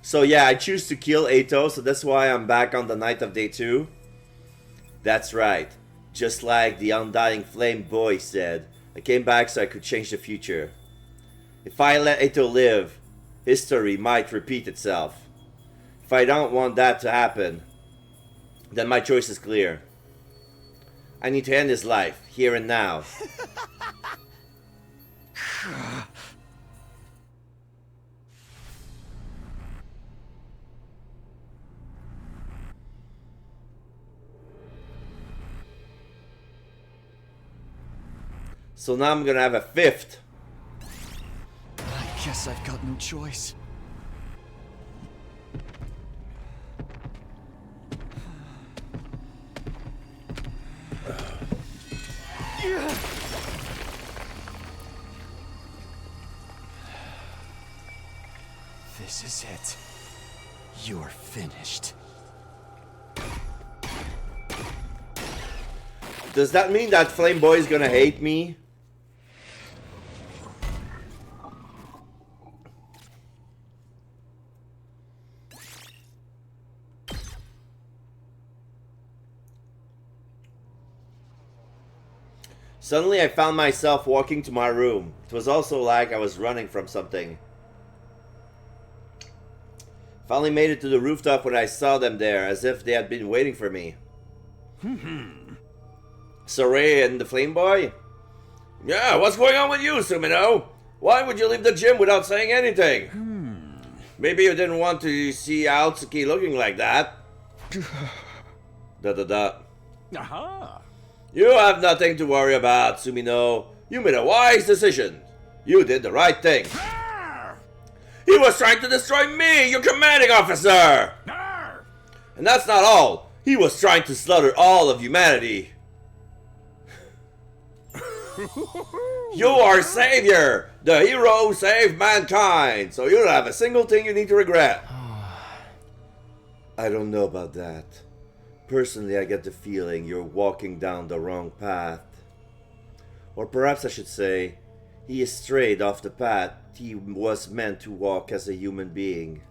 So yeah, I choose to kill Ato, so that's why I'm back on the night of day 2. That's right. Just like the Undying Flame boy said, I came back so I could change the future. If I let Ato live, history might repeat itself. If I don't want that to happen, then my choice is clear. I need to end his life, here and now. So now I'm gonna have a 5th. I guess I've got no choice. This is it. You're finished. Does that mean that Flame Boy is gonna hate me? Suddenly I found myself walking to my room. It was also like I was running from something. Finally made it to the rooftop when I saw them there, as if they had been waiting for me. Saray and the Flame Boy? Yeah, what's going on with you, Sumino? Why would you leave the gym without saying anything? Maybe you didn't want to see Aotsuki looking like that. Aha! You have nothing to worry about, Sumino. You made a wise decision. You did the right thing. He was trying to destroy me, your commanding officer! And that's not all. He was trying to slaughter all of humanity. You are Savior! The hero who saved mankind! So you don't have a single thing you need to regret. I don't know about that. Personally, I get the feeling you're walking down the wrong path. Or perhaps I should say, he is strayed off the path he was meant to walk as a human being.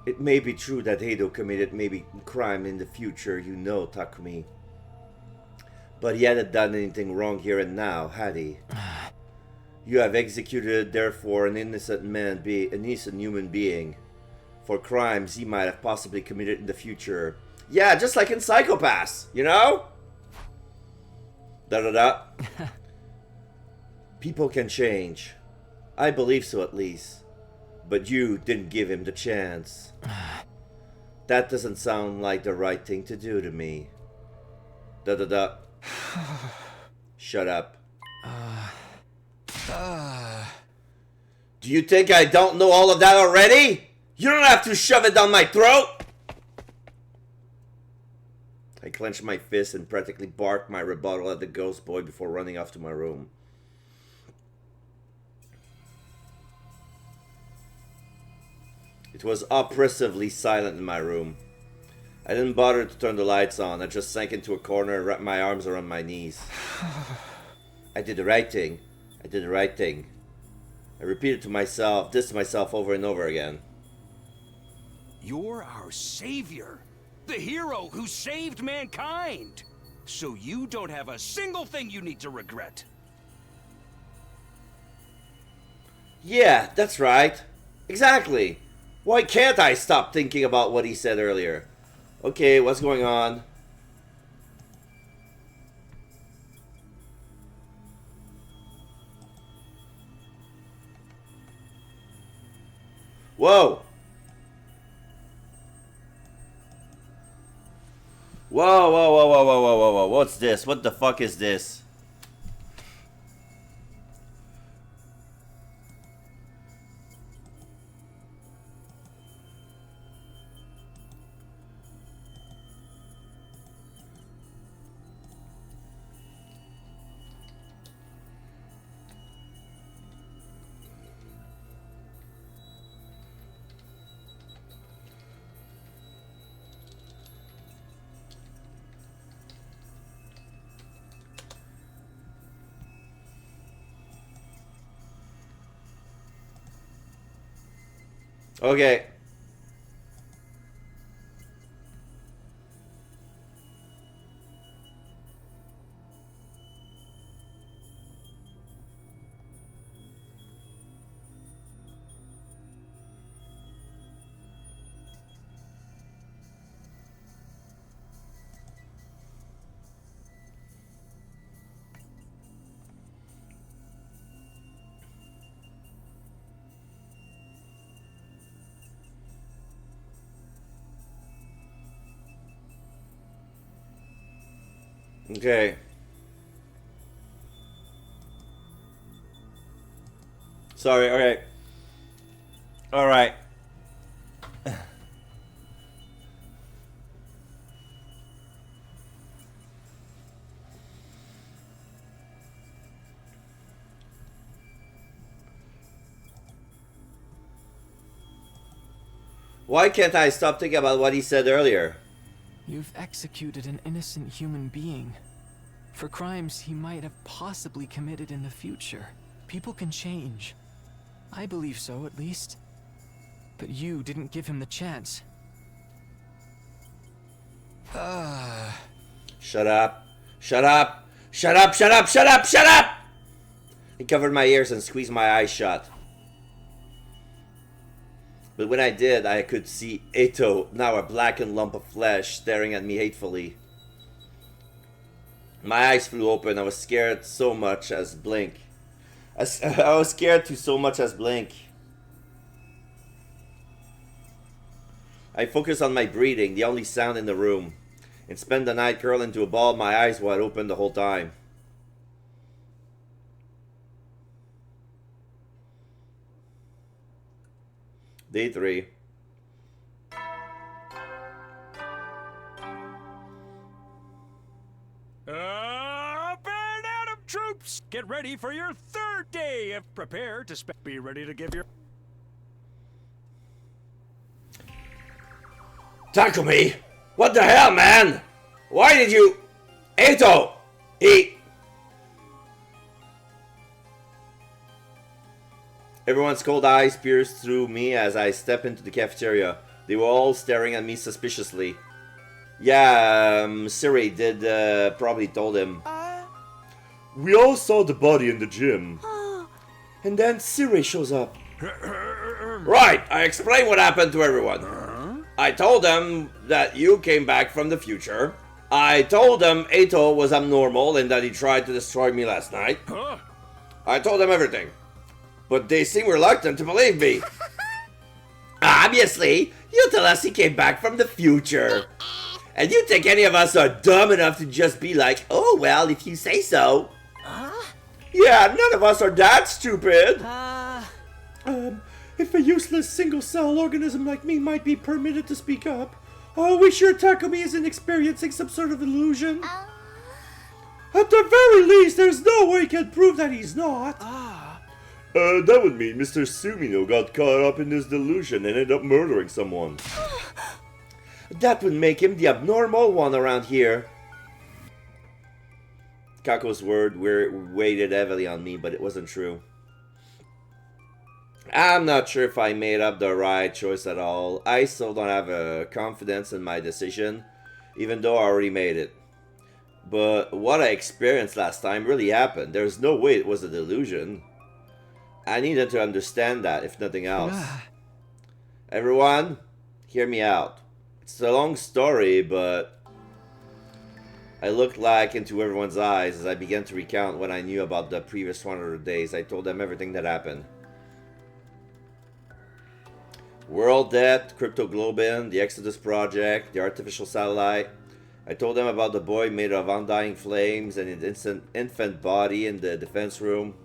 It may be true that Heido committed maybe crime in the future, you know, Takumi. But he hadn't done anything wrong here and now, had he? You have executed, therefore, an innocent human being for crimes he might have possibly committed in the future. Yeah, just like in Psychopaths, you know? People can change. I believe so, at least. But you didn't give him the chance. That doesn't sound like the right thing to do to me. Shut up. Do you think I don't know all of that already? You don't have to shove it down my throat! I clenched my fist and practically barked my rebuttal at the ghost boy before running off to my room. It was oppressively silent in my room. I didn't bother to turn the lights on. I just sank into a corner and wrapped my arms around my knees. I did the right thing. I did the right thing. I repeated to myself, this to myself over and over again. You're our savior. The hero who saved mankind. So you don't have a single thing you need to regret. Yeah, that's right. Exactly. Why can't I stop thinking about what he said earlier? Okay, what's going on? Whoa! Whoa, whoa, whoa, whoa, whoa, whoa, whoa, whoa. What's this? What the fuck is this? Okay. Okay. Sorry, okay. Alright. Why can't I stop thinking about what he said earlier? You've executed an innocent human being for crimes he might have possibly committed in the future. People can change. I believe so, at least. But you didn't give him the chance. Shut up. Shut up. Shut up, shut up, shut up, shut up! He covered my ears and squeezed my eyes shut. But when I did, I could see Eto, now a blackened lump of flesh, staring at me hatefully. My eyes flew open. I was scared so much as blink. I was scared to so much as blink. I focused on my breathing, the only sound in the room, and spent the night curled into a ball, my eyes wide open the whole time. Day 3. Band Adam troops, get ready for your third day. If prepared to be ready to give your... Takumi! What the hell, man? Why did you... Eto! Everyone's cold eyes pierced through me as I stepped into the cafeteria. They were all staring at me suspiciously. Yeah, Siri did probably told him. We all saw the body in the gym. And then Siri shows up. Right, I explained what happened to everyone. I told them that you came back from the future. I told them Eto was abnormal and that he tried to destroy me last night. I told them everything. But they seem reluctant to believe me. Obviously, you tell us he came back from the future. And you think any of us are dumb enough to just be like, oh, well, if you say so. Yeah, none of us are that stupid. If a useless single-cell organism like me might be permitted to speak up, are we sure Takumi isn't experiencing some sort of illusion? At the very least, there's no way he can prove that he's not. That would mean Mr. Sumino got caught up in this delusion and ended up murdering someone. That would make him the abnormal one around here. Kako's word weighted heavily on me, but it wasn't true. I'm not sure if I made up the right choice at all. I still don't have confidence in my decision, even though I already made it. But what I experienced last time really happened. There's no way it was a delusion. I needed to understand that, if nothing else. Everyone, hear me out. It's a long story, but I looked like into everyone's eyes as I began to recount what I knew about the previous 100 days. I told them everything that happened. World debt, Crypto Globin, the Exodus Project, the artificial satellite. I told them about the boy made of undying flames and his infant body in the defense room.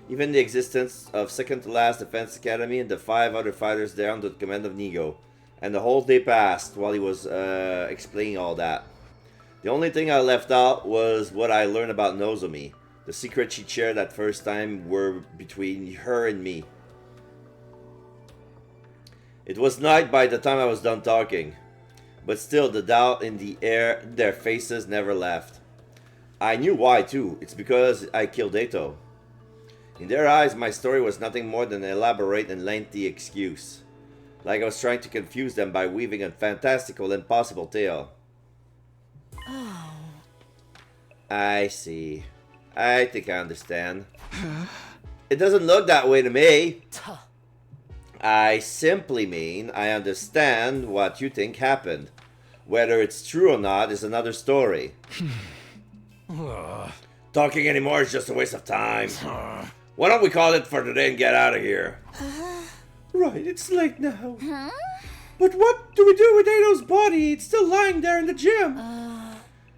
Even the existence of second to last Defense Academy and the 5 other fighters there under the command of Nigo. And the whole day passed while he was explaining all that. The only thing I left out was what I learned about Nozomi. The secret she shared that first time were between her and me. It was night by the time I was done talking. But still, the doubt in the air, their faces never left. I knew why too. It's because I killed Eto. In their eyes, my story was nothing more than an elaborate and lengthy excuse. Like I was trying to confuse them by weaving a fantastical, impossible tale. Oh. I see. I think I understand. It doesn't look that way to me. I simply mean I understand what you think happened. Whether it's true or not is another story. Talking anymore is just a waste of time. Why don't we call it for today and get out of here? Right, it's late now. Huh? But what do we do with Ado's body? It's still lying there in the gym.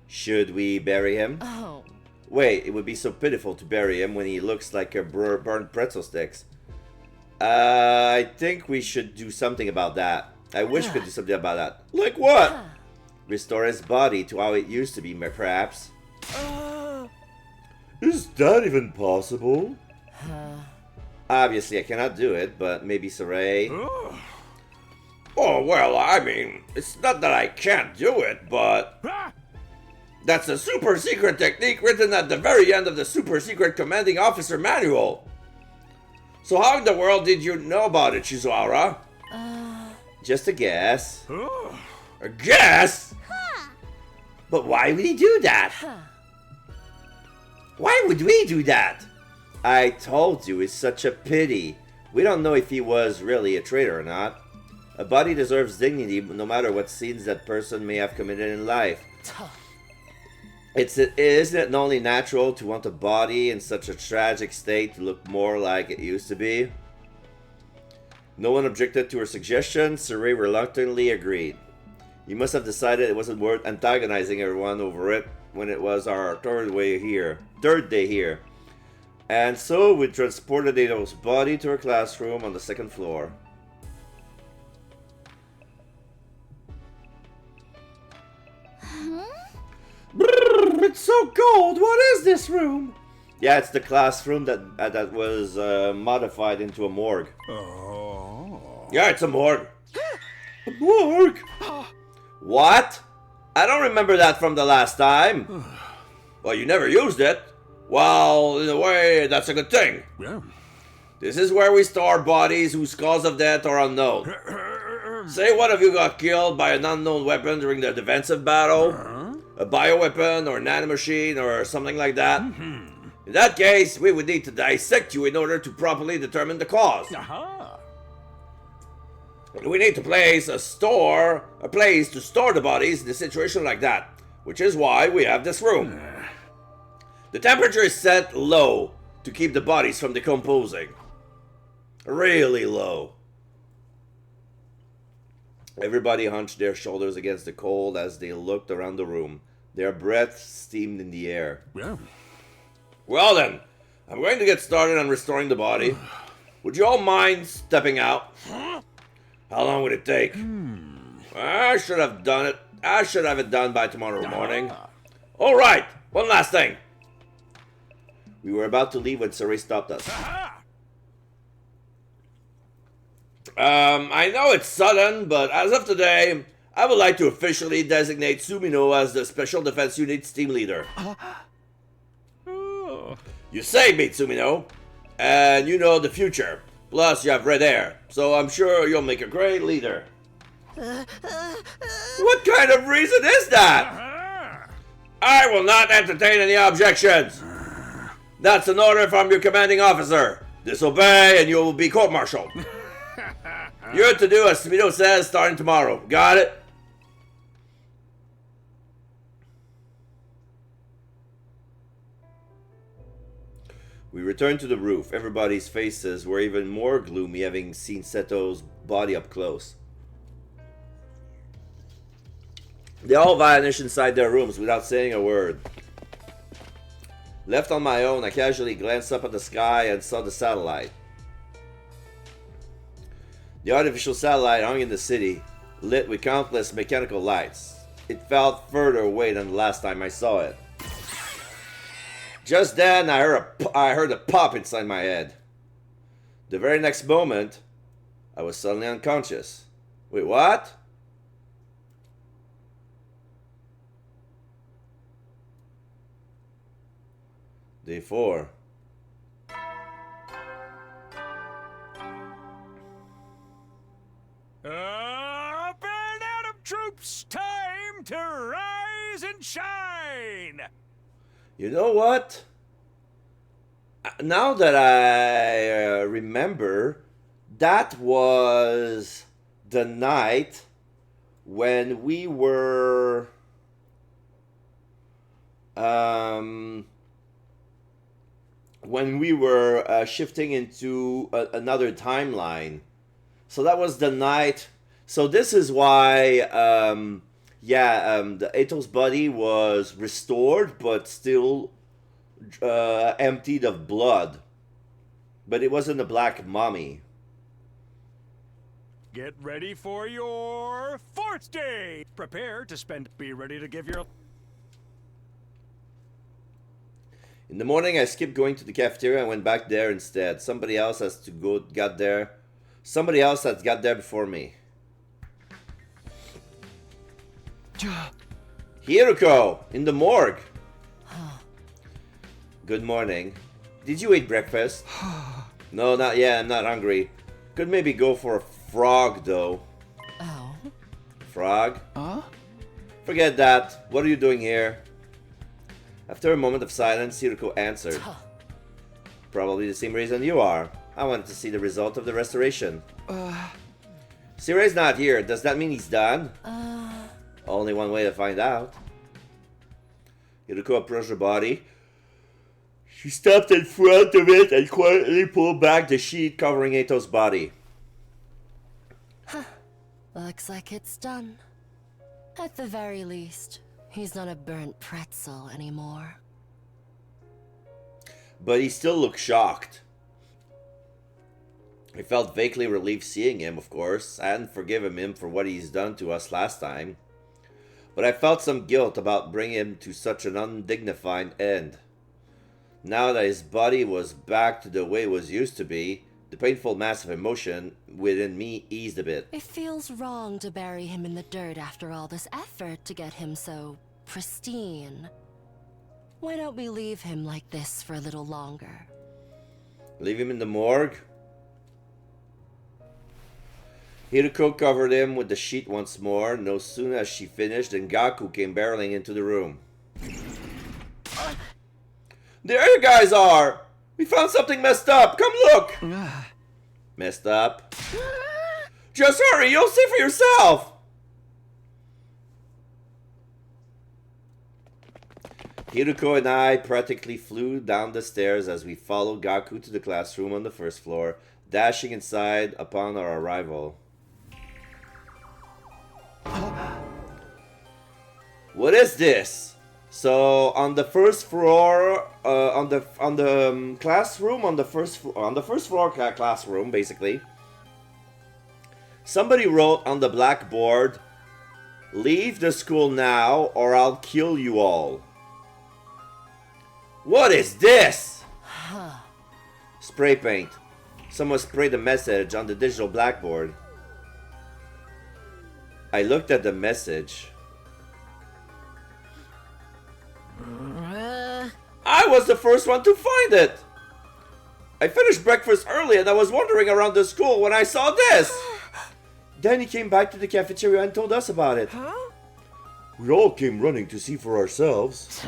Should we bury him? Oh. Wait, it would be so pitiful to bury him when he looks like a burnt pretzel sticks. I think we should do something about that. I wish we could do something about that. Like what? Restore his body to how it used to be, perhaps. Is that even possible? Obviously, I cannot do it, but maybe Saray. Oh, well, I mean, it's not that I can't do it, but that's a super secret technique written at the very end of the super secret commanding officer manual. So how in the world did you know about it, Shizuhara? Just a guess. A guess? But why would he do that? Why would we do that? I told you, it's such a pity. We don't know if he was really a traitor or not. A body deserves dignity no matter what sins that person may have committed in life. Isn't it only natural to want a body in such a tragic state to look more like it used to be? No one objected to her suggestion. Saray reluctantly agreed. You must have decided it wasn't worth antagonizing everyone over it when it was our third day here. And so we transported Ado's body to her classroom on the second floor. Brrr, it's so cold. What is this room? Yeah, it's the classroom that was modified into a morgue. Oh. Yeah, it's a morgue. A morgue? What? I don't remember that from the last time. Well, you never used it. Well, in a way, that's a good thing. Yeah. This is where we store bodies whose cause of death are unknown. Say one of you got killed by an unknown weapon during the defensive battle, a bioweapon or nanomachine or something like that. In that case, we would need to dissect you in order to properly determine the cause. We need to place a place to store the bodies in a situation like that, which is why we have this room. The temperature is set low to keep the bodies from decomposing. Really low. Everybody hunched their shoulders against the cold as they looked around the room. Their breath steamed in the air. Yeah. Well then, I'm going to get started on restoring the body. Would you all mind stepping out? How long would it take? I should have done it. I should have it done by tomorrow morning. All right, one last thing. We were about to leave when Saray stopped us. I know it's sudden, but as of today, I would like to officially designate Sumino as the Special Defense Unit's team leader. You saved me, Sumino, and you know the future. Plus, you have red hair, so I'm sure you'll make a great leader. What kind of reason is that? I will not entertain any objections. That's an order from your commanding officer. Disobey and you will be court-martialed. You're to do as Sumino says starting tomorrow. Got it? We returned to the roof. Everybody's faces were even more gloomy having seen Seto's body up close. They all vanished inside their rooms without saying a word. Left on my own, I casually glanced up at the sky and saw the satellite. The artificial satellite hung in the city, lit with countless mechanical lights. It felt further away than the last time I saw it. Just then, I heard a pop inside my head. The very next moment, I was suddenly unconscious. Wait, what? Day 4. It's time to rise and shine! You know what? Now that I remember, that was the night when we were shifting into another timeline. So that was the night. So this is why the Ato's body was restored but still emptied of blood. But it wasn't a black mummy. Get ready for your 4th day! Prepare to spend... Be ready to give your... In the morning, I skipped going to the cafeteria and went back there instead. Somebody else has got there before me. Hiruko, in the morgue. Good morning. Did you eat breakfast? No, not yet. I'm not hungry. Could maybe go for a frog, though. Oh? Frog? Huh? Forget that. What are you doing here? After a moment of silence, Hiruko answered. Probably the same reason you are. I wanted to see the result of the restoration. Sirai's not here. Does that mean he's done? Only one way to find out. Hiruko approached the body. She stepped in front of it and quietly pulled back the sheet covering Ato's body. Looks like it's done. At the very least, he's not a burnt pretzel anymore. But he still looked shocked. I felt vaguely relieved seeing him, of course. I hadn't forgiven him for what he's done to us last time. But I felt some guilt about bringing him to such an undignified end. Now that his body was back to the way it was used to be, the painful mass of emotion within me eased a bit. It feels wrong to bury him in the dirt after all this effort to get him so pristine. Why don't we leave him like this for a little longer? Leave him in the morgue? Hiruko covered him with the sheet once more. No sooner as she finished than Gaku came barreling into the room. There you guys are! We found something messed up! Come look! Messed up? Just hurry, you'll see for yourself! Hiruko and I practically flew down the stairs as we followed Gaku to the classroom on the first floor, dashing inside upon our arrival. What is this? So on the first floor, on the classroom, on the first floor classroom, basically, somebody wrote on the blackboard, "Leave the school now, or I'll kill you all." What is this? Spray paint. Someone sprayed a message on the digital blackboard. I looked at the message. I was the first one to find it! I finished breakfast early and I was wandering around the school when I saw this! Then he came back to the cafeteria and told us about it. Huh? We all came running to see for ourselves.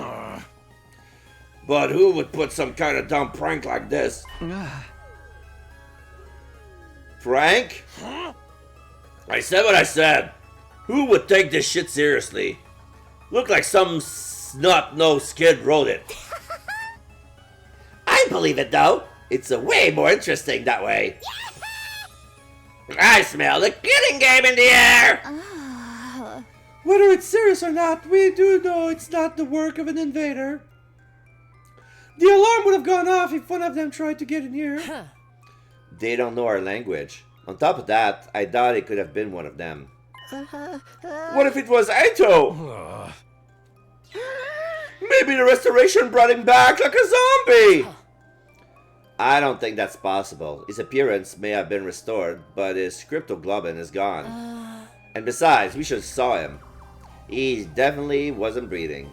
But who would put some kind of dumb prank like this? Prank? I said what I said. Who would take this shit seriously? Looked like some snot-nosed kid wrote it. I believe it though. It's way more interesting that way. I smell the killing game in the air! Whether it's serious or not, we do know it's not the work of an invader. The alarm would have gone off if one of them tried to get in here. They don't know our language. On top of that, I doubt it could have been one of them. What if it was Aito? Maybe the restoration brought him back like a zombie! I don't think that's possible. His appearance may have been restored, but his cryptoglobin is gone. And besides, we should have saw him. He definitely wasn't breathing.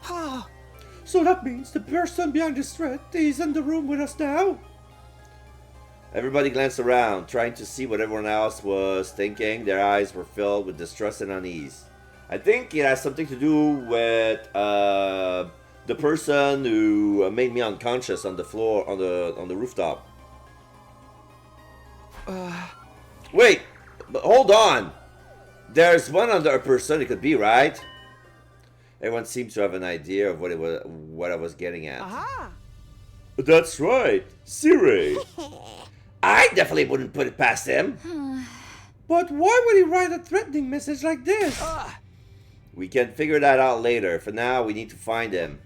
So that means the person behind this threat is in the room with us now? Everybody glanced around, trying to see what everyone else was thinking. Their eyes were filled with distrust and unease. I think it has something to do with the person who made me unconscious on the floor on the rooftop. Wait, but hold on. There's one other person it could be, right? Everyone seems to have an idea of what I was getting at. Aha! That's right, Siri. I definitely wouldn't put it past him. But why would he write a threatening message like this? We can figure that out later. For now, we need to find him.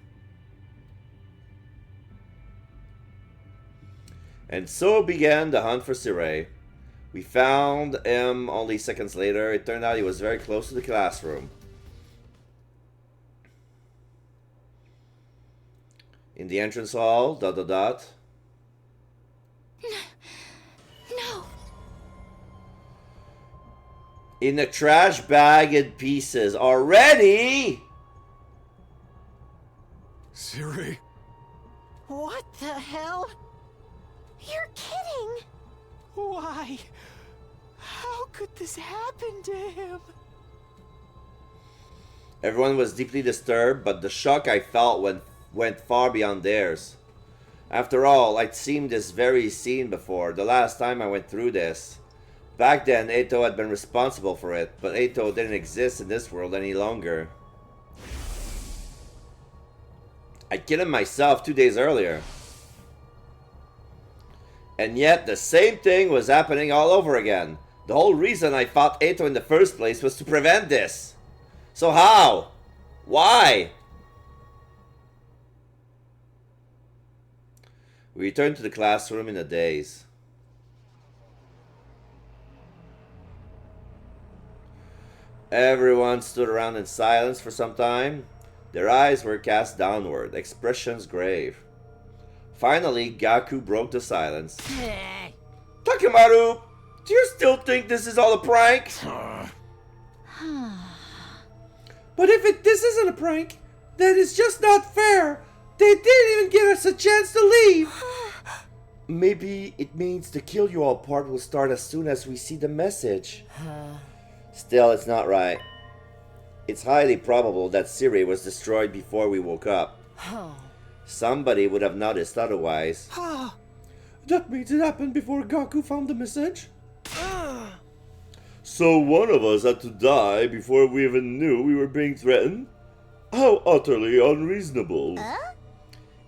And so began the hunt for Siri. We found him only seconds later. It turned out he was very close to the classroom. In the entrance hall, ... No. In a trash bag in pieces. Already? Siri? What the hell? You're kidding! Why? How could this happen to him? Everyone was deeply disturbed, but the shock I felt went far beyond theirs. After all, I'd seen this very scene before, the last time I went through this. Back then, Eito had been responsible for it, but Eito didn't exist in this world any longer. I killed him myself 2 days earlier. And yet, the same thing was happening all over again. The whole reason I fought Eito in the first place was to prevent this. So how? Why? We returned to the classroom in a daze. Everyone stood around in silence for some time. Their eyes were cast downward, expressions grave. Finally, Gaku broke the silence. Takimaru, do you still think this is all a prank? But if this isn't a prank, then it's just not fair. They didn't even give us a chance to leave. Maybe it means the kill you all part will start as soon as we see the message. Still, it's not right. It's highly probable that Siri was destroyed before we woke up. Somebody would have noticed otherwise. That means it happened before Gaku found the message? So one of us had to die before we even knew we were being threatened? How utterly unreasonable.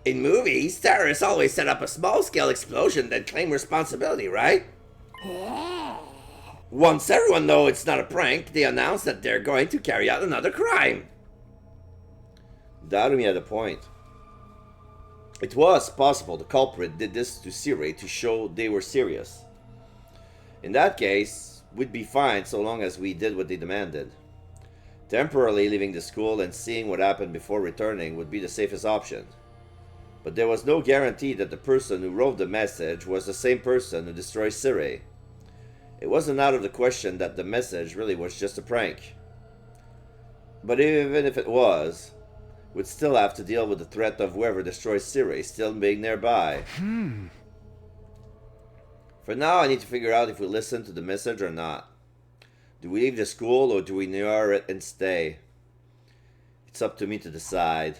In movies, terrorists always set up a small-scale explosion then claim responsibility, right? Once everyone knows it's not a prank, they announce that they're going to carry out another crime. Darumi had a point. It was possible the culprit did this to Siri to show they were serious. In that case, we'd be fine so long as we did what they demanded. Temporarily leaving the school and seeing what happened before returning would be the safest option. But there was no guarantee that the person who wrote the message was the same person who destroyed Siri. It wasn't out of the question that the message really was just a prank. But even if it was, we'd still have to deal with the threat of whoever destroys Siri still being nearby. For now, I need to figure out if we listen to the message or not. Do we leave the school or do we ignore it and stay? It's up to me to decide.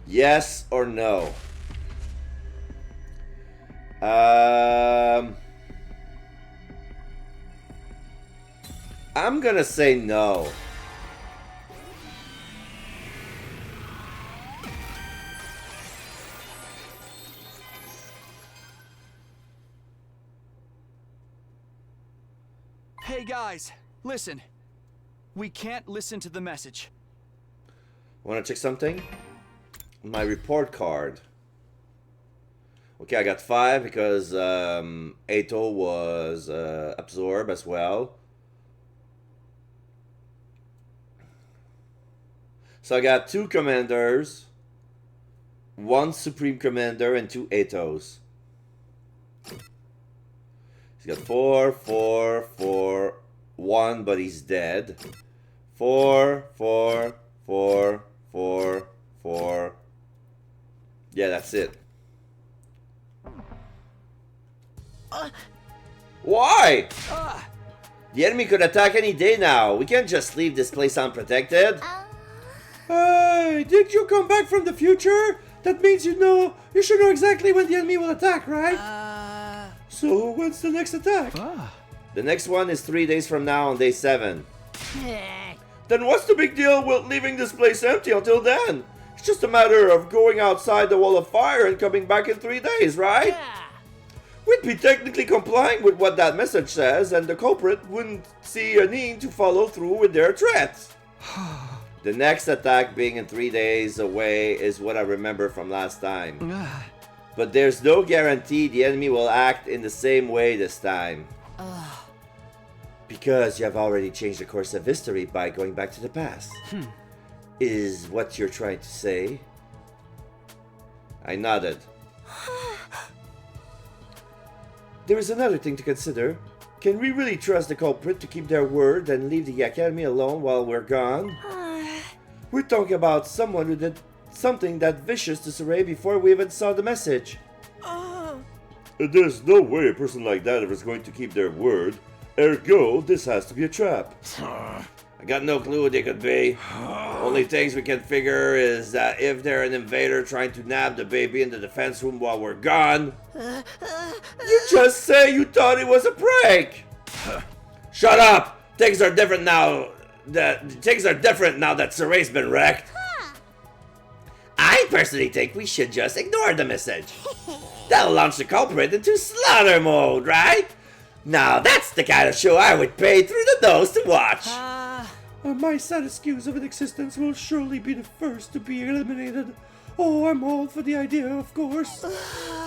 Yes or no? I'm gonna say no. Hey guys, listen. We can't listen to the message. Wanna check something? My report card. Okay, I got 5 because Eito was absorbed as well. So I got 2 commanders, 1 supreme commander, and 2 Eitos. He's got 4, 4, 4, 1, but he's dead. 4, 4, 4, 4, 4. Yeah, that's it. Why? The enemy could attack any day now. We can't just leave this place unprotected. Hey, did you come back from the future? That means you should know exactly when the enemy will attack, right? So when's the next attack? The next one is 3 days from now on day 7. Then what's the big deal with leaving this place empty until then? It's just a matter of going outside the wall of fire and coming back in 3 days, right? We'd be technically complying with what that message says, and the culprit wouldn't see a need to follow through with their threats. The next attack being in 3 days away is what I remember from last time. But there's no guarantee the enemy will act in the same way this time. Because you have already changed the course of history by going back to the past. Is what you're trying to say? I nodded. There is another thing to consider. Can we really trust the culprit to keep their word and leave the academy alone while we're gone? We're talking about someone who did something that vicious to Saray before we even saw the message. There's no way a person like that is going to keep their word. Ergo, this has to be a trap. I got no clue what they could be. Only things we can figure is that if they're an invader trying to nab the baby in the defense room while we're gone. You just say you thought it was a prank. Shut up! Things are different now. Things are different now that Saray's been wrecked. I personally think we should just ignore the message. That'll launch the culprit into slaughter mode, right? Now that's the kind of show I would pay through the nose to watch. My saddest excuse of an existence will surely be the first to be eliminated. Oh, I'm all for the idea, of course.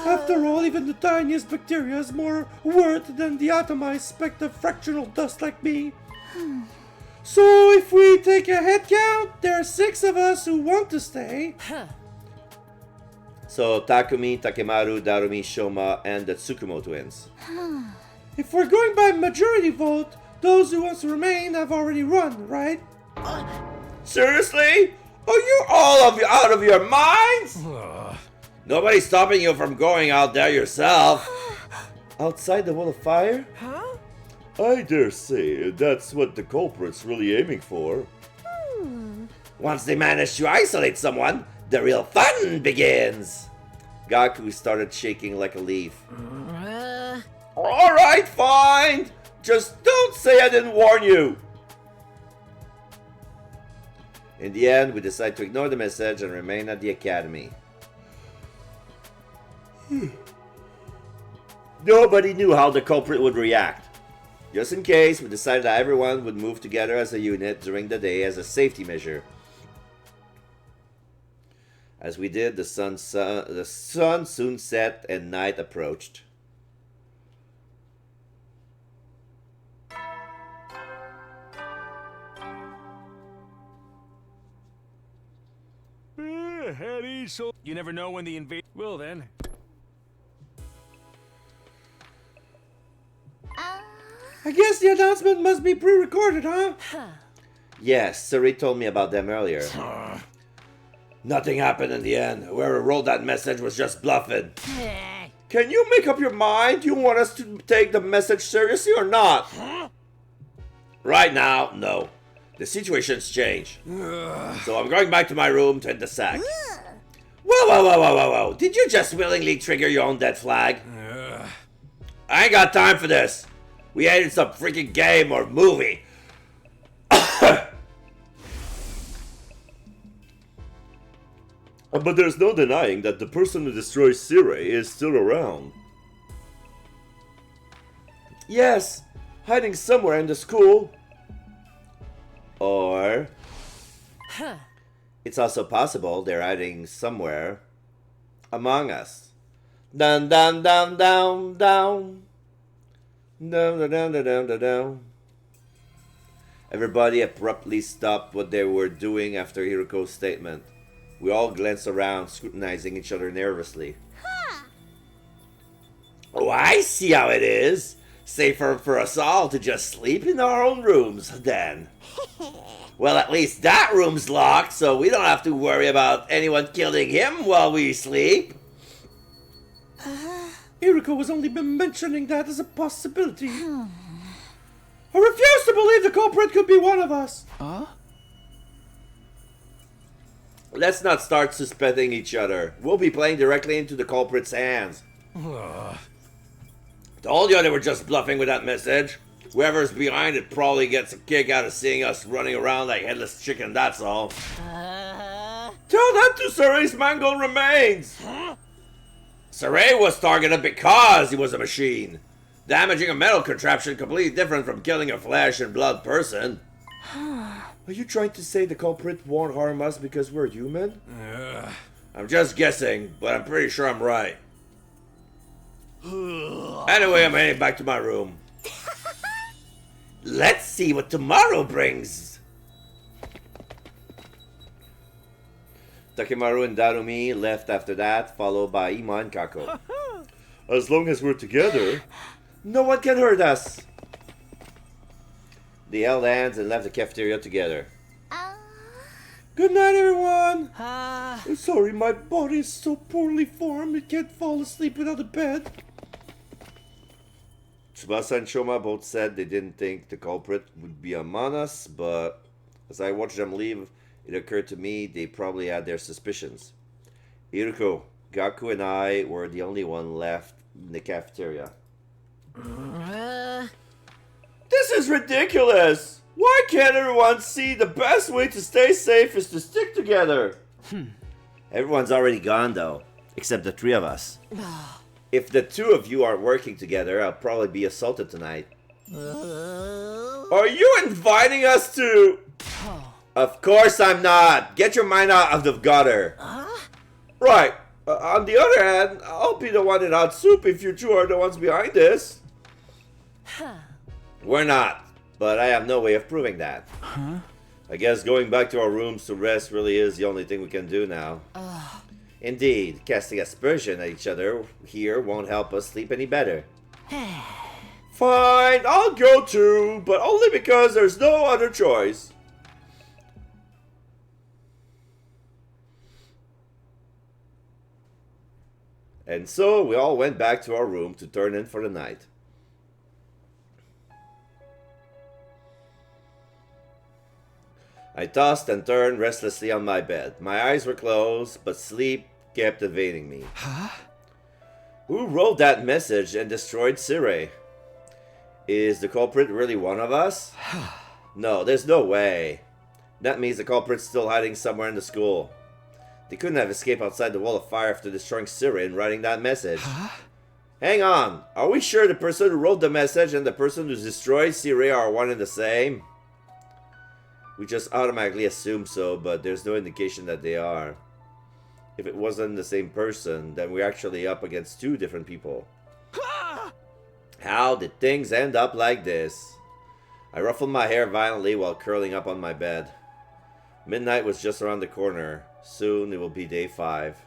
After all, even the tiniest bacteria is more worth than the atomized speck of fractional dust like me. So if we take a head count, there are 6 of us who want to stay. So Takumi, Takemaru, Darumi, Shoma, and the Tsukumo twins. If we're going by majority vote, those who want to remain have already run, right? Seriously? Are you all out of your minds? Nobody's stopping you from going out there yourself. Outside the wall of fire? I dare say that's what the culprit's really aiming for. Once they manage to isolate someone, the real fun begins. Gaku started shaking like a leaf. Alright, fine. Just don't say I didn't warn you. In the end, we decided to ignore the message and remain at the academy. Nobody knew how the culprit would react. Just in case, we decided that everyone would move together as a unit during the day as a safety measure. As we did, the sun soon set and night approached. You never know when the invader will then. I guess the announcement must be pre-recorded, huh? Yes, Suri told me about them earlier. Nothing happened in the end. Whoever wrote that message was just bluffing. Can you make up your mind? You want us to take the message seriously or not? Right now, no. The situation's changed. So I'm going back to my room to hit the sack. Whoa. Did you just willingly trigger your own dead flag? I ain't got time for this. We ain't in some freaking game or movie. But there's no denying that the person who destroys Sirei is still around. Yes, hiding somewhere in the school. Or it's also possible they're hiding somewhere among us. Down, down, down, down, down. Down, down, down, down, down, down. Everybody abruptly stopped what they were doing after Hiroko's statement. We all glanced around, scrutinizing each other nervously. Oh, I see how it is. Safer for us all to just sleep in our own rooms then. Well, at least that room's locked, so we don't have to worry about anyone killing him while we sleep. Eriko was only mentioning that as a possibility. I refuse to believe the culprit could be one of us. Huh? Let's not start suspecting each other. We'll be playing directly into the culprit's hands. Told you they were just bluffing with that message. Whoever's behind it probably gets a kick out of seeing us running around like headless chicken, that's all. Tell that to Surrey's mangled remains! Surrey was targeted because he was a machine. Damaging a metal contraption completely different from killing a flesh and blood person. Are you trying to say the culprit won't harm us because we're human? I'm just guessing, but I'm pretty sure I'm right. Anyway, I'm heading back to my room. Let's see what tomorrow brings. Takimaru and Darumi left after that, followed by Ima and Kako. As long as we're together. No one can hurt us. They held hands and left the cafeteria together. Good night, everyone. I'm sorry, my body is so poorly formed it can't fall asleep without a bed. Tsubasa and Shoma both said they didn't think the culprit would be among us, but as I watched them leave, it occurred to me they probably had their suspicions. Iriko, Gaku, and I were the only one left in the cafeteria. This is ridiculous! Why can't everyone see the best way to stay safe is to stick together? Everyone's already gone though, except the three of us. If the two of you aren't working together, I'll probably be assaulted tonight. Are you inviting us to... Of course I'm not! Get your mind out of the gutter! Right. On the other hand, I'll be the one in hot soup if you two are the ones behind this. We're not, but I have no way of proving that. I guess going back to our rooms to rest really is the only thing we can do now. Indeed, casting aspersion at each other here won't help us sleep any better. Fine, I'll go too, but only because there's no other choice. And so we all went back to our room to turn in for the night. I tossed and turned restlessly on my bed. My eyes were closed, but sleep kept evading me. Who wrote that message and destroyed Sirei? Is the culprit really one of us? No, there's no way. That means the culprit's still hiding somewhere in the school. They couldn't have escaped outside the wall of fire after destroying Sirei and writing that message. Hang on, are we sure the person who wrote the message and the person who destroyed Sirei are one and the same? We just automatically assume so, but there's no indication that they are. If it wasn't the same person, then we're actually up against two different people. How did things end up like this? I ruffled my hair violently while curling up on my bed. Midnight was just around the corner. Soon it will be day 5.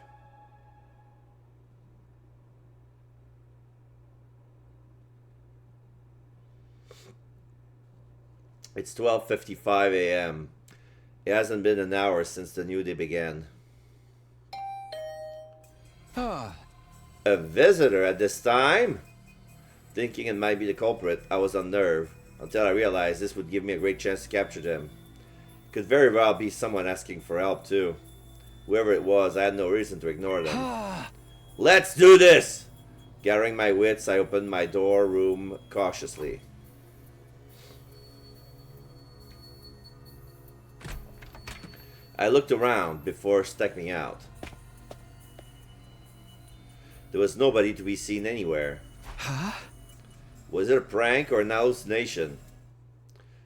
It's 12:55 a.m. It hasn't been an hour since the new day began. A visitor at this time? Thinking it might be the culprit, I was unnerved until I realized this would give me a great chance to capture them. It could very well be someone asking for help too. Whoever it was, I had no reason to ignore them. Let's do this! Gathering my wits, I opened my room cautiously. I looked around before stepping out. There was nobody to be seen anywhere. Was it a prank or an hallucination?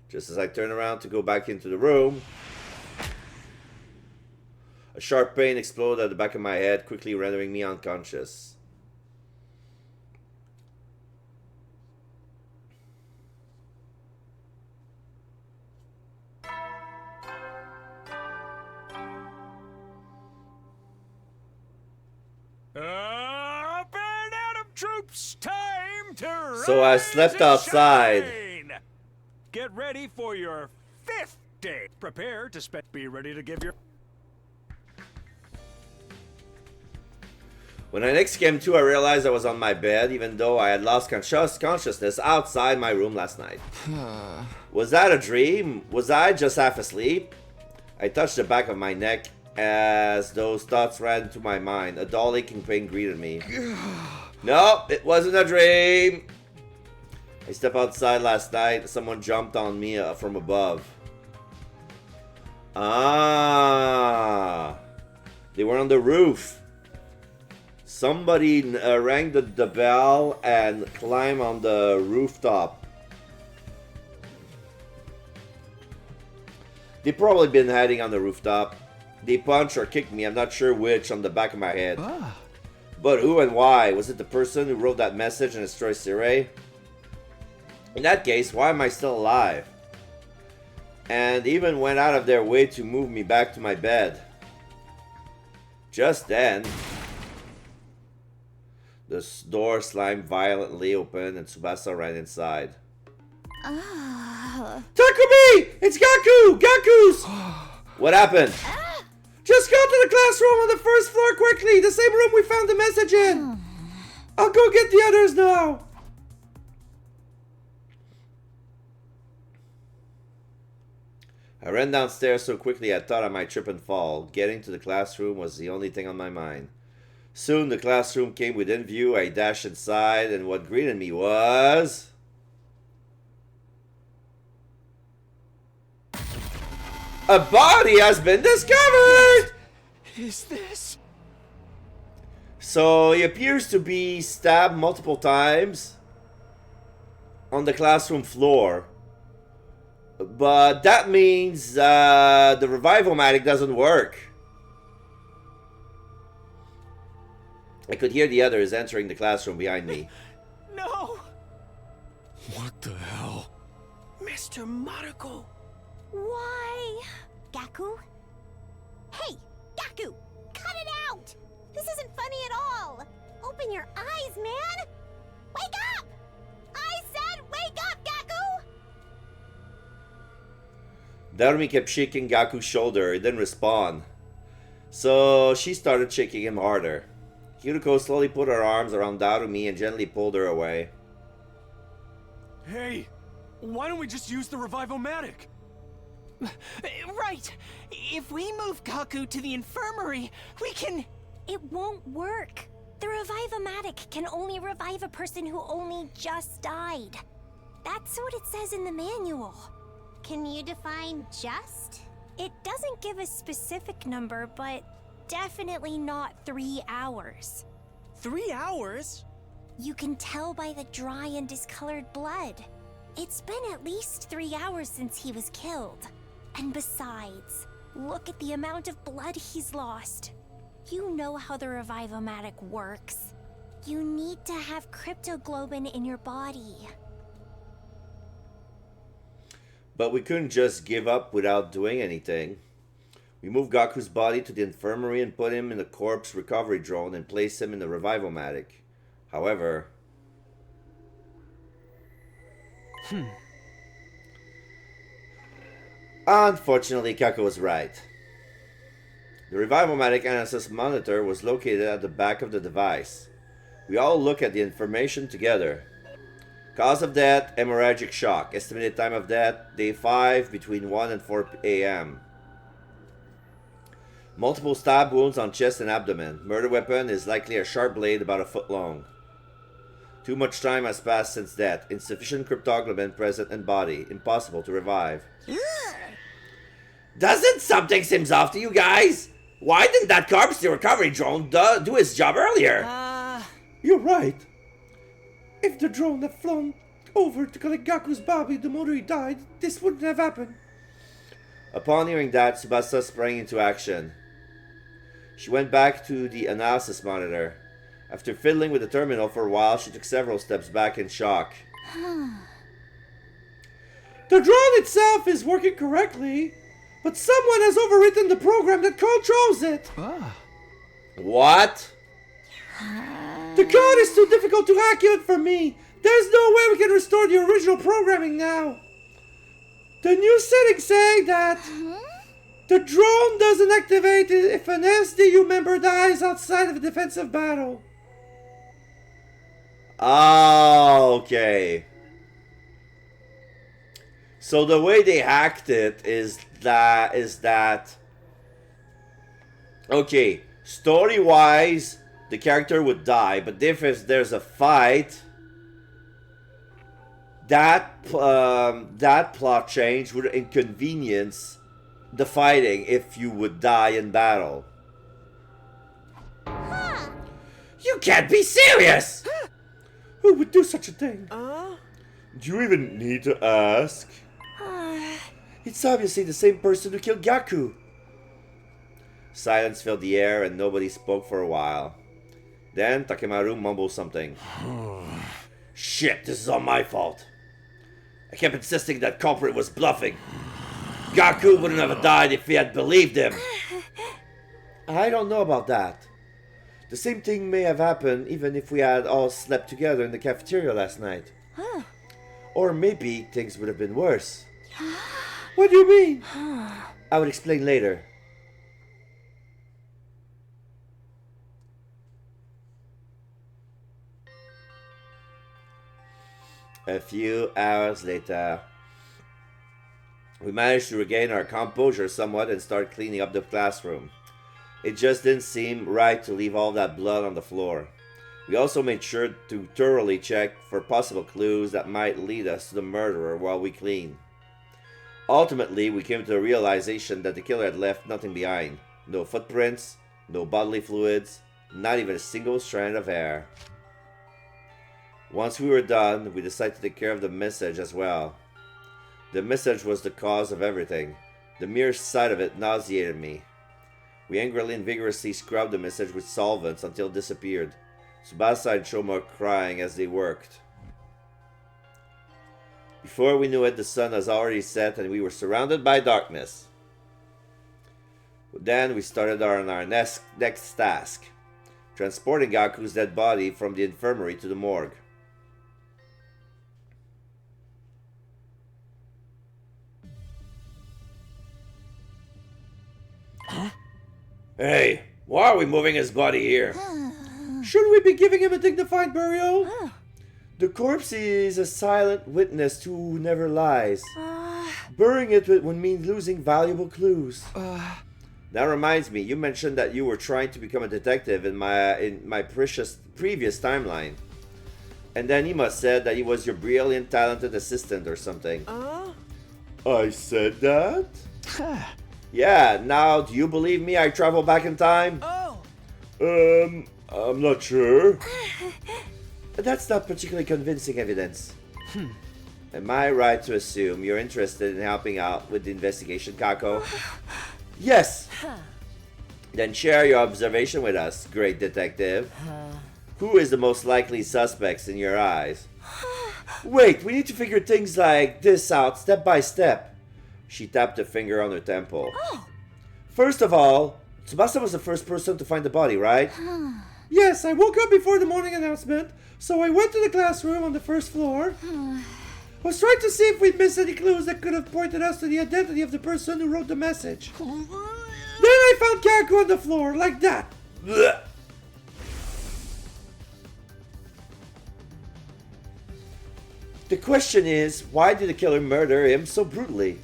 Just as I turned around to go back into the room, a sharp pain exploded at the back of my head, quickly rendering me unconscious. Up and Adam troops, time to So I slept rise and outside. shine. Get ready for your 5th day. Prepare to be ready to give your... When I next came to, I realized I was on my bed, even though I had lost consciousness outside my room last night. Was that a dream? Was I just half asleep? I touched the back of my neck as those thoughts ran into my mind. A dull aching pain greeted me. No, it wasn't a dream. I stepped outside last night. Someone jumped on me from above. Ah, they were on the roof. Somebody rang the bell and climbed on the rooftop. They probably been hiding on the rooftop. They punched or kicked me, I'm not sure which, on the back of my head. But who and why? Was it the person who wrote that message and destroyed Sirei? In that case, why am I still alive? And even went out of their way to move me back to my bed. Just then, the door slammed violently open and Tsubasa ran inside. Takumi! It's Gaku! Gaku's! What happened? Just go to the classroom on the first floor quickly! The same room we found the message in! I'll go get the others now! I ran downstairs so quickly I thought I might trip and fall. Getting to the classroom was the only thing on my mind. Soon the classroom came within view. I dashed inside and what greeted me was... a body has been discovered! Is this? So he appears to be stabbed multiple times on the classroom floor. But that means the revival-matic doesn't work. I could hear the others entering the classroom behind me. No! What the hell? Mr. Mariko. Why? Gaku? Hey, Gaku! Cut it out! This isn't funny at all! Open your eyes, man! Wake up! I said wake up, Gaku! Darumi kept shaking Gaku's shoulder. He didn't respond. So she started shaking him harder. Kiriko slowly put her arms around Darumi and gently pulled her away. Hey, why don't we just use the revival-matic? Right! If we move Gaku to the infirmary, we can... It won't work. The revive-o-matic can only revive a person who only just died. That's what it says in the manual. Can you define just? It doesn't give a specific number, but definitely not 3 hours. 3 hours? You can tell by the dry and discolored blood. It's been at least 3 hours since he was killed. And besides, look at the amount of blood he's lost. You know how the revive-o-matic works. You need to have cryptoglobin in your body. But we couldn't just give up without doing anything. We moved Gaku's body to the infirmary and put him in the corpse recovery drone and placed him in the revival-matic. However... Unfortunately, Kako was right. The revival-matic analysis monitor was located at the back of the device. We all look at the information together. Cause of death, hemorrhagic shock. Estimated time of death, day 5, between 1 and 4 a.m. Multiple stab wounds on chest and abdomen. Murder weapon is likely a sharp blade about a foot long. Too much time has passed since death. Insufficient cryptoglobin present in body. Impossible to revive. Doesn't something seem off to you guys? Why didn't that corpse recovery drone do his job earlier? You're right. If the drone had flown over to collect Gaku's body the moment he died, this wouldn't have happened. Upon hearing that, Tsubasa sprang into action. She went back to the analysis monitor. After fiddling with the terminal for a while, she took several steps back in shock. The drone itself is working correctly, but someone has overwritten the program that controls it. What? The code is too difficult to hack even for me. There's no way we can restore the original programming now. The new setting say that the drone doesn't activate if an SDU member dies outside of a defensive battle. Oh, okay. So the way they hacked it is that okay, story-wise, the character would die, but if there's a fight, that plot change would inconvenience the fighting if you would die in battle. You can't be serious! Who would do such a thing? Do you even need to ask? It's obviously the same person who killed Gaku. Silence filled the air and nobody spoke for a while. Then Takemaru mumbled something. Shit, this is all my fault. I kept insisting that culprit was bluffing. Gaku wouldn't have died if he had believed him. I don't know about that. The same thing may have happened even if we had all slept together in the cafeteria last night. Or maybe things would have been worse. What do you mean? I would explain later. A few hours later, we managed to regain our composure somewhat and start cleaning up the classroom. It just didn't seem right to leave all that blood on the floor. We also made sure to thoroughly check for possible clues that might lead us to the murderer while we cleaned. Ultimately, we came to the realization that the killer had left nothing behind. No footprints, no bodily fluids, not even a single strand of hair. Once we were done, we decided to take care of the message as well. The message was the cause of everything. The mere sight of it nauseated me. We angrily and vigorously scrubbed the message with solvents until it disappeared. Tsubasa and Shoma crying as they worked. Before we knew it, the sun has already set and we were surrounded by darkness. Then we started on our next task, transporting Gaku's dead body from the infirmary to the morgue. Hey, why are we moving his body here? Shouldn't we be giving him a dignified burial? The corpse is a silent witness who never lies. Burying it would mean losing valuable clues. That reminds me, you mentioned that you were trying to become a detective in my previous timeline. And then Ima said that he was your brilliant, talented assistant or something. I said that? Yeah, now do you believe me I travel back in time? I'm not sure. That's not particularly convincing evidence. Am I right to assume you're interested in helping out with the investigation, Kako? Yes! Then share your observation with us, great detective. Who is the most likely suspects in your eyes? Wait, we need to figure things like this out step by step. She tapped a finger on her temple. First of all, Tsubasa was the first person to find the body, right? Yes, I woke up before the morning announcement, so I went to the classroom on the first floor. I was trying to see if we'd missed any clues that could have pointed us to the identity of the person who wrote the message. Then I found Gaku on the floor, like that. Blech. The question is, why did the killer murder him so brutally?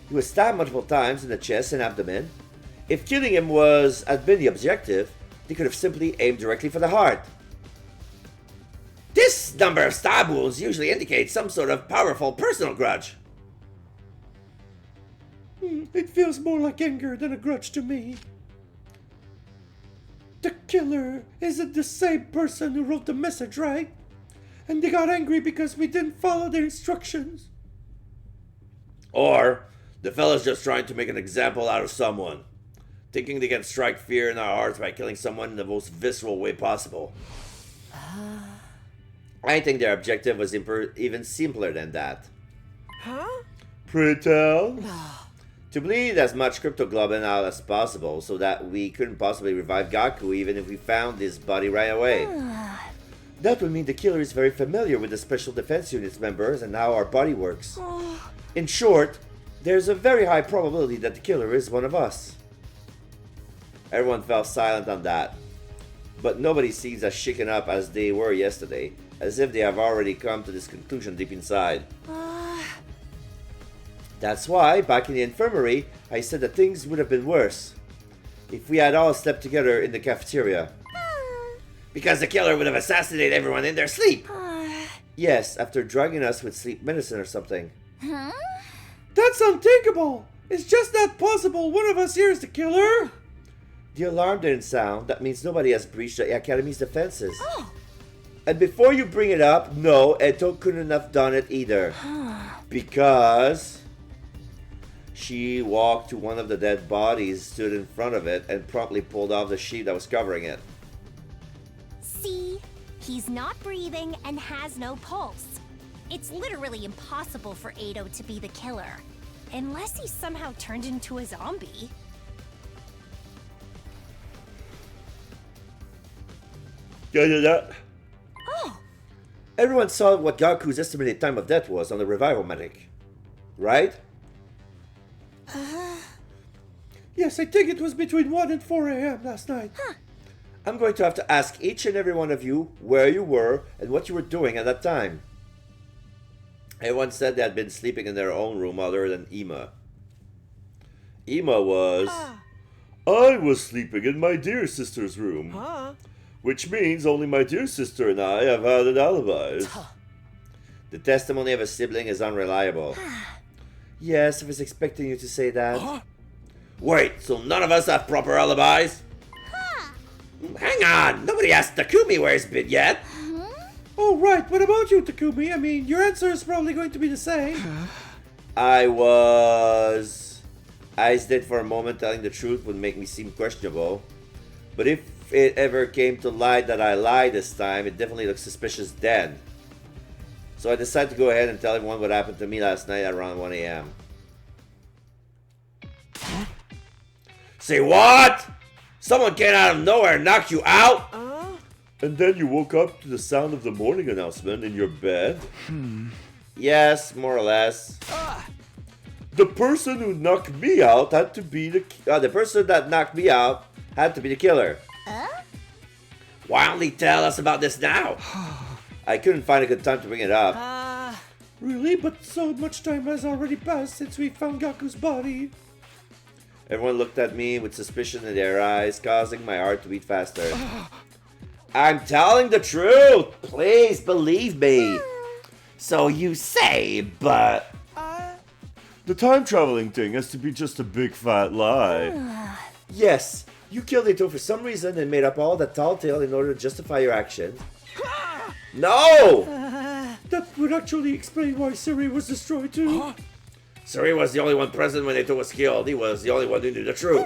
He was stabbed multiple times in the chest and abdomen. If killing him had been the objective, they could have simply aimed directly for the heart. This number of stab wounds usually indicates some sort of powerful personal grudge. It feels more like anger than a grudge to me. The killer isn't the same person who wrote the message, right? And they got angry because we didn't follow their instructions. Or the fella's just trying to make an example out of someone, thinking they can strike fear in our hearts by killing someone in the most visceral way possible. I think their objective was even simpler than that. Pray tell? To bleed as much cryptoglobin out as possible so that we couldn't possibly revive Gaku even if we found his body right away. That would mean the killer is very familiar with the Special Defense Unit's members and how our body works. In short, there's a very high probability that the killer is one of us. Everyone fell silent on that. But nobody seems as shaken up as they were yesterday, as if they have already come to this conclusion deep inside. That's why, back in the infirmary, I said that things would have been worse if we had all slept together in the cafeteria. Because the killer would have assassinated everyone in their sleep. Yes, after drugging us with sleep medicine or something. That's unthinkable! It's just not possible one of us here is the killer! The alarm didn't sound. That means nobody has breached the Academy's defenses. And before you bring it up, no, Eto couldn't have done it either. Because she walked to one of the dead bodies, stood in front of it, and promptly pulled off the sheet that was covering it. See? He's not breathing and has no pulse. It's literally impossible for Ado to be the killer. Unless he somehow turned into a zombie. Oh! Everyone saw what Gaku's estimated time of death was on the revival medic, right? Yes, I think it was between 1 and 4 a.m. last night. I'm going to have to ask each and every one of you where you were and what you were doing at that time. Everyone said they had been sleeping in their own room other than Ima. Ima was... I was sleeping in my dear sister's room. Which means only my dear sister and I have valid alibis. The testimony of a sibling is unreliable. Yes, I was expecting you to say that. Wait, so none of us have proper alibis? Hang on, nobody asked Takumi where he's been yet. Oh, right. What about you, Takumi? I mean, your answer is probably going to be the same. I hesitated for a moment. Telling the truth would make me seem questionable. But if it ever came to light that I lied this time, it definitely looked suspicious then. So I decided to go ahead and tell everyone what happened to me last night at around 1 a.m. Say what? Someone came out of nowhere and knocked you out? And then you woke up to the sound of the morning announcement in your bed? Yes, more or less. The person who knocked me out had to be the person that knocked me out had to be the killer. Why don't you tell us about this now? I couldn't find a good time to bring it up. Really? But so much time has already passed since we found Gaku's body. Everyone looked at me with suspicion in their eyes, causing my heart to beat faster. I'm telling the truth! Please believe me! So you say, but... The time traveling thing has to be just a big fat lie. Yes, you killed Ito for some reason and made up all that tall tale in order to justify your actions. No! That would actually explain why Siri was destroyed too. Siri was the only one present when Ito was killed. He was the only one who knew the truth.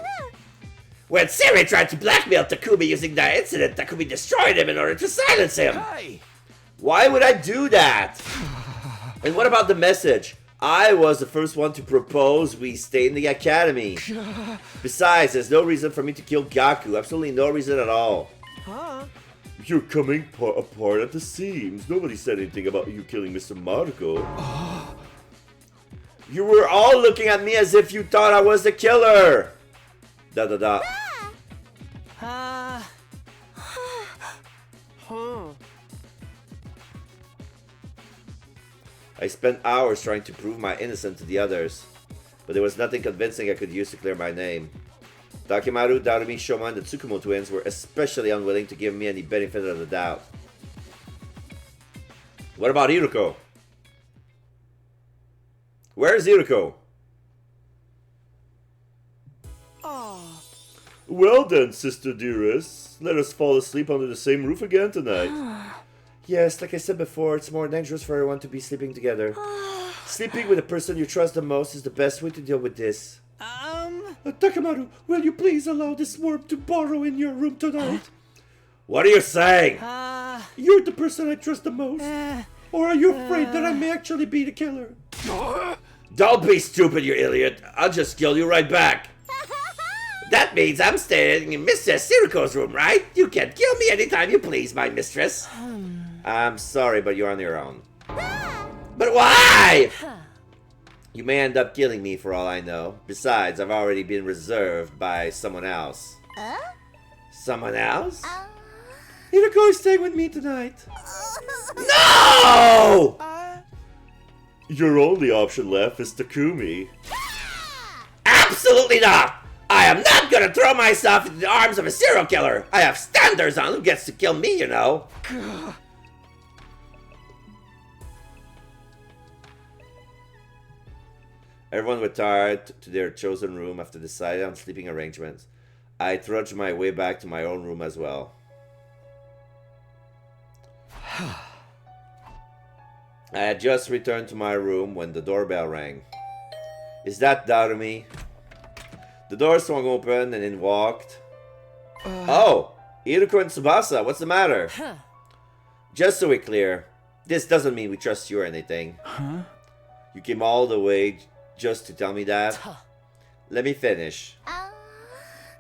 When Siri tried to blackmail Takumi using that incident, Takumi destroyed him in order to silence him. Hey! Why would I do that? And what about the message? I was the first one to propose we stay in the academy. Besides, there's no reason for me to kill Gaku. Absolutely no reason at all. You're coming apart at the seams. Nobody said anything about you killing Mr. Marco. You were all looking at me as if you thought I was the killer. Da da da. I spent hours trying to prove my innocence to the others, but there was nothing convincing I could use to clear my name. Takimaru, Darumi, Shoma, and the Tsukumo twins were especially unwilling to give me any benefit of the doubt. What about Iruko? Where's Iruko? Well then, sister dearest, let us fall asleep under the same roof again tonight. Yes, like I said before, it's more dangerous for everyone to be sleeping together. Sleeping with the person you trust the most is the best way to deal with this. Takamaru, will you please allow this worm to burrow in your room tonight? What are you saying? You're the person I trust the most. Or are you afraid that I may actually be the killer? Don't be stupid, you idiot. I'll just kill you right back. That means I'm staying in Mistress Siruko's room, right? You can kill me anytime you please, my mistress. I'm sorry, but you're on your own. But why? You may end up killing me for all I know. Besides, I've already been reserved by someone else. Someone else? Hiroko is staying with me tonight. No! Your only option left is Takumi. Absolutely not! I am not gonna throw myself into the arms of a serial killer! I have standards on who gets to kill me, you know! Everyone retired to their chosen room after deciding on sleeping arrangements. I trudged my way back to my own room as well. I had just returned to my room when the doorbell rang. Is that Darumi? The door swung open and in walked... Oh! Hiroko and Tsubasa, what's the matter? Just so we're clear, this doesn't mean we trust you or anything. You came all the way just to tell me that? Let me finish.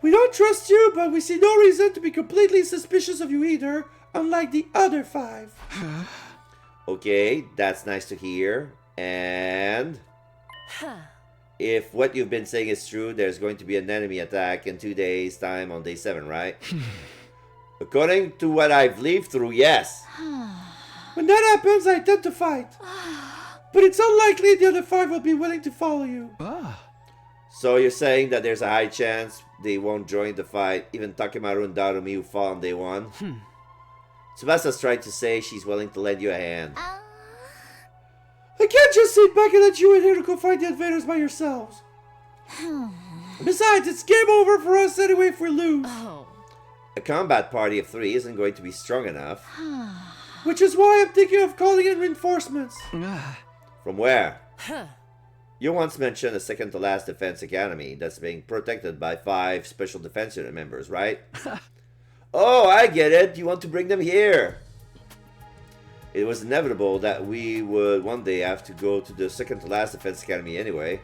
We don't trust you, but we see no reason to be completely suspicious of you either, unlike the other 5. Okay, that's nice to hear. And... if what you've been saying is true, there's going to be an enemy attack in 2 days' time on day 7, right? According to what I've lived through, yes. When that happens, I tend to fight. But it's unlikely the other 5 will be willing to follow you. So you're saying that there's a high chance they won't join the fight, even Takemaru and Darumi who fall on day 1? Tsubasa's tried to say she's willing to lend you a hand. I can't just sit back and let you and Hiroko fight the invaders by yourselves. Besides, it's game over for us anyway if we lose. A combat party of 3 isn't going to be strong enough. Which is why I'm thinking of calling in reinforcements. From where? You once mentioned a second-to-last defense academy that's being protected by 5 special defense unit members, right? Oh, I get it. You want to bring them here. It was inevitable that we would one day have to go to the second-to-last defense academy anyway.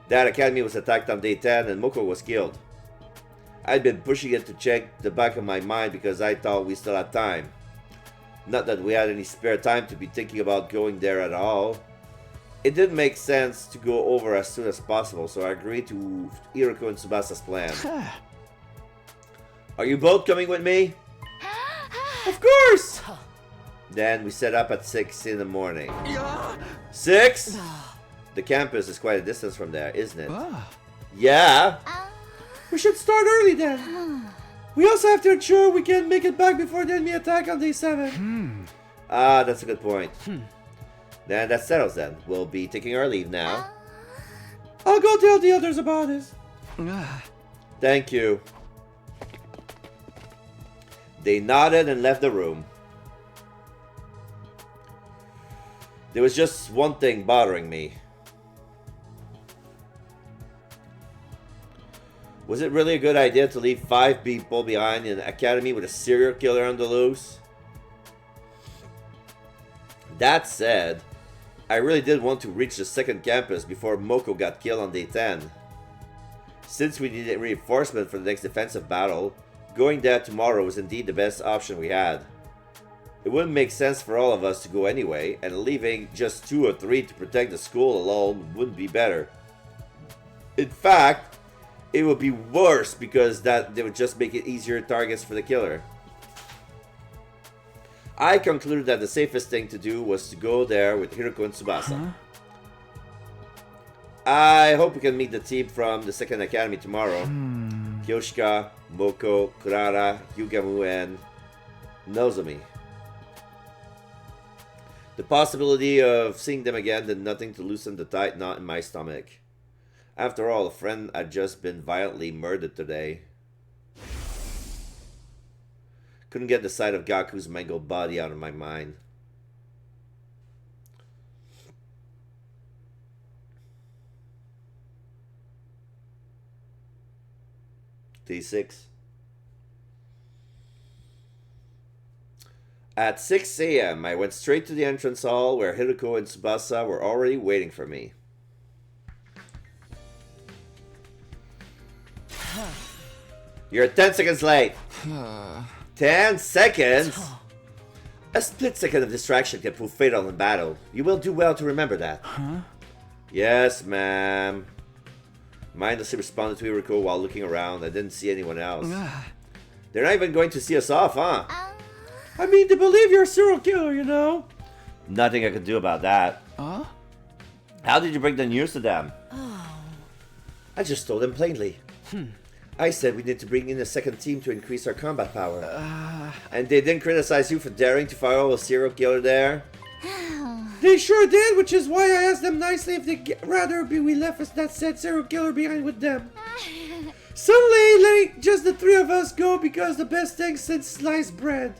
That academy was attacked on day 10 and Moko was killed. I'd been pushing it to check the back of my mind because I thought we still had time. Not that we had any spare time to be thinking about going there at all. It didn't make sense to go over as soon as possible, so I agreed to Hiroko and Tsubasa's plan. Are you both coming with me? Of course! Then we set up at 6 in the morning. 6? The campus is quite a distance from there, isn't it? Yeah. We should start early then. We also have to ensure we can make it back before the enemy attack on day 7. Ah, that's a good point. Then that settles then. We'll be taking our leave now. I'll go tell the others about this. Thank you. They nodded and left the room. There was just one thing bothering me. Was it really a good idea to leave 5 people behind in an academy with a serial killer on the loose? That said, I really did want to reach the second campus before Moko got killed on day 10. Since we needed reinforcement for the next defensive battle, going there tomorrow was indeed the best option we had. It wouldn't make sense for all of us to go anyway, and leaving just 2 or 3 to protect the school alone wouldn't be better. In fact, it would be worse because they would just make it easier targets for the killer. I concluded that the safest thing to do was to go there with Hiroko and Tsubasa. I hope we can meet the team from the second academy tomorrow. Kyoshika, Moko, Kurara, Yugamu, and Nozomi. The possibility of seeing them again did nothing to loosen the tight knot in my stomach. After all, a friend had just been violently murdered today. Couldn't get the sight of Gaku's mangled body out of my mind. Day 6. At 6 a.m., I went straight to the entrance hall where Hiroko and Tsubasa were already waiting for me. You're 10 seconds late. 10 seconds? A split second of distraction can prove fatal in battle. You will do well to remember that. Huh? Yes, ma'am. Mindlessly responded to your recall while looking around. I didn't see anyone else. They're not even going to see us off, huh? I mean, they believe you're a serial killer, you know? Nothing I can do about that. Huh? How did you break the news to them? I just told them plainly. I said we need to bring in a second team to increase our combat power. And they didn't criticize you for daring to follow a serial killer there? They sure did, which is why I asked them nicely if they'd rather we left us that said serial killer behind with them. Suddenly, letting just the three of us go because the best thing since sliced bread.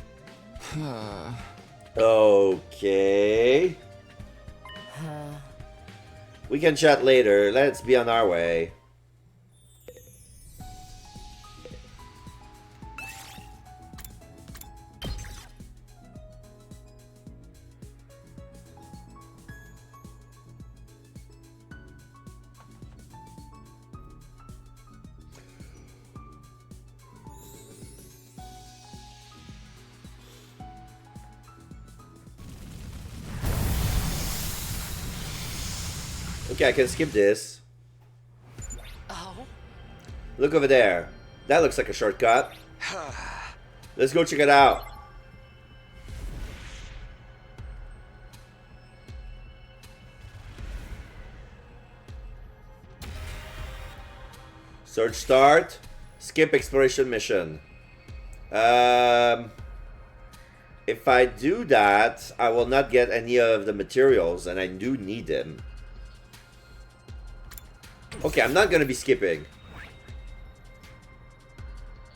Okay. We can chat later. Let's be on our way. Okay, I can skip this. Oh? Look over there. That looks like a shortcut. Let's go check it out. Search start. Skip exploration mission. If I do that, I will not get any of the materials, and I do need them. Okay, I'm not gonna be skipping.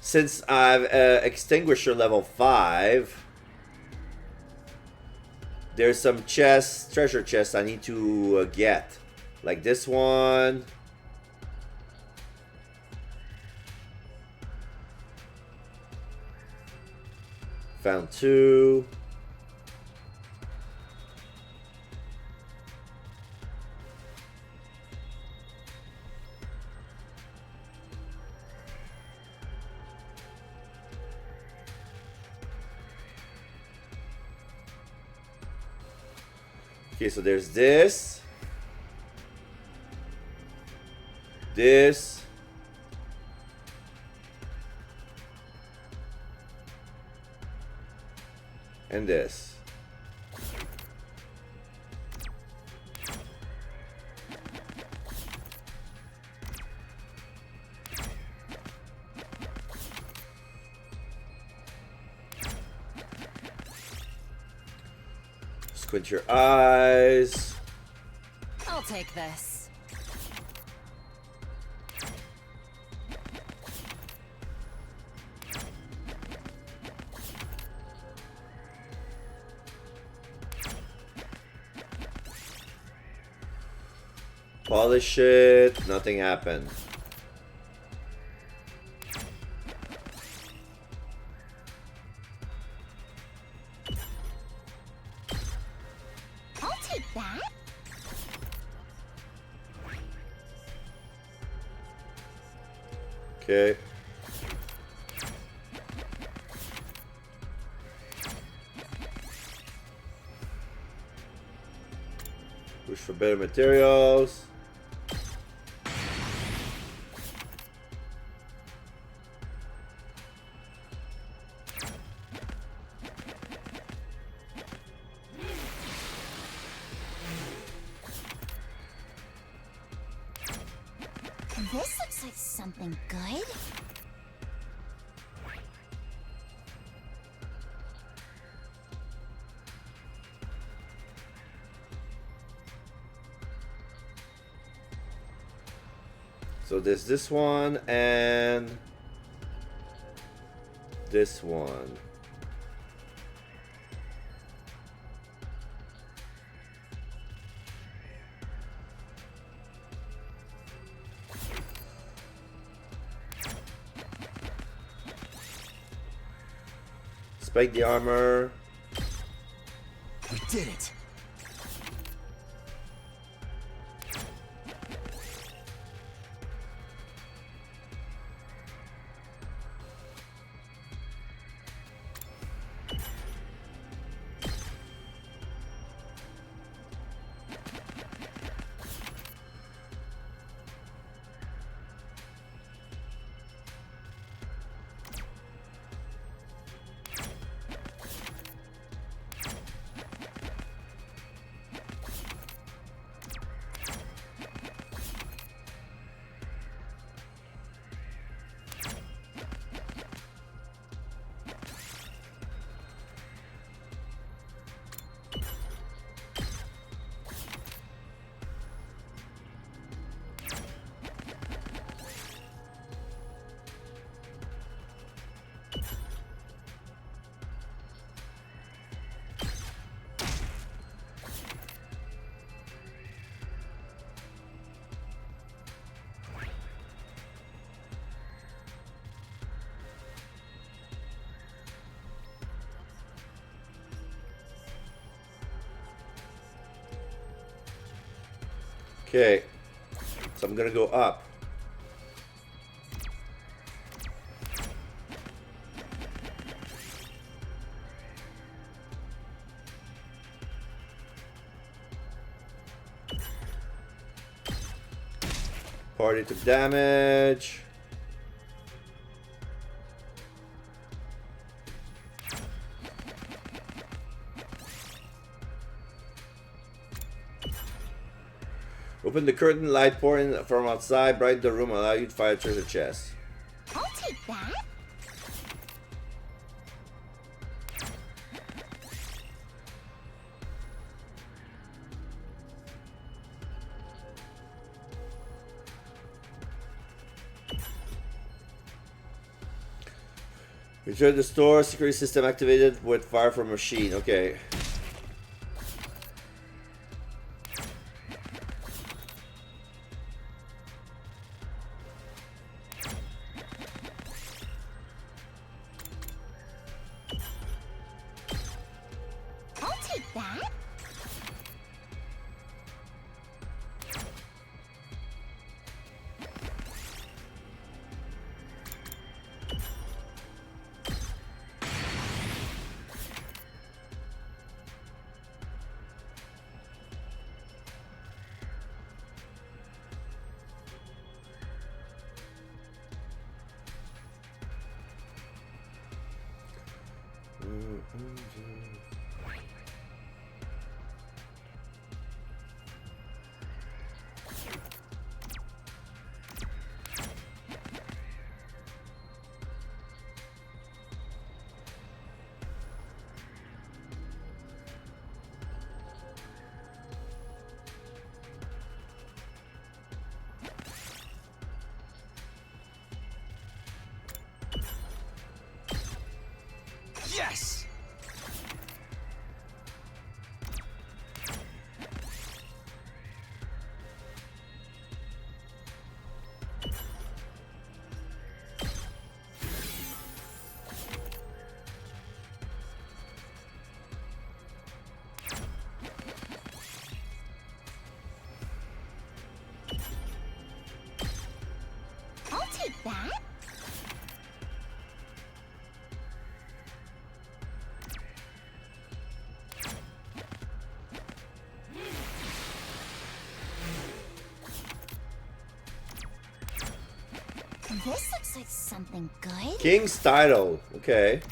Since I've Extinguisher level 5, there's some chests, treasure chests I need to get. Like this one. Found 2. Okay, so there's this. This. And this. Squint your eyes. I'll take this. Polish it. Nothing happened. I'll take that. Okay. Push for better materials. This looks like something good. So there's this one and this one. Spike the armor. We did it. Okay. So I'm gonna go up. Party took damage. Open the curtain, light pouring from outside, brighten the room, allow you to fire a treasure chest. I'll take that. Return to the store, security system activated with fire from machine. Okay. I'll take that. Yes! I'll take that. This looks like something good. King's title. Okay.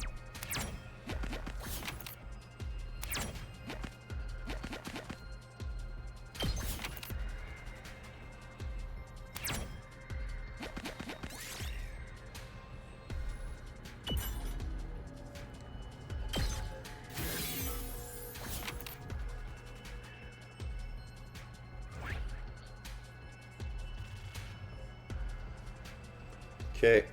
Okay.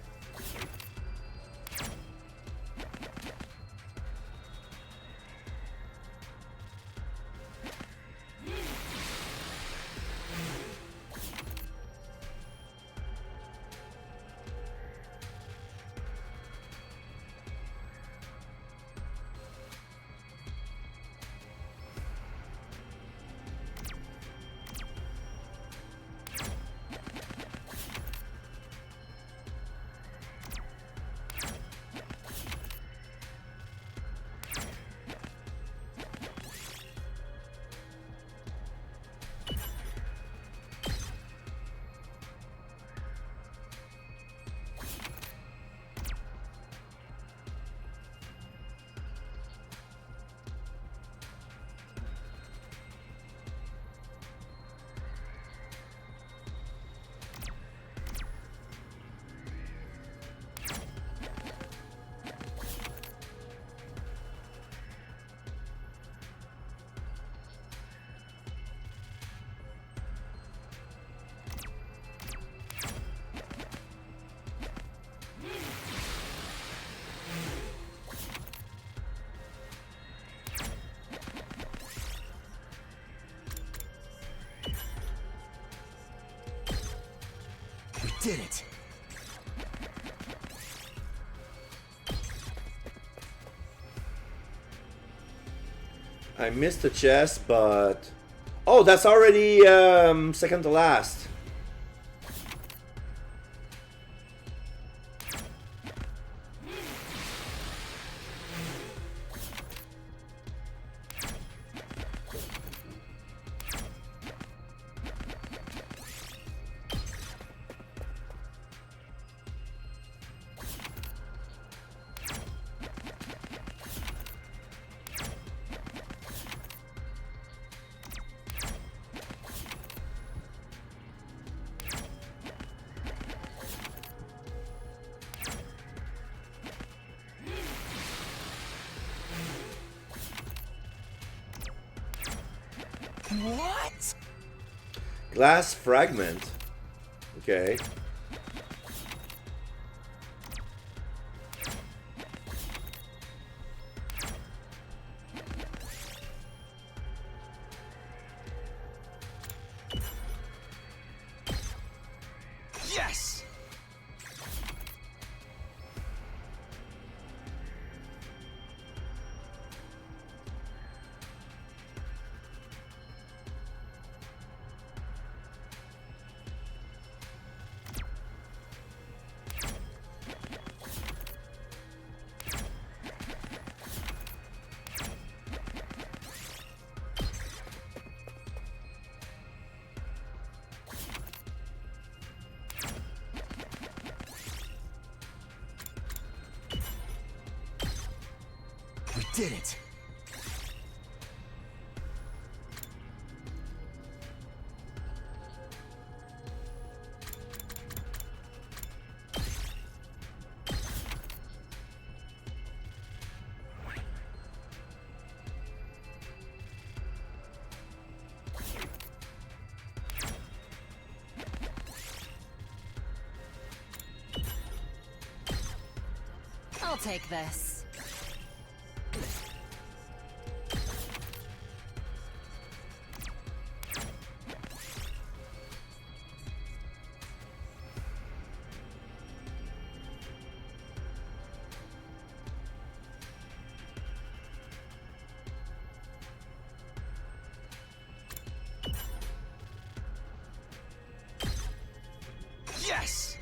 We did it. I missed the chest, but Oh, that's already second to last. What? Glass fragment. Okay. Yes! We did it. I'll take this. Yes!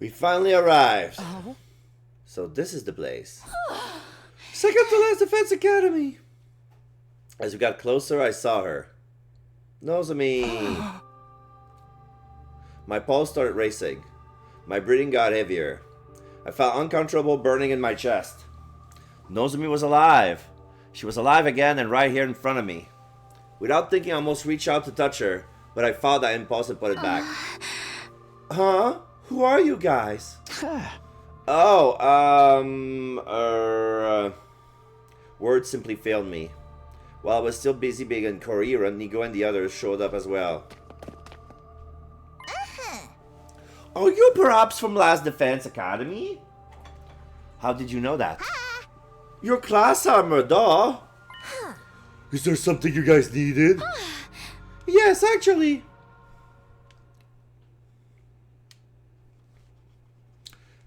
We finally arrived. Oh? So this is the place. Second to last Defense Academy. As we got closer, I saw her. Nozomi. My pulse started racing. My breathing got heavier. I felt uncontrollable burning in my chest. Nozomi was alive. She was alive again and right here in front of me. Without thinking, I almost reached out to touch her, but I fought that impulse and put it back. Huh? Who are you guys? Words simply failed me. While I was still busy being incoherent, Nigo and the others showed up as well. Are you perhaps from last Defense Academy? How did you know that? Your class armor, duh. Is there something you guys needed? Yes, actually.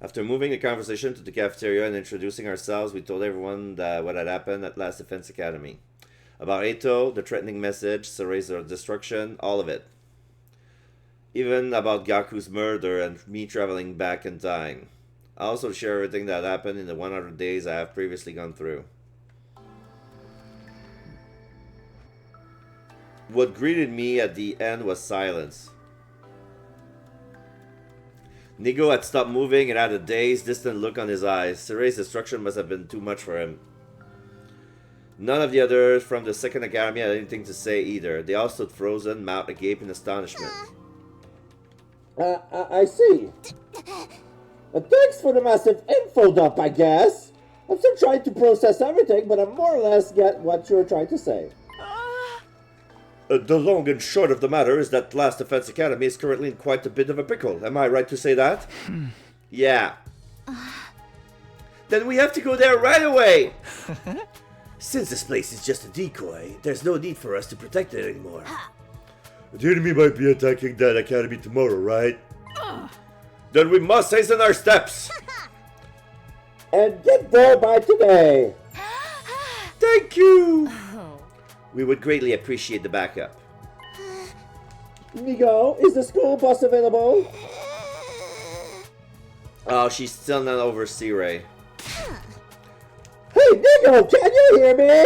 After moving the conversation to the cafeteria and introducing ourselves, we told everyone that what had happened at last Defense Academy. About Eto, the threatening message, Saray's destruction, all of it. Even about Gaku's murder and me traveling back in time. I also share everything that happened in the 100 days I have previously gone through. What greeted me at the end was silence. Nigo had stopped moving and had a dazed, distant look on his eyes. Saray's destruction must have been too much for him. None of the others from the second academy had anything to say either. They all stood frozen, mouth agape in astonishment. I see. Thanks for the massive info dump, I guess. I'm still trying to process everything, but I more or less get what you're trying to say. The long and short of the matter is that Last Defense Academy is currently in quite a bit of a pickle. Am I right to say that? Yeah. Then we have to go there right away! Since this place is just a decoy, there's no need for us to protect it anymore. The enemy might be attacking that academy tomorrow, right? Then we must hasten our steps! And get there by today! Thank you! We would greatly appreciate the backup. Nigo, is the school bus available? Oh, she's still not over Sea Ray. Hey, Nigo, can you hear me?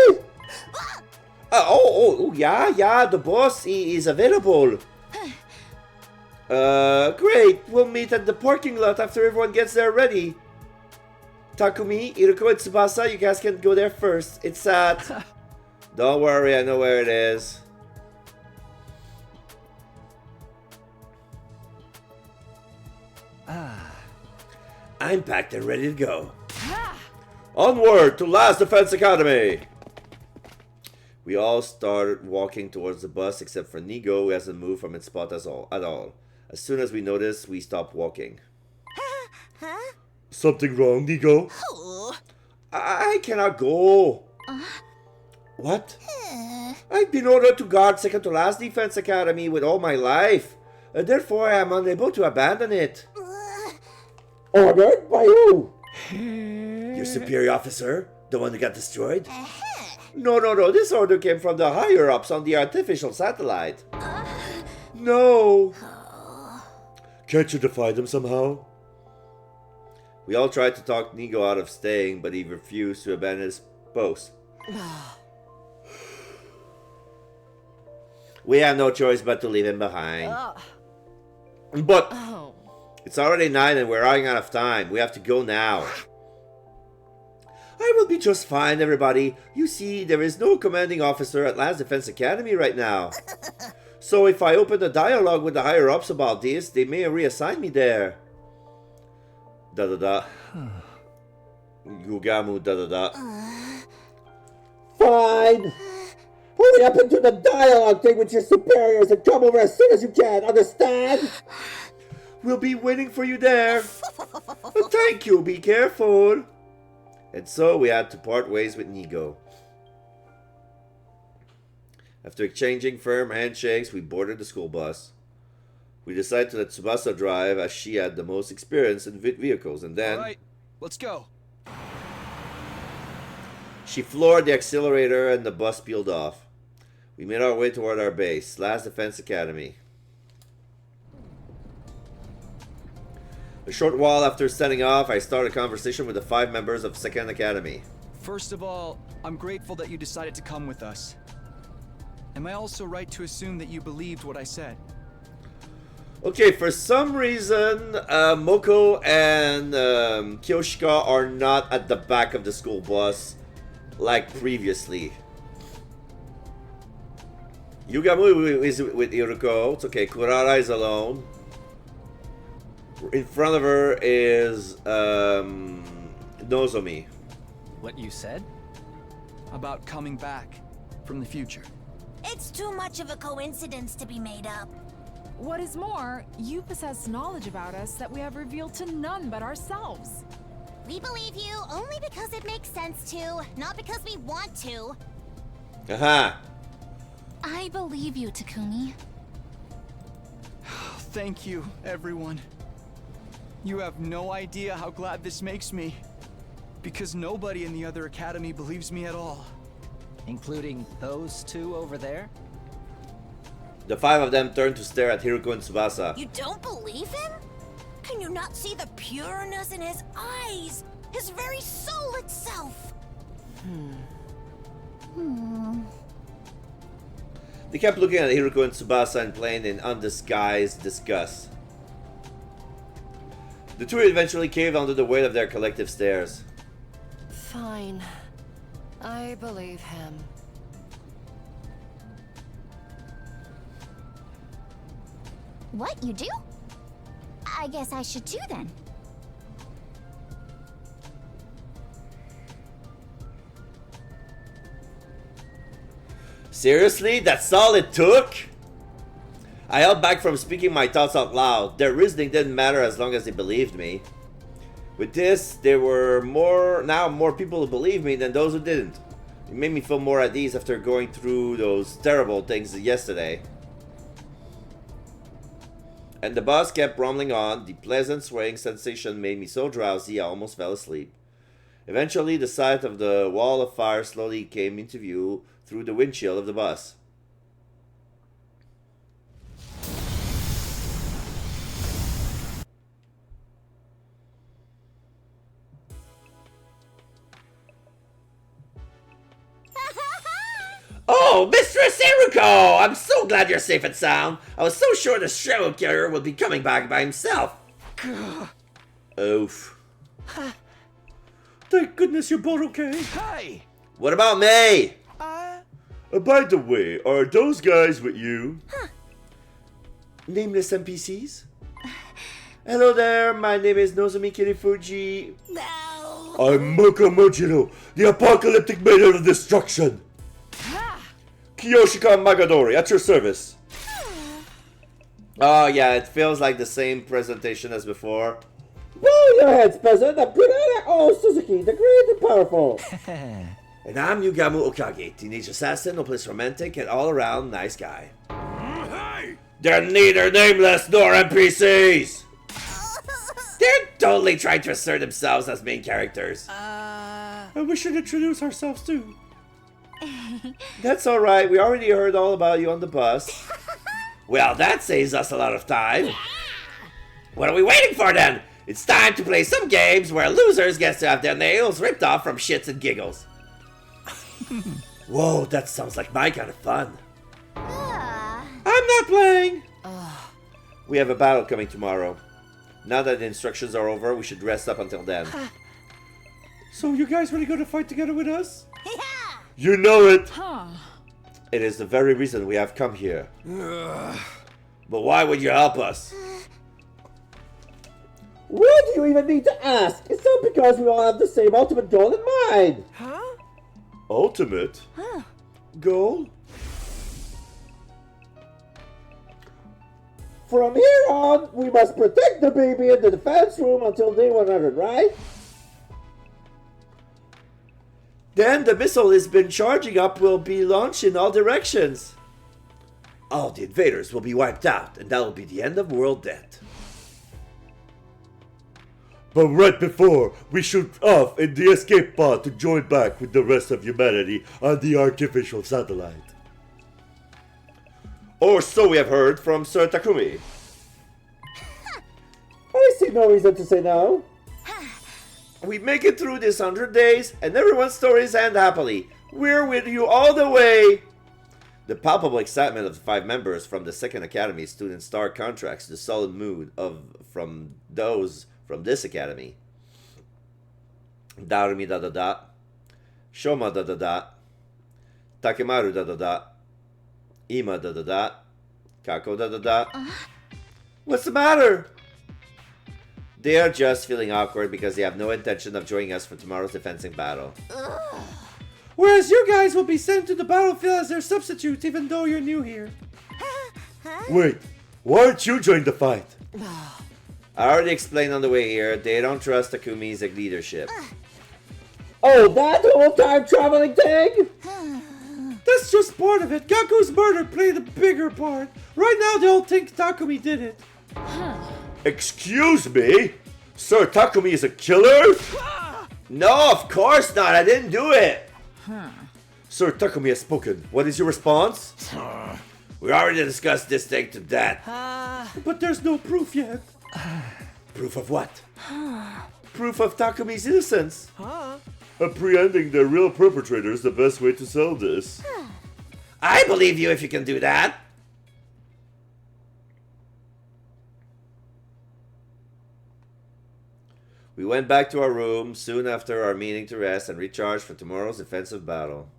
Yeah, the bus is available. Great, we'll meet at the parking lot after everyone gets there ready. Takumi, Iruko, and Tsubasa, you guys can go there first. It's at... Don't worry, I know where it is. I'm packed and ready to go. Onward to Last Defense Academy! We all started walking towards the bus except for Nigo, who hasn't moved from its spot at all. As soon as we noticed, we stopped walking. Something wrong, Nigo? I cannot go. What? I've been ordered to guard second to last Defense Academy with all my life. Therefore, I am unable to abandon it. Ordered by who? Your superior officer? The one that got destroyed? No. This order came from the higher-ups on the artificial satellite. No. Can't you defy them somehow? We all tried to talk Nigo out of staying, but he refused to abandon his post. We have no choice but to leave him behind. But it's already 9 and we're running out of time. We have to go now. I will be just fine, everybody. You see, there is no commanding officer at Last Defense Academy right now. So if I open a dialogue with the higher-ups about this, they may reassign me there. Gugamu Fine. Hurry up and do the dialogue thing with your superiors and come over as soon as you can, understand? We'll be waiting for you there. Thank you, be careful. And so we had to part ways with Nigo. After exchanging firm handshakes, we boarded the school bus. We decided to let Tsubasa drive as she had the most experience in vehicles, and then... Alright, let's go. She floored the accelerator and the bus peeled off. We made our way toward our base, Last Defense Academy. A short while after setting off, I started a conversation with the 5 members of Second Academy. First of all, I'm grateful that you decided to come with us. Am I also right to assume that you believed what I said? Okay, for some reason, Moko and Kyoshika are not at the back of the school bus like previously. Yugamu is with Iruko. It's okay, Kurara is alone. In front of her is Nozomi. What you said? About coming back from the future. It's too much of a coincidence to be made up. What is more, you possess knowledge about us that we have revealed to none but ourselves. We believe you only because it makes sense to, not because we want to. Aha! I believe you, Takumi. Thank you, everyone. You have no idea how glad this makes me. Because nobody in the other academy believes me at all. Including those 2 over there? The 5 of them turned to stare at Hiroko and Tsubasa. You don't believe him? Can you not see the pureness in his eyes? His very soul itself? They kept looking at Hiroko and Tsubasa in plain and undisguised disgust. The 2 eventually caved under the weight of their collective stares. Fine. I believe him. What, you do? I guess I should too then. Seriously? That's all it took? I held back from speaking my thoughts out loud. Their reasoning didn't matter as long as they believed me. With this, there were more people who believed me than those who didn't. It made me feel more at ease after going through those terrible things yesterday. And the bus kept rumbling on. The pleasant swaying sensation made me so drowsy I almost fell asleep. Eventually, the sight of the wall of fire slowly came into view through the windshield of the bus. Oh, Mistress Iruko! I'm so glad you're safe and sound. I was so sure the serial killer would be coming back by himself. Oof. Thank goodness you're both okay. Hey! What about May? By the way, are those guys with you? Nameless NPCs? Hello there, my name is Nozomi Kirifuji. No. I'm Moko Mojiro, the apocalyptic maiden of destruction. Kiyoshika Magadori, at your service. Oh yeah, it feels like the same presentation as before. Bow your heads, peasant. I'm Kunada O Suzuki, the great and powerful. And I'm Yugamu Okage, teenage assassin, hopeless romantic, and all-around nice guy. Hey! They're neither nameless nor NPCs! They're totally trying to assert themselves as main characters. And we should introduce ourselves too. That's alright, we already heard all about you on the bus. Well, that saves us a lot of time. What are we waiting for then? It's time to play some games where losers get to have their nails ripped off from shits and giggles. Whoa, that sounds like my kind of fun. I'm not playing! We have a battle coming tomorrow. Now that the instructions are over, we should rest up until then. So you guys really going to fight together with us? You know it! Huh. It is the very reason we have come here. But why would you help us? Why do you even need to ask? It's not because we all have the same ultimate goal in mind. Ultimate? Goal? From here on, we must protect the baby in the defense room until day 100, right? Then the missile has been charging up will be launched in all directions. All the invaders will be wiped out, and that will be the end of world debt. But right before, we shoot off in the escape pod to join back with the rest of humanity on the artificial satellite. Or so we have heard from Sir Takumi. I see no reason to say no. We make it through this 100 days, and everyone's stories end happily. We're with you all the way! The palpable excitement of the 5 members from the Second Academy stood in stark contrast to the solid mood from those from this academy. Darumi da da da, Shoma da da da, Takemaru da da da, Ima da da da, Kako da da da. What's the matter? They are just feeling awkward because they have no intention of joining us for tomorrow's defensive battle. Whereas you guys will be sent to the battlefield as their substitute even though you're new here. Wait, why aren't you joining the fight? I already explained on the way here, they don't trust Takumi's leadership. Oh, that whole time traveling thing? That's just part of it. Gaku's murder played a bigger part. Right now they all think Takumi did it. Excuse me? Sir Takumi is a killer? No, of course not. I didn't do it. Sir Takumi has spoken. What is your response? We already discussed this thing to death. But there's no proof yet. Proof of what? Proof of Takumi's innocence. Apprehending the real perpetrator is the best way to sell this. I believe you if you can do that. We went back to our room soon after our meeting to rest and recharge for tomorrow's defensive battle.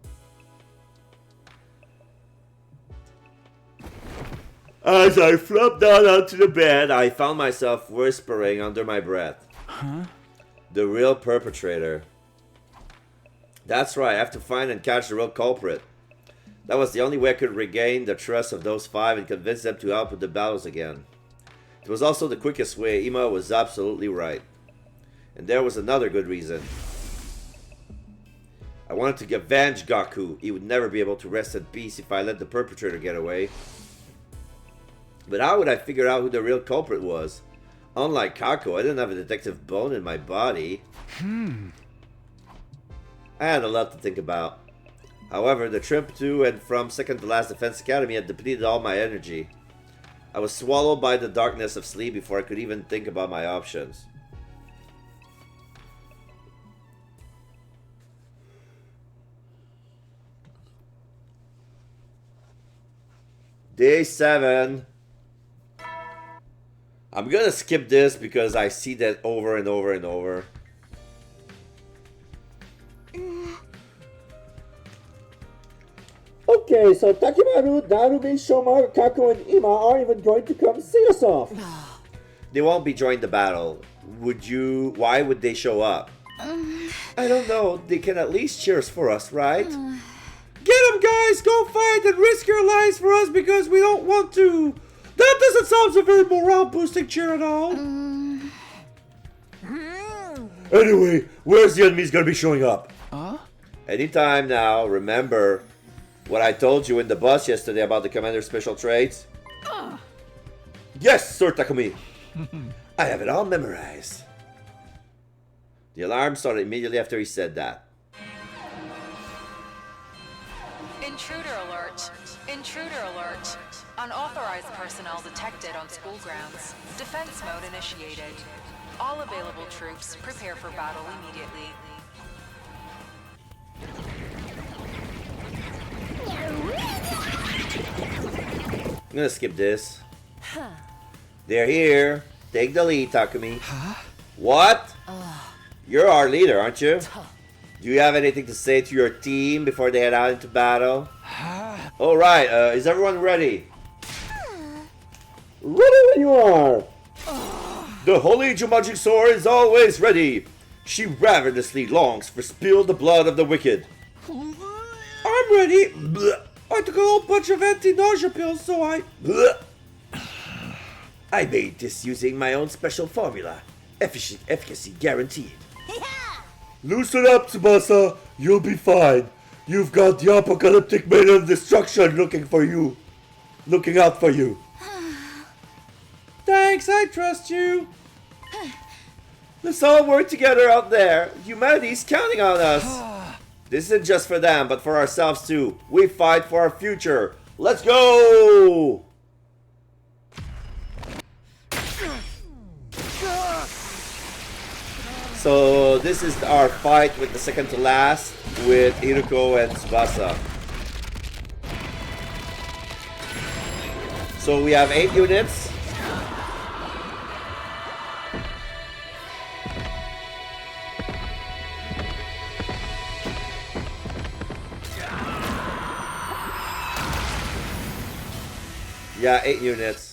As I flopped down onto the bed, I found myself whispering under my breath. Huh? The real perpetrator. That's right, I have to find and catch the real culprit. That was the only way I could regain the trust of those 5 and convince them to help with the battles again. It was also the quickest way. Ima was absolutely right. And there was another good reason. I wanted to avenge Gaku. He would never be able to rest in peace if I let the perpetrator get away. But how would I figure out who the real culprit was? Unlike Kako, I didn't have a detective bone in my body. I had a lot to think about. However, the trip to and from second to last Defense Academy had depleted all my energy. I was swallowed by the darkness of sleep before I could even think about my options. Day 7. I'm gonna skip this because I see that over and over and over. Okay, so Takimaru, Narumi, Shoma, Kako, and Ima are even going to come see us off. They won't be joining the battle. Why would they show up? I don't know. They can at least cheer us for us, right? Get them, guys! Go fight and risk your lives for us because we don't want to. That doesn't sound a very morale-boosting cheer at all. Anyway, where's the enemies gonna be showing up? Huh? Anytime now. Remember what I told you in the bus yesterday about the commander's special traits? Yes, Sir Takumi. I have it all memorized. The alarm started immediately after he said that. Intruder alert. Intruder alert. Unauthorized personnel detected on school grounds. Defense mode initiated. All available troops prepare for battle immediately. I'm gonna skip this. They're here. Take the lead, Takumi. Huh? What? You're our leader, aren't you? Do you have anything to say to your team before they head out into battle? Alright, is everyone ready? Ready when you are. The Holy Jumanji Sword is always ready. She ravenously longs for spill the blood of the wicked. I'm ready. I took a whole bunch of anti-nausea pills, so I made this using my own special formula. Efficacy guaranteed. Loosen up, Tsubasa. You'll be fine. You've got the apocalyptic maiden of destruction looking out for you. Thanks, I trust you. Let's all work together out there. Humanity's counting on us. This isn't just for them, but for ourselves too. We fight for our future. Let's go! So this is our fight with the second to last with Iruko and Tsubasa. So we have 8 units. Yeah, 8 units.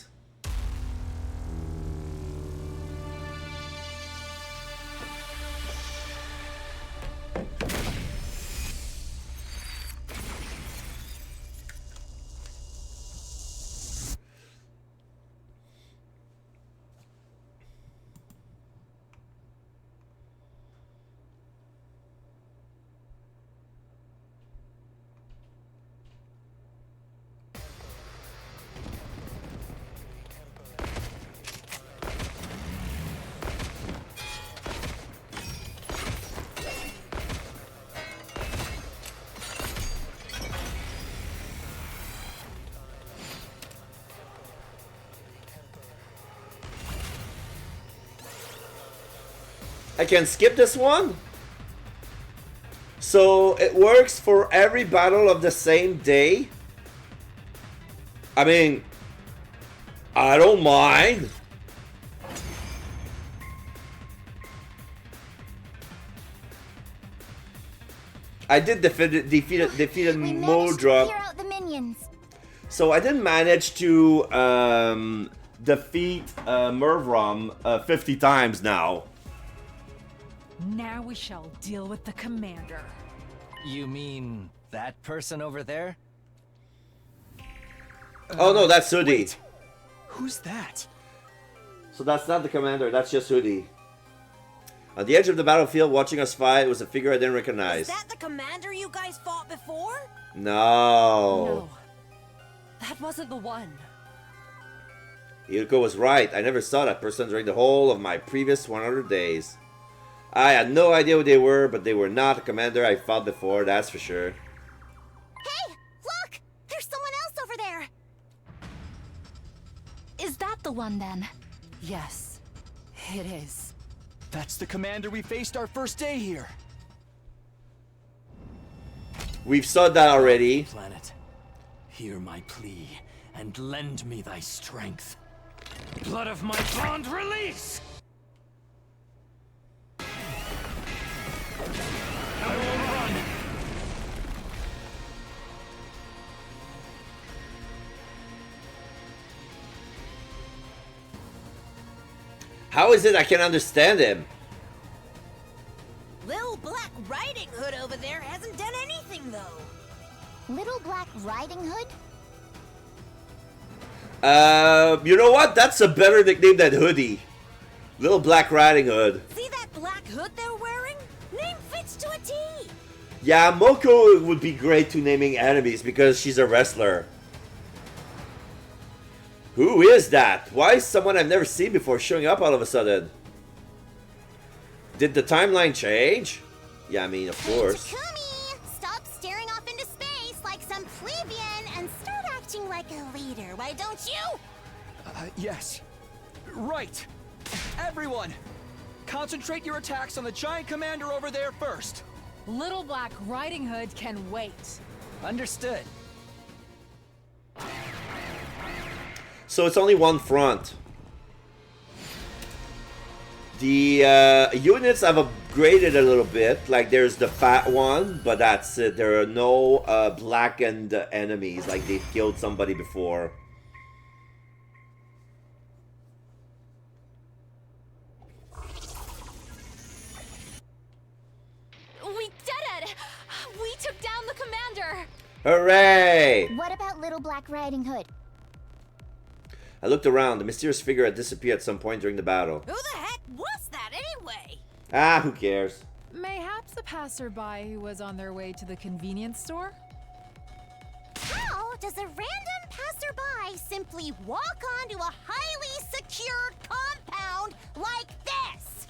I can skip this one. So it works for every battle of the same day. I mean, I don't mind. I did defeated We managed to Modra. clear out the minions. So I didn't manage to defeat Mervram 50 times now. Now we shall deal with the commander. You mean that person over there? Oh no, that's Hoodie. Wait. Who's that? So that's not the commander, that's just Hoodie. On the edge of the battlefield, watching us fight, was a figure I didn't recognize. Is that the commander you guys fought before? No. No. That wasn't the one. Yuko was right. I never saw that person during the whole of my previous 100 days. I had no idea who they were, but they were not a commander I fought before, that's for sure. Hey, look! There's someone else over there! Is that the one then? Yes, it is. That's the commander we faced our first day here. We've saw that already. Planet, hear my plea and lend me thy strength. Blood of my bond, release! I will run. How is it I can understand him? Little Black Riding Hood over there hasn't done anything, though. Little Black Riding Hood? You know what? That's a better nickname than Hoodie. Little Black Riding Hood. See that black hood they're wearing? Name fits to a T. Yeah, Moko would be great to naming enemies because she's a wrestler. Who is that? Why is someone I've never seen before showing up all of a sudden? Did the timeline change? Yeah, I mean, of course. Hey, Takumi! Stop staring off into space like some plebeian and start acting like a leader, why don't you? Yes. Right. Everyone, concentrate your attacks on the giant commander over there first. Little Black Riding Hood can wait. Understood. So it's only one front. The units have upgraded a little bit. Like there's the fat one, but that's it. There are no blackened enemies like they've killed somebody before. We did it! We took down the commander! Hooray! What about Little Black Riding Hood? I looked around. The mysterious figure had disappeared at some point during the battle. Who the heck was that anyway? Ah, who cares? Mayhaps a passerby who was on their way to the convenience store? How does a random passerby simply walk onto a highly secured compound like this?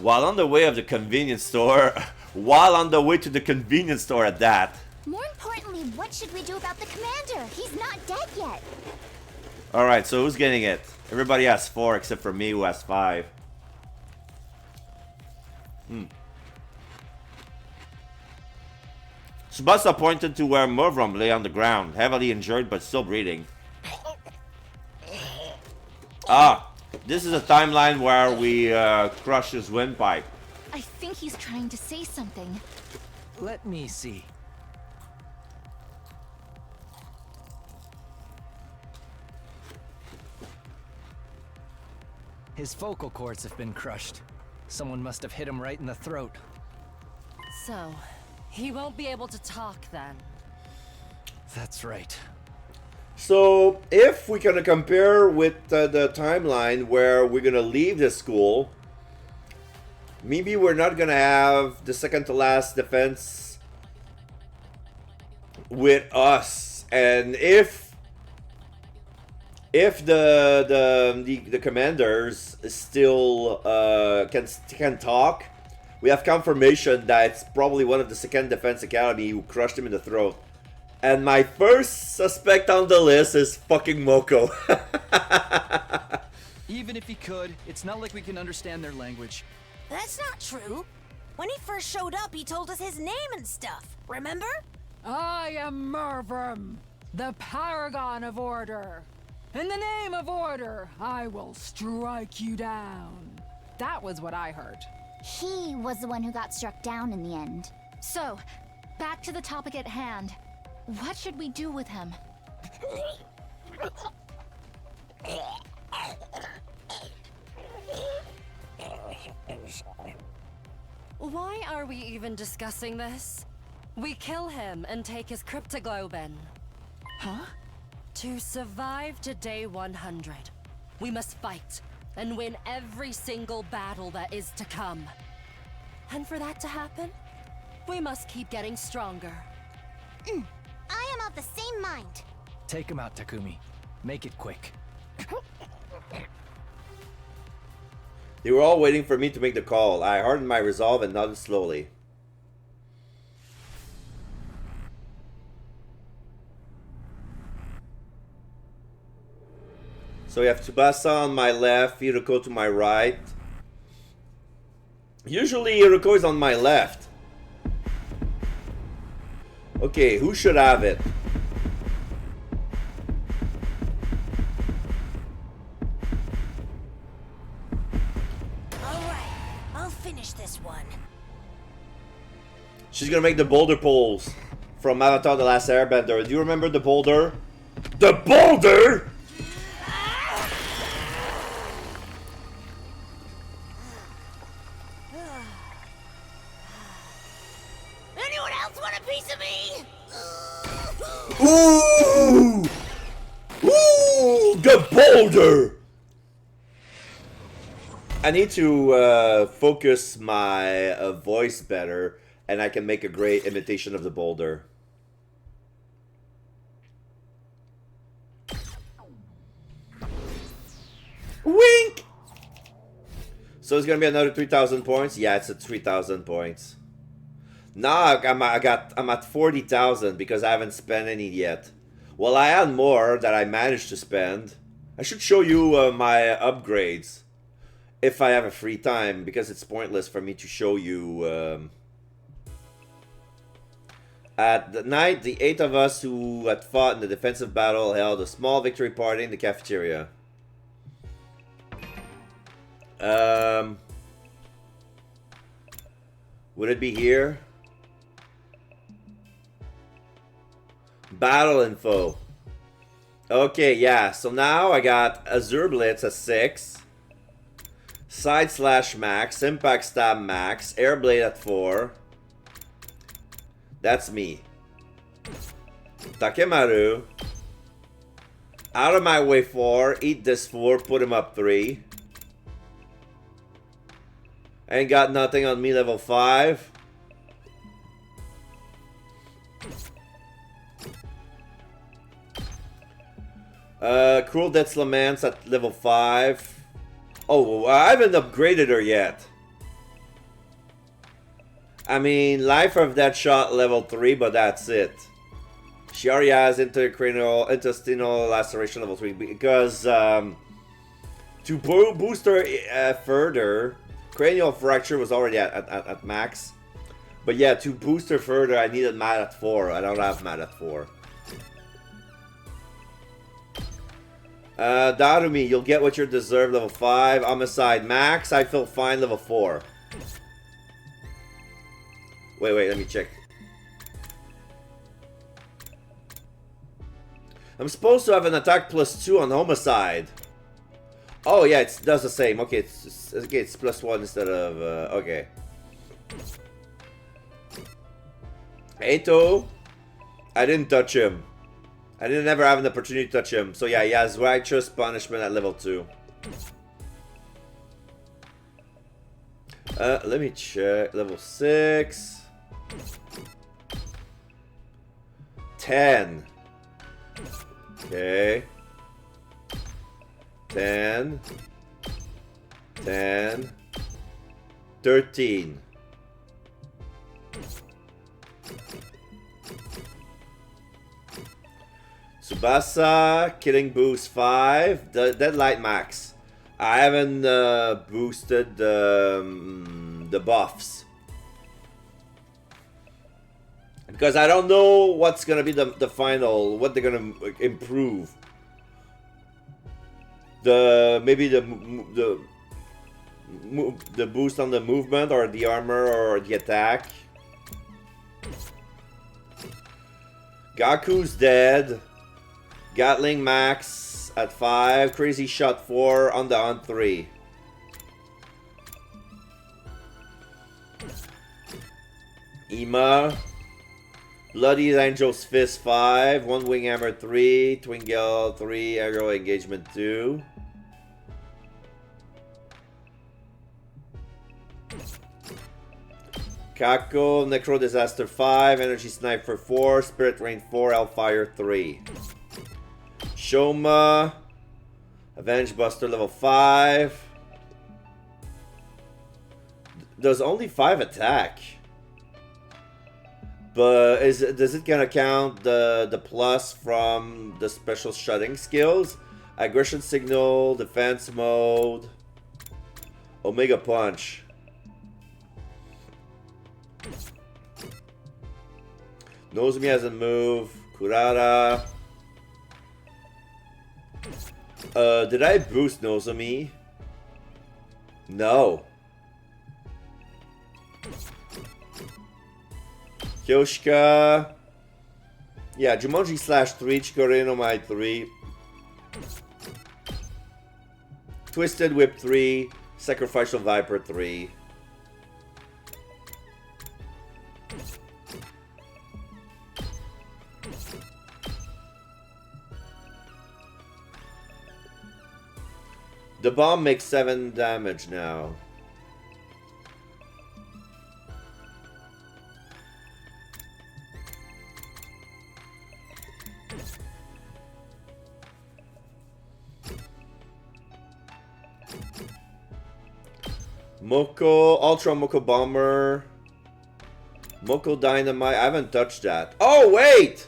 While on the way of the convenience store, while on the way to the convenience store at that. More importantly, what should we do about the commander? He's not dead yet. Alright, so who's getting it? Everybody has 4 except for me who has 5. Tsubasa pointed to where Mervram lay on the ground, heavily injured but still breathing. Ah, this is a timeline where we crush his windpipe. I think he's trying to say something. Let me see. His vocal cords have been crushed. Someone must have hit him right in the throat. So, he won't be able to talk then. That's right. So, if we're gonna compare with the timeline where we're gonna leave the school, maybe we're not gonna have the second to last defense with us. And if the commanders still can talk, we have confirmation that it's probably one of the second defense academy who crushed him in the throat. And my first suspect on the list is fucking Moko. Even if he could, it's not like we can understand their language. That's not true. When he first showed up, he told us his name and stuff. Remember? I am Mervram, the paragon of order. In the name of order, I will strike you down. That was what I heard. He was the one who got struck down in the end. So, back to the topic at hand. What should we do with him? Why are we even discussing this? We kill him and take his cryptoglobin. Huh? To survive to day 100, we must fight and win every single battle that is to come. And for that to happen, we must keep getting stronger. I am of the same mind. Take him out, Takumi. Make it quick. They were all waiting for me to make the call. I hardened my resolve and nodded slowly. So we have Tsubasa on my left, Hiroko to my right. Usually Hiroko is on my left. Okay, who should have it? Alright, I'll finish this one. She's gonna make the boulder poles from Avatar: The Last Airbender. Do you remember the boulder? The boulder?! Anyone else want a piece of me? Ooh! Ooh! The boulder! I need to focus my voice better, and I can make a great imitation of the boulder. Wink! So it's gonna be another 3,000 points? Yeah, it's at 3,000 points. Now I'm at 40,000 because I haven't spent any yet. Well, I had more that I managed to spend. I should show you my upgrades if I have a free time, because it's pointless for me to show you. At the night, the 8 of us who had fought in the defensive battle held a small victory party in the cafeteria. Would it be here? Battle info. Okay, yeah. So now I got Azure Blitz at 6. Side slash max. Impact stab max. Airblade at 4. That's me. Takemaru. Out of my way 4. Eat this 4. Put him up 3. Ain't got nothing on me level 5. Cruel Death's Lament at level 5. Oh, I haven't upgraded her yet. I mean, Life of Death Shot level 3, but that's it. She already has intestinal laceration level 3 because to boost her further, cranial fracture was already at max. But yeah, to boost her further, I needed mat at 4. I don't have mat at 4. Darumi, you'll get what you deserve, level 5. Homicide max, I feel fine, level 4. Wait, let me check. I'm supposed to have an attack +2 on homicide. Oh yeah, it does the same. Okay, it's +1 instead of okay. Eito, I didn't touch him. I didn't ever have an opportunity to touch him. So yeah, he has righteous punishment at level 2. Let me check. Level 6. 10. Okay. 10. 10. 13. Tsubasa, killing boost 5, Deadlight max. I haven't boosted the buffs. Because I don't know what's gonna be the final, what they're gonna improve. Maybe the the boost on the movement or the armor or the attack. Gaku's dead. Gatling max at 5. Crazy shot 4. On the on 3. Ima. Bloody Angel's Fist 5. One Wing Hammer 3. Twingle 3. Arrow Engagement 2. Kako, Necro Disaster 5, Energy Sniper 4, Spirit Rain 4, Hellfire 3. Shoma, Avenge Buster level 5. Does only 5 attack. But does it gonna count the plus from the special shutting skills? Aggression Signal, Defense Mode, Omega Punch. Nozomi has a move. Kurara. Did I boost Nozomi? No. Kyoshika. Yeah, Jumonji slash 3. Chikore no Mai 3. Twisted Whip 3. Sacrificial Viper 3. The bomb makes 7 damage now. Moko, Ultra Moko Bomber. Moko Dynamite. I haven't touched that. Oh, wait!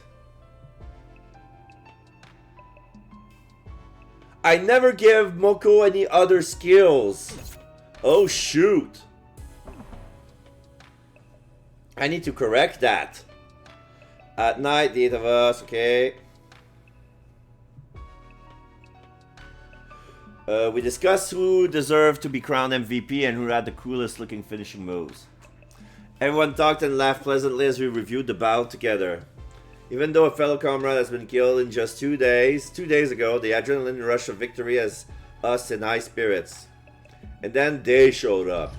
I never give Moko any other skills. Oh, shoot. I need to correct that. At night, the 8 of us, okay. We discussed who deserved to be crowned MVP and who had the coolest looking finishing moves. Everyone talked and laughed pleasantly as we reviewed the battle together. Even though a fellow comrade has been killed in just 2 days ago, the adrenaline rush of victory has us in high spirits. And then they showed up.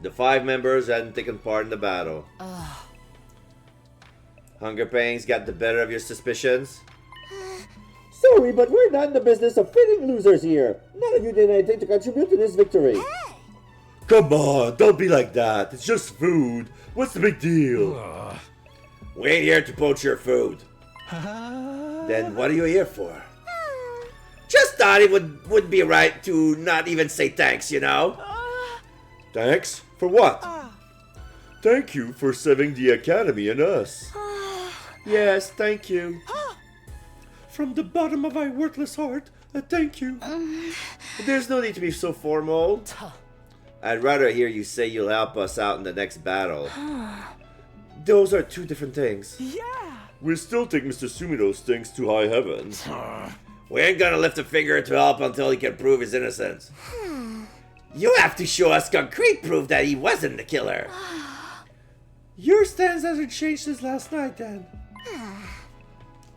The 5 members hadn't taken part in the battle. Hunger pangs got the better of your suspicions? Sorry, but we're not in the business of feeding losers here. None of you did anything to contribute to this victory. Come on, don't be like that. It's just food. What's the big deal? We ain't here to poach your food. Then what are you here for? Just thought it would be right to not even say thanks, you know? Thanks? For what? Thank you for saving the Academy and us. Yes, thank you. From the bottom of my worthless heart, thank you. There's no need to be so formal. I'd rather hear you say you'll help us out in the next battle. Those are 2 different things. Yeah. We still take Mr. Sumido's things to high heaven. We ain't gonna lift a finger to help until he can prove his innocence. You have to show us concrete proof that he wasn't the killer. Your stance hasn't changed since last night, then.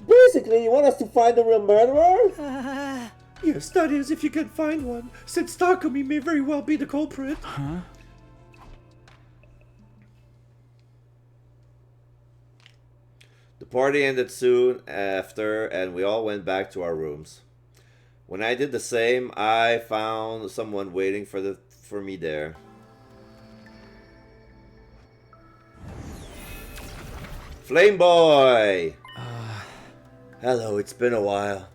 Basically, you want us to find the real murderer? Yes, that is, if you can find one, since Takumi may very well be the culprit. Huh? The party ended soon after, and we all went back to our rooms. When I did the same, I found someone waiting for me there. Flame Boy! Hello, it's been a while.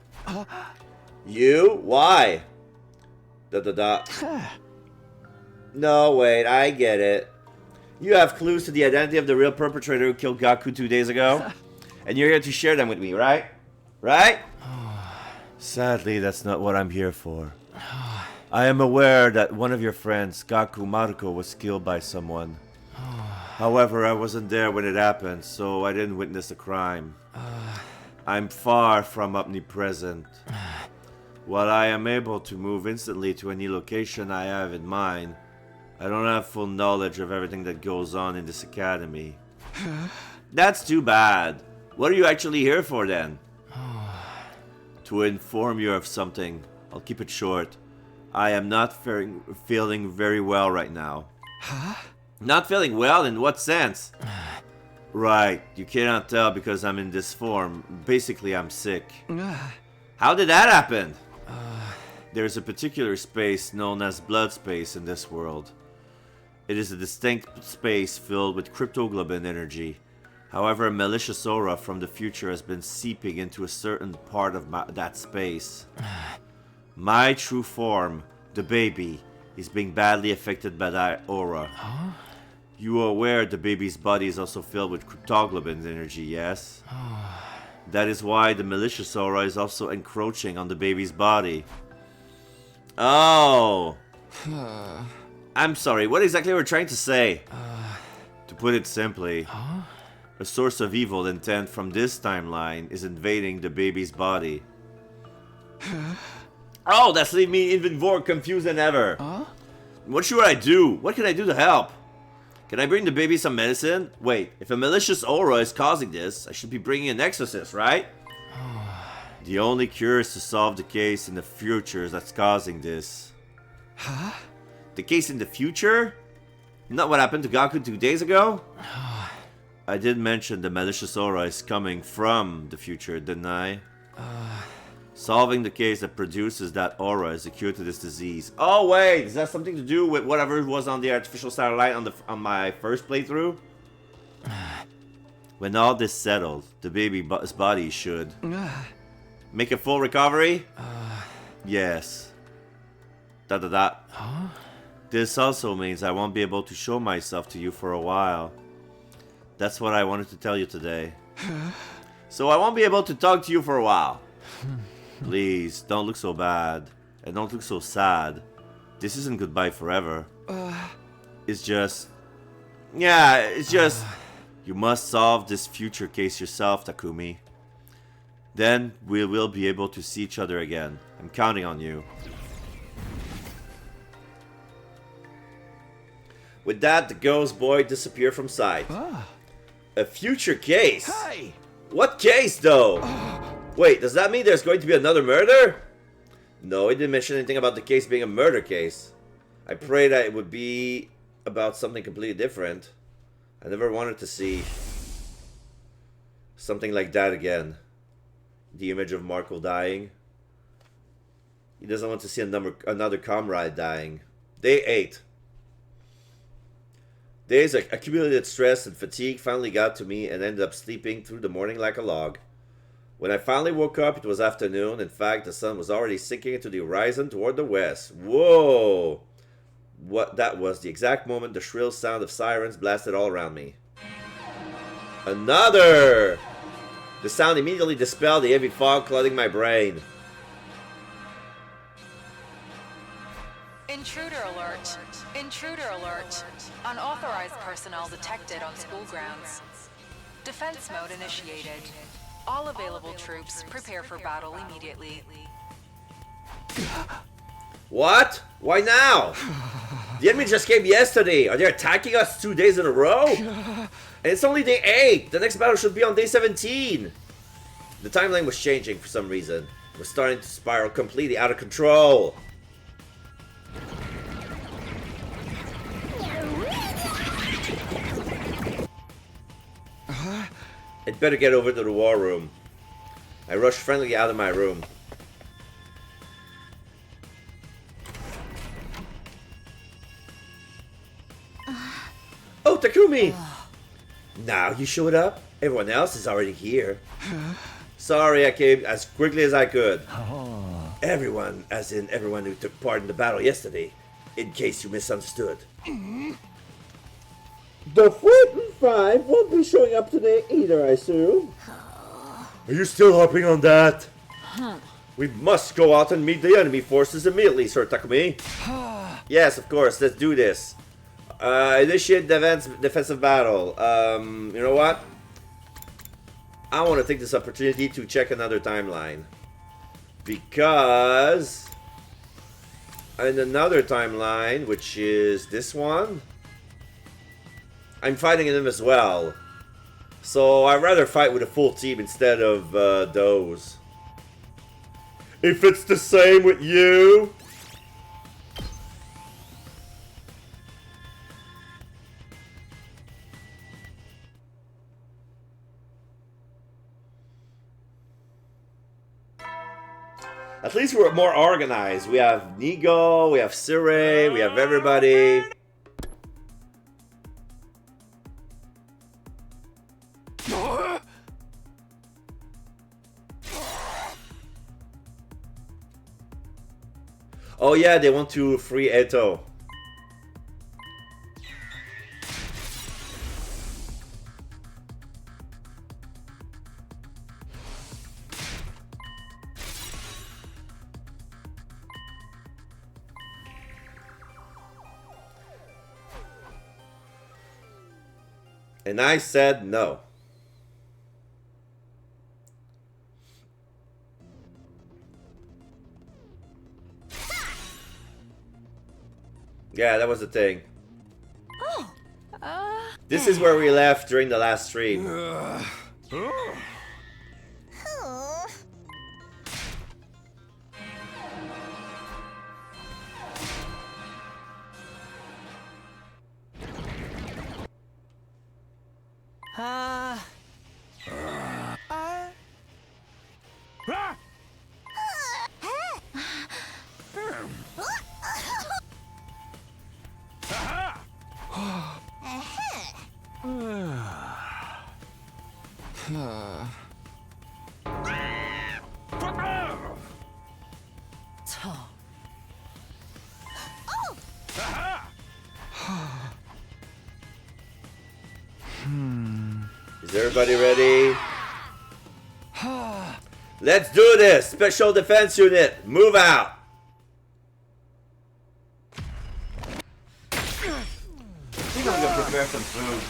You? Why? No, wait, I get it. You have clues to the identity of the real perpetrator who killed Gaku 2 days ago? And you're here to share them with me, right? Right? Sadly, that's not what I'm here for. I am aware that one of your friends, Gaku Maruko, was killed by someone. However, I wasn't there when it happened, so I didn't witness the crime. I'm far from omnipresent. While I am able to move instantly to any location I have in mind, I don't have full knowledge of everything that goes on in this academy. That's too bad. What are you actually here for then? To inform you of something. I'll keep it short. I am not feeling very well right now. Huh? Not feeling well? In what sense? Right, you cannot tell because I'm in this form. Basically, I'm sick. How did that happen? There's a particular space known as blood space in this world. It is a distinct space filled with cryptoglobin energy. However, a malicious aura from the future has been seeping into a certain part of that space. My true form, the baby, is being badly affected by that aura. Huh? You are aware the baby's body is also filled with cryptoglobin energy, yes? That is why the malicious aura is also encroaching on the baby's body. Oh! I'm sorry, what exactly were you trying to say? To put it simply, a source of evil intent from this timeline is invading the baby's body. Oh, that's leaving me even more confused than ever. What should I do? What can I do to help? Can I bring the baby some medicine? Wait, if a malicious aura is causing this, I should be bringing an exorcist, right? The only cure is to solve the case in the future that's causing this. Huh? The case in the future? Not what happened to Gaku 2 days ago? I did mention the malicious aura is coming from the future, didn't I? Solving the case that produces that aura is the cure to this disease. Oh wait, does that have something to do with whatever was on the artificial satellite on my first playthrough? When all this settled, the baby's body should make a full recovery? Yes. This also means I won't be able to show myself to you for a while. That's what I wanted to tell you today. So I won't be able to talk to you for a while. Please, don't look so bad. And don't look so sad. This isn't goodbye forever. It's just... Yeah, it's just... You must solve this future case yourself, Takumi. Then we will be able to see each other again. I'm counting on you. With that, the ghost boy disappeared from sight. A future case? Hey! What case, though? Wait, does that mean there's going to be another murder? No, he didn't mention anything about the case being a murder case. I prayed that it would be about something completely different. I never wanted to see something like that again. The image of Marco dying. He doesn't want to see another comrade dying. Day 8. Days of accumulated stress and fatigue finally got to me and ended up sleeping through the morning like a log. When I finally woke up, it was afternoon. In fact, the sun was already sinking into the horizon toward the west. Whoa! What that was the exact moment the shrill sound of sirens blasted all around me. Another! The sound immediately dispelled the heavy fog clouding my brain. Intruder alert. Intruder alert. Unauthorized personnel detected on school grounds. Defense mode initiated. All available troops prepare for battle immediately. What? Why now? The enemy just came yesterday. Are they attacking us 2 days in a row? And it's only day 8. The next battle should be on day 17. The timeline was changing for some reason. It was starting to spiral completely out of control. I'd better get over to the war room. I rushed friendly out of my room. Oh, Takumi! Now you showed up? Everyone else is already here. Sorry, I came as quickly as I could. Everyone, as in everyone who took part in the battle yesterday, in case you misunderstood. The Frightened Five won't be showing up today either, I assume. Are you still harping on that? We must go out and meet the enemy forces immediately, Sir Takumi. Yes, of course, let's do this. Initiate defensive battle. You know what? I want to take this opportunity to check another timeline. Because in another timeline, which is this one, I'm fighting them as well. So I'd rather fight with a full team instead of those. If it's the same with you. At least we're more organized. We have Nigo, we have Sire, we have everybody. Oh yeah, they want to free Eto. And I said no. Yeah, that was the thing. This is where we left during the last stream. Is everybody ready? Let's do this! Special Defense Unit, move out! I think I'm gonna prepare some food.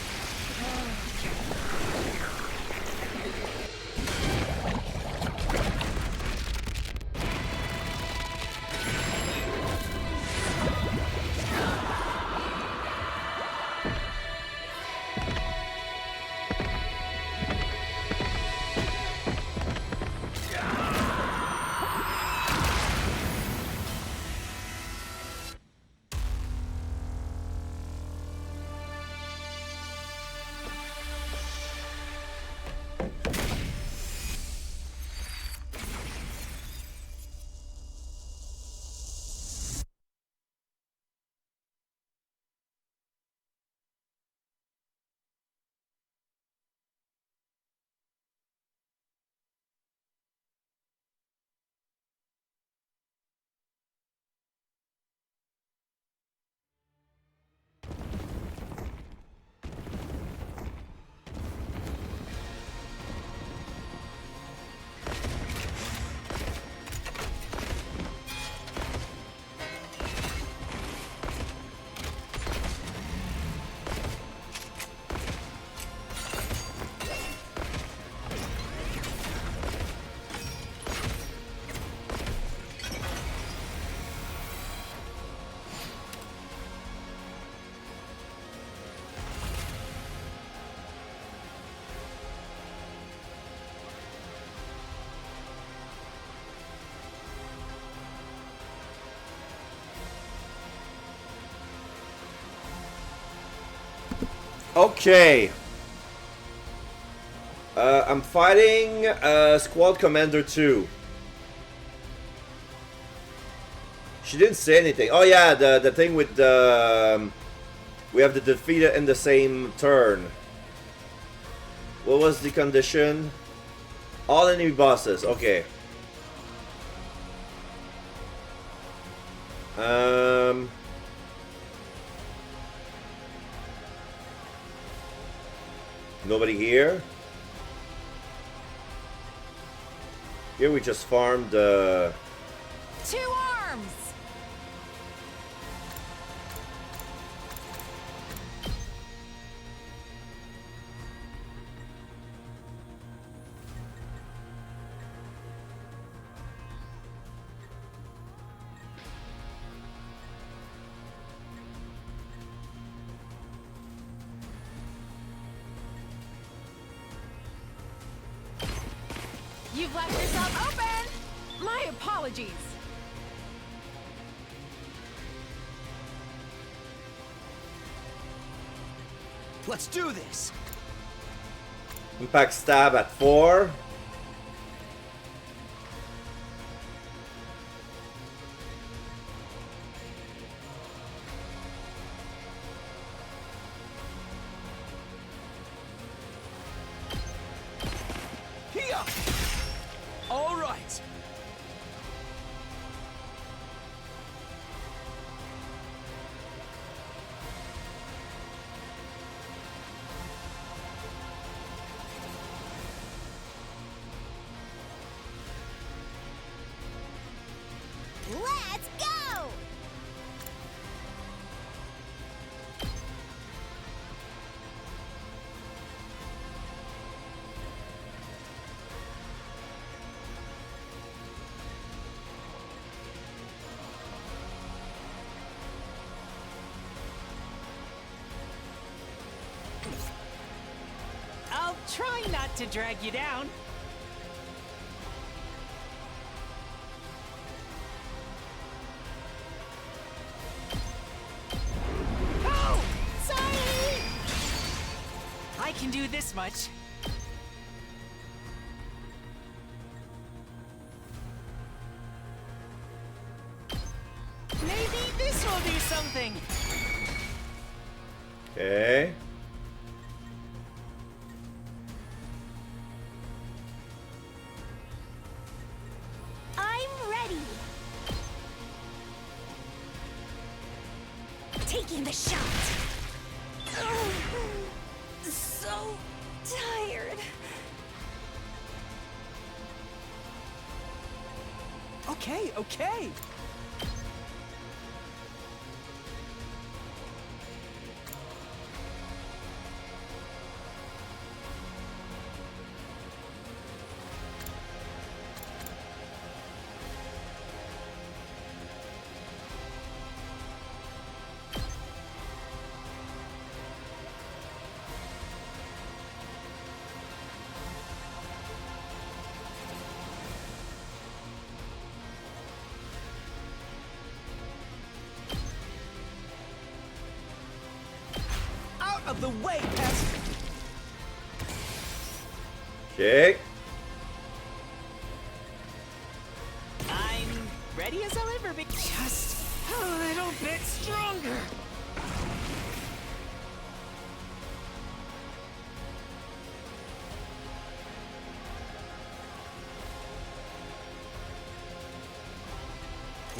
Okay. I'm fighting Squad Commander 2. She didn't say anything. Oh yeah, the thing with the... we have to defeat it in the same turn. What was the condition? All enemy bosses, okay. Nobody here? Here we just farmed 2 arms! You've left yourself open! My apologies. Let's do this. Impact stab at 4. Here. All right. Let's go! I'll try not to drag you down. Oh! Sorry! I can do this much. Maybe this will do something. Okay. I'm ready. Taking the shot. Oh, so tired. Okay, okay. Out of the way, pest! Okay. I'm ready as I'll ever be. Just a little bit stronger.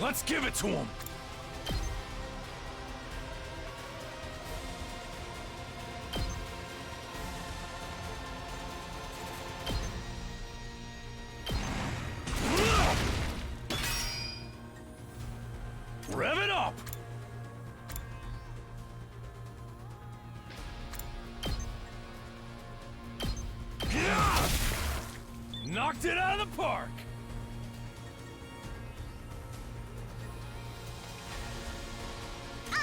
Let's give it to him. Rev it up! Knocked it out of the park!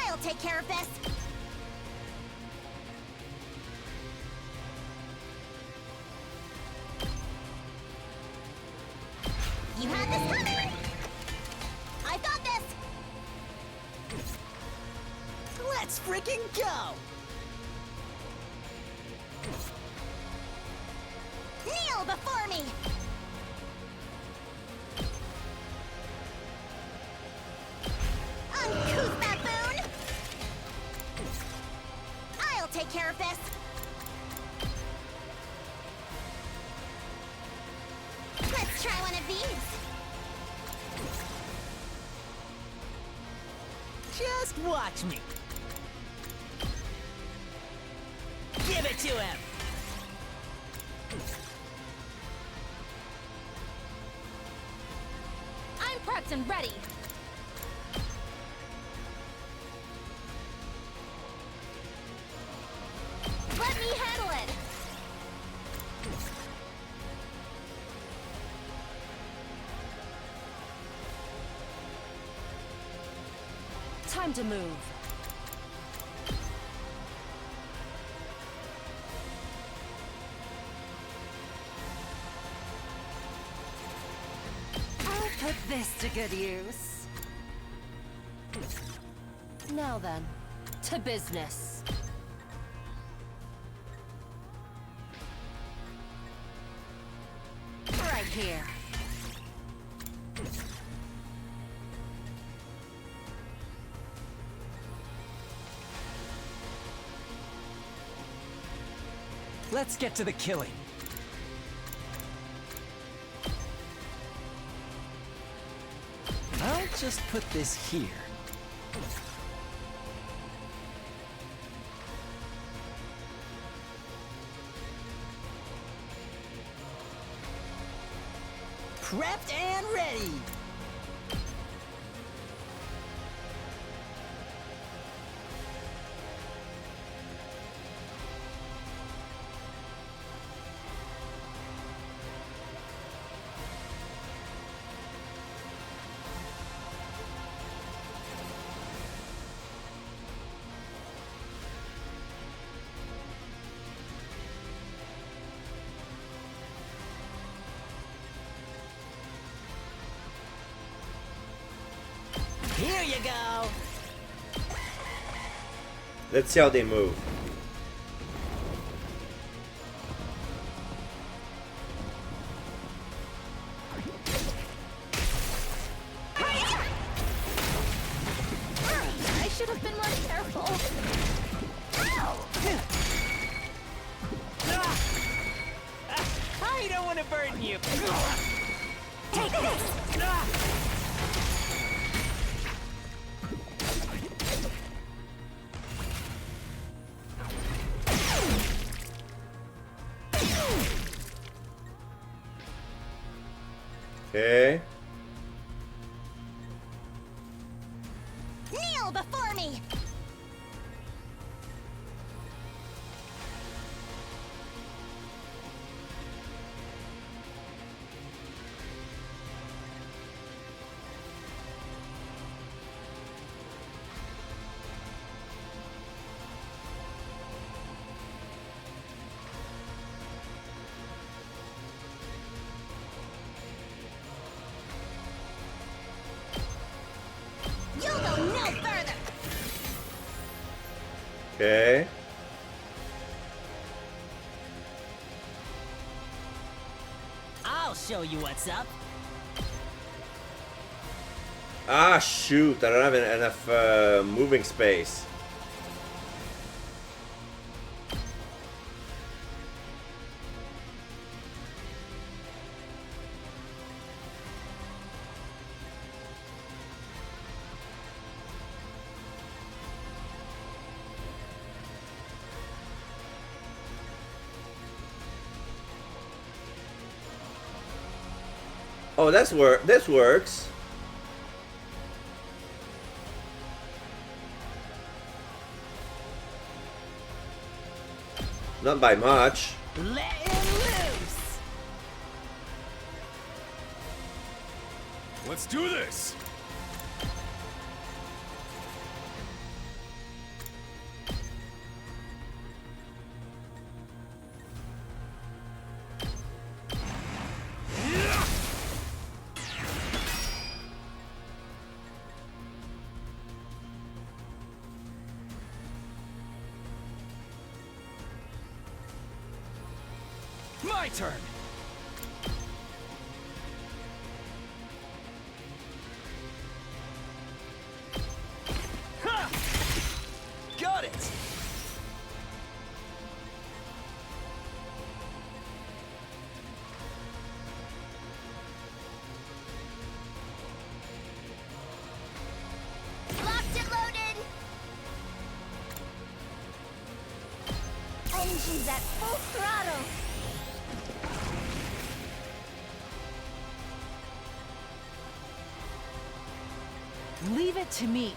I'll take care of this. You had this coming! I got this! Let's freaking go! Kneel before me! Uncouth baboon! I'll take care of this! Let's try one of these! Just watch me. Give it to him! I'm prepped and ready. Let me handle it. Time to move. to good use. Now then, to business. Right here. Let's get to the killing. I'll just put this here. Prepped and ready! Here you go! Let's see how they move. I should have been more careful. I don't want to burden you. Take this! Okay. Kneel before me! You'll go no further! Okay. I'll show you what's up. Ah, shoot. I don't have enough moving space. Oh, this works. Not by much. Let him loose! Let's do this! My turn! Ha! Got it! Locked and loaded! Engines at full throttle! Leave it to me.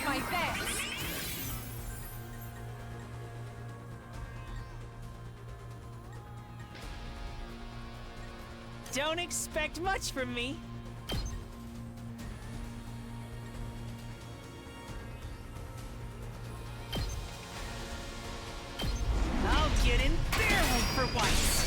with my fist. Don't expect much from me. I'll get in their way for once.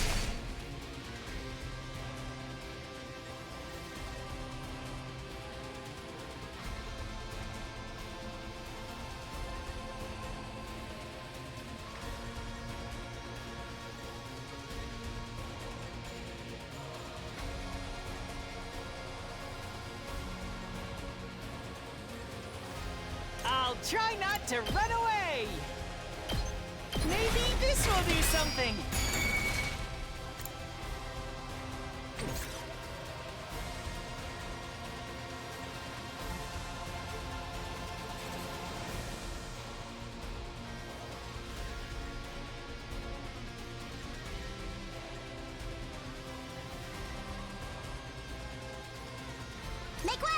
I'll try not to run away. Maybe this will do something. Make way!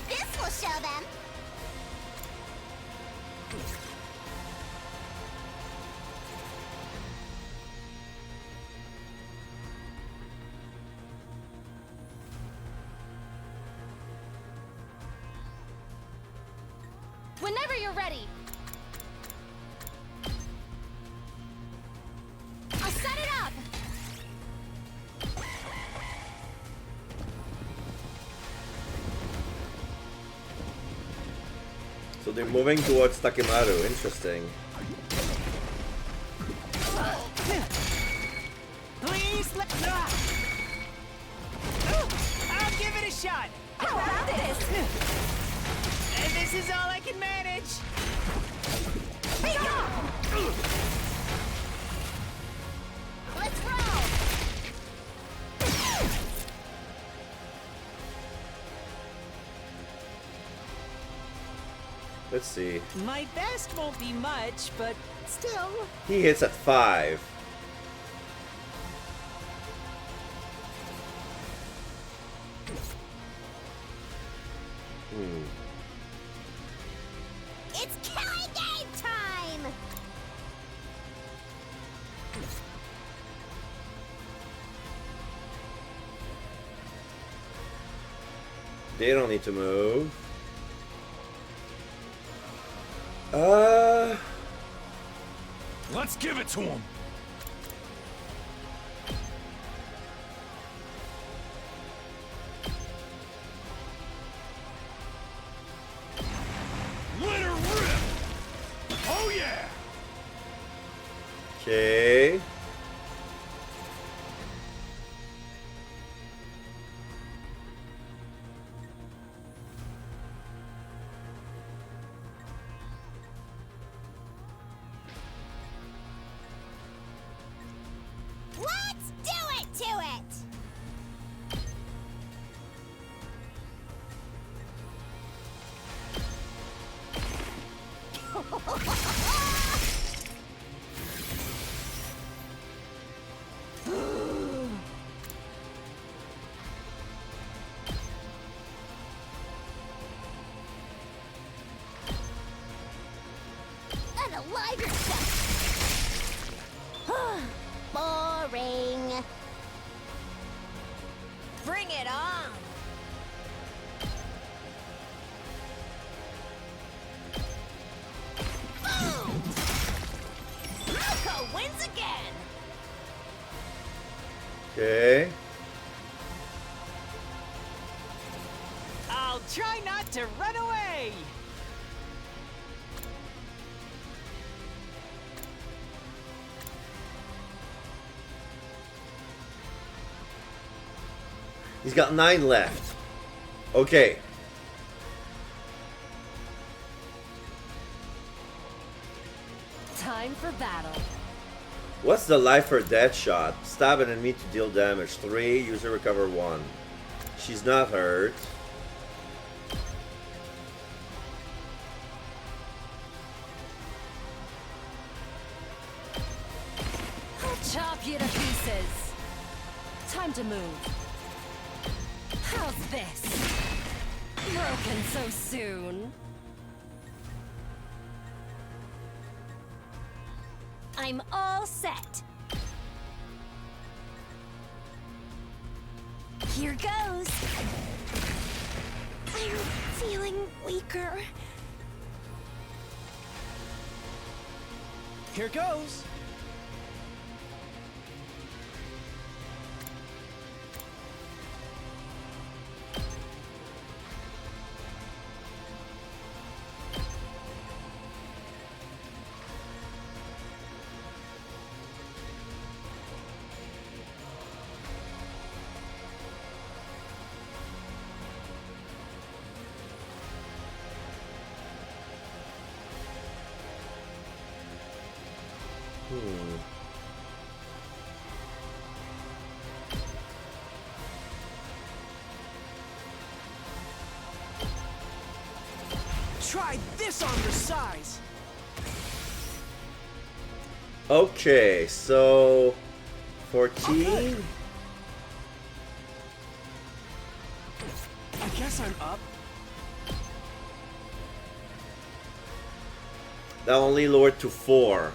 This will show them. Whenever you're ready. I'll set it up. So they're moving towards Takimaru. Interesting. Please let. I'll give it a shot. How about this? And this is all I can manage. Hey, go! Let's roll! Let's see. My best won't be much, but still. He hits at 5. It's killing game time! They don't need to move. Let's give it to him. Let her rip. Oh yeah. Okay. Let's do it to it! Unalive yourself! Boring. Bring it on. Boom! Malco wins again. Okay. I'll try not to run away. He's got 9 left. Okay. Time for battle. What's the life or death shot? Stab an enemy to deal damage. 3. User recover 1. She's not hurt. I'll chop you to pieces. Time to move. How's this? Broken so soon. I'm all set. Here goes. I'm feeling weaker. Here goes. Try this on your size. Okay, so 14. I guess I'm up. That only lowered to 4.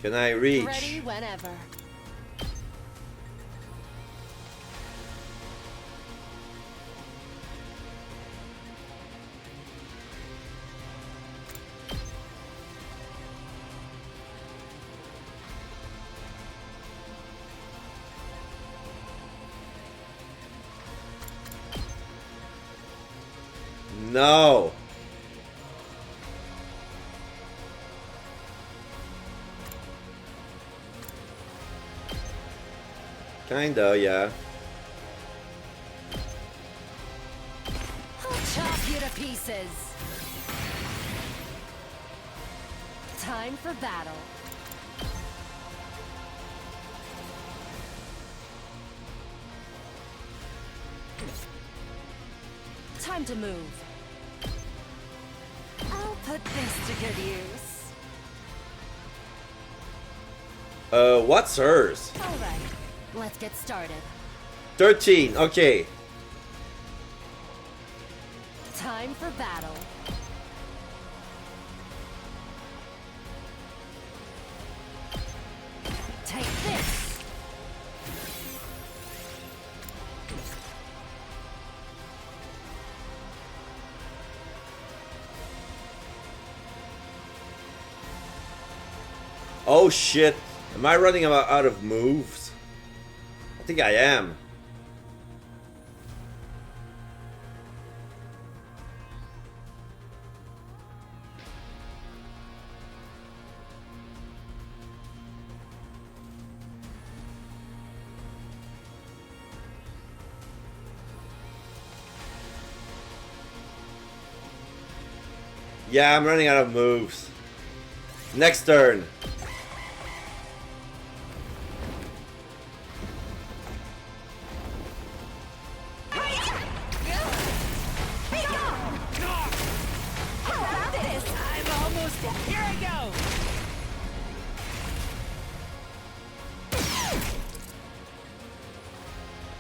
Can I reach? Ready whenever. No. Kinda, yeah. I'll chop you to pieces. Time for battle. Time to move. I'll put this to good use. What's hers? All right, let's get started. 13, okay. Time for battle. Take this. Oh shit. Am I running out of moves? I think I am. Yeah, I'm running out of moves. Next turn.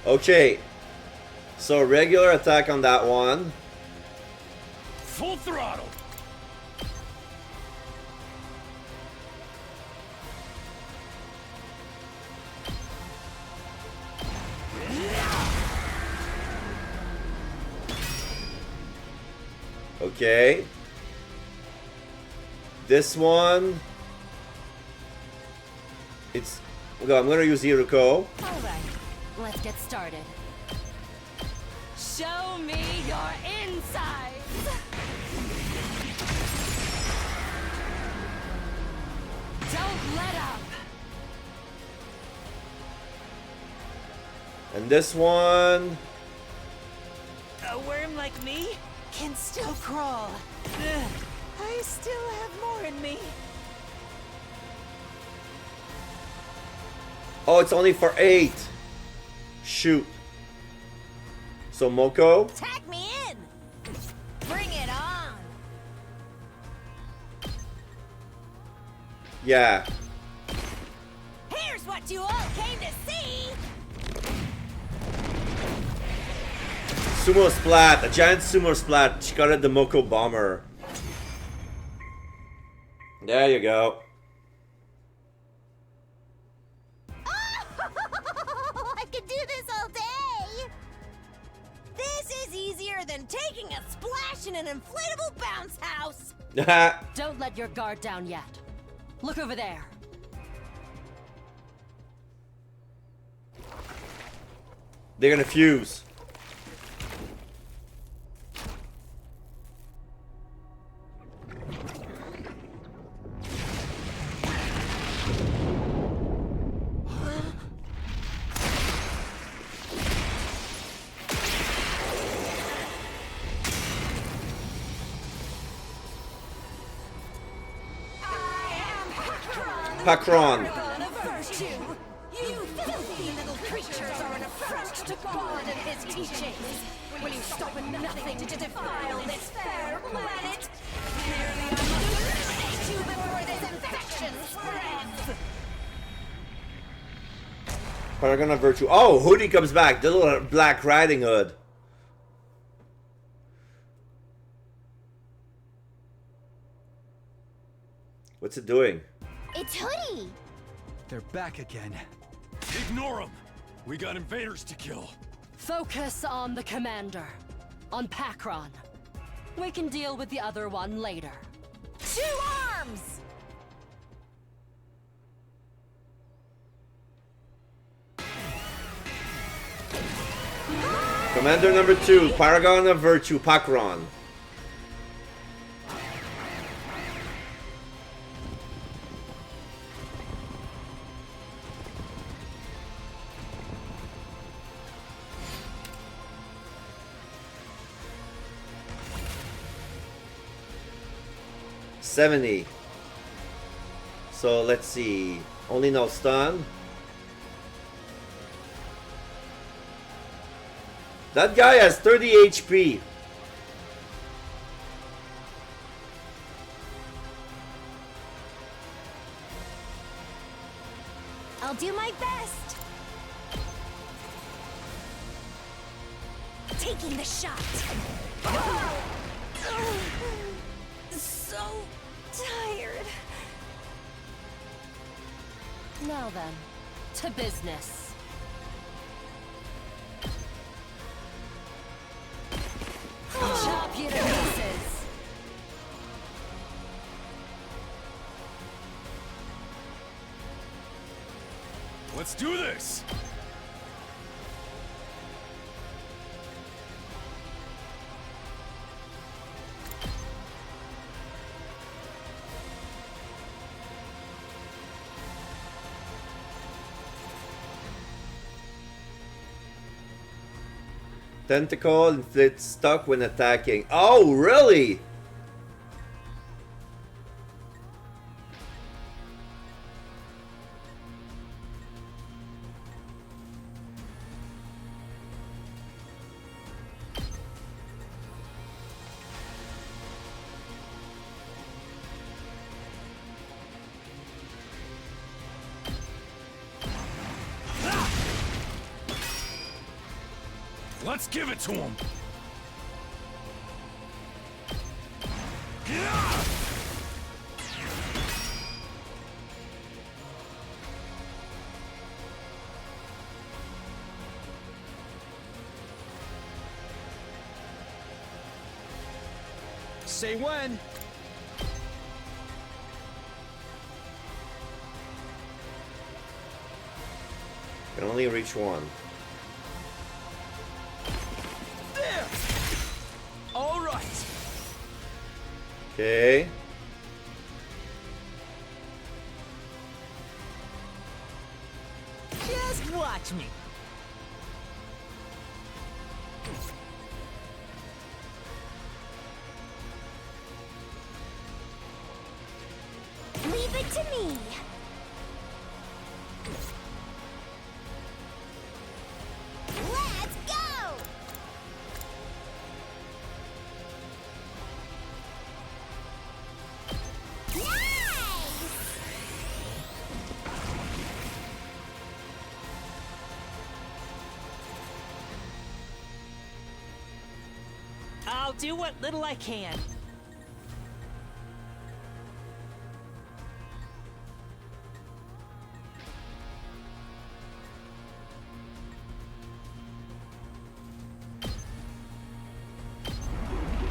Okay, so regular attack on that one. Full throttle. Okay. This one. It's. Okay, I'm gonna use Iruko. Alright, let's get started. Show me your insides! Don't let up! And this one. A worm like me can still crawl. Ugh, I still have more in me. Oh, it's only for 8. Shoot. So Moko. Tag me in! Bring it on! Yeah. Here's what you all came to see! Sumo Splat. A giant Sumo Splat. She got it the Moko Bomber. There you go. I could do this all day! This is easier than taking a splash in an inflatable bounce house! Don't let your guard down yet. Look over there. They're gonna fuse. Pakron. You filthy little creatures are an affront to God and his teachings. Will you stop at nothing to defile this fair planet? Merely I must eliminate you before this infection spreads. Paragon of Virtue. Oh, Hoodie comes back. The little Black Riding Hood. What's it doing? It's Hoodie! They're back again. Ignore them! We got invaders to kill. Focus on the commander. On Pakron. We can deal with the other one later. 2 arms! Commander number 2, Paragon of Virtue, Pakron. $70. So let's see. Only no stun. That guy has 30 HP. I'll do my best. Taking the shot. So tired. Now then, to business. Chop you to pieces. Let's do this! Tentacle inflicts stuck when attacking. Oh, really? Let's give it to him! say when. Can only reach one. There! All right. Okay. Just watch me. Leave it to me. Let's go! Nice! I'll do what little I can.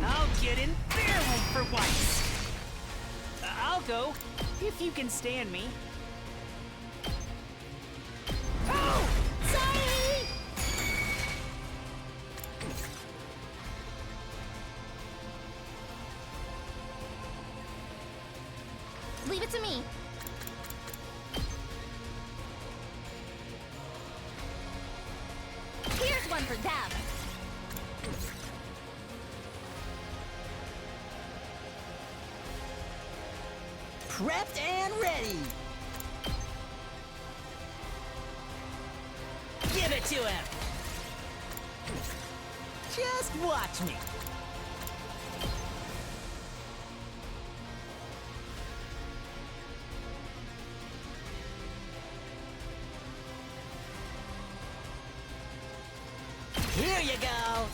I'll get in their home for once. I'll go, if you can stand me. Oh! Sorry! Leave it to me. Here's one for them. Prepped and ready. Give it to him. Just watch me. Here you go.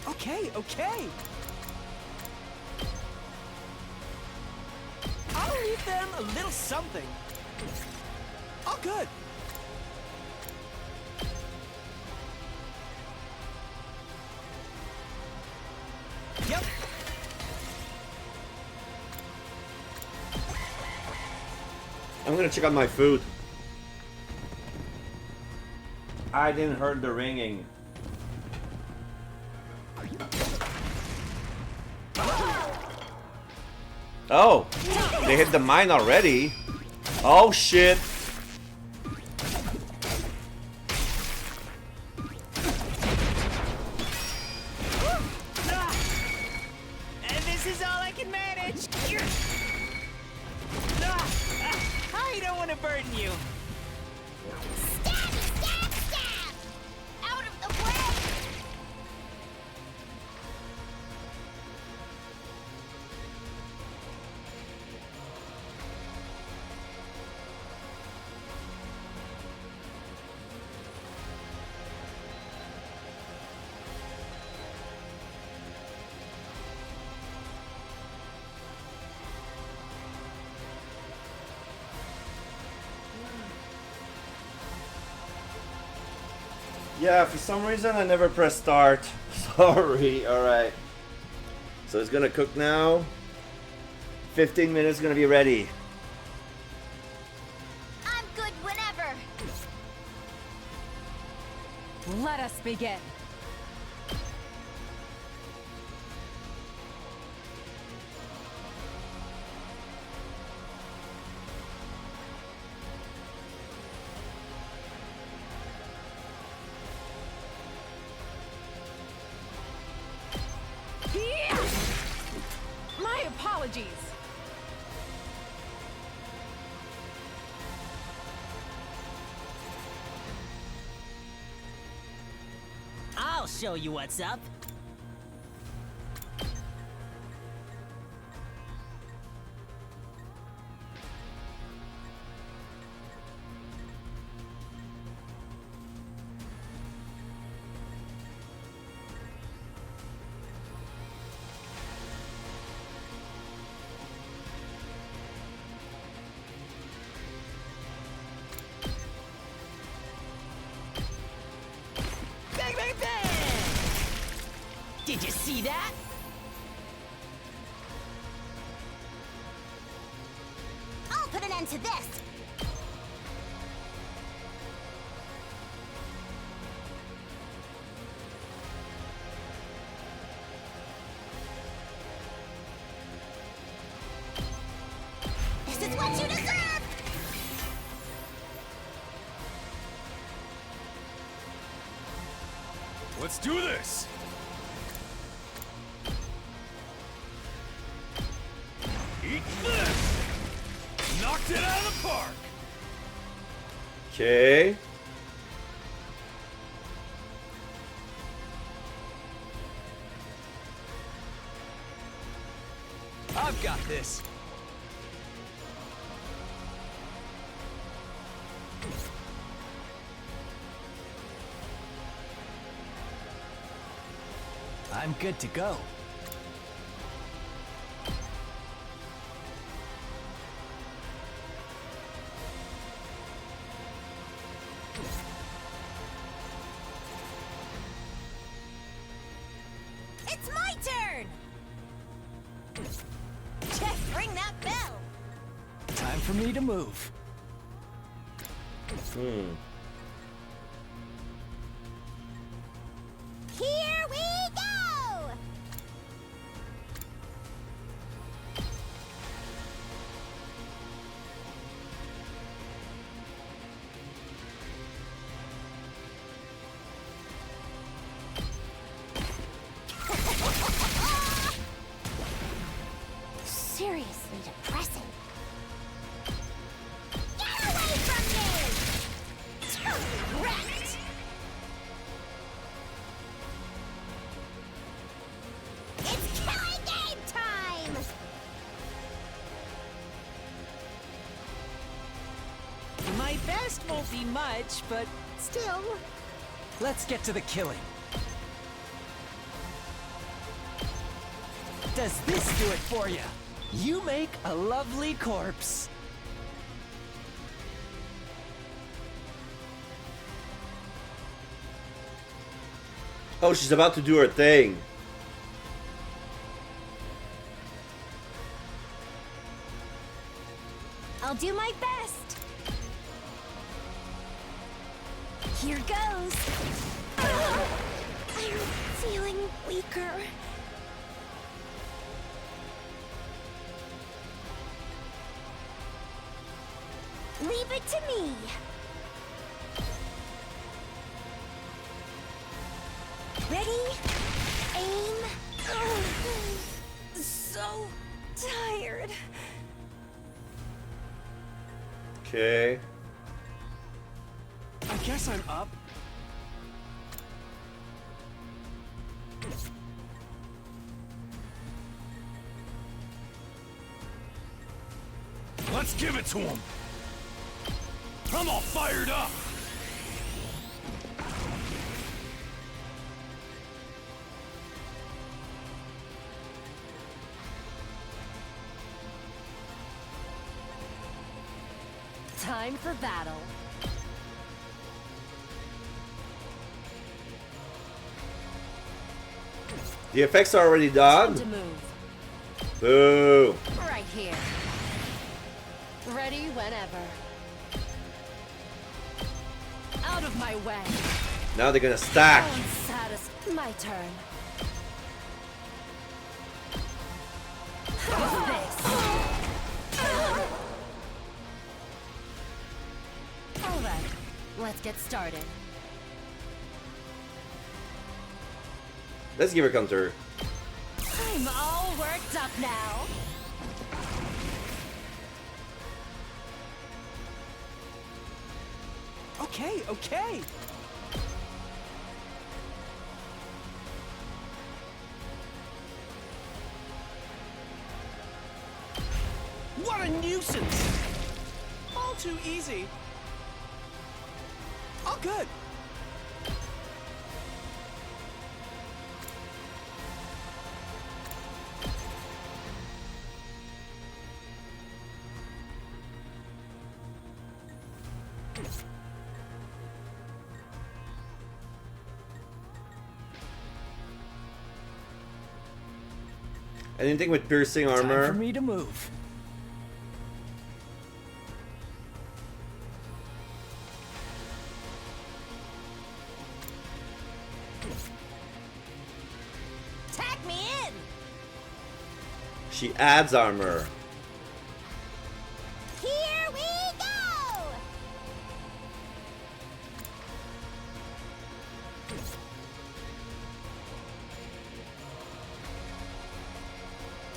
Okay, okay. I'll leave them a little something. All good. Yep. I'm gonna check out my food. I didn't heard the ringing. Oh, they hit the mine already. Oh shit. And this is all I can manage. I don't want to burden you. Stab, stab, stab! Out of the way! Yeah, for some reason I never pressed start. Sorry, alright. So it's gonna cook now. 15 minutes gonna be ready. I'm good whenever. Let us begin. My apologies. I'll show you what's up. Did you see that? I'll put an end to this. This is what you deserve! Let's do this! Eat this! Knocked it out of the park! Okay. I've got this. I'm good to go. It's my turn! Just ring that bell! Time for me to move. Here we go! Seriously depressing. Get away from me! Totally wrecked! It's killing game time! My best won't be much, but still. Let's get to the killing. Does this do it for you? You make a lovely corpse. Oh, she's about to do her thing. I'll do my best. Here goes. I'm feeling weaker. Leave it to me. Ready? Aim. So tired. Okay. I guess I'm up. Let's give it to him! I'm all fired up! Time for battle. The effects are already Time done. to move. Boo. Right here. Ready whenever. Out of my way. Now they're gonna stack. My turn. How's this? All right, let's get started. Let's give her counter. I'm all worked up now. Okay, okay. What a nuisance! All too easy. All good. Anything with piercing Time armor? for me to move. Tag me in! She adds armor. Here we go!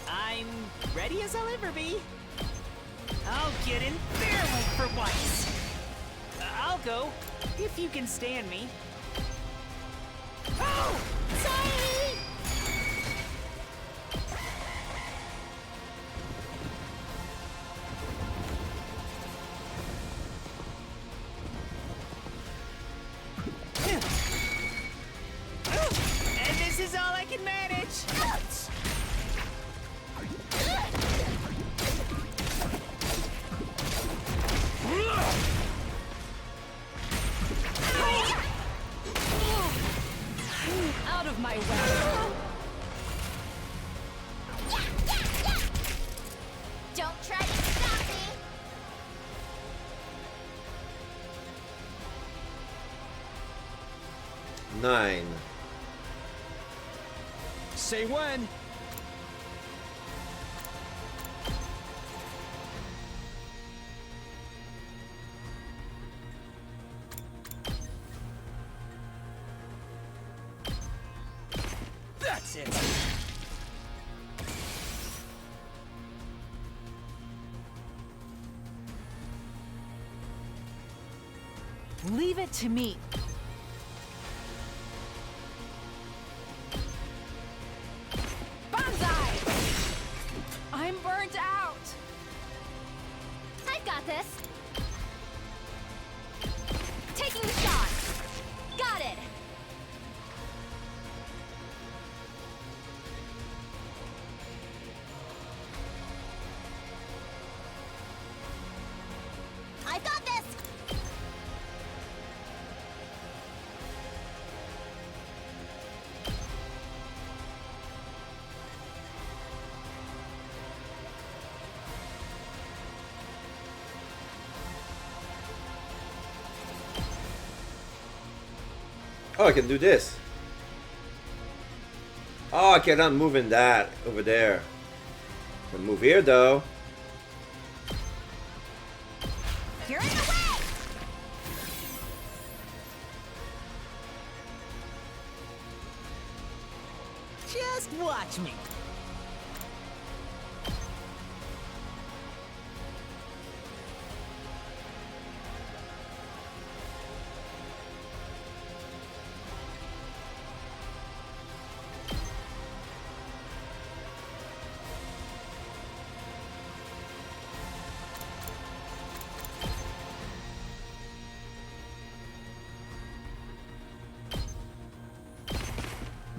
I'm ready as I'll ever be. I'll get in their way for once. I'll go, if you can stand me. Oh! Sorry! And this is all I can manage. Out of my way. Don't try to stop me! Nine. Say when. That's it. Leave it to me. Banzai! I'm burnt out. I've got this. Taking the shot. Got it. I've got this! Oh, I can do this. Oh, I cannot move in that over there. I can move here though. You're in the way! Just watch me.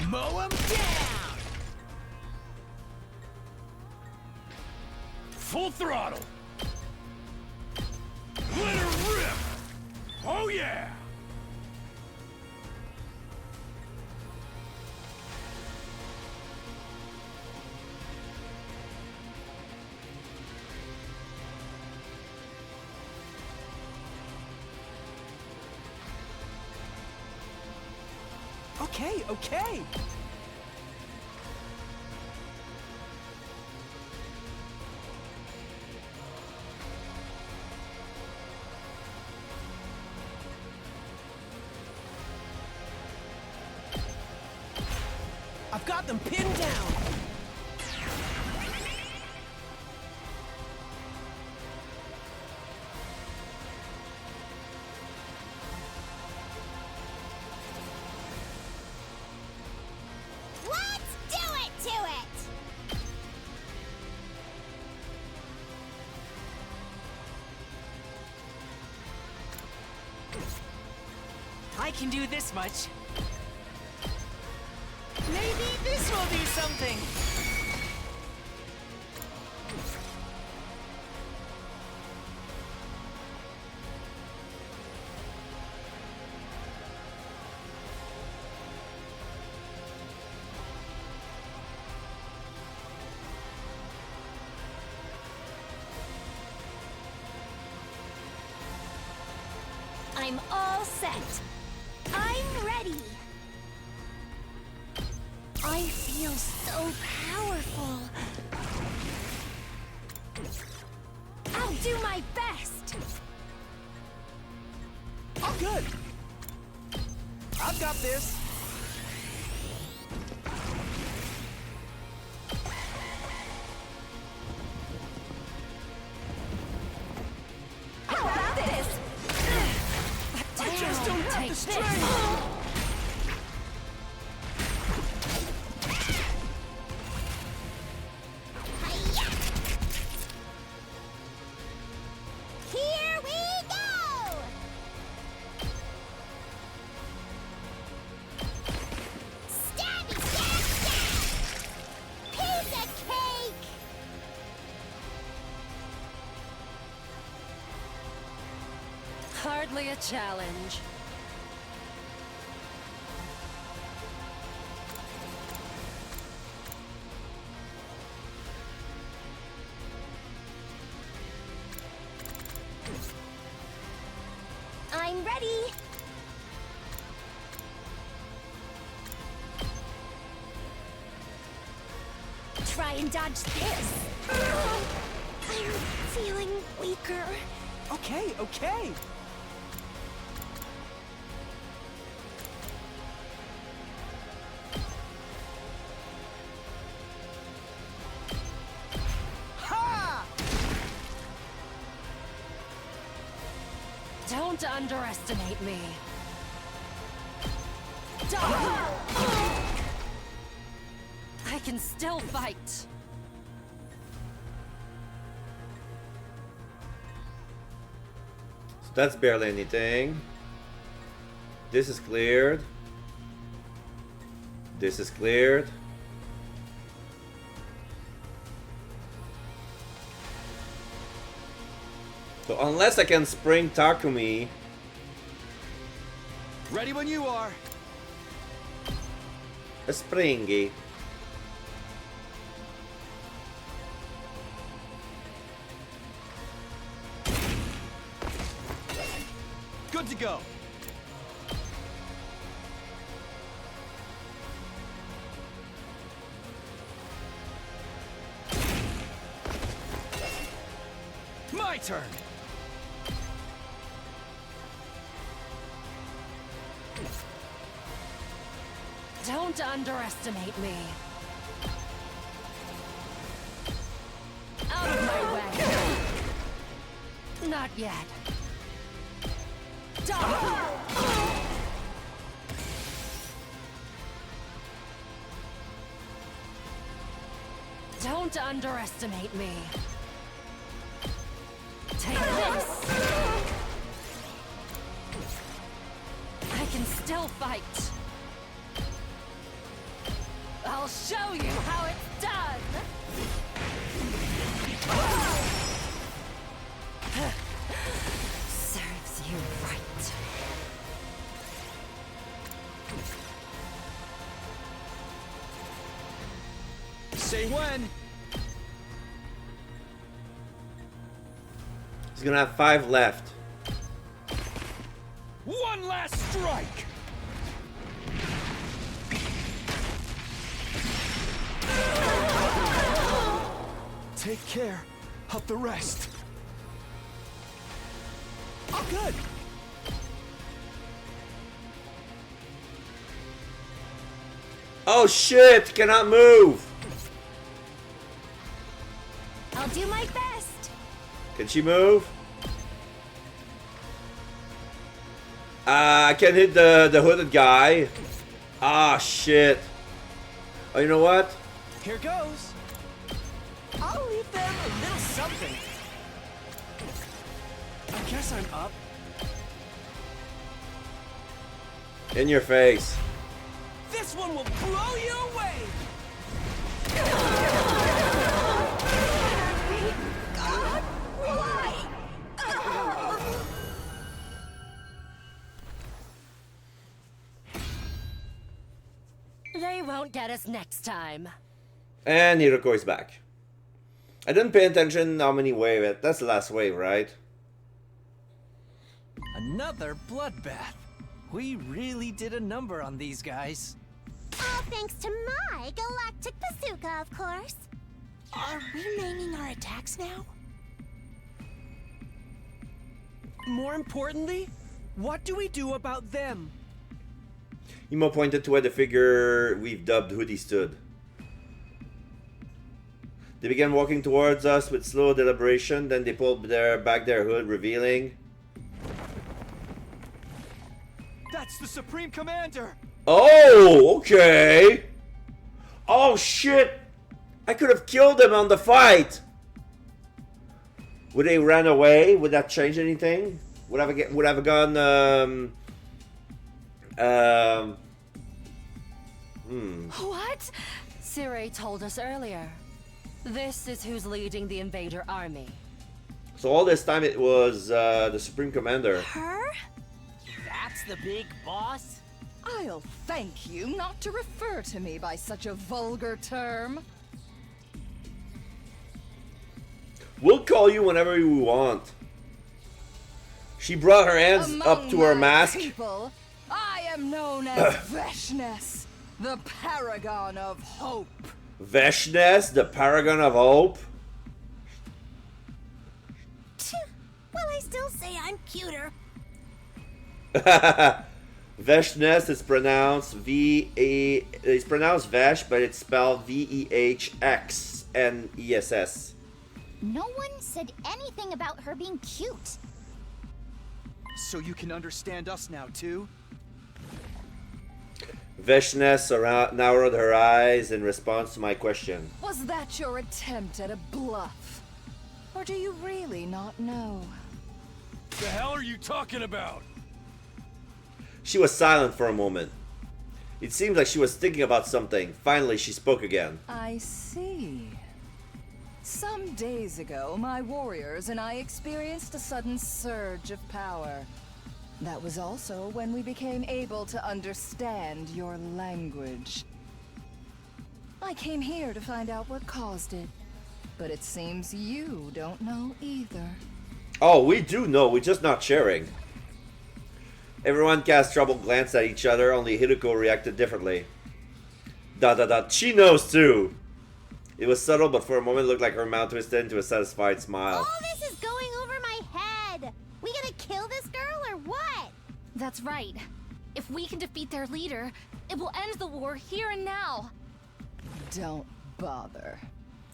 Mow 'em down! Full throttle! Let her rip! Oh yeah! Okay, okay. I've got them pinned down. Let's do it to it! I can do this much. Maybe this will do something. set. I'm ready. I feel so powerful. I'll do my best. Oh, good. I've got this. I got this. I just don't have the strength. Here we go! Stabby, stab, stab! Piece of cake! Hardly a challenge. I'm ready. Try and dodge this. I'm feeling weaker. Okay, okay. Ha! Don't underestimate me. I can still fight. So that's barely anything. This is cleared. This is cleared. So unless I can spring Takumi. Ready when you are. A springy. Good to go. My turn. Don't underestimate me. Out of my way. Not yet. Don't underestimate me. Take this. I can still fight. I'll show you how it's done. Serves you right. Say when. He's gonna have 5 left. One last strike! Take care of the rest. Oh, good. Oh shit! Cannot move! I'll do my best. Can she move? I can hit the hooded guy. Ah shit. Oh, you know what? Here goes. I'll leave them a little something. I guess I'm up. In your face. This one will blow you away. God, why? They won't get us next time. And Hiroko is back. I didn't pay attention how many waves. That's the last wave, right? Another bloodbath. We really did a number on these guys. All thanks to my galactic bazooka, of course. Are we naming our attacks now? More importantly, what do we do about them? Emo pointed to where the figure we've dubbed Hoodie stood. They began walking towards us with slow deliberation, then they pulled back their hood, revealing... That's the Supreme Commander! Oh, okay! Oh, shit! I could have killed him on the fight! Would they run away? Would that change anything? Would I have gone, What? Sire told us earlier. This is who's leading the invader army. So all this time it was the Supreme Commander. Her? That's the big boss? I'll thank you not to refer to me by such a vulgar term. We'll call you whenever we want. She brought her hands up to her mask. People, I am known as Veshness, the paragon of hope. Veshness, the paragon of hope. Well, I still say I'm cuter. Veshness is pronounced it's pronounced Vesh, but it's spelled Vehxness. No one said anything about her being cute. So you can understand us now, too? Veshness narrowed her eyes in response to my question. Was that your attempt at a bluff? Or do you really not know? The hell are you talking about? She was silent for a moment. It seemed like she was thinking about something. Finally, she spoke again. I see. Some days ago, my warriors and I experienced a sudden surge of power. That was also when we became able to understand your language. I came here to find out what caused it, but it seems you don't know either. Oh, we do know, we're just not sharing. Everyone cast troubled glance at each other, only Hideko reacted differently. She knows too. It was subtle, but for a moment it looked like her mouth twisted into a satisfied smile. All this is going over my head. We gonna kill this girl or what? That's right. If we can defeat their leader, it will end the war here and now. Don't bother.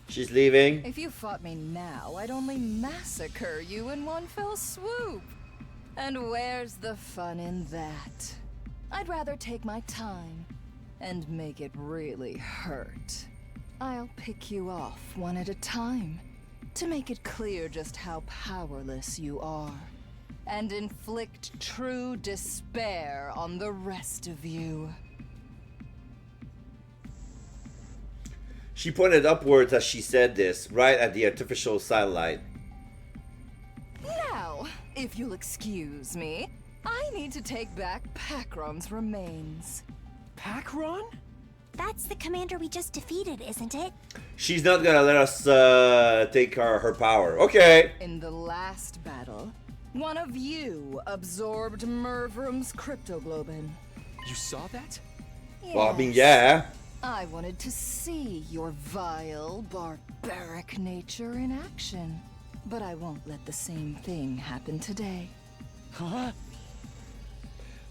She's leaving. If you fought me now, I'd only massacre you in one fell swoop. And where's the fun in that? I'd rather take my time and make it really hurt. I'll pick you off one at a time to make it clear just how powerless you are and inflict true despair on the rest of you. She pointed upwards as she said this, right at the artificial satellite. Now, if you'll excuse me, I need to take back Pakron's remains. Pakron? That's the commander we just defeated, isn't it? She's not gonna let us take her power. Okay. In the last battle, one of you absorbed Mervrum's cryptoglobin. You saw that? Yes. Well, I mean, yeah. I wanted to see your vile, barbaric nature in action. But I won't let the same thing happen today. Huh?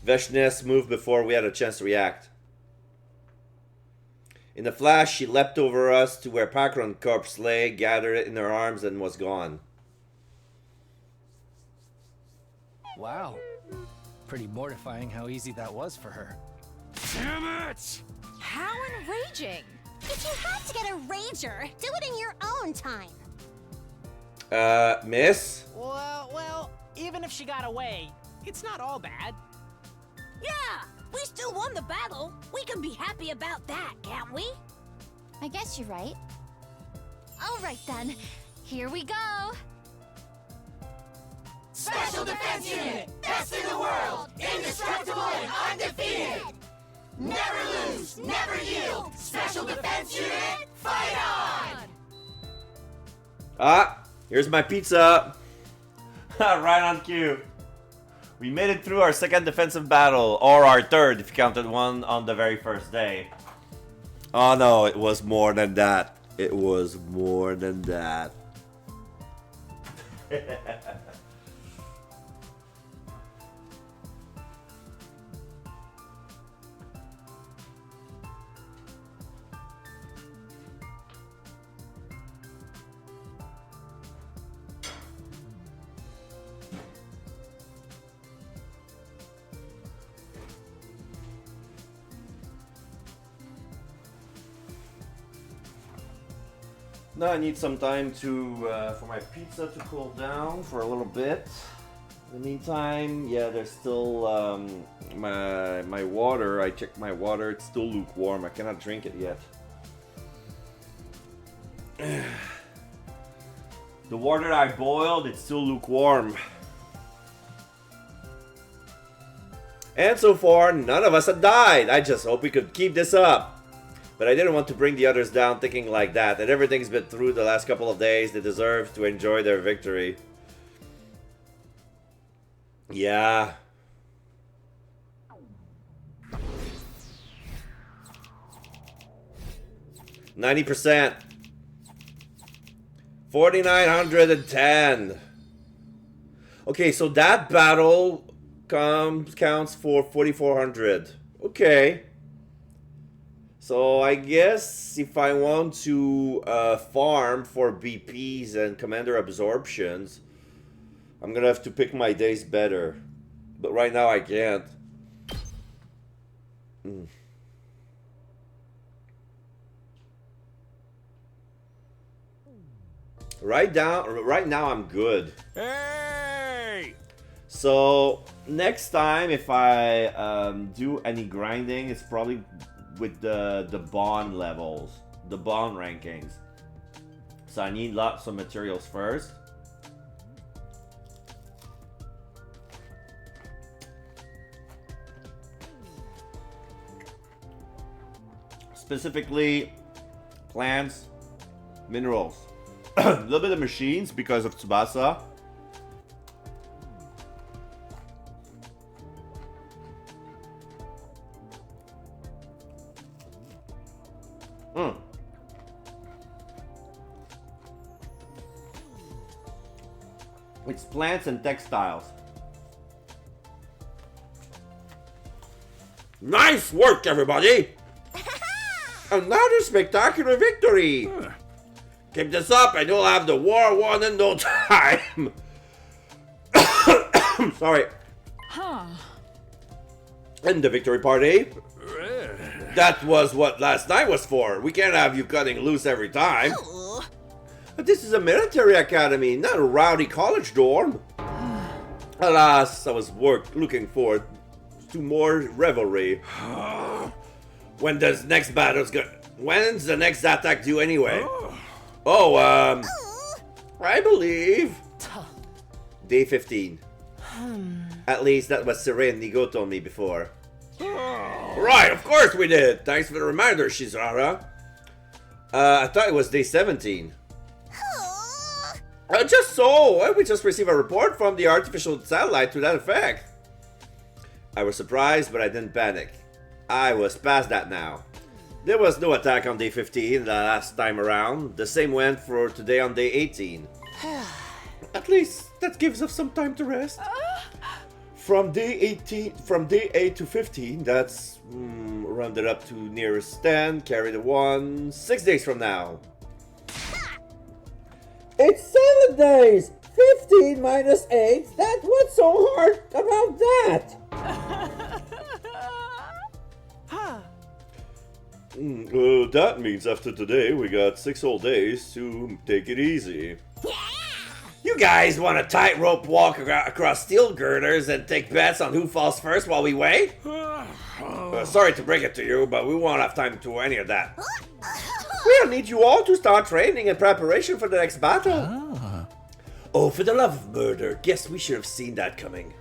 Veshness moved before we had a chance to react. In a flash, she leapt over us to where Pakron's corpse lay, gathered it in her arms, and was gone. Wow. Pretty mortifying how easy that was for her. Damn it! How enraging! If you have to get a rager, do it in your own time. Miss? Well, even if she got away, it's not all bad. Yeah, we still won the battle. We can be happy about that, can't we? I guess you're right. All right then, here we go. Special Defense Unit, best in the world, indestructible and undefeated. Never lose, never yield. Special Defense Unit, fight on! Ah, here's my pizza. Right on cue. We made it through our second defensive battle, or our third if you counted one on the very first day. Oh no, it was more than that. It was more than that. Now I need some time to for my pizza to cool down for a little bit. In the meantime, yeah, there's still my water. I checked my water; it's still lukewarm. I cannot drink it yet. The water I boiled, it's still lukewarm. And so far, none of us have died. I just hope we could keep this up. But I didn't want to bring the others down thinking like that. And everything's been through the last couple of days. They deserve to enjoy their victory. Yeah. %. 4,910. Okay, so that battle counts for 4,400. Okay. So I guess if I want to farm for BPs and commander absorptions, I'm gonna have to pick my days better. But right now I can't. Right now I'm good. Hey! So next time if I do any grinding, it's probably with the bond levels, the bond rankings. So I need lots of materials first. Specifically, plants, minerals. A little bit of machines because of Tsubasa. It's plants and textiles. Nice work, everybody! Another spectacular victory! Keep this up and you'll have the war won in no time! Sorry. Huh. And the victory party? That was what last night was for. We can't have you cutting loose every time. But this is a military academy, not a rowdy college dorm. Alas, I was looking forward to more revelry. When's the next attack due anyway? I believe day 15. At least that was Sirin Nigo told me before. Right, of course we did. Thanks for the reminder, Shizara. I thought it was day 17. Just so, we just received a report from the artificial satellite to that effect. I was surprised, but I didn't panic. I was past that now. There was no attack on day 15 the last time around. The same went for today on day 18. At least that gives us some time to rest. From day 8 to 15, that's rounded up to nearest 10, carry the 1, 6 days from now. It's 7 days! 15 minus 8? What's so hard about that? That means after today, we got 6 whole days to take it easy. Yeah! You guys want a tightrope walk across steel girders and take bets on who falls first while we wait? Sorry to break it to you, but we won't have time to do any of that. We'll need you all to start training in preparation for the next battle. Oh, for the love of murder, guess we should have seen that coming.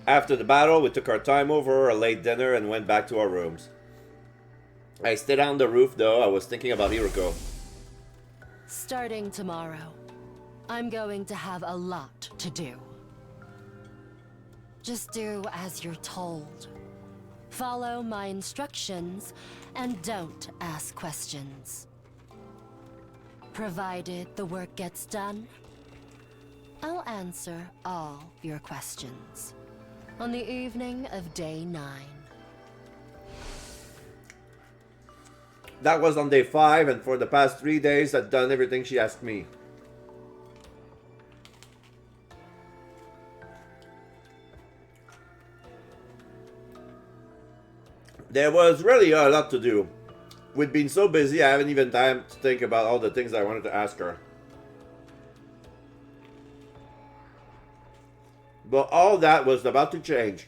After the battle, we took our time over a late dinner and went back to our rooms. I stayed on the roof though, I was thinking about Hiroko. Starting tomorrow, I'm going to have a lot to do. Just do as you're told. Follow my instructions and don't ask questions. Provided the work gets done, I'll answer all your questions on the evening of day 9. That was on day 5, and for the past 3 days I've done everything she asked me. There was really a lot to do. We'd been so busy I haven't even time to think about all the things I wanted to ask her. But all that was about to change.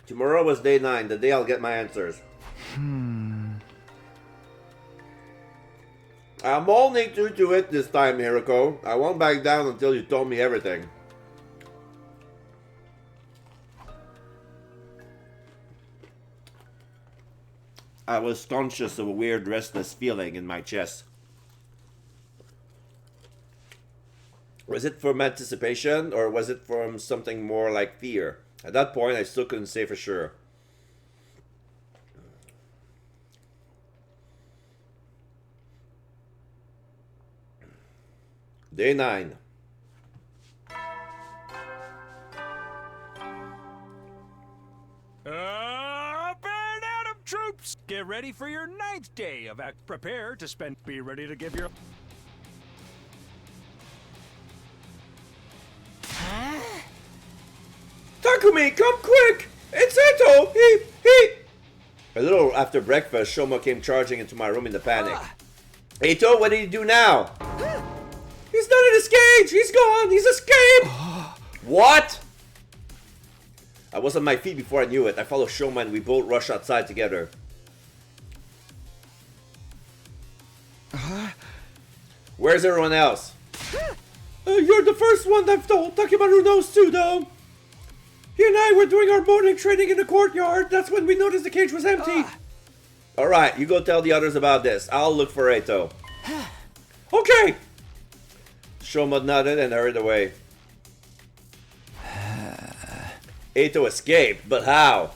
Tomorrow was day 9, the day I'll get my answers. I'm holding true to it this time, Hiroko. I won't back down until you told me everything. I was conscious of a weird restless feeling in my chest. Was it from anticipation, or was it from something more like fear? At that point, I still couldn't say for sure. Day 9. Up and Adam troops! Get ready for your 9th day of act. Prepare to spend. Be ready to give your. Takumi, come quick! It's Eto! He... A little after breakfast, Shoma came charging into my room in a panic. Eto, what did he do now? He's not in his cage! He's gone! He's escaped! What? I was on my feet before I knew it. I followed Shoma and we both rushed outside together. Where's everyone else? You're the first one I've told. Takimaru knows too, though. He and I were doing our morning training in the courtyard. That's when we noticed the cage was empty. Alright, you go tell the others about this. I'll look for Eto. Okay! Shoma nodded and hurried away. Eto escaped, but how?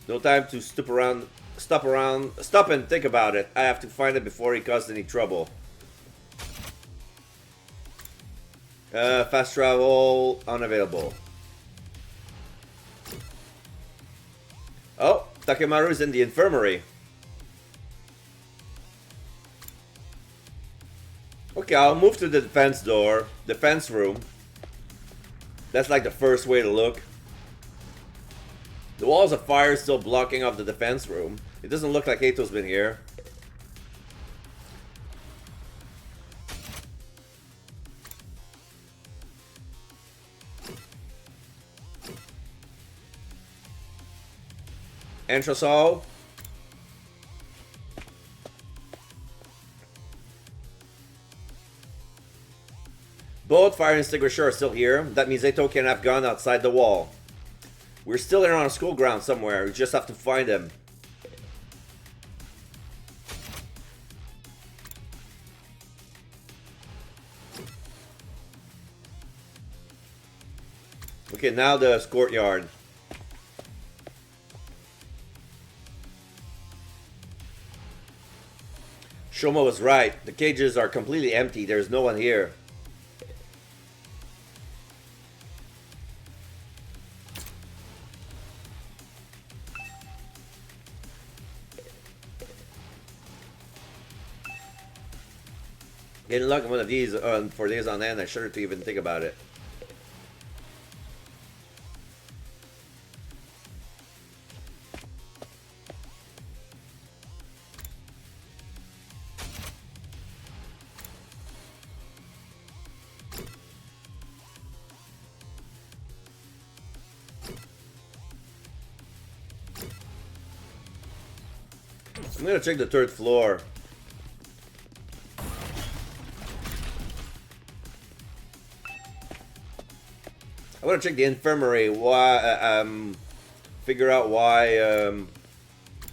No time to stop and think about it. I have to find him before he caused any trouble. Fast travel unavailable. Oh, Takemaru's in the infirmary. Okay, I'll move to the defense room. That's like the first way to look. The walls of fire are still blocking off the defense room. It doesn't look like Eto's been here. Entrance hall. Both fire extinguishers are still here. That means Eto can have gone outside the wall. We're still in on a school ground somewhere. We just have to find him. Okay, now the courtyard. Shoma was right. The cages are completely empty. There's no one here. Getting lucky one of these for days on end. I shudder to even think about it. I'm gonna check the 3rd floor. I want to check the infirmary. Why? Figure out why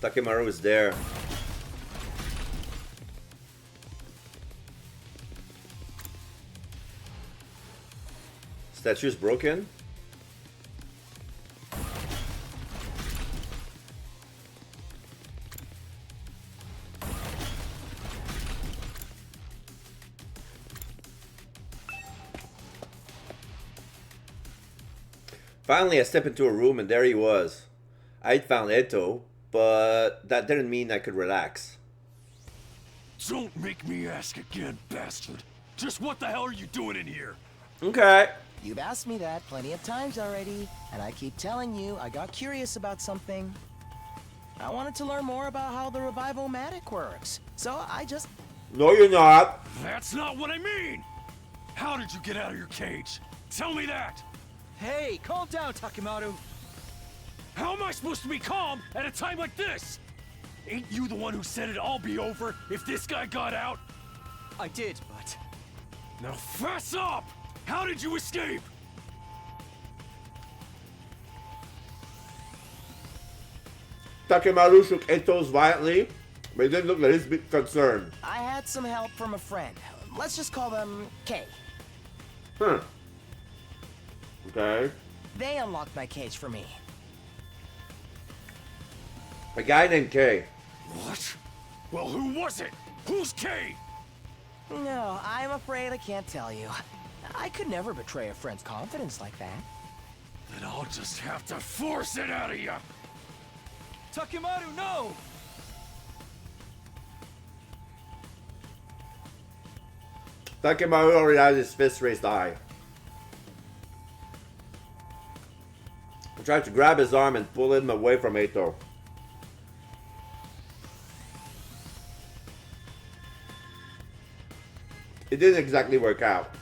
Takemaru is there. Statue's broken? Finally, I stepped into a room and there he was. I'd found Eto, but that didn't mean I could relax. Don't make me ask again, bastard. Just what the hell are you doing in here? Okay. You've asked me that plenty of times already, and I keep telling you I got curious about something. I wanted to learn more about how the revival-matic works, so I just... No, you're not. That's not what I mean! How did you get out of your cage? Tell me that! Hey, calm down, Takemaru. How am I supposed to be calm at a time like this? Ain't you the one who said it'd all be over if this guy got out? I did, but... Now fess up! How did you escape? Takemaru shook Eto's violently, but he didn't look like he's a bit concerned. I had some help from a friend. Let's just call them K. Okay. They unlocked my cage for me. A guy named K. What? Well, who was it? Who's K? No, I'm afraid I can't tell you. I could never betray a friend's confidence like that. Then I'll just have to force it out of you. Takemaru, no! Takemaru already had his fist raised high. I tried to grab his arm and pull him away from Eto. It didn't exactly work out.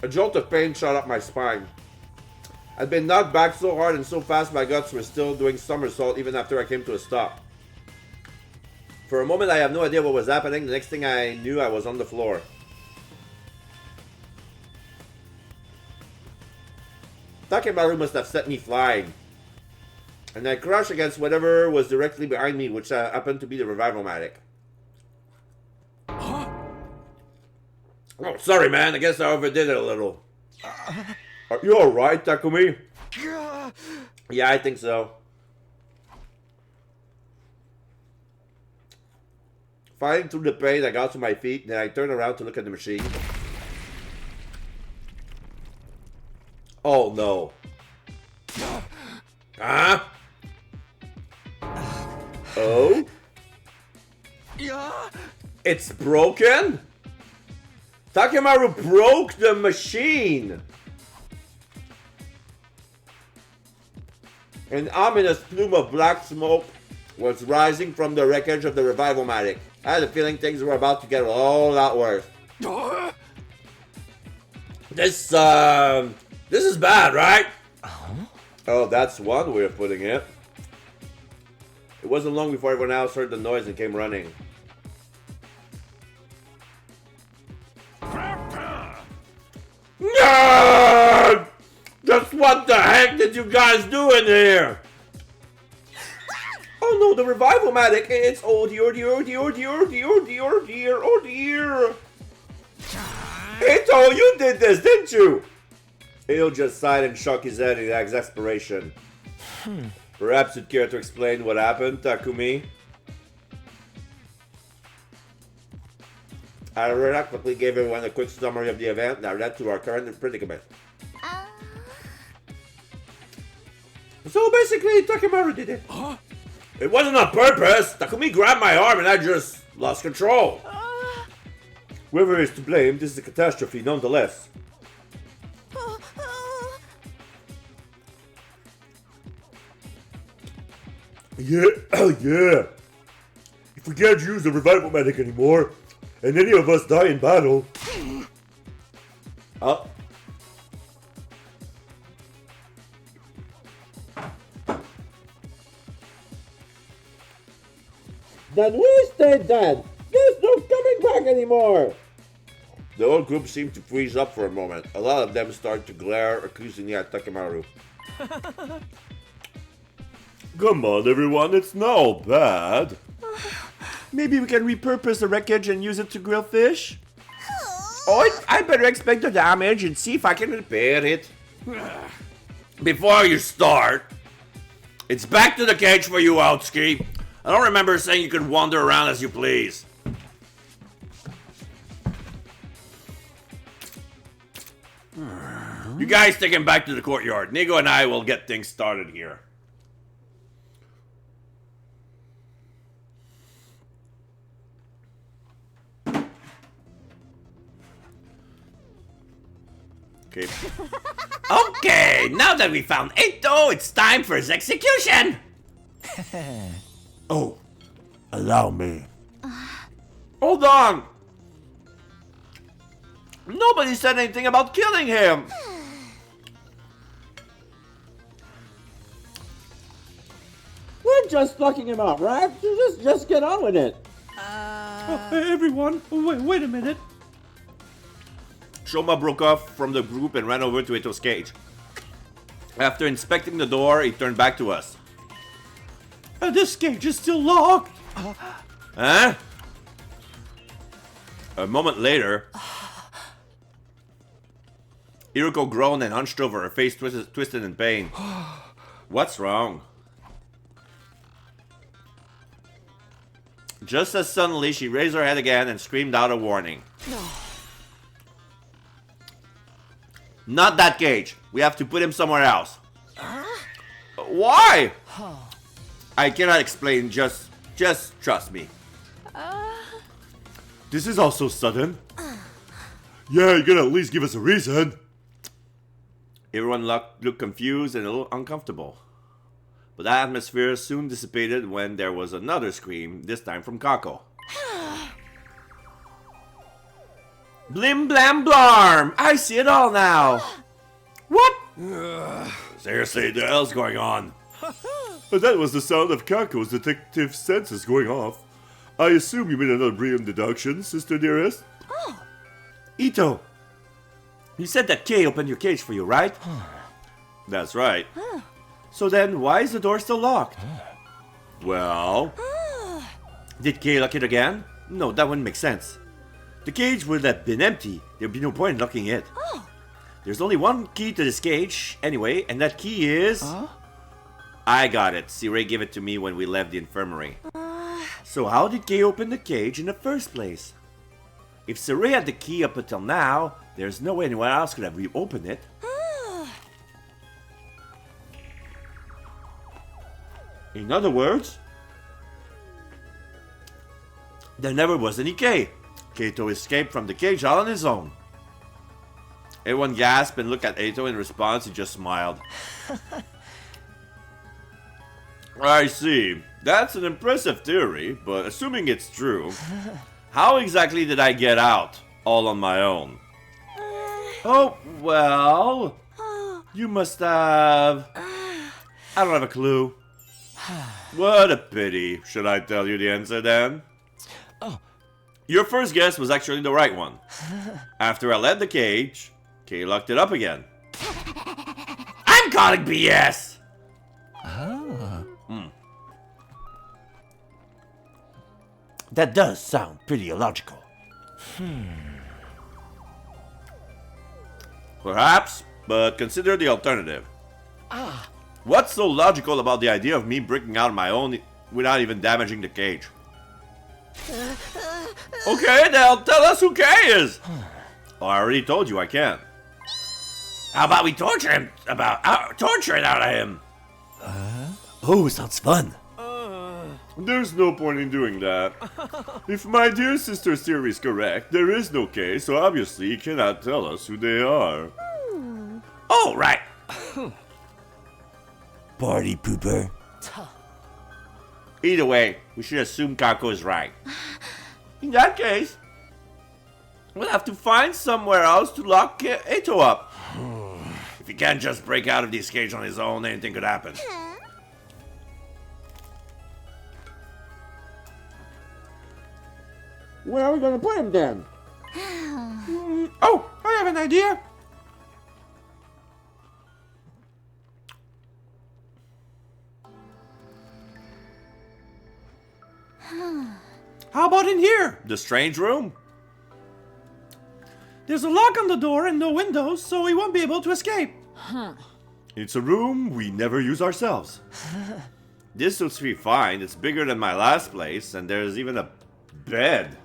A jolt of pain shot up my spine. I'd been knocked back so hard and so fast my guts were still doing somersault even after I came to a stop. For a moment I have no idea what was happening. The next thing I knew I was on the floor. Takemaru must have set me flying. And I crashed against whatever was directly behind me, which happened to be the revival-matic. Huh? Oh, sorry man, I guess I overdid it a little. Are you alright, Takumi? Yeah, I think so. Fighting through the pain, I got to my feet, then I turned around to look at the machine. Oh no. Huh? Oh? Yeah. It's broken? Takemaru broke the machine! An ominous plume of black smoke was rising from the wreckage of the revival-matic. I had a feeling things were about to get a whole lot worse. This is bad, right? Oh, that's one way of putting it. It wasn't long before everyone else heard the noise and came running. No! Just what the heck did you guys do in here? Oh no, the revival-matic! It's oh dear, dear, dear, dear, dear, dear, dear, oh dear! Eto, you did this, didn't you? Eto just sighed and shook his head in exasperation. Perhaps you'd care to explain what happened, Takumi? I reluctantly gave everyone a quick summary of the event that led to our current predicament. So basically, Takemaru did it. Huh? It wasn't on purpose. Takumi grabbed my arm and I just lost control. Whoever is to blame, this is a catastrophe nonetheless. Yeah, yeah. If we can't use the revival-matic anymore, and any of us die in battle... Then we stay dead. There's no coming back anymore. The whole group seemed to freeze up for a moment. A lot of them started to glare accusingly at Takemaru. Come on everyone, it's not bad. Maybe we can repurpose the wreckage and use it to grill fish? Oh, I better expect the damage and see if I can repair it. Before you start, it's back to the cage for you, Outski. I don't remember saying you could wander around as you please. You guys take him back to the courtyard. Nigo and I will get things started here. Okay. Okay, now that we found Eito, it's time for his execution! Oh, allow me. Hold on! Nobody said anything about killing him! We're just fucking him out, right? Just get on with it. Oh, hey, everyone, wait a minute. Shoma broke off from the group and ran over to Eito's cage. After inspecting the door, he turned back to us. This cage is still locked. Huh? A moment later, Iruko groaned and hunched over, her face twisted in pain. What's wrong? Just as suddenly, she raised her head again and screamed out a warning. Not that cage. We have to put him somewhere else. Why? I cannot explain. Just trust me. This is all so sudden. Yeah, you gotta at least give us a reason. Everyone looked confused and a little uncomfortable. But that atmosphere soon dissipated when there was another scream, this time from Kako. Blim blam blarm! I see it all now! What? Seriously, the hell's going on? That was the sound of Kako's detective senses going off. I assume you made another brilliant deduction, sister dearest? Ito! You said that Kay opened your cage for you, right? That's right. So then, why is the door still locked? Well... Did Kay lock it again? No, that wouldn't make sense. The cage would have been empty. There'd be no point in locking it. There's only one key to this cage, anyway, and that key is... I got it. Siray gave it to me when we left the infirmary. So how did Kay open the cage in the first place? If Siray had the key up until now, there's no way anyone else could have reopened it. In other words, there never was any Kay. Kaito escaped from the cage all on his own. Everyone gasped and looked at Eito. In response, he just smiled. I see. That's an impressive theory, but assuming it's true, how exactly did I get out all on my own? Oh, well, you must have... I don't have a clue. What a pity. Should I tell you the answer then? Your first guess was actually the right one. After I left the cage, Kay locked it up again. I'm calling BS! That does sound pretty illogical. Perhaps, but consider the alternative. What's so logical about the idea of me breaking out on my own without even damaging the cage? Okay, then tell us who Kay is! Oh, I already told you I can't. How about we torture it out of him? Oh, sounds fun. There's no point in doing that. If my dear sister's theory is correct, there is no Kay, so obviously he cannot tell us who they are. Oh, right. Party pooper. Either way, we should assume Kako is right. In that case, we'll have to find somewhere else to lock Eito up. If he can't just break out of this cage on his own, anything could happen. Where are we gonna put him then? Oh, I have an idea. How about in here? The strange room? There's a lock on the door and no windows, so we won't be able to escape. Huh. It's a room we never use ourselves. This suits me fine. It's bigger than my last place, and there's even a bed.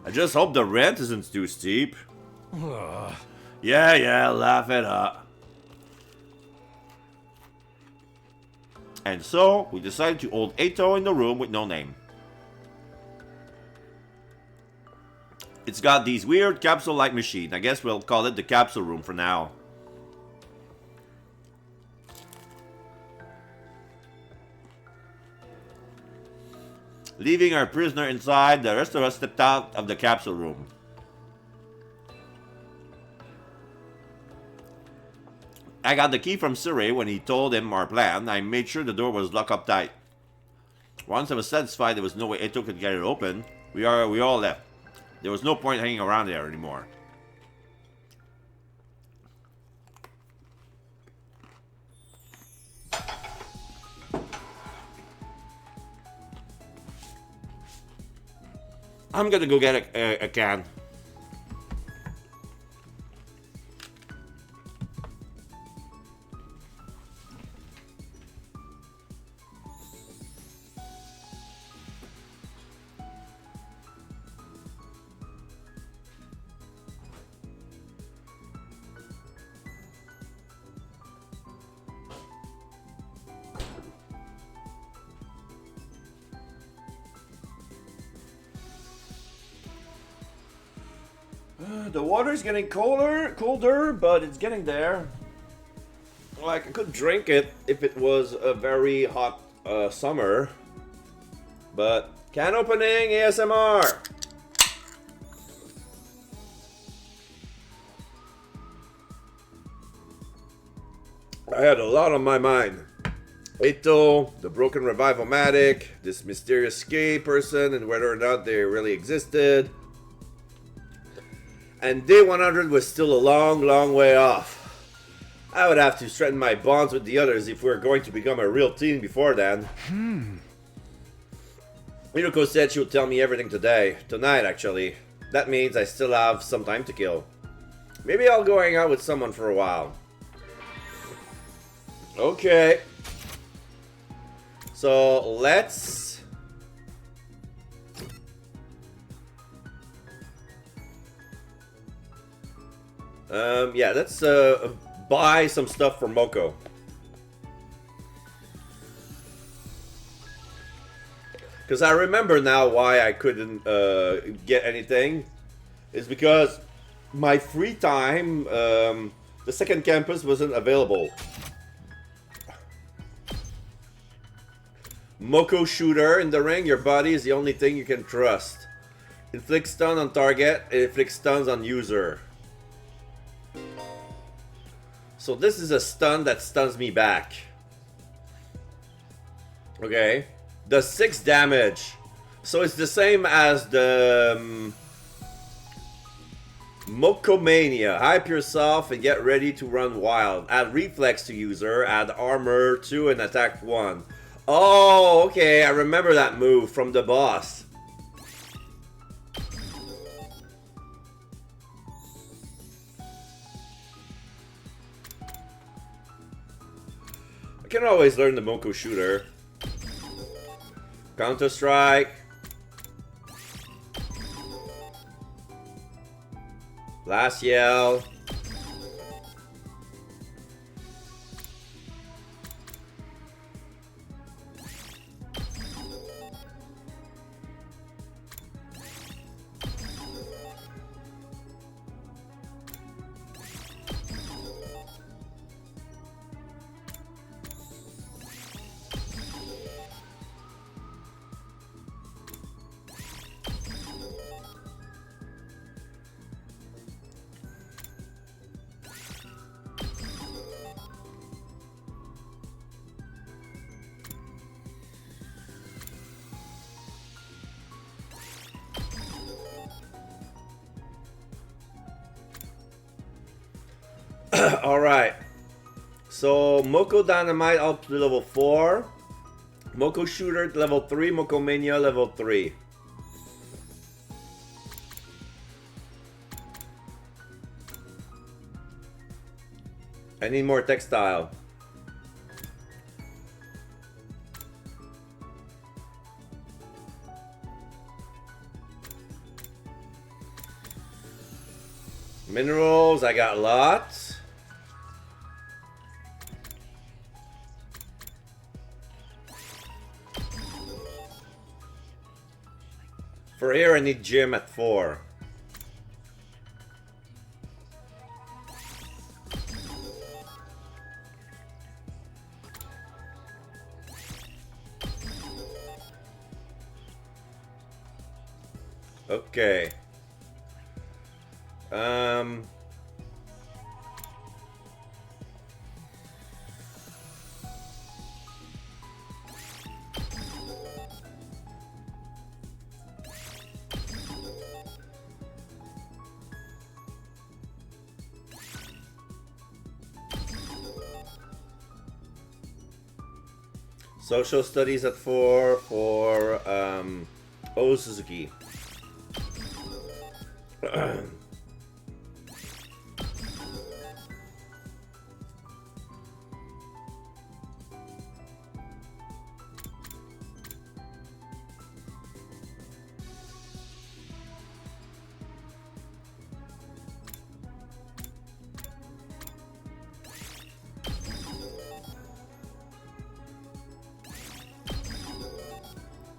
I just hope the rent isn't too steep. Yeah, laugh it up. And so, we decided to hold Eito in the room with no name. It's got these weird capsule-like machines. I guess we'll call it the capsule room for now. Leaving our prisoner inside, the rest of us stepped out of the capsule room. I got the key from Siri when he told him our plan. I made sure the door was locked up tight. Once I was satisfied there was no way Eito could get it open, we all left. There was no point hanging around there anymore. I'm gonna go get a can. The water's getting colder, but it's getting there. Like, I could drink it if it was a very hot summer. But, can opening ASMR! I had a lot on my mind. Eito, the broken revival-matic, this mysterious ski person, and whether or not they really existed. And day 100 was still a long way off. I would have to strengthen my bonds with the others if we were going to become a real team before then. Minako said she would tell me everything tonight actually. That means I still have some time to kill. Maybe I'll go hang out with someone for a while. Okay. So let's... yeah, let's buy some stuff for Moko. Because I remember now why I couldn't get anything. Is because my free time, the second campus wasn't available. Moko shooter in the ring, your body is the only thing you can trust. Inflict stun on target, inflict stuns on user. So this is a stun that stuns me back. Okay. Does 6 damage. So it's the same as the Mokomania. Hype yourself and get ready to run wild. Add reflex to user, add armor 2 and attack 1. Oh, okay. I remember that move from the boss. I can always learn the Moko shooter. Counter strike. Last yell. Alright. So, Moko Dynamite up to level 4. Moko Shooter level 3. Moko Mania level 3. I need more textile. Minerals, I got lots. For here, I need gym at 4. Okay. Social studies at 4 for O Suzuki.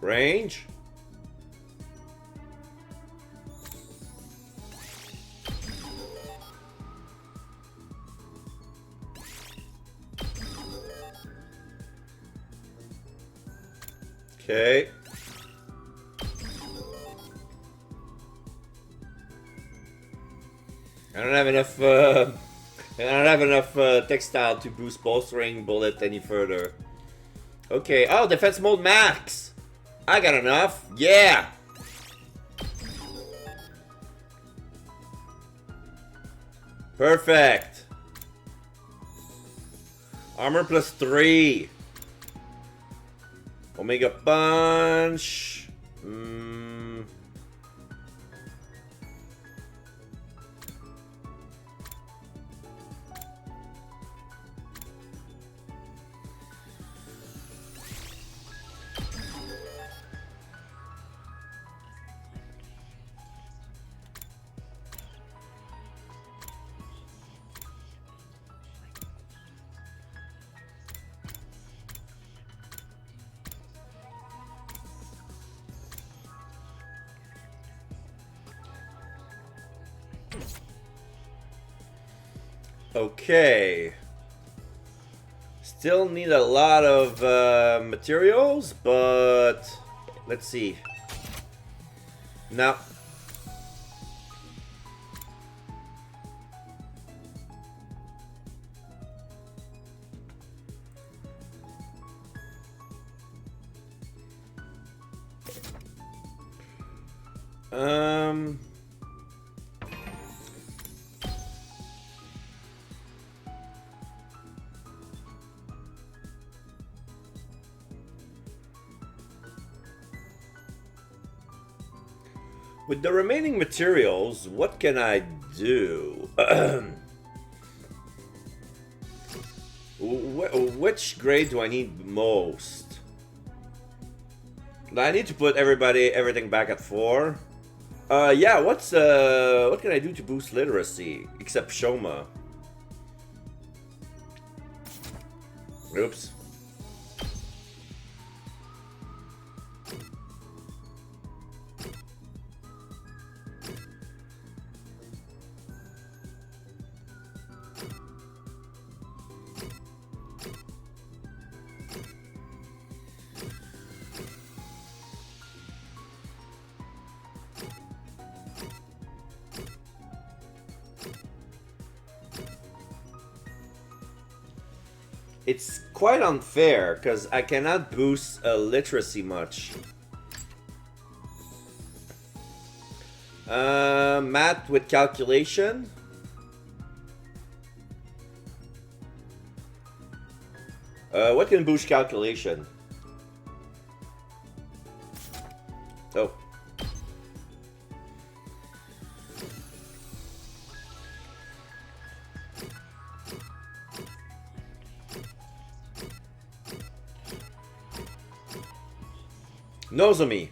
Range. Okay. I don't have enough. I don't have enough textile to boost bolstering bullet any further. Okay. Oh, defense mode max. I got enough. Yeah. Perfect. Armor plus 3. Omega punch. Okay. Still need a lot of materials, but let's see. No. With the remaining materials, what can I do? Which grade do I need most? I need to put everything back at 4. Yeah, what can I do to boost literacy? Except Shoma. Oops. It's quite unfair, because I cannot boost literacy much. Math with calculation. What can boost calculation? Oh. Nozomi.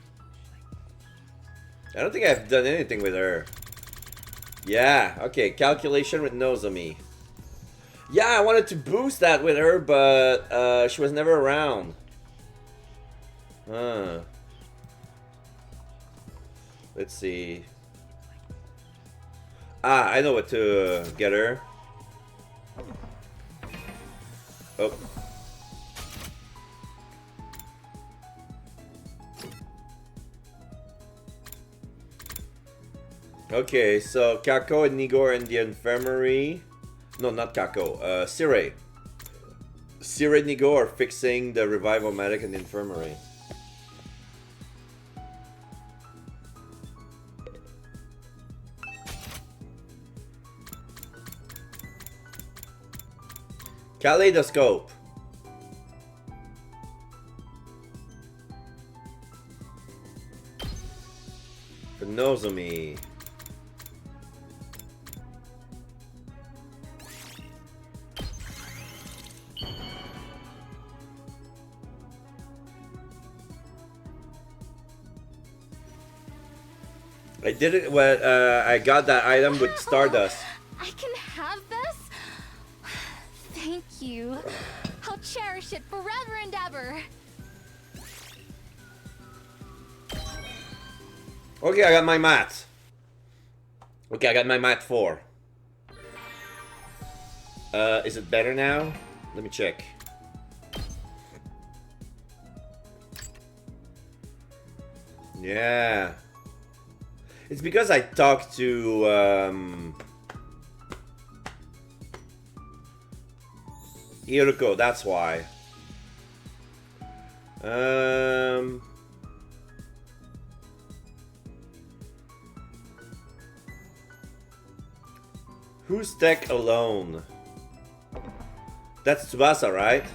I don't think I've done anything with her. Yeah, okay, calculation with Nozomi. Yeah, I wanted to boost that with her, but she was never around. Huh. Let's see. Ah, I know what to get her. Oh. Okay, so Kako and Nigor in the infirmary. No, not Kako. Sire. Sire and Nigor are fixing the revival medic in the infirmary. Kaleidoscope. For Nozomi. I did it when I got that item with Stardust. I can have this? Thank you. I'll cherish it forever and ever. Okay, I got my mat. Okay, I got my mat 4. Is it better now? Let me check. Yeah. It's because I talked to Iruko, that's why. Who's tech alone? That's Tsubasa, right?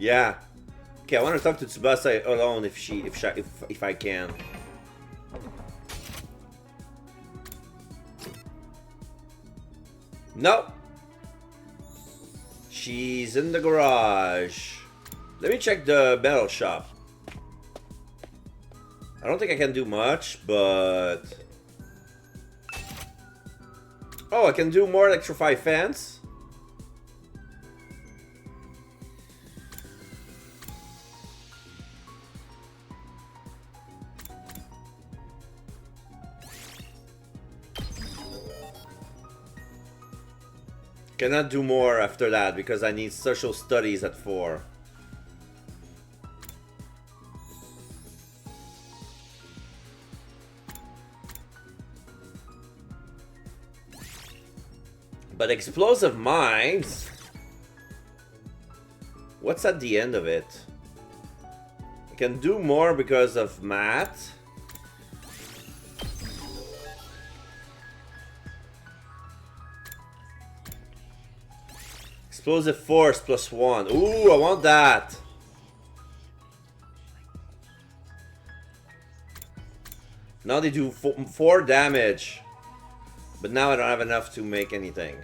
Yeah. Okay, I want to talk to Tsubasa alone if I can. No. She's in the garage. Let me check the metal shop. I don't think I can do much, but... Oh, I can do more electrify fence. Cannot do more after that because I need social studies at 4. But explosive mines? What's at the end of it? I can do more because of math. Explosive force +1. Ooh, I want that. Now they do 4 damage. But now I don't have enough to make anything.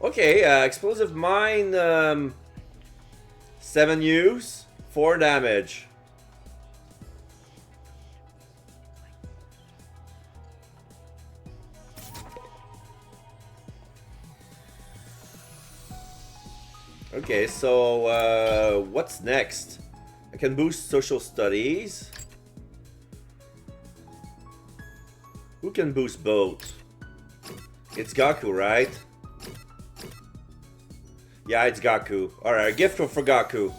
Okay, explosive mine, 7 use, 4 damage. Okay, so what's next? I can boost social studies. Who can boost both? It's Gaku, right? Yeah, it's Gaku. Alright, a gift for Gaku.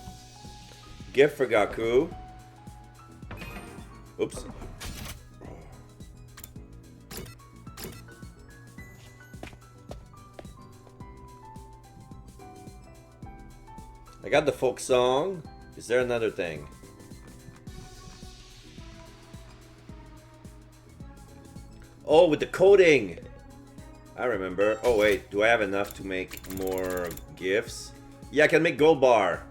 Gift for Gaku. Oops. I got the folk song. Is there another thing? Oh, with the coding! I remember. Oh wait, do I have enough to make more gifts? Yeah, I can make gold bar.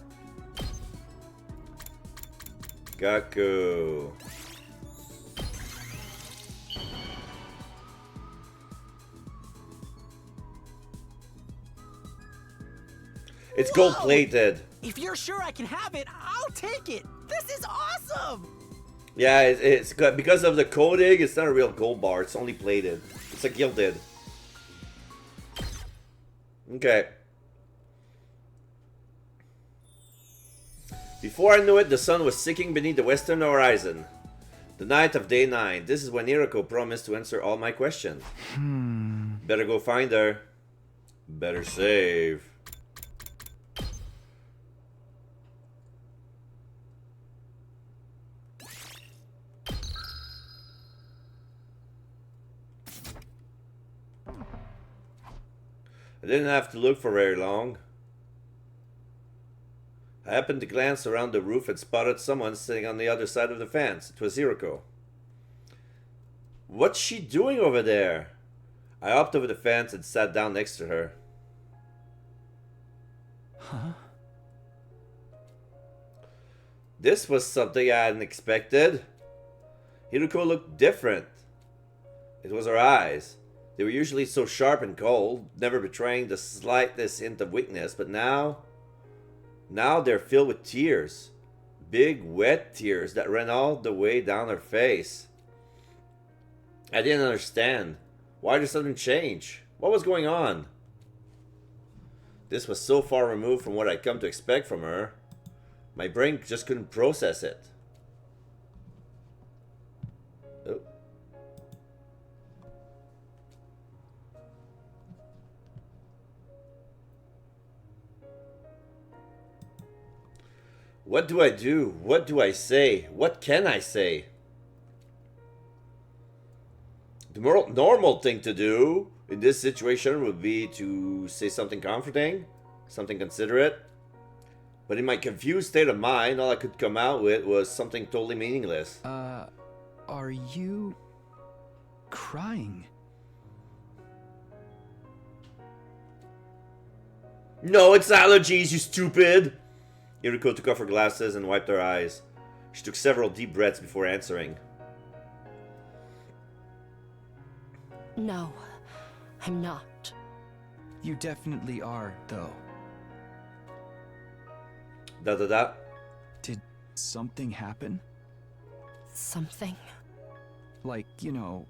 Gaku. It's gold plated. If you're sure I can have it, I'll take it. This is awesome. Yeah, it's because of the coating. It's not a real gold bar. It's only plated. It's a gilded. Okay. Before I knew it, the sun was sinking beneath the western horizon. The night of day 9. This is when Hiroko promised to answer all my questions. Better go find her. Better save. I didn't have to look for very long. I happened to glance around the roof and spotted someone sitting on the other side of the fence. It was Hiroko. What's she doing over there? I hopped over the fence and sat down next to her. Huh? This was something I hadn't expected. Hiroko looked different. It was her eyes. They were usually so sharp and cold, never betraying the slightest hint of weakness, but now they're filled with tears. Big, wet tears that ran all the way down her face. I didn't understand. Why did something change? What was going on? This was so far removed from what I'd come to expect from her. My brain just couldn't process it. Oh. What do I do? What do I say? What can I say? The normal thing to do in this situation would be to say something comforting, something considerate. But in my confused state of mind, all I could come out with was something totally meaningless. Are you crying? No, it's allergies, you stupid! Hiroko took off her glasses and wiped her eyes. She took several deep breaths before answering. No, I'm not. You definitely are, though. Da. Did something happen? Something? Like, you know,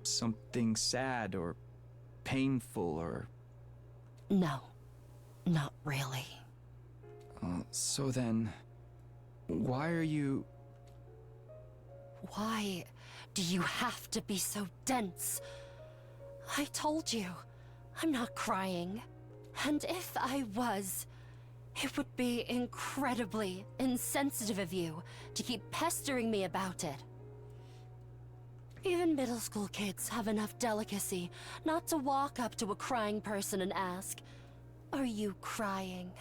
something sad or painful or... No, not really. So then, why are you... Why do you have to be so dense? I told you, I'm not crying. And if I was, it would be incredibly insensitive of you to keep pestering me about it. Even middle school kids have enough delicacy not to walk up to a crying person and ask, "Are you crying?"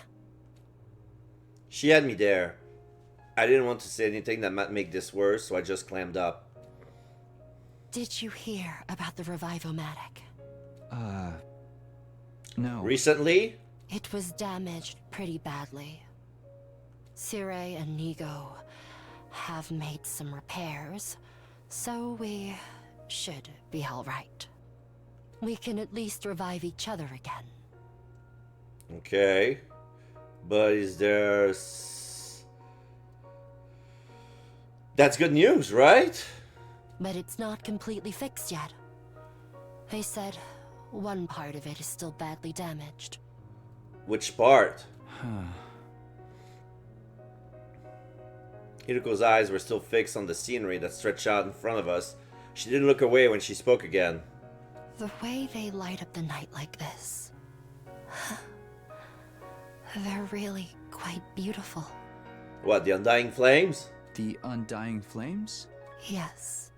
She had me there. I didn't want to say anything that might make this worse, so I just clammed up. Did you hear about the Revivomatic? No. Recently? It was damaged pretty badly. Sirei and Nigo have made some repairs, so we should be alright. We can at least revive each other again. Okay. But is there... That's good news, right? But it's not completely fixed yet. They said one part of it is still badly damaged. Which part? Hiroko's eyes were still fixed on the scenery that stretched out in front of us. She didn't look away when she spoke again. The way they light up the night like this... They're really quite beautiful. What, the Undying Flames? The Undying Flames? Yes.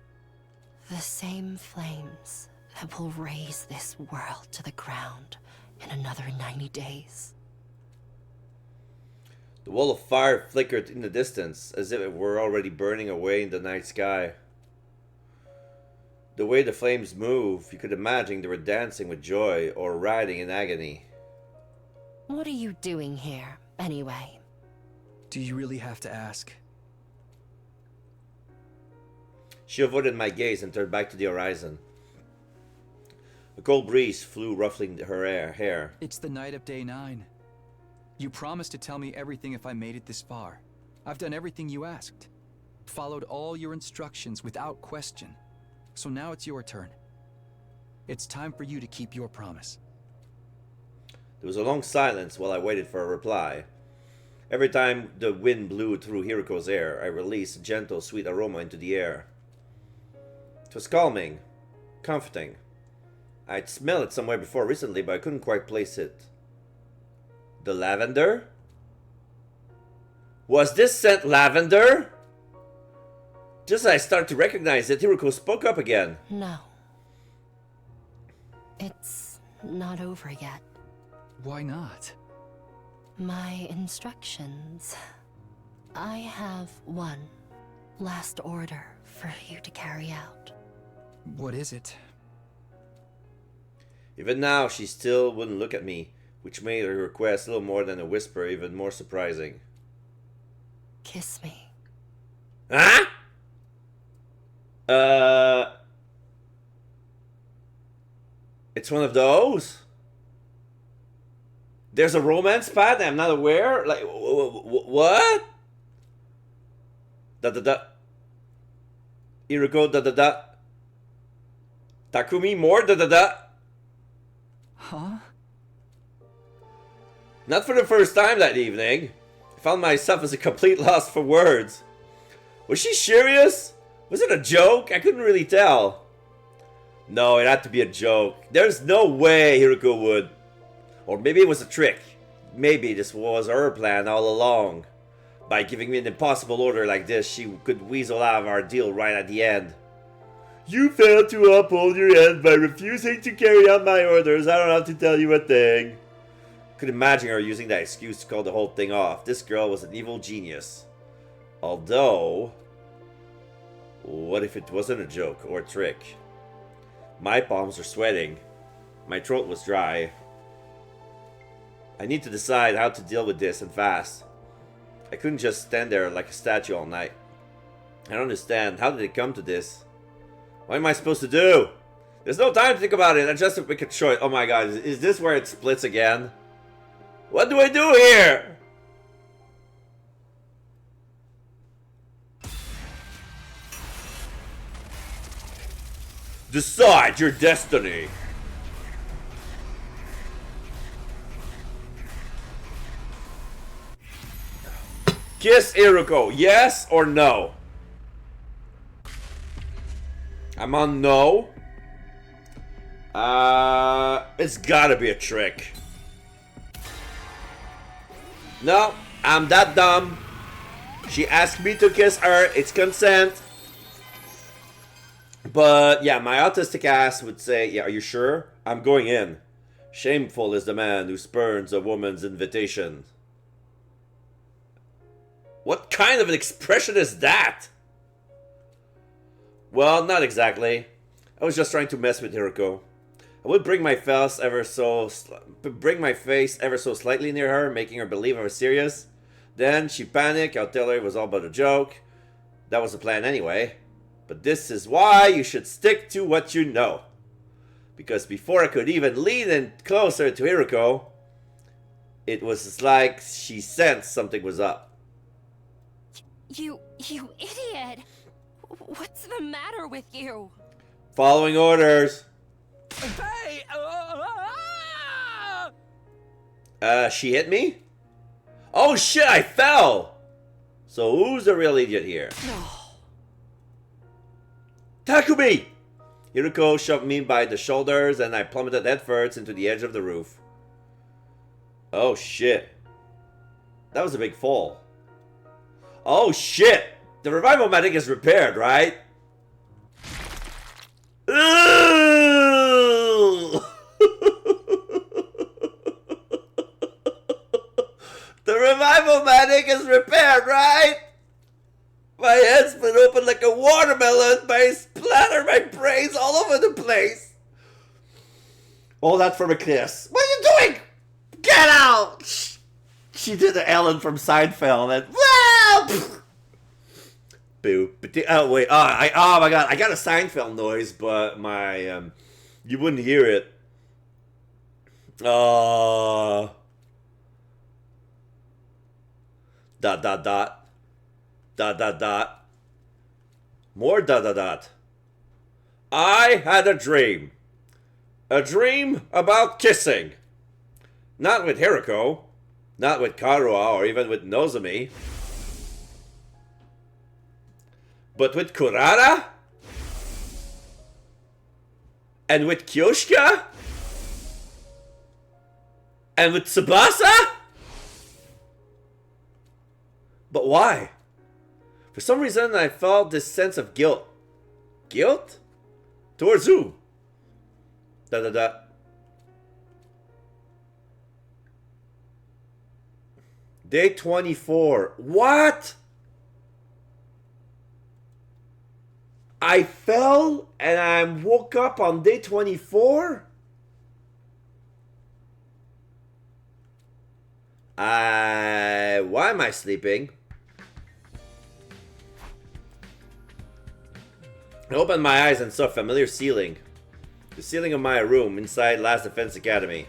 The same flames that will raise this world to the ground in another 90 days. The wall of fire flickered in the distance, as if it were already burning away in the night sky. The way the flames moved, you could imagine they were dancing with joy or writhing in agony. What are you doing here, anyway? Do you really have to ask? She avoided my gaze and turned back to the horizon. A cold breeze flew ruffling her hair. It's the night of day 9. You promised to tell me everything if I made it this far. I've done everything you asked. Followed all your instructions without question. So now it's your turn. It's time for you to keep your promise. There was a long silence while I waited for a reply. Every time the wind blew through Hiruko's hair, I released a gentle, sweet aroma into the air. It was calming, comforting. I'd smelled it somewhere before recently, but I couldn't quite place it. The lavender? Was this scent lavender? Just as I started to recognize it, Hiruko spoke up again. No. It's not over yet. Why not? My instructions. I have one last order for you to carry out. What is it? Even now, she still wouldn't look at me, which made her request little more than a whisper even more surprising. Kiss me. Huh? It's one of those? There's a romance pad I'm not aware? Like, what? Da-da-da. Iruko, da-da-da. Takumi, more da-da-da. Huh? Not for the first time that evening. I found myself as a complete loss for words. Was she serious? Was it a joke? I couldn't really tell. No, it had to be a joke. There's no way Hiruko would. Or maybe it was a trick. Maybe this was her plan all along. By giving me an impossible order like this, she could weasel out of our deal right at the end. You failed to uphold your end by refusing to carry out my orders. I don't have to tell you a thing. Could imagine her using that excuse to call the whole thing off. This girl was an evil genius. Although, what if it wasn't a joke or a trick? My palms were sweating. My throat was dry. I need to decide how to deal with this, and fast. I couldn't just stand there like a statue all night. I don't understand. How did it come to this? What am I supposed to do? There's no time to think about it. I just make a choice. Oh my god, is this where it splits again? What do I do here? Decide your destiny. Kiss Iruko, yes or no? I'm on no. It's gotta be a trick. No, I'm that dumb. She asked me to kiss her, it's consent. But yeah, my autistic ass would say, yeah, are you sure? I'm going in. Shameful is the man who spurns a woman's invitation. What kind of an expression is that? Well, not exactly. I was just trying to mess with Hiruko. I would bring my face ever so slightly near her, making her believe I was serious. Then she'd panic. I'll tell her it was all but a joke. That was the plan anyway. But this is why you should stick to what you know. Because before I could even lean in closer to Hiruko, it was like she sensed something was up. You idiot! What's the matter with you? Following orders. Hey! She hit me? Oh shit, I fell! So who's the real idiot here? No. Takumi! Hiruko shoved me by the shoulders and I plummeted headfirst into the edge of the roof. Oh shit. That was a big fall. Oh shit! The revival medic is repaired, right? Ooh! The revival medic is repaired, right? My head's been open like a watermelon, but I splatter my brains all over the place. All that from a kiss. What are you doing? Get out! She did the Ellen from Seinfeld and boo. Oh wait, oh my god, I got a Seinfeld noise, but my you wouldn't hear it. Dot dot dot. Dot dot dot. More dot dot dot. I had a dream. A dream about kissing. Not with Hiroko. Not with Karua or even with Nozomi. But with Kurara? And with Kyoshika? And with Tsubasa? But why? For some reason I felt this sense of guilt. Guilt? Towards who? Da da da. Day 24. What? I fell and I woke up on day 24? Why am I sleeping? I opened my eyes and saw a familiar ceiling. The ceiling of my room inside Last Defense Academy.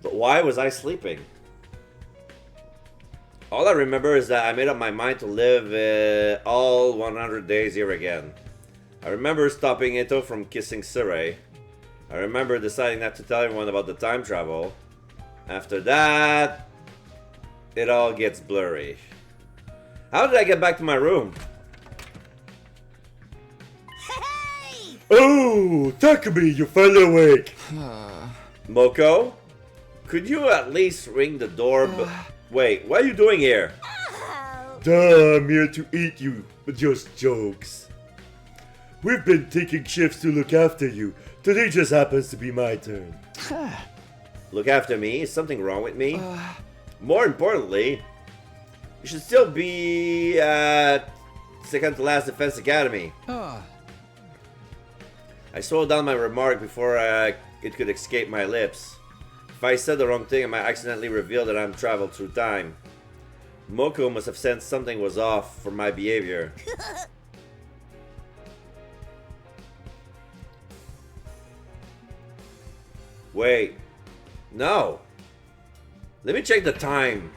But why was I sleeping? All I remember is that I made up my mind to live all 100 days here again. I remember stopping Ito from kissing Sirei. I remember deciding not to tell everyone about the time travel. After that, it all gets blurry. How did I get back to my room? Hey! Oh, Takumi, you're finally awake. Moko? Could you at least ring the door? Wait, what are you doing here? Duh, I'm here to eat you, but just jokes. We've been taking shifts to look after you. Today just happens to be my turn. Look after me? Is something wrong with me? More importantly, you should still be at second to last Defense Academy. I slowed down my remark before it could escape my lips. If I said the wrong thing, I might accidentally reveal that I'm traveled through time. Moko must have sensed something was off for my behavior. Wait. No. Let me check the time.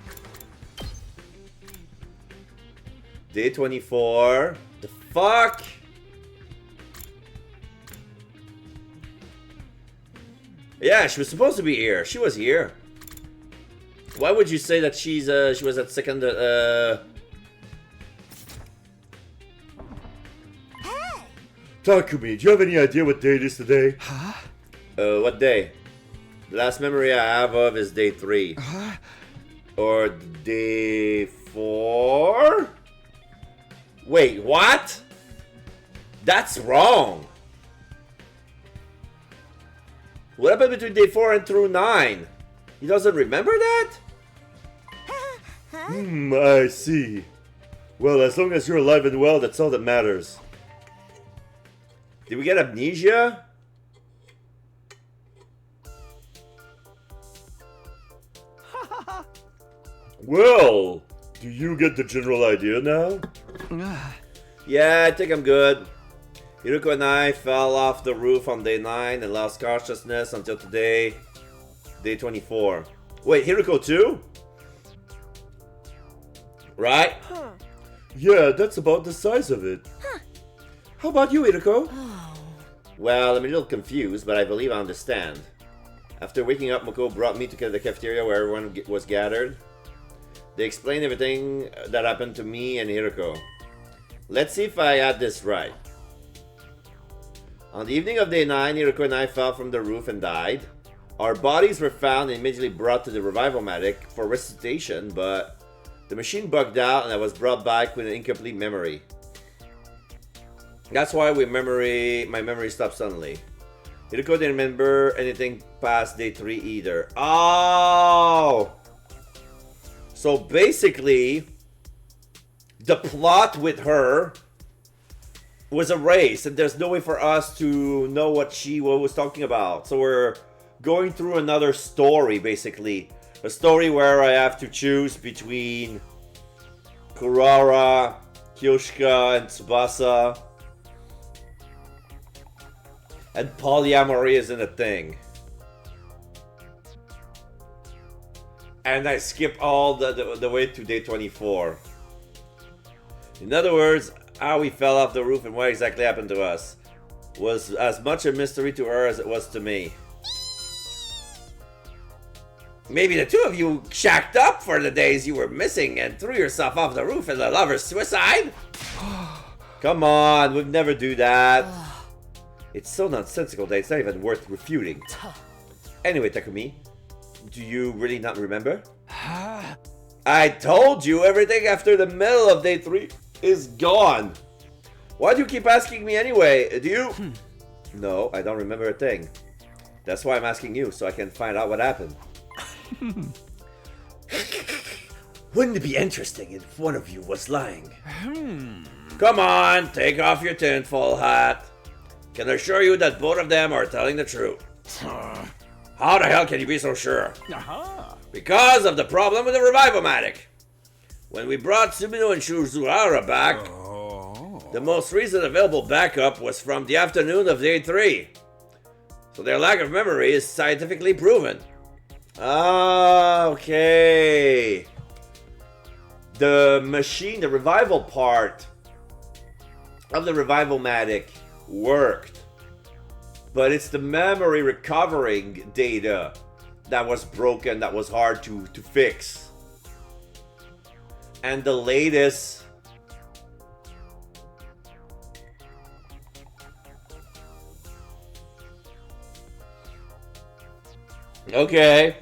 Day 24. The fuck? Yeah, she was supposed to be here. She was here. Why would you say that she was at second Takumi, do you have any idea what day it is today? What day? The last memory I have of is day 3. Or day 4? Wait, what? That's wrong. What happened between day 4 and through 9? He doesn't remember that? I see. Well, as long as you're alive and well, that's all that matters. Did we get amnesia? Well, do you get the general idea now? Yeah, I think I'm good. Hiroko and I fell off the roof on day 9 and lost consciousness until today, day 24. Wait, Hiroko too? Right? Yeah, that's about the size of it. How about you, Hiroko? Well, I'm a little confused, but I believe I understand. After waking up, Moko brought me to the cafeteria where everyone was gathered. They explained everything that happened to me and Hiroko. Let's see if I had this right. On the evening of day 9, Hiroko and I fell from the roof and died. Our bodies were found and immediately brought to the revival-matic for resuscitation, but the machine bugged out and I was brought back with an incomplete memory. That's why my memory stopped suddenly. Hiroko didn't remember anything past day 3 either. Oh! So basically, the plot with her was erased, and there's no way for us to know what she was talking about. So we're going through another story, basically. A story where I have to choose between Kurara, Kyoshika, and Tsubasa. And polyamory isn't a thing. and I skip all the way to day 24. In other words, how we fell off the roof and what exactly happened to us was as much a mystery to her as it was to me. Maybe the two of you shacked up for the days you were missing and threw yourself off the roof in the lover's suicide? Come on, we'd never do that. It's so nonsensical that it's not even worth refuting. Anyway, Takumi, do you really not remember? I told you everything after the middle of day 3 is gone. Why do you keep asking me anyway? Do you? No, I don't remember a thing. That's why I'm asking you, so I can find out what happened. Wouldn't it be interesting if one of you was lying? Come on, take off your tinfoil hat. Can assure you that both of them are telling the truth. How the hell can you be so sure? Because of the problem with the Revivomatic. When we brought Sumino and Shuzuhara back, the most recent available backup was from the afternoon of day 3. So their lack of memory is scientifically proven. Ah, okay. The machine, the revival part of the Revivomatic worked. But it's the memory recovering data that was broken, that was hard to fix. And the latest... Okay.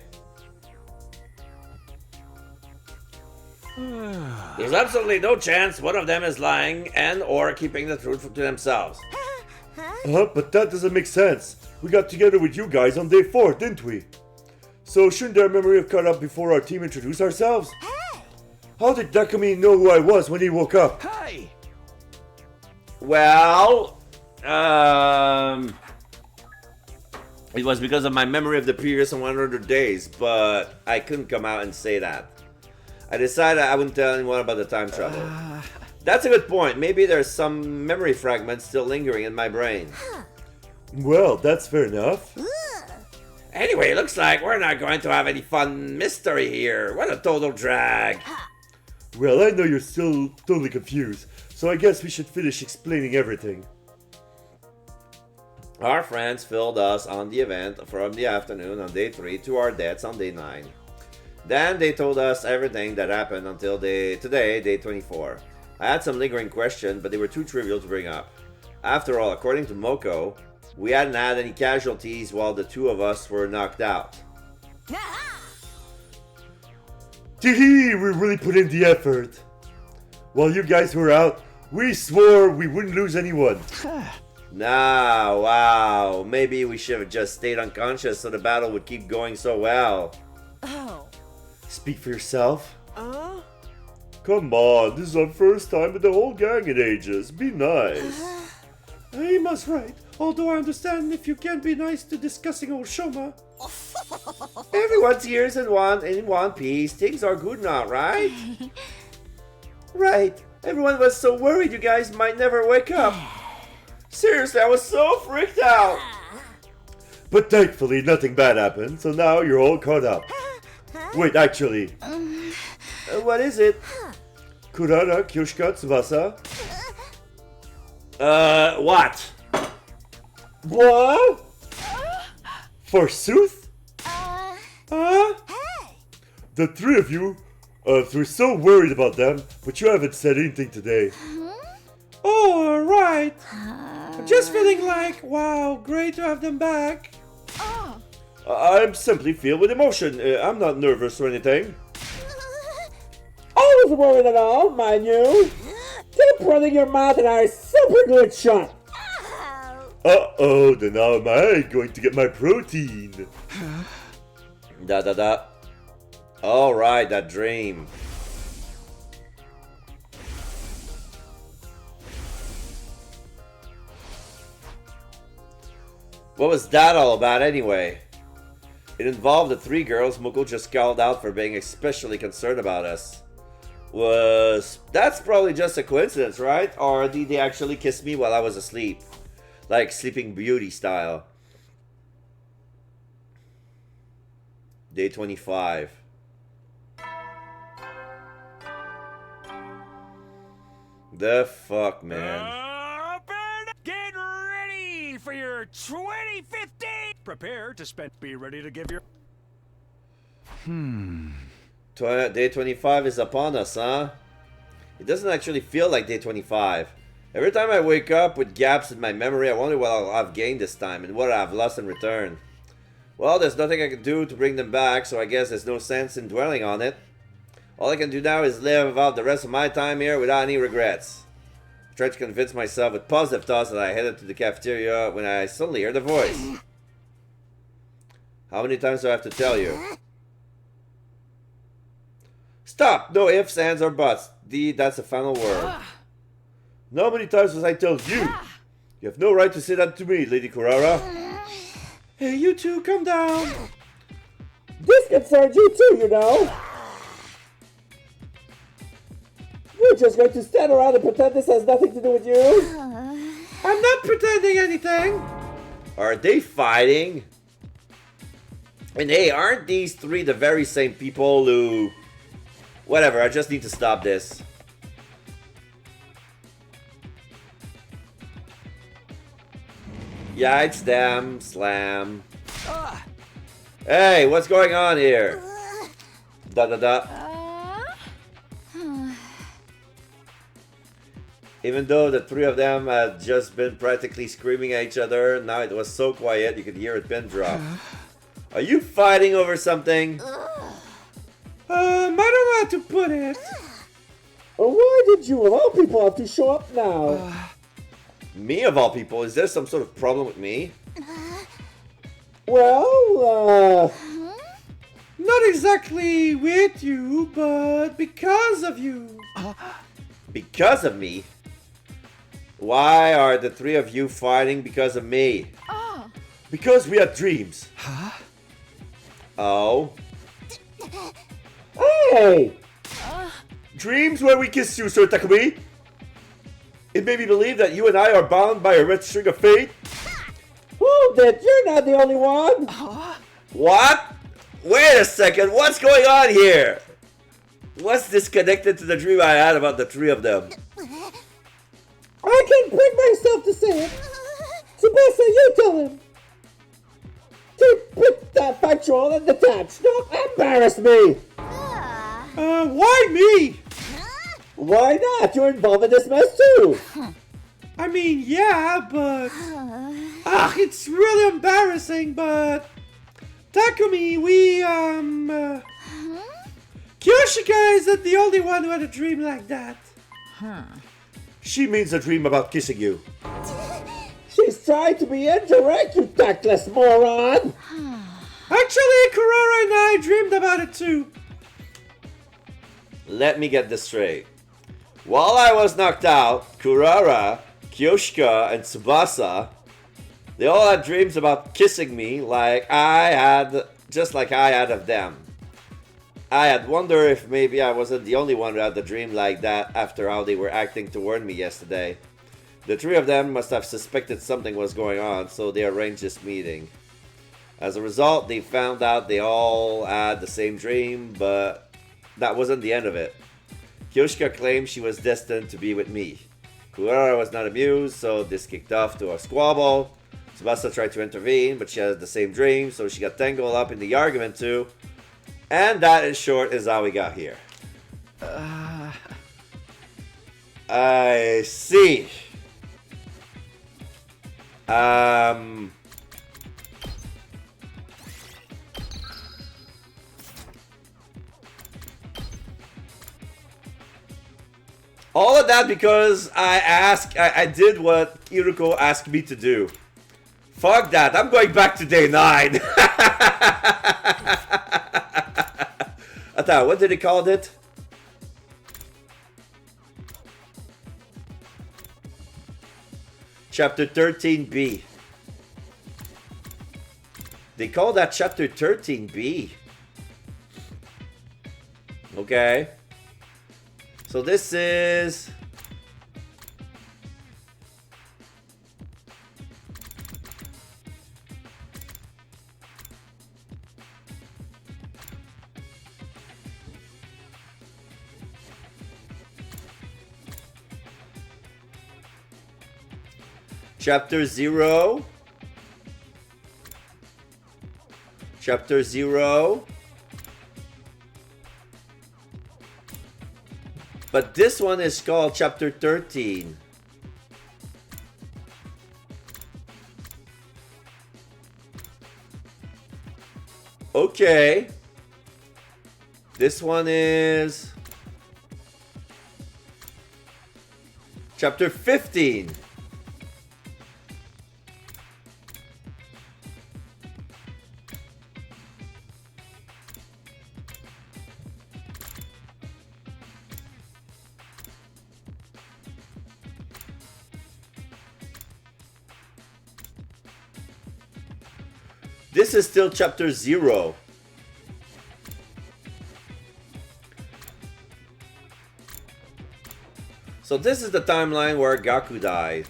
There's absolutely no chance one of them is lying and or keeping the truth to themselves. But that doesn't make sense. We got together with you guys on day 4, didn't we? So shouldn't our memory have caught up before our team introduced ourselves? How did Takumi know who I was when he woke up? Hey! Well, it was because of my memory of the previous 100 days, but I couldn't come out and say that. I decided I wouldn't tell anyone about the time travel. That's a good point. Maybe there's some memory fragments still lingering in my brain. Well, that's fair enough. Anyway, it looks like we're not going to have any fun mystery here. What a total drag. Well, I know you're still totally confused, so I guess we should finish explaining everything. Our friends filled us on the event from the afternoon on day 3 to our deaths on day 9. Then they told us everything that happened until today, day 24. I had some lingering questions, but they were too trivial to bring up. After all, according to Moko, we hadn't had any casualties while the two of us were knocked out. Tee-hee, we really put in the effort. While you guys were out, we swore we wouldn't lose anyone. Nah, wow. Maybe we should have just stayed unconscious so the battle would keep going so well. Oh. Speak for yourself. Come on, this is our first time with the whole gang in ages. Be nice. He must right. Although I understand if you can't be nice to discussing old Shoma. Everyone's here in one piece. Things are good now, right? Right. Everyone was so worried you guys might never wake up. Seriously, I was so freaked out. But thankfully, nothing bad happened, so now you're all caught up. Wait, actually. What is it? Kurara, Kyoshika, Tsubasa? What? What? Forsooth? The three of you, we're so worried about them, but you haven't said anything today. Oh, right. I'm just feeling like, wow, great to have them back. I'm simply filled with emotion. I'm not nervous or anything. I wasn't worried at all, mind you. Keep running your mouth and our super good shot. Uh-oh, then how am I going to get my protein? Da. Alright, that dream. What was that all about anyway? It involved the 3 girls Moko just called out for being especially concerned about us. That's probably just a coincidence, right? Or did they actually kiss me while I was asleep? Like Sleeping Beauty style. Day 25. The fuck, man. Get ready for your 2015. Prepare to spend. Be ready to give your. Day 25 is upon us, huh? It doesn't actually feel like day 25. Every time I wake up with gaps in my memory, I wonder what I've gained this time and what I've lost in return. Well, there's nothing I can do to bring them back, so I guess there's no sense in dwelling on it. All I can do now is live out the rest of my time here without any regrets. I tried to convince myself with positive thoughts that I headed to the cafeteria when I suddenly heard a voice. How many times do I have to tell you? Stop! No ifs, ands, or buts. That's the final word. How many times must I tell you? You have no right to say that to me, Lady Kurara. Hey, you two, come down. This concerns you too, you know. You're just going to stand around and pretend this has nothing to do with you? I'm not pretending anything. Are they fighting? And hey, aren't these three the very same people who... Whatever, I just need to stop this. Yeah, it's them. Slam. Hey, what's going on here? Even though the three of them had just been practically screaming at each other, now it was so quiet you could hear a pin drop. Are you fighting over something? I don't know how to put it. Why did you of all people have to show up now? Me of all people? Is there some sort of problem with me? Well, not exactly with you, but because of you. Because of me? Why are the three of you fighting because of me? Because we had dreams. Oh? Hey! Dreams where we kiss you, Sir Takumi? It made me believe that you and I are bound by a red string of fate. Hold it, you're not the only one! What? Wait a second, what's going on here? What's disconnected to the dream I had about the three of them? I can't bring myself to say it! Tsubasa, you tell him! Keep that factual and detached, don't embarrass me! Why me? Why not? You're involved in this mess too! I mean, yeah, but... it's really embarrassing, but... Takumi, Kyoshika isn't the only one who had a dream like that. She means a dream about kissing you. She's trying to be indirect, you tactless moron! Actually, Kurara and I dreamed about it too. Let me get this straight. While I was knocked out, Kurara, Kyoshika, and Tsubasa, they all had dreams about kissing me just like I had of them. I had wondered if maybe I wasn't the only one who had a dream like that after how they were acting toward me yesterday. The three of them must have suspected something was going on, so they arranged this meeting. As a result, they found out they all had the same dream, but that wasn't the end of it. Kyoshika claimed she was destined to be with me. Kurara was not amused, so this kicked off to a squabble. Tsubasa tried to intervene, but she had the same dream, so she got tangled up in the argument too. And that, in short, is how we got here. I see. All of that because I did what Iruko asked me to do. Fuck that, I'm going back to day 9. What did they call it? Chapter 13B. They call that Chapter 13B. Okay. So this is... Chapter 0. Chapter 0. But this one is called Chapter 13. Okay. This one is Chapter 15. This is still Chapter 0. So this is the timeline where Gaku died.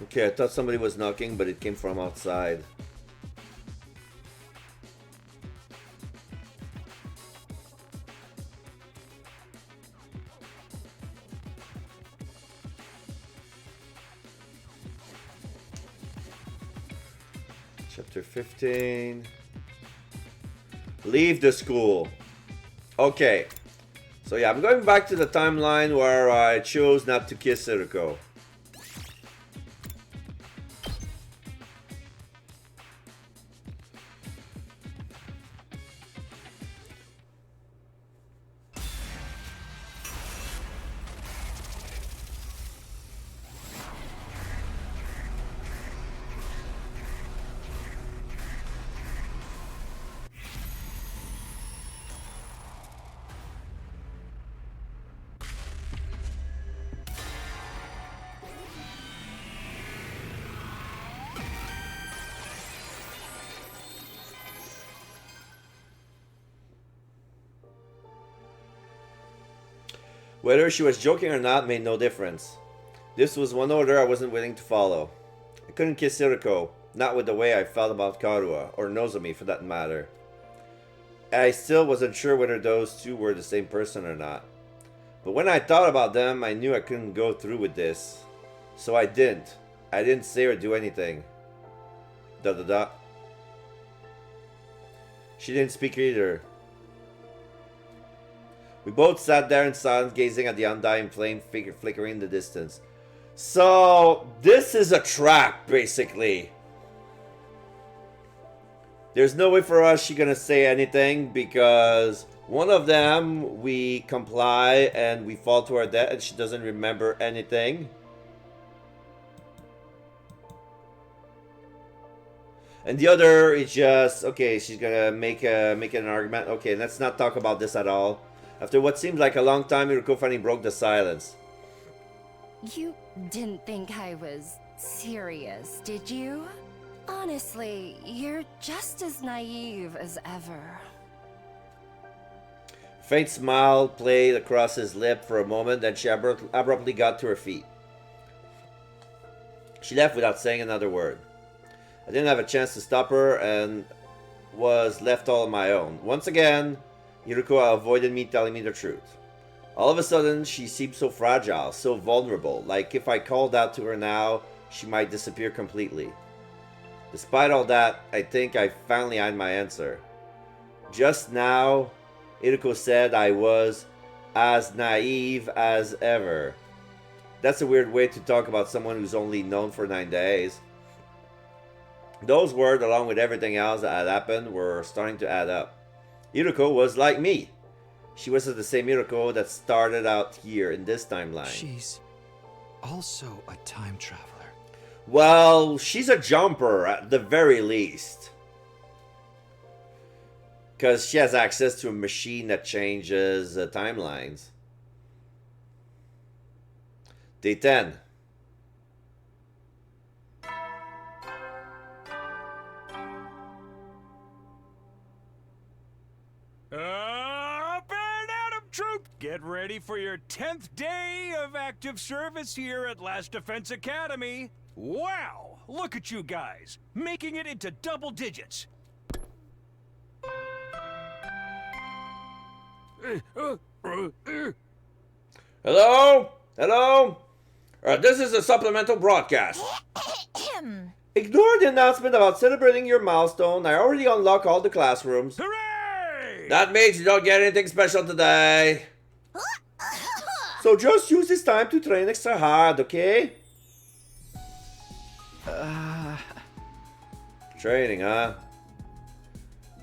Okay, I thought somebody was knocking, but it came from outside. Chapter 15. Leave the school. Okay. So yeah, I'm going back to the timeline where I chose not to kiss Iruko. Whether she was joking or not made no difference. This was one order I wasn't willing to follow. I couldn't kiss Iruko, not with the way I felt about Karua, or Nozomi for that matter. I still wasn't sure whether those two were the same person or not. But when I thought about them, I knew I couldn't go through with this. So I didn't. I didn't say or do anything. ... She didn't speak either. We both sat there in silence, gazing at the undying flame flickering in the distance. So, this is a trap, basically. There's no way for us she's gonna say anything, because one of them, we comply and we fall to our death, and she doesn't remember anything. And the other is just, okay, she's gonna make an argument. Okay, let's not talk about this at all. After what seemed like a long time, Iruko finally broke the silence. You didn't think I was serious, did you? Honestly, you're just as naive as ever. Faint smile played across his lip for a moment, then she abruptly got to her feet. She left without saying another word. I didn't have a chance to stop her and was left all on my own. Once again, Iruko avoided me telling me the truth. All of a sudden, she seemed so fragile, so vulnerable, like if I called out to her now, she might disappear completely. Despite all that, I think I finally had my answer. Just now, Iruko said I was as naive as ever. That's a weird way to talk about someone who's only known for 9 days. Those words, along with everything else that had happened, were starting to add up. Iruko was like me. She wasn't the same Iruko that started out here in this timeline. She's also a time traveler. Well, she's a jumper at the very least. Because she has access to a machine that changes timelines. Day 10. Up and at 'em, troop! Get ready for your 10th day of active service here at Last Defense Academy. Wow! Look at you guys, making it into double digits. Hello? Hello? This is a supplemental broadcast. Ignore the announcement about celebrating your milestone. I already unlocked all the classrooms. Hooray! That means you don't get anything special today. So just use this time to train extra hard, okay? Training, huh?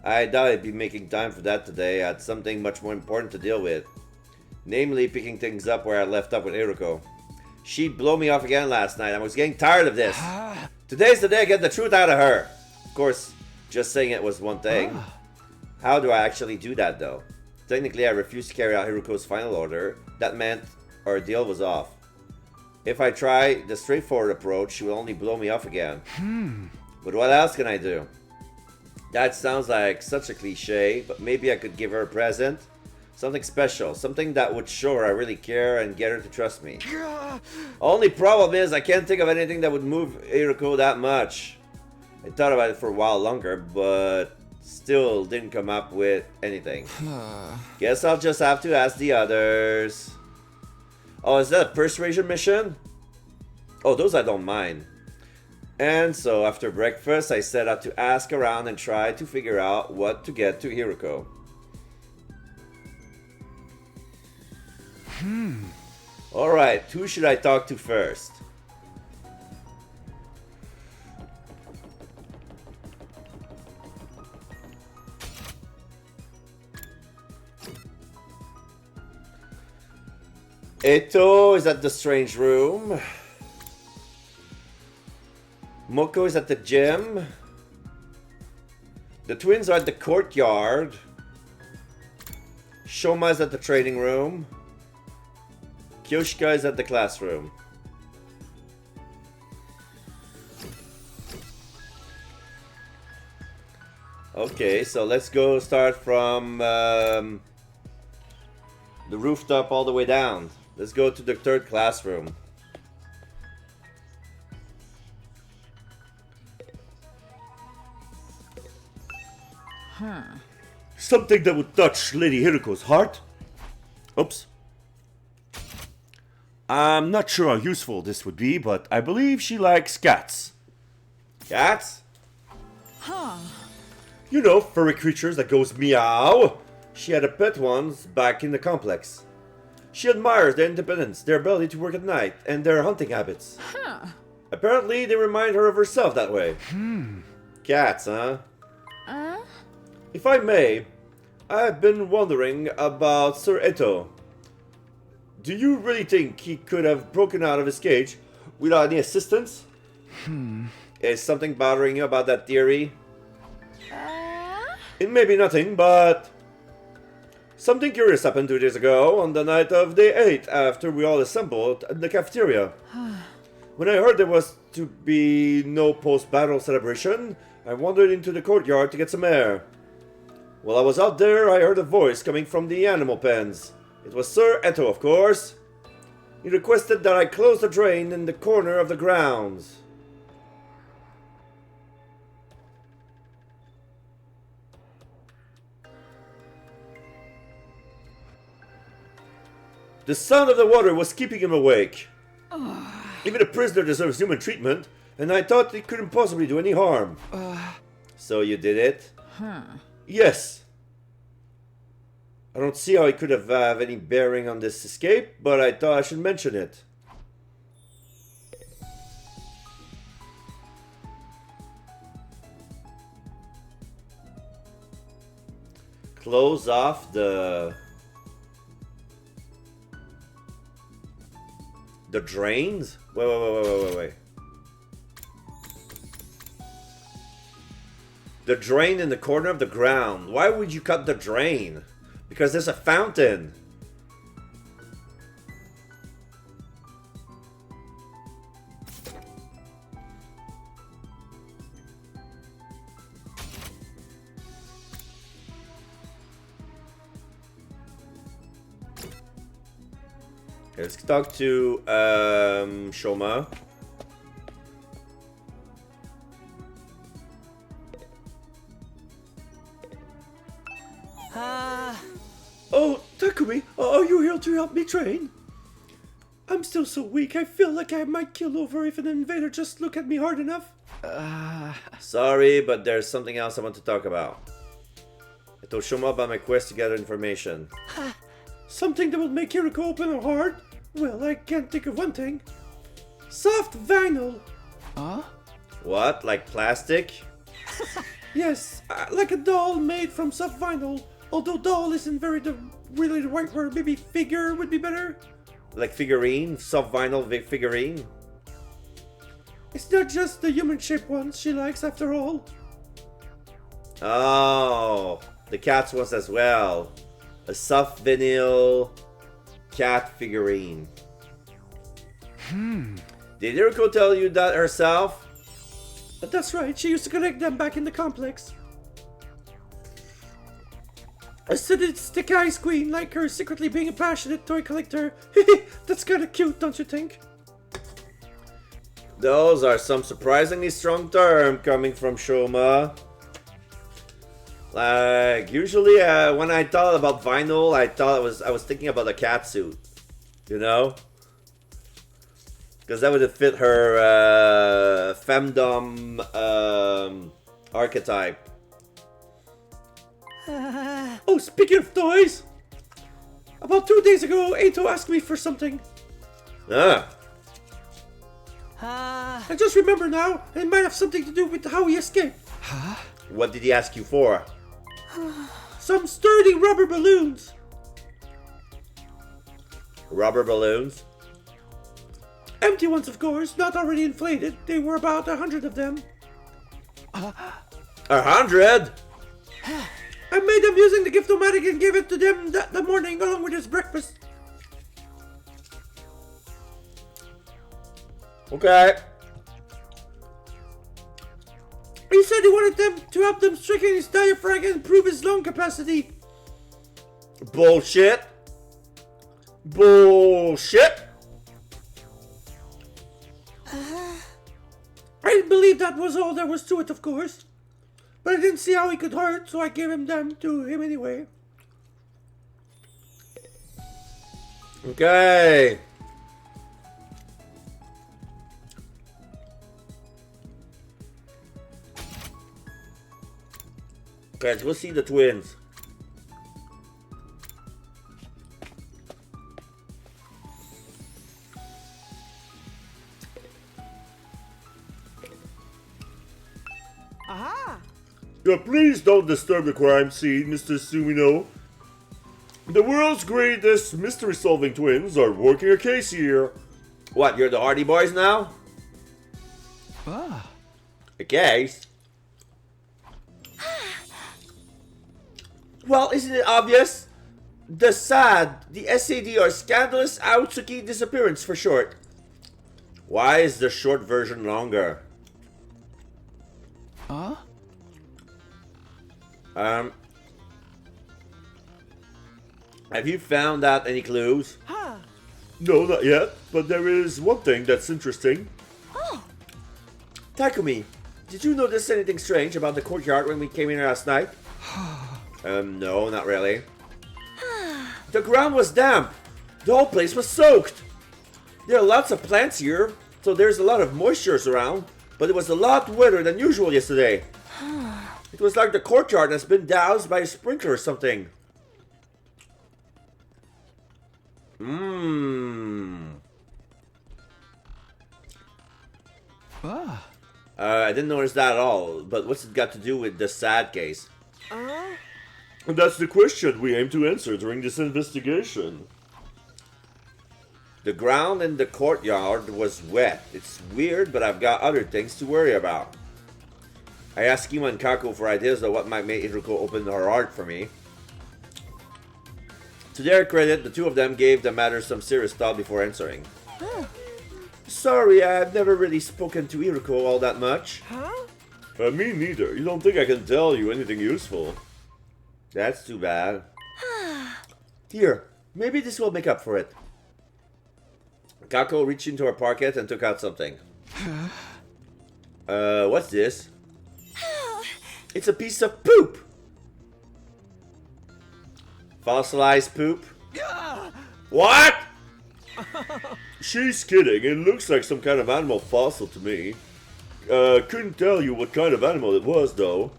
I doubt I'd be making time for that today. I had something much more important to deal with. Namely, picking things up where I left off with Iruko. She'd blow me off again last night. I was getting tired of this. Today's the day I get the truth out of her. Of course, just saying it was one thing. How do I actually do that, though? Technically, I refused to carry out Hiruko's final order. That meant our deal was off. If I try the straightforward approach, she will only blow me off again. But what else can I do? That sounds like such a cliche, but maybe I could give her a present. Something special, something that would show her I really care and get her to trust me. Only problem is I can't think of anything that would move Iruko that much. I thought about it for a while longer, but still didn't come up with anything. Guess I'll just have to ask the others. Oh, is that a persuasion mission? Oh, those I don't mind. And so after breakfast, I set out to ask around and try to figure out what to get to Iruko. Alright, who should I talk to first? Eto is at the strange room. Moko is at the gym. The twins are at the courtyard. Shoma is at the training room. Kyoshika is at the classroom. Okay, so let's go start from the rooftop all the way down. Let's go to the third classroom. Something that would touch Lady Hiruko's heart? Oops. I'm not sure how useful this would be, but I believe she likes cats. Cats? Huh. You know, furry creatures that goes meow. She had a pet once back in the complex. She admires their independence, their ability to work at night, and their hunting habits. Huh. Apparently, they remind her of herself that way. Cats, huh? If I may, I've been wondering about Sir Eto. Do you really think he could have broken out of his cage without any assistance? Is something bothering you about that theory? It may be nothing, but something curious happened 2 days ago on the night of day 8 after we all assembled in the cafeteria. When I heard there was to be no post-battle celebration, I wandered into the courtyard to get some air. While I was out there, I heard a voice coming from the animal pens. It was Sir Eto, of course. He requested that I close the drain in the corner of the grounds. The sound of the water was keeping him awake. Even a prisoner deserves human treatment, and I thought it couldn't possibly do any harm. So you did it? Yes. I don't see how it could have any bearing on this escape, but I thought I should mention it. Close off the drains? Wait. The drain in the corner of the ground. Why would you cut the drain? Because there's a fountain. Okay, let's talk to Shoma. Oh, Takumi, are you here to help me train? I'm still so weak, I feel like I might keel over if an invader just look at me hard enough. Sorry, but there's something else I want to talk about. I told Shoma about my quest to gather information. Something that will make Hiroko open her heart? Well, I can't think of one thing. Soft vinyl. Huh? What? Like plastic? Yes, like a doll made from soft vinyl. Although doll isn't really the right word, maybe figure would be better. Like figurine? Soft vinyl figurine? It's not just the human-shaped ones she likes after all. Oh, the cats ones as well. A soft vinyl cat figurine. Did Hiroko tell you that herself? That's right, she used to collect them back in the complex. A sadistic ice queen like her secretly being a passionate toy collector. That's kinda cute, don't you think? Those are some surprisingly strong terms coming from Shoma. Like, usually when I thought about vinyl, I was thinking about a cat suit. You know? Because that would have fit her femdom archetype. Oh, speaking of toys! About 2 days ago, Ato asked me for something. Ah. I just remember now, it might have something to do with how he escaped. Huh? What did he ask you for? Some sturdy rubber balloons. Rubber balloons? Empty ones, of course, not already inflated. There were about 100 of them. 100? I made them using the gift-o-matic and gave it to them that morning along with his breakfast. Okay. He said he wanted them to help them strengthen his diaphragm and improve his lung capacity. Bullshit. Bullshit. I didn't believe that was all there was to it, of course. But I didn't see how he could hurt, so I gave them to him anyway. Okay. Okay, let's go see the twins. Aha! Yeah, please don't disturb the crime scene, Mr. Sumino. The world's greatest mystery-solving twins are working a case here. What, you're the Hardy Boys now? Ah. A case? Well, isn't it obvious? The SAD or Scandalous Aotsuki Disappearance for short. Why is the short version longer? Huh? Have you found out any clues? Huh. No, not yet, but there is one thing that's interesting. Oh. Takumi, did you notice anything strange about the courtyard when we came in last night? No, not really. The ground was damp. The whole place was soaked. There are lots of plants here, so there's a lot of moisture around, but it was a lot wetter than usual yesterday. It was like the courtyard has been doused by a sprinkler or something. Ah. I didn't notice that at all, but what's it got to do with the sad case? That's the question we aim to answer during this investigation. The ground in the courtyard was wet. It's weird, but I've got other things to worry about. I asked Kima and Kako for ideas of what might make Hiroko open her heart for me. To their credit, the two of them gave the matter some serious thought before answering. Sorry, I've never really spoken to Hiroko all that much. Me neither. You don't think I can tell you anything useful? That's too bad. Here, maybe this will make up for it. Kako reached into her pocket and took out something. What's this? It's a piece of poop! Fossilized poop? What? She's kidding. It looks like some kind of animal fossil to me. Couldn't tell you what kind of animal it was, though.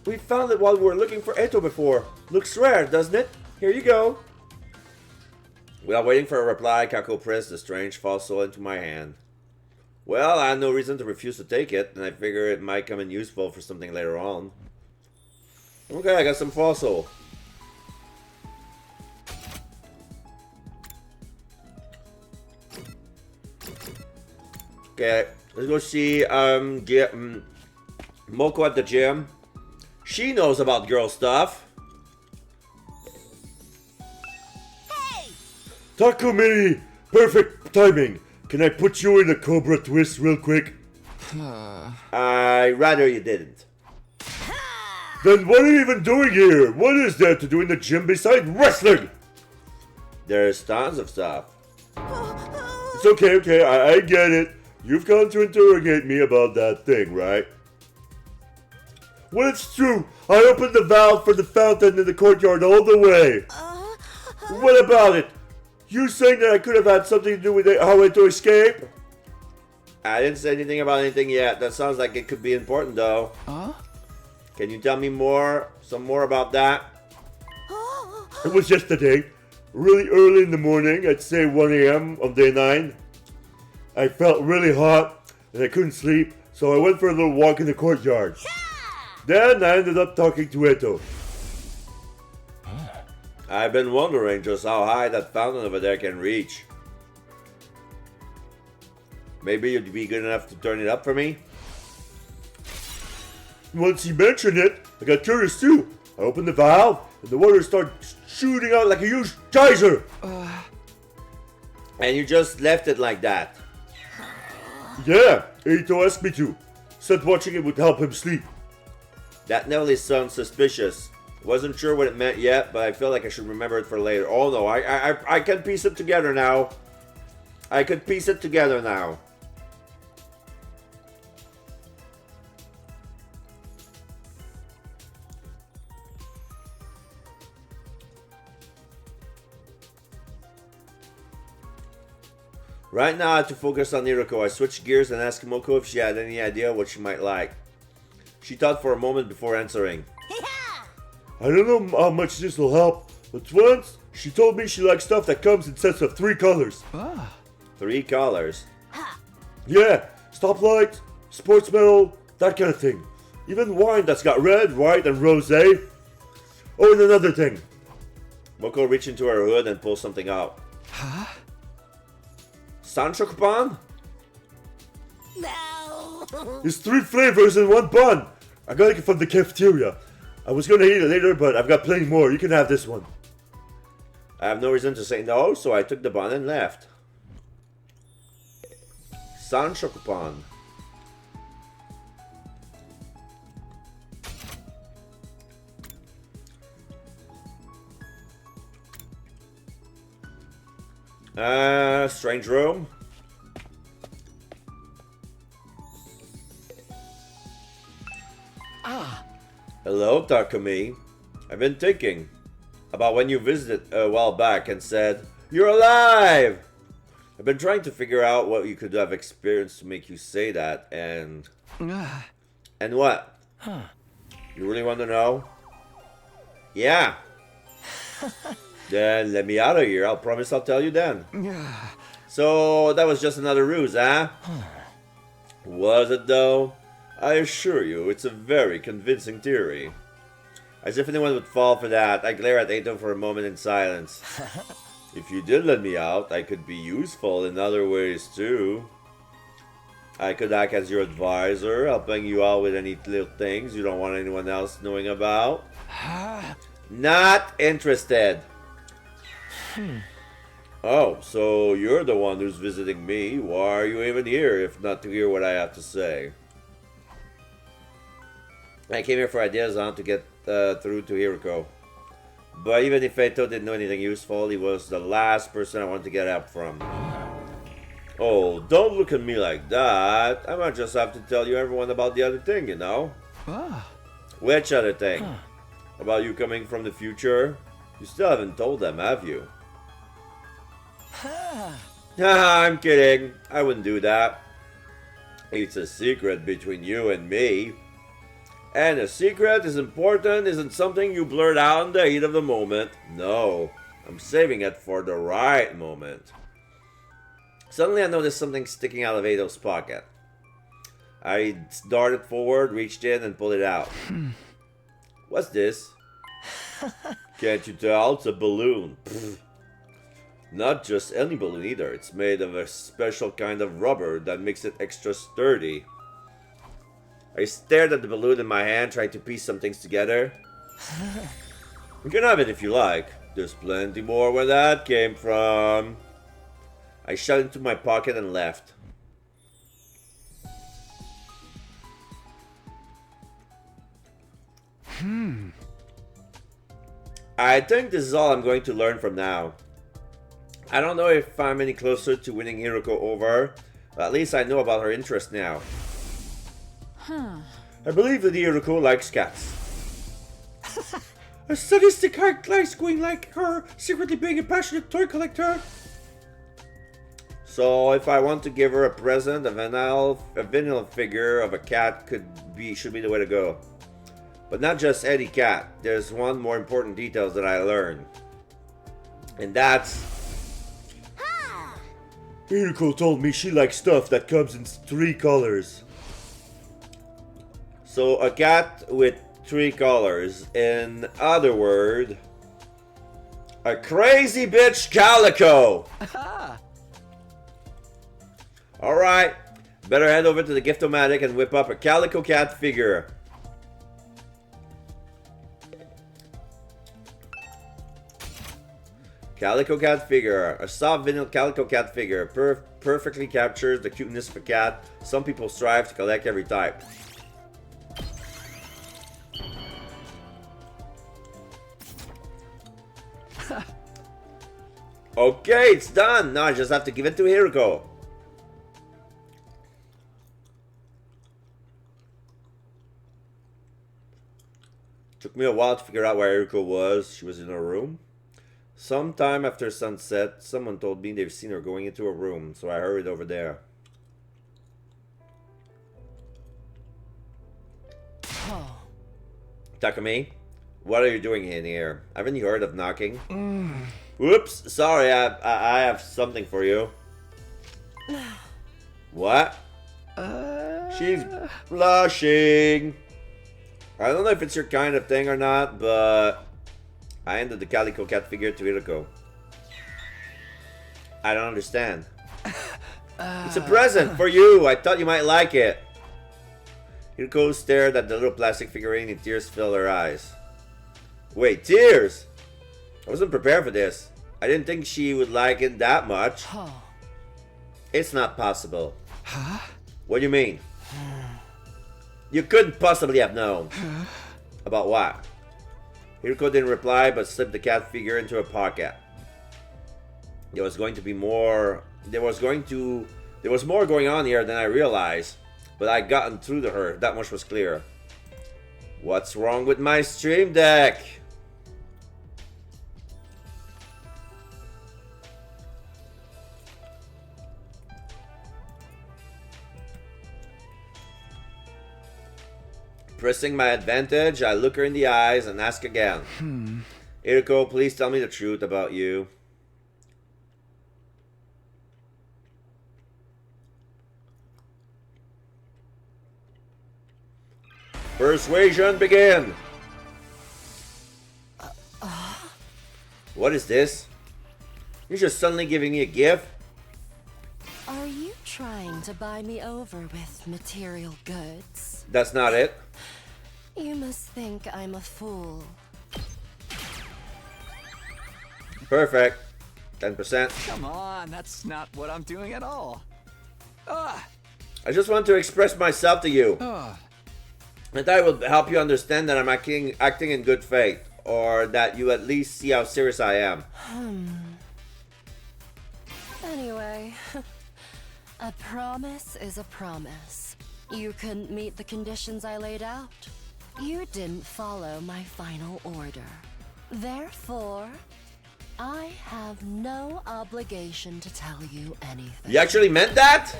We found it while we were looking for Eto before. Looks rare, doesn't it? Here you go. Without waiting for a reply, Kako pressed the strange fossil into my hand. Well, I had no reason to refuse to take it, and I figure it might come in useful for something later on. Okay, I got some fossil. Okay, let's go see Moko at the gym. She knows about girl stuff. Hey! Takumi! Perfect timing. Can I put you in a Cobra twist real quick? I'd rather you didn't. Then what are you even doing here? What is there to do in the gym besides wrestling? There's tons of stuff. It's okay, I get it. You've come to interrogate me about that thing, right? Well, it's true. I opened the valve for the fountain in the courtyard all the way. What about it? You saying that I could have had something to do with how I to escape? I didn't say anything about anything yet. That sounds like it could be important, though. Huh? Can you tell me some more about that? It was yesterday, really early in the morning, I'd say 1 a.m. on day 9. I felt really hot, and I couldn't sleep, so I went for a little walk in the courtyard. Then I ended up talking to Eto. I've been wondering just how high that fountain over there can reach. Maybe you'd be good enough to turn it up for me? Once he mentioned it, I got curious too. I opened the valve, and the water started shooting out like a huge geyser. And you just left it like that? Yeah, Eito asked me to. Said watching it would help him sleep. That nearly sounds suspicious. Wasn't sure what it meant yet, but I feel like I should remember it for later. Oh no, I can piece it together now. I could piece it together now. Right now I have to focus on Iriko. I switched gears and asked Moko if she had any idea what she might like. She thought for a moment before answering. I don't know how much this will help, but once she told me she likes stuff that comes in sets of 3 colors. 3 colors? Yeah, stoplights, sports medal, that kind of thing. Even wine that's got red, white, and rosé. Oh, and another thing. Moko reached into her hood and pulled something out. Huh? Sancho coupon? No. There's 3 flavors in 1 bun. I got it from the cafeteria. I was gonna eat it later, but I've got plenty more. You can have this one. I have no reason to say no, so I took the bun and left. Sancho coupon. Strange room. Hello, Takumi. I've been thinking about when you visited a while back and said, "You're alive!" I've been trying to figure out what you could have experienced to make you say that, and... And what? You really want to know? Yeah. Then let me out of here. I'll promise I'll tell you then. So that was just another ruse, huh? Was it though? I assure you, it's a very convincing theory. As if anyone would fall for that, I glare at Eito for a moment in silence. If you did let me out, I could be useful in other ways too. I could act as your advisor, helping you out with any little things you don't want anyone else knowing about. Not interested. Oh, so you're the one who's visiting me. Why are you even here, if not to hear what I have to say? I came here for ideas on how to get through to Hiroko. But even if Eito didn't know anything useful, he was the last person I wanted to get help from. Oh, don't look at me like that. I might just have to tell you everyone about the other thing, you know? Which other thing? About you coming from the future? You still haven't told them, have you? I'm kidding. I wouldn't do that. It's a secret between you and me. And a secret is important isn't something you blurt out in the heat of the moment. No, I'm saving it for the right moment. Suddenly I noticed something sticking out of Ado's pocket. I darted forward, reached in, and pulled it out. What's this? Can't you tell? It's a balloon. Pfft. Not just any balloon either. It's made of a special kind of rubber that makes it extra sturdy. I stared at the balloon in my hand, trying to piece some things together. You can have it if you like. There's plenty more where that came from. I shoved it into my pocket and left. I think this is all I'm going to learn from now. I don't know if I'm any closer to winning Hiroko over, but at least I know about her interest now. I believe that Hiroko likes cats. A sadistic high-class queen like her, secretly being a passionate toy collector. So if I want to give her a present, a vinyl figure of a cat should be the way to go. But not just any cat. There's one more important detail that I learned. And that's... Hiroko told me she likes stuff that comes in 3 colors. So a cat with 3 colors. In other words, a crazy bitch calico. Alright, better head over to the Gift-O-Matic and whip up a calico cat figure. Calico cat figure. A soft vinyl calico cat figure. Perfectly captures the cuteness of a cat. Some people strive to collect every type. Okay, it's done. Now I just have to give it to Hiroko. Took me a while to figure out where Hiroko was. She was in her room. Sometime after sunset, someone told me they've seen her going into her room, so I hurried over there. Takumi, what are you doing in here? Haven't you heard of knocking? Whoops, sorry, I have something for you. What? She's blushing. I don't know if it's your kind of thing or not, but I handed the calico cat figure to Hiroko. I don't understand. It's a present for you. I thought you might like it. Hiroko stared at the little plastic figurine and tears filled her eyes. Wait, tears? I wasn't prepared for this. I didn't think she would like it that much. It's not possible. Huh? What do you mean? You couldn't possibly have known. About what? Hiroko didn't reply, but slipped the cat figure into her pocket. There was more going on here than I realized, but I'd gotten through to her. That much was clear. What's wrong with my stream deck? Pressing my advantage, I look her in the eyes and ask again. Hiroko, please tell me the truth about you. Persuasion begin! What is this? You're just suddenly giving me a gift? Are you trying to buy me over with material goods? That's not it. You must think I'm a fool. Perfect. 10%. Come on, that's not what I'm doing at all. I just want to express myself to you. And that will help you understand that I'm acting in good faith. Or that you at least see how serious I am. Anyway, a promise is a promise. You couldn't meet the conditions I laid out. You didn't follow my final order. Therefore, I have no obligation to tell you anything. You actually meant that?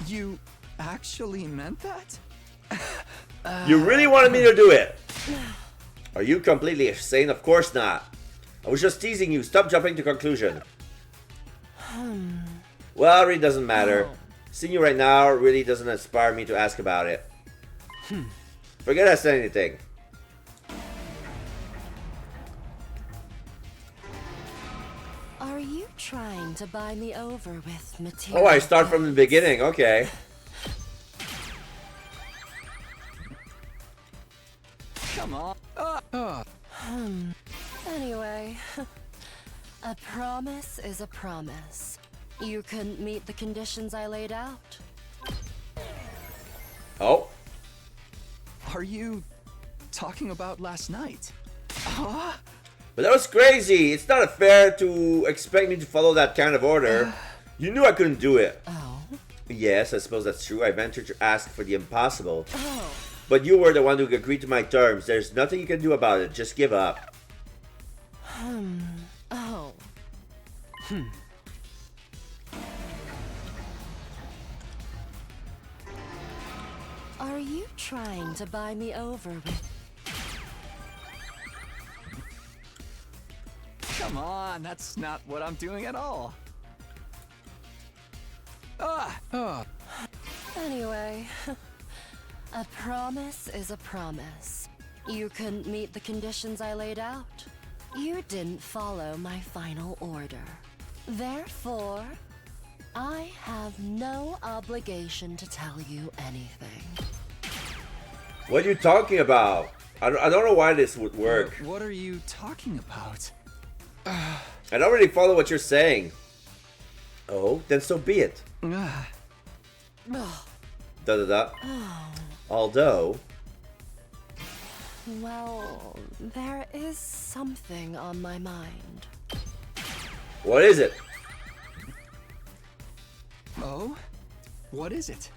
You actually meant that? You really wanted me to do it? Are you completely insane? Of course not. I was just teasing you. Stop jumping to conclusion. Well, it really doesn't matter. Seeing you right now really doesn't inspire me to ask about it. Forget I said anything. Are you trying to buy me over with material? Oh, I start from the beginning. Okay. Come on. Anyway, a promise is a promise. You couldn't meet the conditions I laid out. Oh. Are you talking about last night? But that was crazy. It's not fair to expect me to follow that kind of order. You knew I couldn't do it. Oh. Yes, I suppose that's true. I ventured to ask for the impossible. Oh. But you were the one who agreed to my terms. There's nothing you can do about it. Just give up. Oh. Are you trying to buy me over with... Come on, that's not what I'm doing at all. Anyway, a promise is a promise. You couldn't meet the conditions I laid out. You didn't follow my final order. Therefore, I have no obligation to tell you anything. What are you talking about? I don't know why this would work. What are you talking about? I don't really follow what you're saying. Oh, then so be it. Da. Although... Well, there is something on my mind. What is it? Oh? What is it?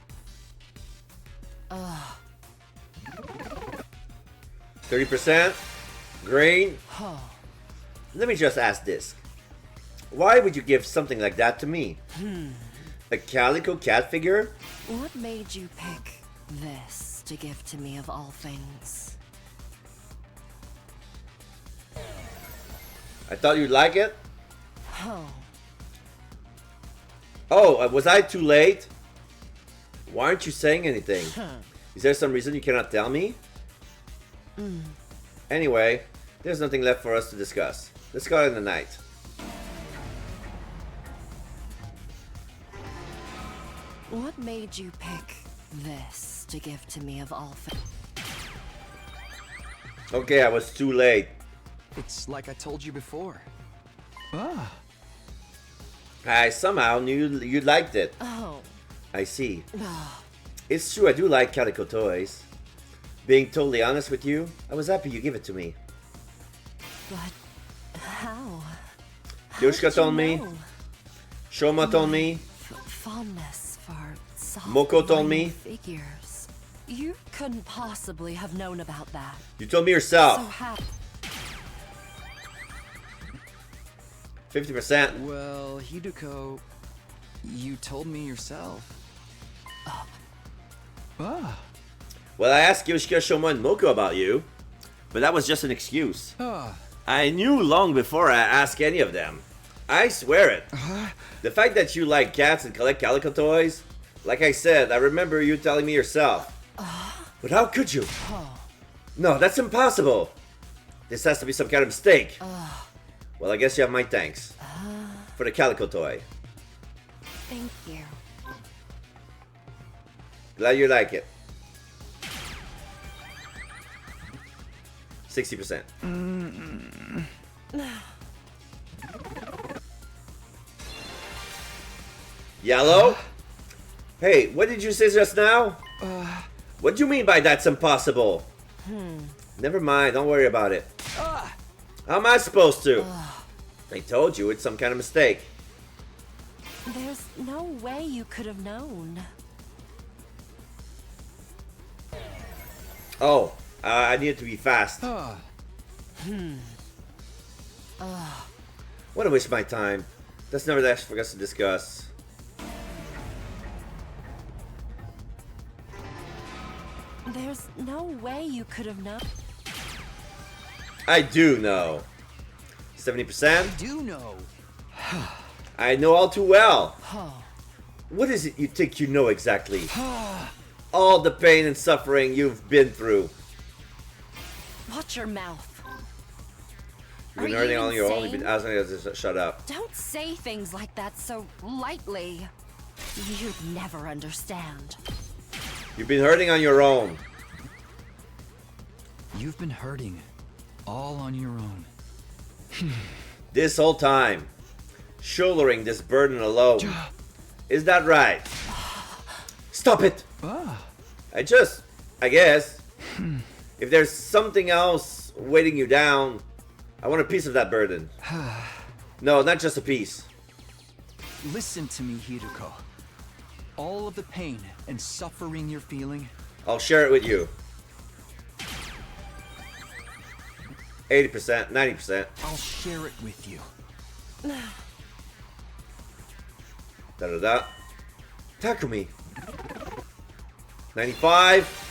30%? Green? Let me just ask this. Why would you give something like that to me? A calico cat figure? What made you pick this to give to me of all things? I thought you'd like it? Oh, was I too late? Why aren't you saying anything? Is there some reason you cannot tell me? Anyway, there's nothing left for us to discuss. Let's call it a night. What made you pick this to give to me of all things? Okay, I was too late. It's like I told you before. I somehow knew you liked it. Oh. I see. It's true, I do like calico toys. Being totally honest with you, I was happy you give it to me. But how? Yushka told me. Shoma told me. Fondness for soft Moko told me. Figures. You couldn't possibly have known about that. You told me yourself. So happy. 50%. Well, Hideko, you told me yourself. Well, I asked Yoshika, Shoma, and Moko about you, but that was just an excuse. I knew long before I asked any of them. I swear it. The fact that you like cats and collect calico toys, like I said, I remember you telling me yourself. But how could you? No, that's impossible. This has to be some kind of mistake. Well, I guess you have my thanks. For the calico toy. Thank you. Glad you like it. 60%. Yellow? Hey, what did you say just now? What do you mean by that's impossible? Never mind, don't worry about it. How am I supposed to? I told you it's some kind of mistake. There's no way you could have known. Oh, I need it to be fast. What a waste of my time. That's never that for us to discuss. There's no way you could have known. I do know. 70%? I do know. I know all too well. What is it you think you know exactly? All the pain and suffering you've been through. Watch your mouth. You've been Are hurting you on your own. insane? You've been asking us to shut up. Don't say things like that so lightly. You'd never understand. You've been hurting on your own. You've been hurting all on your own. This whole time. Shouldering this burden alone. Is that right? Stop it! I guess. If there's something else weighting you down, I want a piece of that burden. No, not just a piece. Listen to me, Hiruko. All of the pain and suffering you're feeling, I'll share it with you. 80%, 90%. I'll share it with you. Da-da-da. Takumi. 95.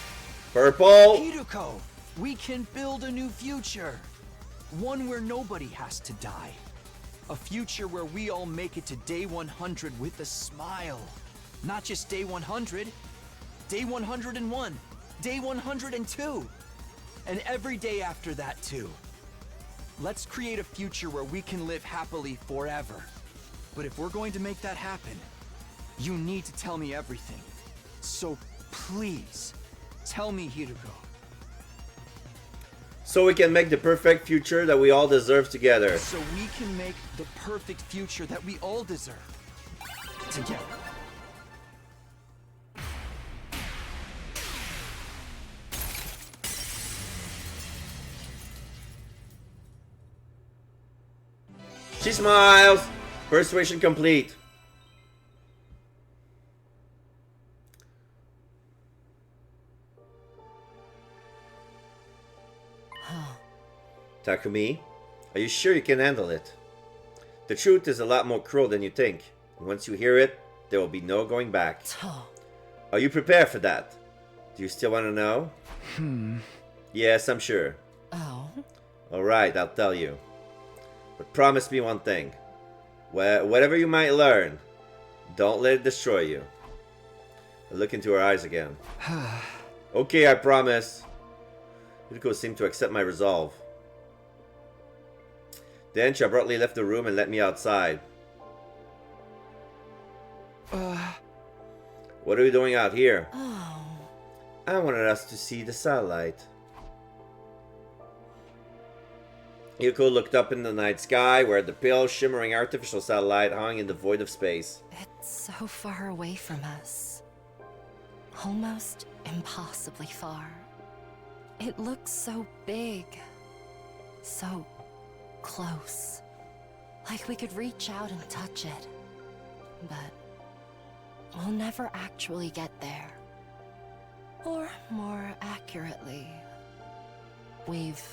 Purple. Hiruko, we can build a new future. One where nobody has to die. A future where we all make it to day 100 with a smile. Not just day 100, day 101, day 102, and every day after that too. Let's create a future where we can live happily forever. But if we're going to make that happen, you need to tell me everything. So please, tell me, Hiruko. So we can make the perfect future that we all deserve together. So we can make the perfect future that we all deserve. Together. She smiles. Persuasion complete. Takumi, are you sure you can handle it? The truth is a lot more cruel than you think. And once you hear it, there will be no going back. Are you prepared for that? Do you still want to know? Yes, I'm sure. Alright, I'll tell you. But promise me one thing. Whatever you might learn, don't let it destroy you. I look into her eyes again. Okay, I promise. Yuko seemed to accept my resolve. Then she abruptly left the room and let me outside. What are we doing out here? I wanted us to see the satellite. Yuko looked up in the night sky where the pale, shimmering artificial satellite hung in the void of space. It's so far away from us. Almost impossibly far. It looks so big. So close. Like we could reach out and touch it. But we'll never actually get there. Or more accurately, we've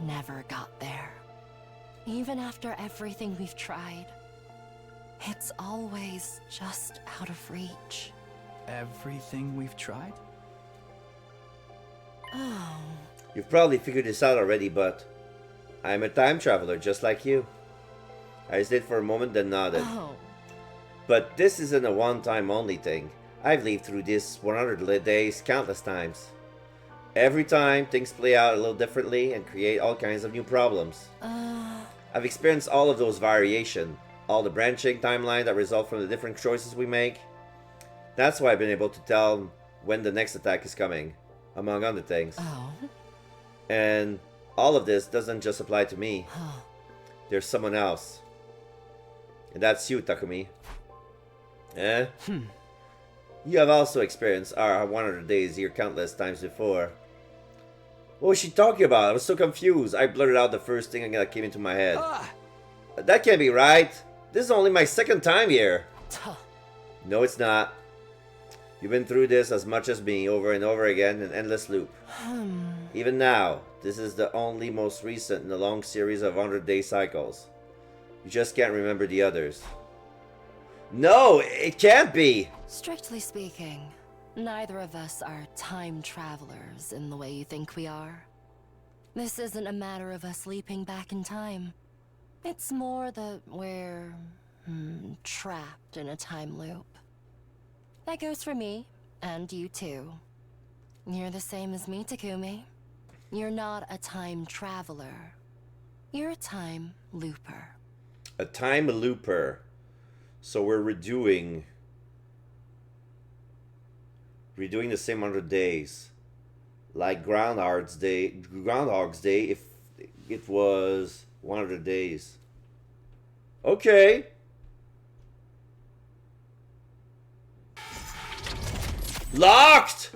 never got there. Even after everything we've tried, it's always just out of reach. Everything we've tried? Oh. You've probably figured this out already, but I'm a time traveler just like you. I hesitated for a moment, then nodded. But this isn't a one-time only thing. I've lived through this 100 days countless times. Every time, things play out a little differently and create all kinds of new problems. I've experienced all of those variations, all the branching timeline that result from the different choices we make. That's why I've been able to tell when the next attack is coming, among other things. And all of this doesn't just apply to me. There's someone else. And that's you, Takumi. Eh? You have also experienced our 100 days here countless times before. What was she talking about? I was so confused. I blurted out the first thing that came into my head. That can't be right. This is only my second time here. No, it's not. You've been through this as much as me, over and over again, in an endless loop. Even now, this is the only most recent in a long series of 100-day cycles. You just can't remember the others. No, it can't be! Strictly speaking, neither of us are time travelers in the way you think we are. This isn't a matter of us leaping back in time. It's more that we're trapped in a time loop. That goes for me, and you too. You're the same as me, Takumi. You're not a time traveler. You're a time looper. A time looper. So we're redoing the same 100 days. Like Groundhog's Day if it was 100 days. Okay. Locked!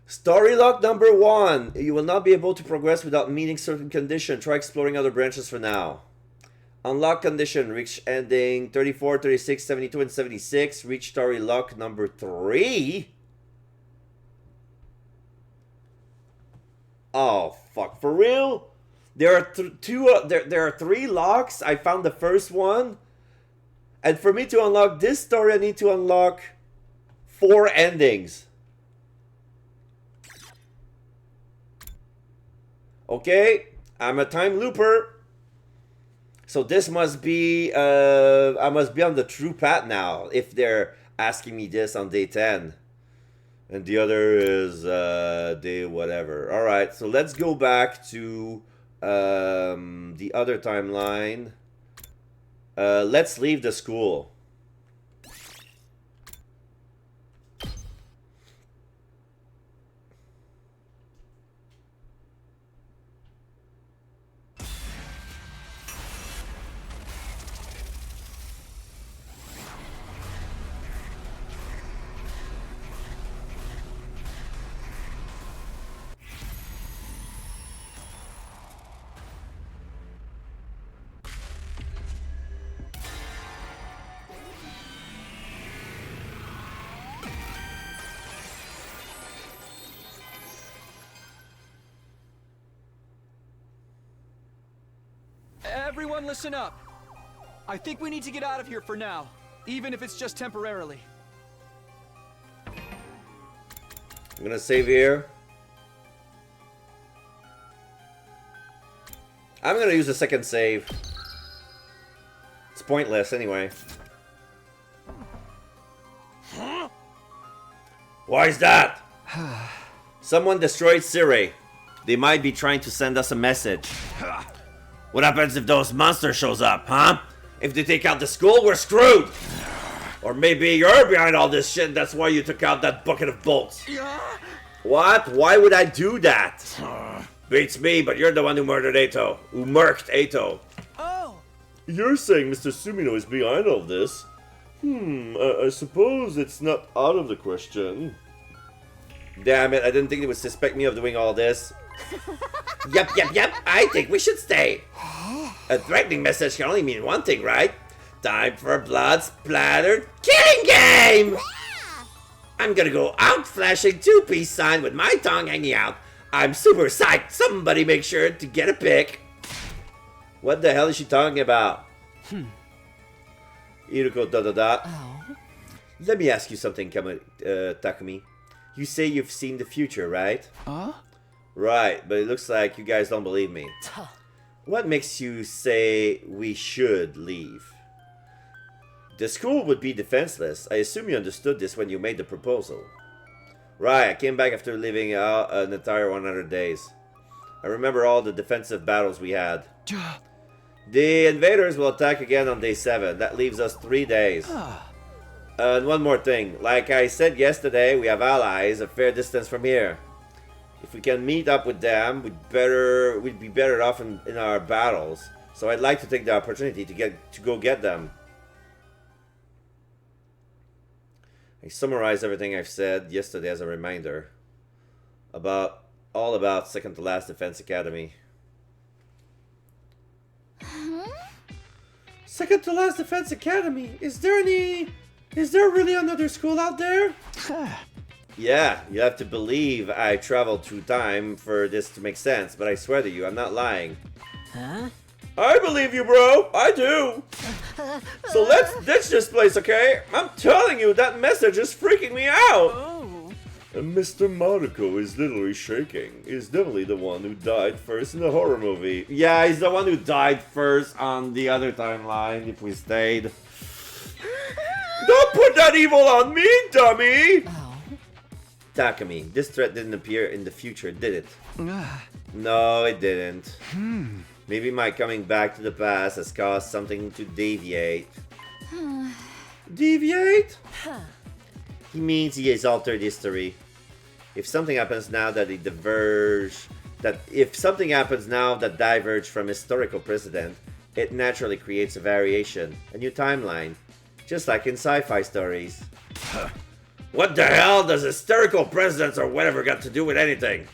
Story lock number 1. You will not be able to progress without meeting certain conditions. Try exploring other branches for now. Unlock condition. Reach ending 34, 36, 72, and 76. Reach story lock number 3. Oh, fuck. For real? There are there are 3 locks. I found the first one. And for me to unlock this story, I need to unlock 4 endings. Okay, I'm a time looper. So this must be, I must be on the true path now if they're asking me this on day 10. And the other is day whatever. Alright, so let's go back to the other timeline. Let's leave the school. Everyone listen up. I think we need to get out of here for now, even if it's just temporarily. I'm gonna save here. I'm gonna use a second save. It's pointless anyway. Huh? Why is that? Someone destroyed Siri. They might be trying to send us a message. What happens if those monsters shows up, huh? If they take out the school, we're screwed! Or maybe you're behind all this shit and that's why you took out that bucket of bolts. What? Why would I do that? Beats me, but you're the one who murdered Ato. Who murked Ato. Oh! You're saying Mr. Sumino is behind all this? I suppose it's not out of the question. Damn it, I didn't think they would suspect me of doing all this. Yep, I think we should stay. A threatening message can only mean one thing, right? Time for a blood-splattered killing game! I'm gonna go out flashing 2 peace sign with my tongue hanging out. I'm super psyched. Somebody make sure to get a pic. What the hell is she talking about? Iruko ... Oh? Let me ask you something, Takumi. You say you've seen the future, right? Huh? Right, but it looks like you guys don't believe me. What makes you say we should leave? The school would be defenseless. I assume you understood this when you made the proposal. Right, I came back after living out an entire 100 days. I remember all the defensive battles we had. The invaders will attack again on day 7. That leaves us 3 days. And one more thing. Like I said yesterday, we have allies a fair distance from here. If we can meet up with them, we'd be better off in our battles. So I'd like to take the opportunity to go get them. I summarized everything I've said yesterday as a reminder. All about Second to Last Defense Academy. Second to Last Defense Academy? Is there any Is there really another school out there? Yeah, you have to believe I traveled through time for this to make sense, but I swear to you, I'm not lying. Huh? I believe you, bro. I do. So let's ditch this place, okay? I'm telling you, that message is freaking me out. Oh. And Mr. Monaco is literally shaking. He's definitely the one who died first in the horror movie. Yeah, he's the one who died first on the other timeline, if we stayed. Don't put that evil on me, dummy! Oh. Takumi, this threat didn't appear in the future, did it? No, it didn't. Maybe my coming back to the past has caused something to deviate. Deviate? He means he has altered history. If something happens now that diverge from historical precedent, it naturally creates a variation, a new timeline, just like in sci-fi stories. What the hell does historical precedents or whatever got to do with anything?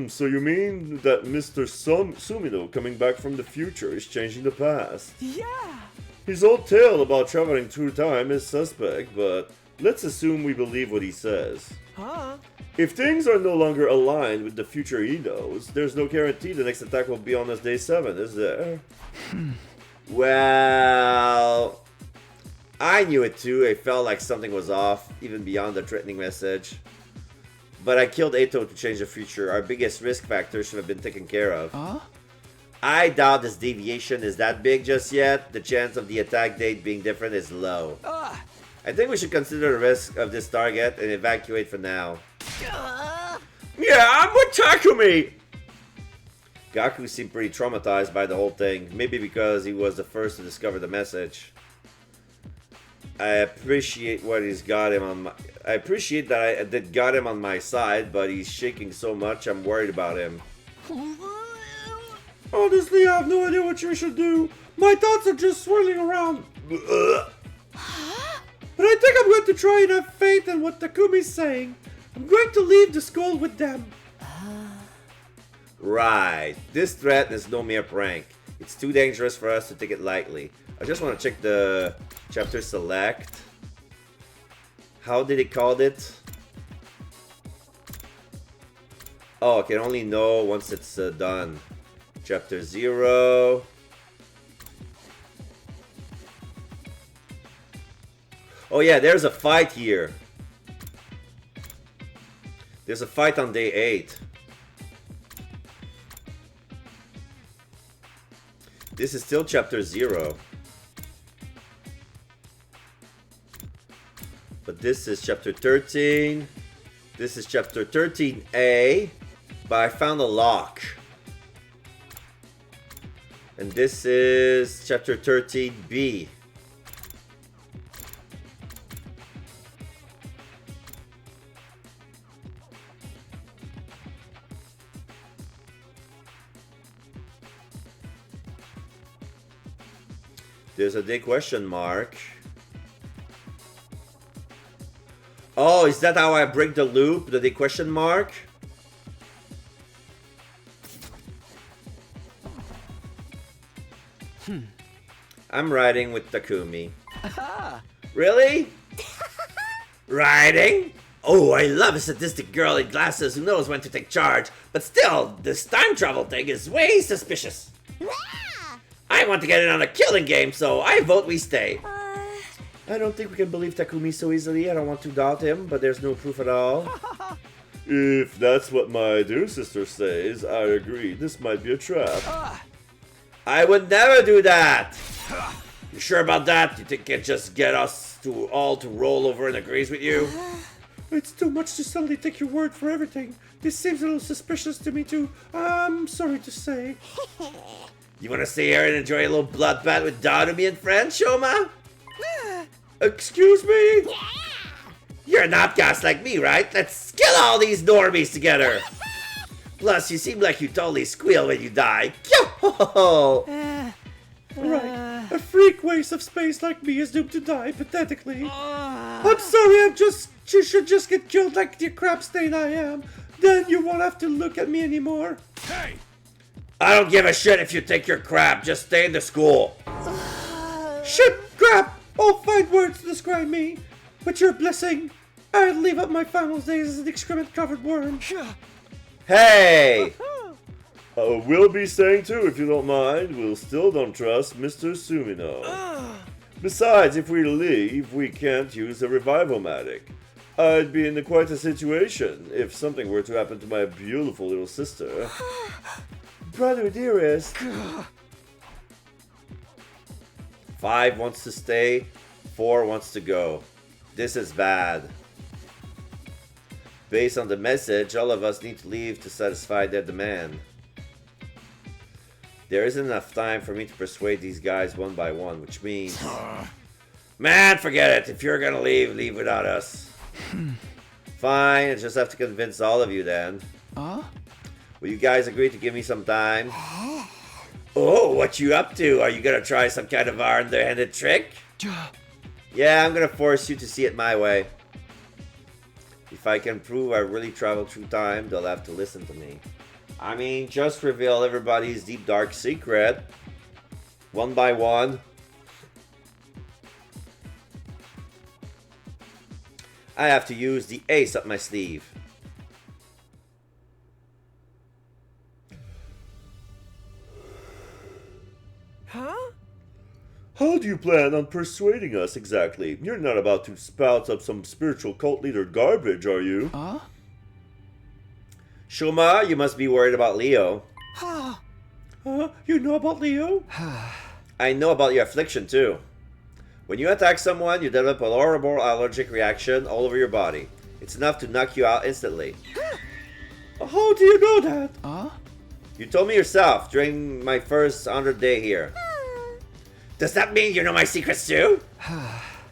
So you mean that Mr. Sumino coming back from the future is changing the past? Yeah! His old tale about traveling through time is suspect, but let's assume we believe what he says. Huh? If things are no longer aligned with the future he knows, there's no guarantee the next attack will be on us day 7, is there? Well, I knew it too. I felt like something was off, even beyond the threatening message. But I killed Eto to change the future. Our biggest risk factor should have been taken care of. Huh? I doubt this deviation is that big just yet. The chance of the attack date being different is low. I think we should consider the risk of this target and evacuate for now. Yeah, I'm with Takumi! Gaku seemed pretty traumatized by the whole thing. Maybe because he was the first to discover the message. I appreciate what he's got him on my... I appreciate that I did got him on my side, but he's shaking so much I'm worried about him. Honestly, I have no idea what you should do. My thoughts are just swirling around. But I think I'm going to try and have faith in what Takumi's saying. I'm going to leave the school with them. Right. This threat is no mere prank. It's too dangerous for us to take it lightly. I just want to check the chapter select. How did it call it? Oh, I can only know once it's done. Chapter 0. Oh yeah, there's a fight here. There's a fight on day 8. This is still chapter 0. But this is chapter 13. This is chapter 13A. But I found a lock. And this is chapter 13B. There's a day question mark. Oh, is that how I break the loop? The day question mark? I'm riding with Takumi. Really? Riding? Oh, I love a sadistic girl in glasses who knows when to take charge. But still, this time travel thing is way suspicious. I want to get in on a killing game, so I vote we stay. I don't think we can believe Takumi so easily. I don't want to doubt him, but there's no proof at all. If that's what my dear sister says, I agree. This might be a trap. I would never do that! You sure about that? You think it just get us all to roll over and agrees with you? It's too much to suddenly take your word for everything. This seems a little suspicious to me too. I'm sorry to say. You want to stay here and enjoy a little bloodbath with Darumi and friends, Shoma? Excuse me? You're an outcast like me, right? Let's kill all these normies together! Plus, you seem like you totally squeal when you die. Right. A freak waste of space like me is doomed to die pathetically. I'm sorry, you should just get killed like the crap stain I am. Then you won't have to look at me anymore. Hey! I don't give a shit if you take your crap. Just stay in the school. Shit, crap! All fine words to describe me. With your blessing, I'd leave up my final days as an excrement-covered worm. Hey! We'll be staying too, if you don't mind. We'll still don't trust Mr. Sumino. Besides, if we leave, we can't use the revival-matic. I'd be in quite a situation if something were to happen to my beautiful little sister. Brother dearest. 5 wants to stay, 4 wants to go. This is bad. Based on the message, all of us need to leave to satisfy their demand. There isn't enough time for me to persuade these guys one by one, which means... Man, forget it. If you're gonna leave, leave without us. Fine, I just have to convince all of you then. Will you guys agree to give me some time? Oh, what you up to? Are you gonna try some kind of underhanded trick? Yeah, I'm gonna force you to see it my way. If I can prove I really traveled through time, they'll have to listen to me. I mean, just reveal everybody's deep dark secret. One by one. I have to use the ace up my sleeve. Huh? How do you plan on persuading us exactly? You're not about to spout up some spiritual cult leader garbage, are you? Shuma, you must be worried about Leo. You know about Leo? I know about your affliction too. When you attack someone, you develop a horrible allergic reaction all over your body. It's enough to knock you out instantly. How do you know that? You told me yourself during my first 100 day here. Does that mean you know my secrets too?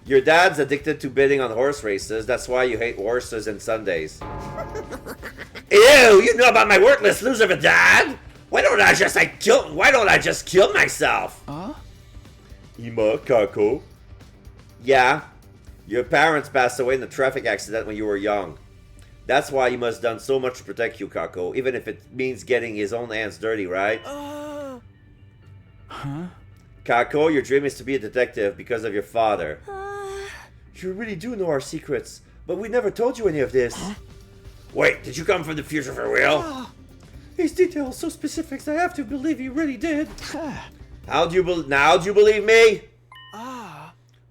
Your dad's addicted to bidding on horse races. That's why you hate horses and Sundays. Ew, you know about my worthless loser of a dad? Why don't I just kill myself? Ima, Kako. Yeah. Your parents passed away in a traffic accident when you were young. That's why he must have done so much to protect you, Kako, even if it means getting his own hands dirty, right? Kako, your dream is to be a detective because of your father. You really do know our secrets, but we never told you any of this. Wait, did you come from the future for real? These details so specific I have to believe you really did. Now do you believe me?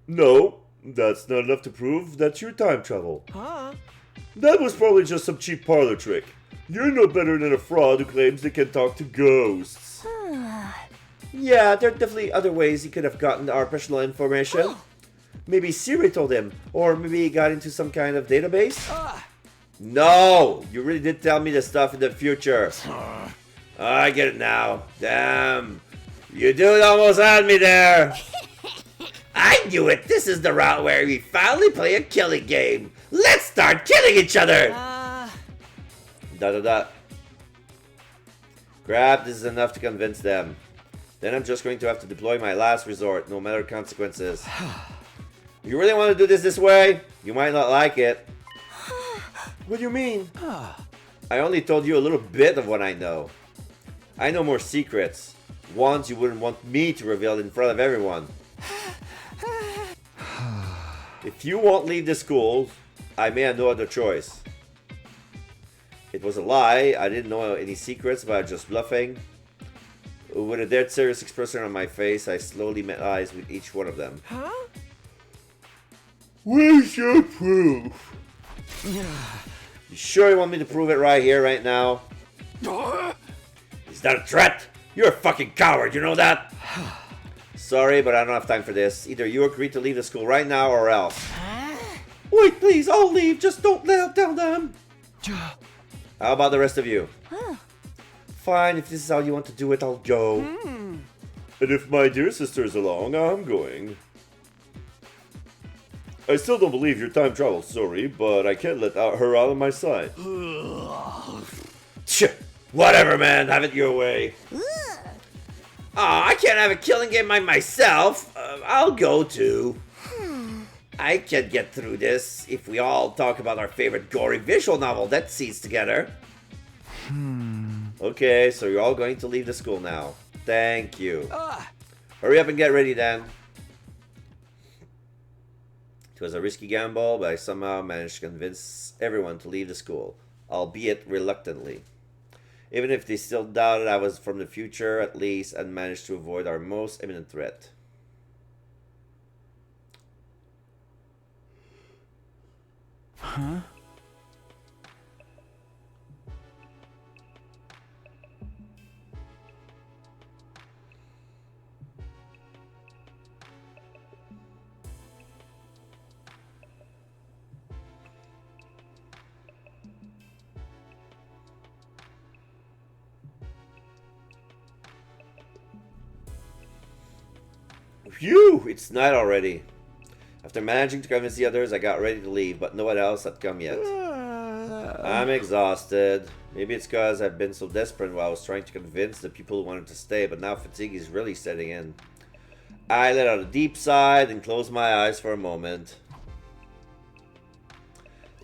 No, that's not enough to prove that you time travel. That was probably just some cheap parlor trick. You're no better than a fraud who claims they can talk to ghosts. Yeah, there are definitely other ways he could have gotten our personal information. Maybe Siri told him, or maybe he got into some kind of database. No, you really did tell me the stuff in the future. I get it now. Damn, you dude almost had me there. I knew it. This is the route where we finally play a killing game. Let's start killing each other. Crap, this is enough to convince them. Then I'm just going to have to deploy my last resort, no matter consequences. You really want to do this way? You might not like it. What do you mean? I only told you a little bit of what I know. I know more secrets. Ones you wouldn't want me to reveal in front of everyone. If you won't leave the school, I may have no other choice. It was a lie. I didn't know any secrets, but I was just bluffing. With a dead serious expression on my face, I slowly met eyes with each one of them. Where's your proof? You sure you want me to prove it right here, right now? Is that a threat? You're a fucking coward, you know that? Sorry, but I don't have time for this. Either you agree to leave the school right now or else. Wait, please, I'll leave. Just don't tell them. How about the rest of you? Fine, if this is how you want to do it, I'll go. And if my dear sister's along, I'm going. I still don't believe your time travel story, but I can't let her out of my sight. Whatever, man. Have it your way. I can't have a killing game by myself. I'll go too. I can get through this if we all talk about our favorite gory visual novel that scenes together. Okay, so you're all going to leave the school now. Thank you. Hurry up and get ready then. It was a risky gamble, but I somehow managed to convince everyone to leave the school, albeit reluctantly. Even if they still doubted I was from the future, at least I managed to avoid our most imminent threat. Huh? Phew! It's night already. After managing to convince the others, I got ready to leave, but no one else had come yet. I'm exhausted. Maybe it's because I've been so desperate while I was trying to convince the people who wanted to stay, but now fatigue is really setting in. I let out a deep sigh and closed my eyes for a moment.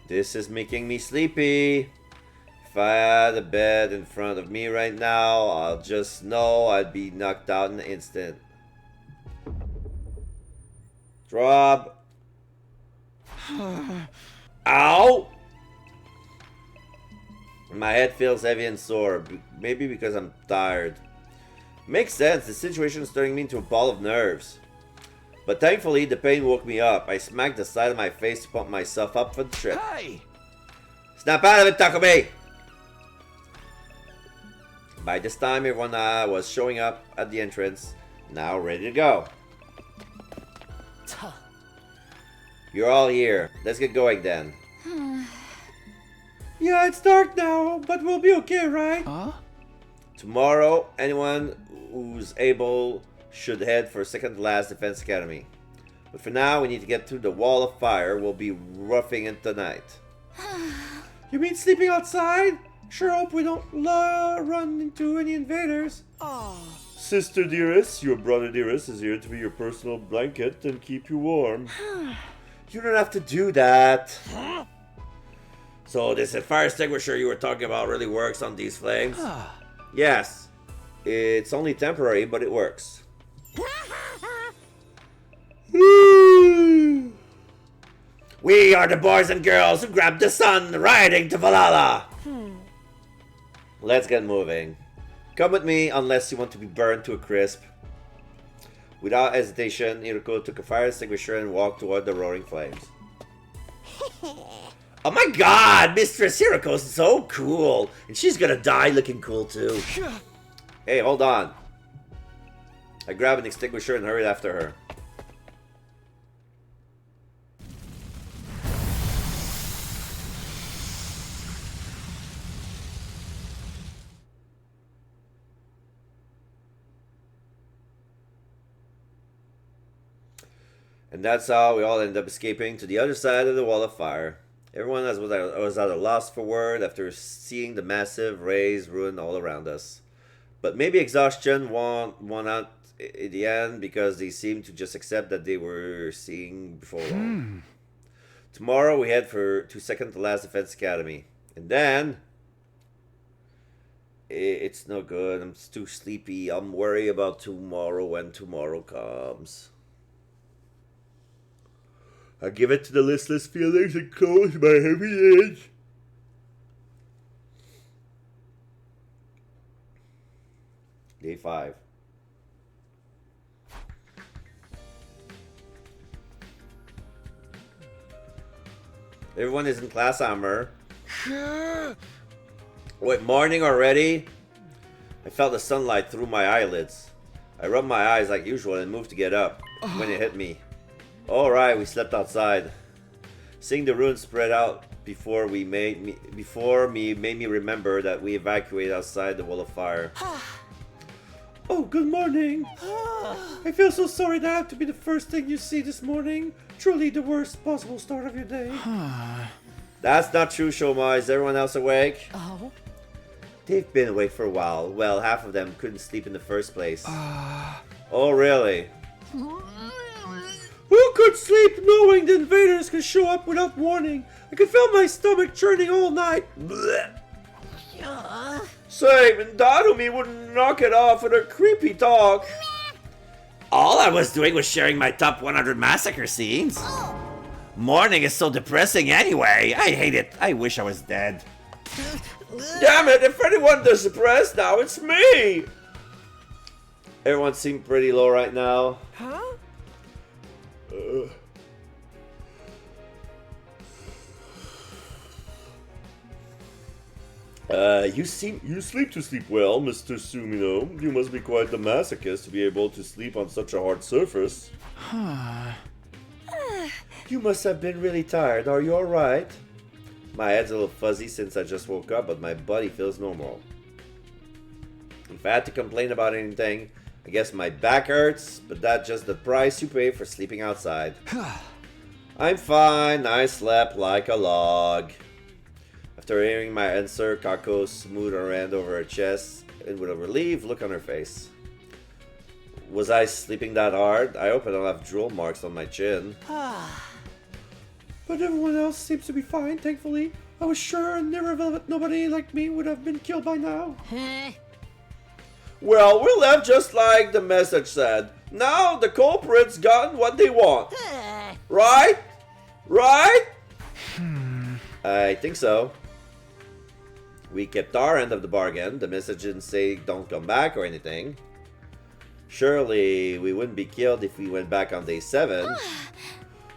This is making me sleepy. If I had a bed in front of me right now, I'll just know I'd be knocked out in an instant. Drop. Ow! My head feels heavy and sore, maybe because I'm tired. Makes sense, the situation is turning me into a ball of nerves. But thankfully, the pain woke me up. I smacked the side of my face to pump myself up for the trip. Hey! Snap out of it, Takumi! By this time, everyone was showing up at the entrance, now ready to go. You're all here. Let's get going then. Yeah, it's dark now, but we'll be okay, right? Huh? Tomorrow, anyone who's able should head for second to last Defense Academy. But for now, we need to get through the wall of fire. We'll be roughing it tonight. You mean sleeping outside? Sure hope we don't run into any invaders. Sister dearest, your brother dearest is here to be your personal blanket and keep you warm. You don't have to do that. So this fire extinguisher you were talking about really works on these flames? Yes. It's only temporary, but it works. We are the boys and girls who grabbed the sun riding to Valhalla. Let's get moving. Come with me unless you want to be burned to a crisp. Without hesitation, Hiroko took a fire extinguisher and walked toward the roaring flames. Oh my god, Mistress Hiroko's so cool. And she's gonna die looking cool too. Hey, hold on. I grabbed an extinguisher and hurried after her. And that's how we all ended up escaping to the other side of the wall of fire. Everyone was at a loss for word after seeing the massive rays ruin all around us. But maybe exhaustion won out in the end because they seemed to just accept that they were seeing before long. Tomorrow we head to second to last Defense Academy. And then... It's no good. I'm too sleepy. I'm worried about tomorrow when tomorrow comes. I give it to the listless feelings and close my heavy eyes. Day 5. Everyone is in class armor. Wait, morning already? I felt the sunlight through my eyelids. I rubbed my eyes like usual and moved to get up when it hit me. Alright, we slept outside. Seeing the ruins spread out before me made me remember that we evacuated outside the wall of fire. Oh, good morning. I feel so sorry that I have to be the first thing you see this morning. Truly the worst possible start of your day. That's not true, Shoma. Is everyone else awake? Oh? They've been awake for a while. Well, half of them couldn't sleep in the first place. Oh, really? Who could sleep knowing the invaders could show up without warning? I could feel my stomach churning all night. Same, and Darumi wouldn't knock it off with her creepy talk. All I was doing was sharing my top 100 massacre scenes. Morning is so depressing anyway. I hate it. I wish I was dead. Damn it, if anyone is depressed now, it's me! Everyone seems pretty low right now. Huh? You sleep to sleep well, Mr. Sumino. You must be quite the masochist to be able to sleep on such a hard surface. You must have been really tired. Are you alright? My head's a little fuzzy since I just woke up, but my body feels normal. If I had to complain about anything, I guess my back hurts, but that's just the price you pay for sleeping outside. I'm fine. I slept like a log. After hearing my answer, Kako smoothed her hand over her chest and with a relieved look on her face. Was I sleeping that hard? I hope I don't have drool marks on my chin. But everyone else seems to be fine, thankfully. I was sure never that nobody like me would have been killed by now. Well, we left just like the message said. Now the culprits gotten what they want. Right? Right? I think so. We kept our end of the bargain. The message didn't say don't come back or anything. Surely we wouldn't be killed if we went back on day 7.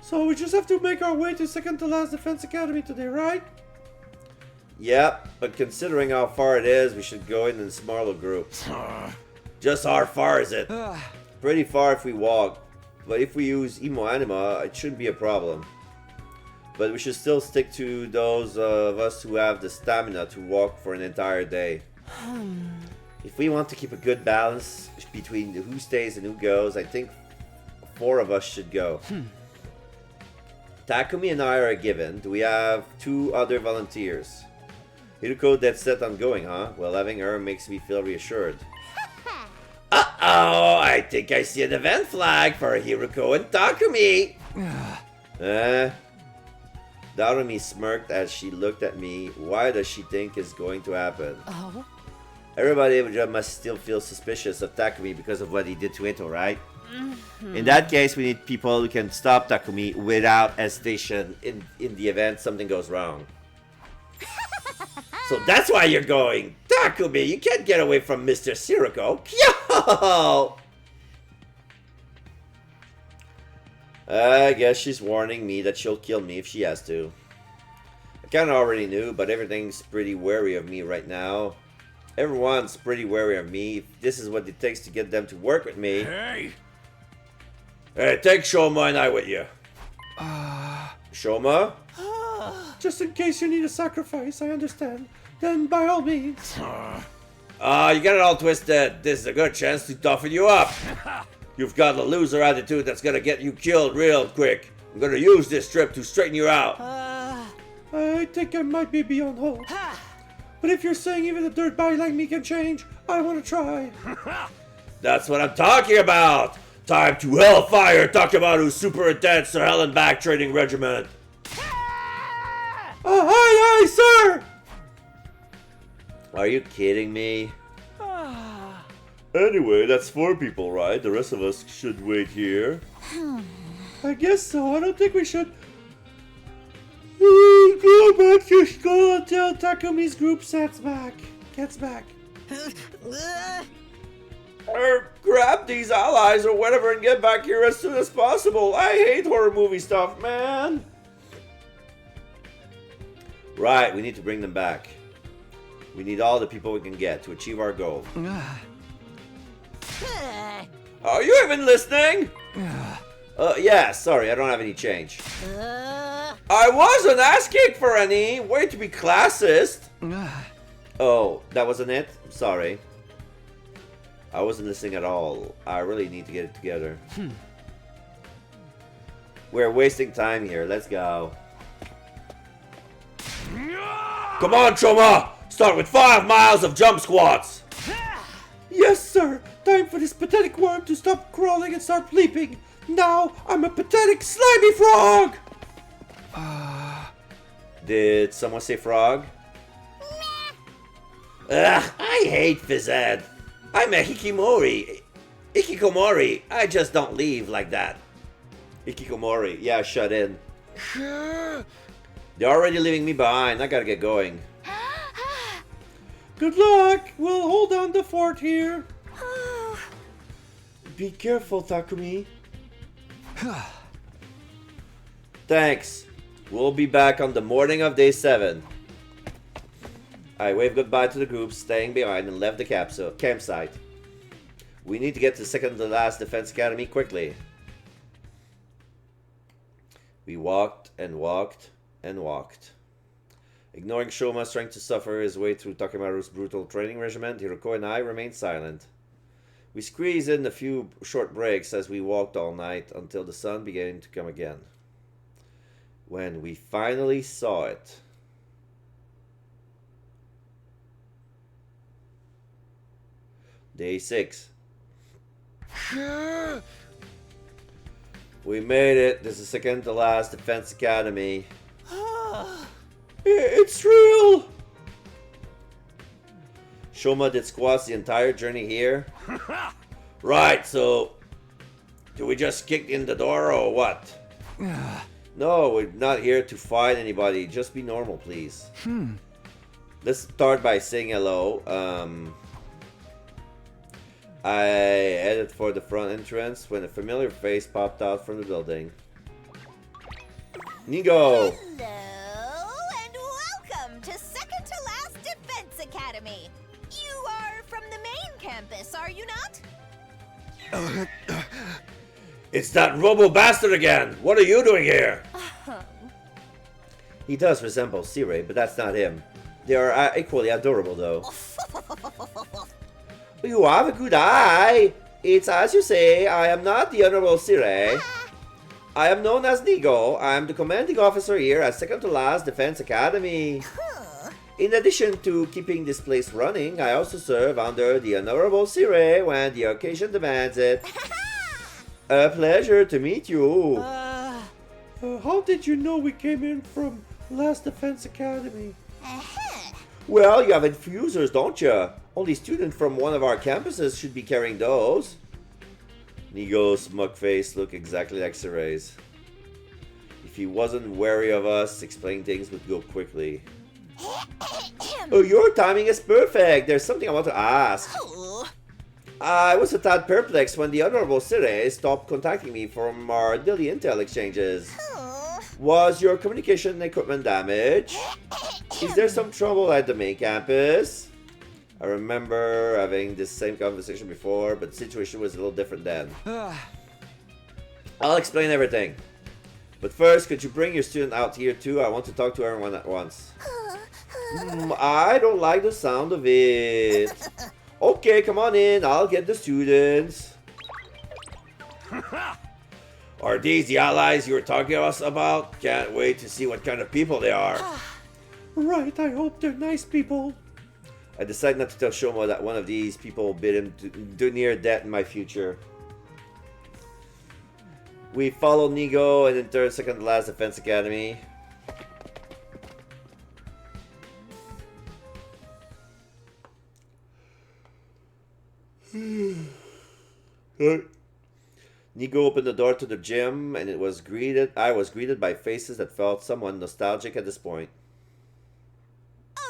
So we just have to make our way to second to last defense academy today, right? Yep, but considering how far it is, we should go in smaller groups. Just how far is it? Pretty far if we walk, but if we use Emo Anima, it shouldn't be a problem. But we should still stick to those of us who have the stamina to walk for an entire day. If we want to keep a good balance between who stays and who goes, I think 4 of us should go. Takumi and I are a given. Do we have 2 other volunteers? Hiruko dead set on going, huh? Well, having her makes me feel reassured. Uh-oh! I think I see an event flag for Hiruko and Takumi! Darumi smirked as she looked at me. Why does she think it's going to happen? Oh? Everybody must still feel suspicious of Takumi because of what he did to Ito, right? In that case, we need people who can stop Takumi without hesitation in the event something goes wrong. So that's why you're going! Takumi, you can't get away from Mr. Sirocco! Yo! I guess she's warning me that she'll kill me if she has to. I kinda already knew, but everything's pretty wary of me right now. Everyone's pretty wary of me. If this is what it takes to get them to work with me. Hey, take Shoma and I with you. Shoma? Just in case you need a sacrifice, I understand. Then by all means. You got it all twisted. This is a good chance to toughen you up. You've got a loser attitude that's gonna get you killed real quick. I'm gonna use this trip to straighten you out. I think I might be beyond hope. But if you're saying even a dirtbag like me can change, I want to try. That's what I'm talking about. Time to hellfire Takemaru's super intense to hell and back training regiment. Aye, sir! Are you kidding me? Anyway, that's 4 people, right? The rest of us should wait here. I guess so. I don't think we should go back to school until Takumi's group gets back. Or grab these allies or whatever and get back here as soon as possible. I hate horror movie stuff, man. Right, we need to bring them back. We need all the people we can get to achieve our goal. Are you even listening? Yeah, sorry, I don't have any change. I wasn't asking for any. Way to be classist. Oh, that wasn't it? I'm sorry. I wasn't listening at all. I really need to get it together. We're wasting time here. Let's go. Come on, Choma! Start with 5 miles of jump squats! Yes, sir! Time for this pathetic worm to stop crawling and start leaping! Now, I'm a pathetic slimy frog! Did someone say frog? Ugh, I hate phys ed. I'm a hikikomori. I just don't leave like that. Hikikomori. Yeah, shut in. They're already leaving me behind. I gotta get going. Good luck. We'll hold on the fort here. Be careful, Takumi. Thanks. We'll be back on the morning of day 7. I waved goodbye to the group staying behind and left the campsite. We need to get to the second to last defense academy quickly. We walked and walked and walked. Ignoring Shoma's trying to suffer his way through Takemaru's brutal training regimen, Hiroko and I remained silent. We squeezed in a few short breaks as we walked all night until the sun began to come again. When we finally saw it. Day 6. We made it. This is the second to last defense academy. It's real. Shoma did squats the entire journey here. Right, so do we just kick in the door or what? No, we're not here to fight anybody. Just be normal, please. Let's start by saying hello. I headed for the front entrance when a familiar face popped out from the building. Nigo! Hello, and welcome to second to last Defense Academy. You are from the main campus, are you not? It's that Robo Bastard again! What are you doing here? He does resemble Sirei, but that's not him. They are equally adorable, though. You have a good eye. It's as you say, I am not the Honorable Sirei. I am known as Nigo. I am the commanding officer here at second to last Defense Academy. In addition to keeping this place running, I also serve under the Honorable Sirei when the occasion demands it. A pleasure to meet you. How did you know we came in from Last Defense Academy? Well, you have infusers, don't you? Only students from one of our campuses should be carrying those. Nigo's smug face looked exactly like Sirei's. If he wasn't wary of us, explaining things would go quickly. Oh, your timing is perfect. There's something I want to ask. I was a tad perplexed when the Honorable Sirei stopped contacting me from our daily intel exchanges. Was your communication equipment damaged? Is there some trouble at the main campus? I remember having this same conversation before, but the situation was a little different then. I'll explain everything. But first, could you bring your student out here too? I want to talk to everyone at once. I don't like the sound of it. Okay, come on in. I'll get the students. Are these the allies you were talking to us about? Can't wait to see what kind of people they are. Right, I hope they're nice people. I decided not to tell Shoma that one of these people bid him to near death in my future. We followed Nigo and entered second to last Defense Academy. Nigo opened the door to the gym and I was greeted by faces that felt somewhat nostalgic at this point.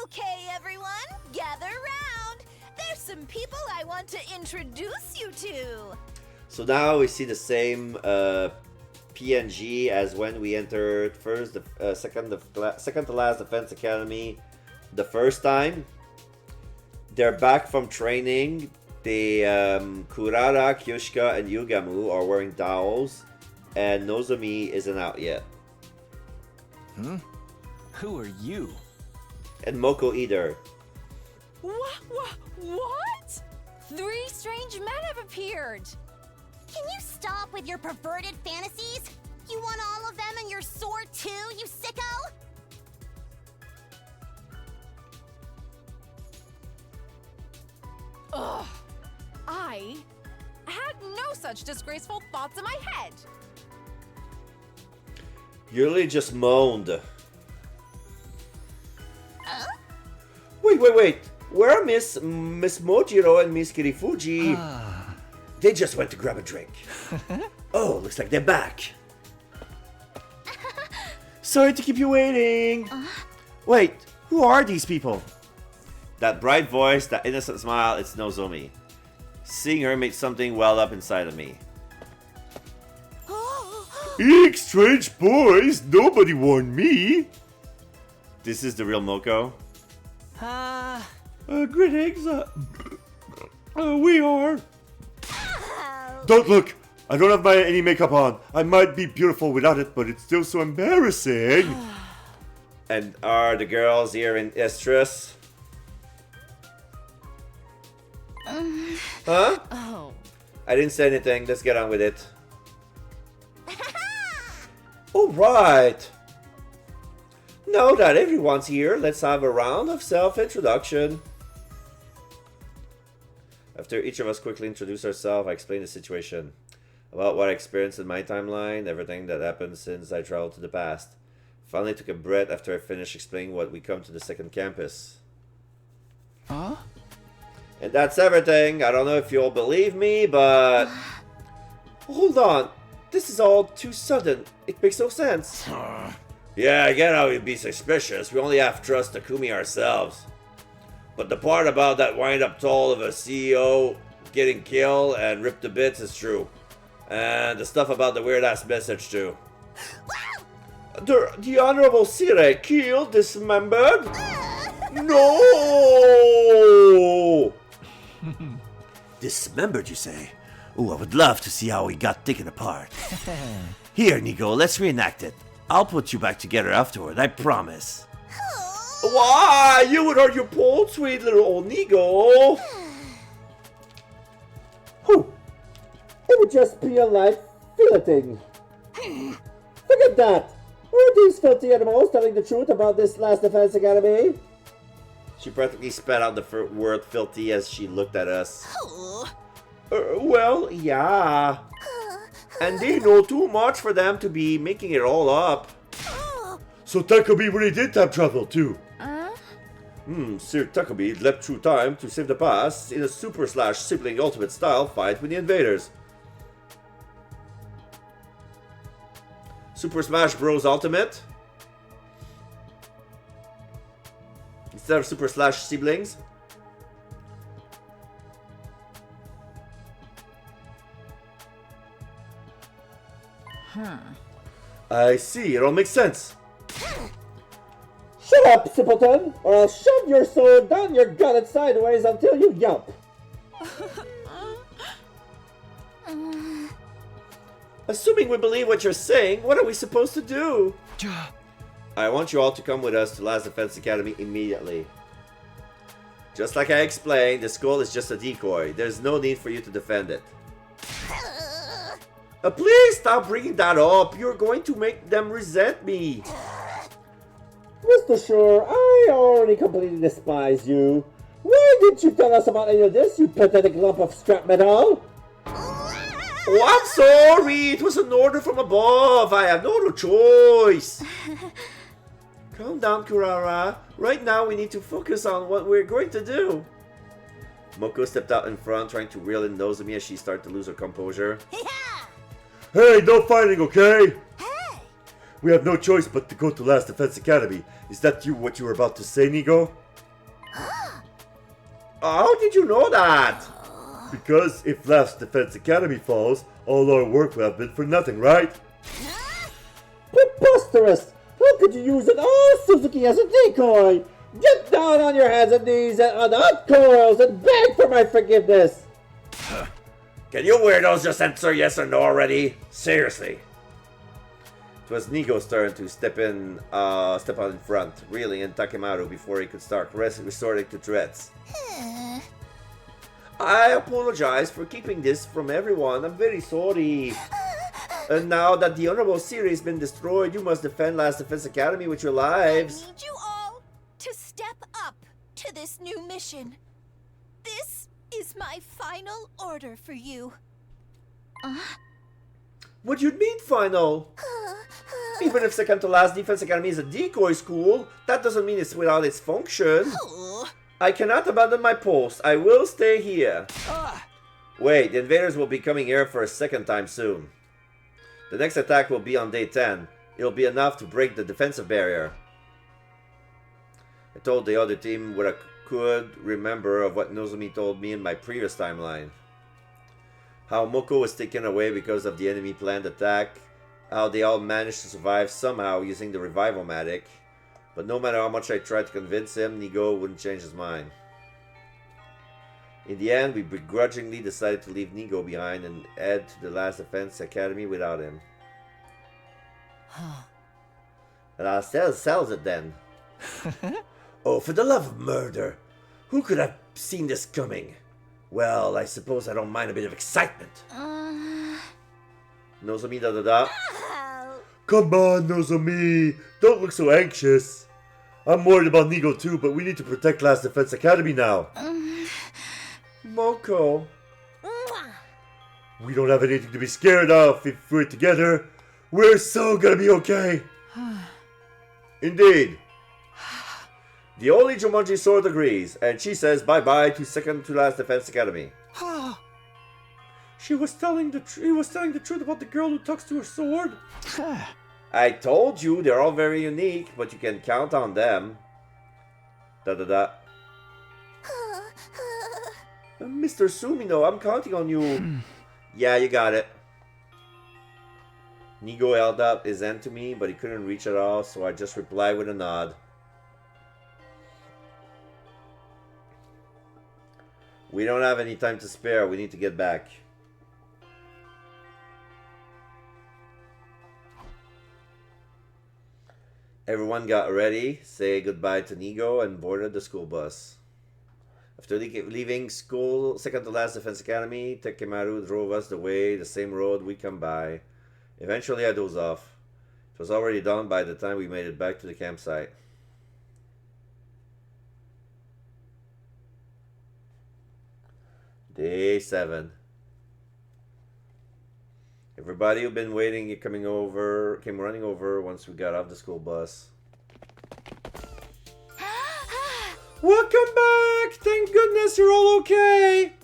Okay, everyone, gather round. There's some people I want to introduce you to. So now we see the same PNG as when we entered second to last Defense Academy the first time. They're back from training. The Kurara, Kyoshika, and Yugamu are wearing towels, and Nozomi isn't out yet. Who are you? And Moko either. What? 3 strange men have appeared. Can you stop with your perverted fantasies? You want all of them and your sword too, you sicko? Ugh. I had no such disgraceful thoughts in my head. Yuri just moaned. Wait. Where are Miss Mojiro and Miss Kirifuji? They just went to grab a drink. Oh, looks like they're back. Sorry to keep you waiting. Wait, who are these people? That bright voice, that innocent smile, it's Nozomi. Seeing her made something well up inside of me. Eek, strange boys! Nobody warned me! This is the real Moko? Greetings. We are. Don't look! I don't have any makeup on. I might be beautiful without it, but it's still so embarrassing. And are the girls here in Estrus? Huh? Oh. I didn't say anything. Let's get on with it. Alright. Now that everyone's here, let's have a round of self-introduction. After each of us quickly introduce ourselves, I explain the situation. About what I experienced in my timeline, everything that happened since I traveled to the past. Finally took a breath after I finished explaining what we come to the second campus. Huh? And that's everything. I don't know if you'll believe me, but... Hold on. This is all too sudden. It makes no sense. Yeah, I get how you'd be suspicious. We only have to trust Takumi ourselves. But the part about that wind-up toll of a CEO getting killed and ripped to bits is true. And the stuff about the weird-ass message, too. The Honorable Sire killed, dismembered? No! Dismembered, you say? Ooh, I would love to see how he got taken apart. Here, Nigo, let's reenact it. I'll put you back together afterward, I promise. Why? You would hurt your poor sweet little old Nigo. Whew. It would just be a light filleting. Forget that. Were these filthy animals telling the truth about this last defense academy? She practically spat out the word filthy as she looked at us. Well, yeah. And they know too much for them to be making it all up. So Takumi really did time travel too. Sir Takumi leapt through time to save the past in a super/sibling ultimate style fight with the invaders. Super Smash Bros. Ultimate? Instead of super/siblings? I see, it all makes sense. Shut up, simpleton, or I'll shove your sword down your gullet sideways until you yelp. Assuming we believe what you're saying, what are we supposed to do? I want you all to come with us to Last Defense Academy immediately. Just like I explained, the school is just a decoy. There's no need for you to defend it. Please stop bringing that up. You're going to make them resent me. Mr. Sure, I already completely despise you. Why didn't you tell us about any of this, you pathetic lump of scrap metal? Oh, I'm sorry. It was an order from above. I have no choice. Calm down, Kurara. Right now, we need to focus on what we're going to do. Moko stepped out in front, trying to reel in Nozomi as she started to lose her composure. Hey, no fighting, okay? Hey! We have no choice but to go to Last Defense Academy. Is that what you were about to say, Nigo? How did you know that? Because if Last Defense Academy falls, all our work will have been for nothing, right? Preposterous! How could you use an old Suzuki as a decoy? Get down on your hands and knees and on hot coils and beg for my forgiveness! Can you weirdos just answer yes or no already? Seriously. It was Nigo's turn to step out in front, reeling in Takemaru before he could start resorting to threats. I apologize for keeping this from everyone. I'm very sorry. And now that the Honorable Series has been destroyed, you must defend Last Defense Academy with your lives. I need you all to step up to this new mission. This is my final order for you. What do you mean final? Even if second to last Defense Academy is a decoy school, that doesn't mean it's without its function. I cannot abandon my post. I will stay here. Wait, the invaders will be coming here for a second time soon. The next attack will be on day 10. It'll be enough to break the defensive barrier. I told the other team what I could remember of what Nozomi told me in my previous timeline. How Moko was taken away because of the enemy planned attack. How they all managed to survive somehow using the revival-matic. But no matter how much I tried to convince him, Nigo wouldn't change his mind. In the end, we begrudgingly decided to leave Nigo behind and head to the Last Defense Academy without him. And our sells it then. Oh, for the love of murder! Who could have seen this coming? Well, I suppose I don't mind a bit of excitement. Nozomi da. Come on, Nozomi. Don't look so anxious. I'm worried about Nigo too, but we need to protect Last Defense Academy now. Moko. We don't have anything to be scared of if we're together. We're so gonna be okay. Indeed. The only Jumanji sword agrees, and she says bye-bye to second to Last Defense Academy. He was telling the truth about the girl who talks to her sword. I told you they're all very unique, but you can count on them. Mr. Sumino, I'm counting on you. Yeah, you got it. Nigo held up his hand to me, but he couldn't reach at all, so I just replied with a nod. We don't have any time to spare. We need to get back. Everyone got ready, say goodbye to Nigo, and boarded the school bus. After leaving school, second to last Defense Academy, Tekemaru drove us the same road we come by. Eventually I dozed off. It was already dawn by the time we made it back to the campsite. Day 7. Everybody who'd been waiting came running over once we got off the school bus. Welcome back! Thank goodness you're all okay!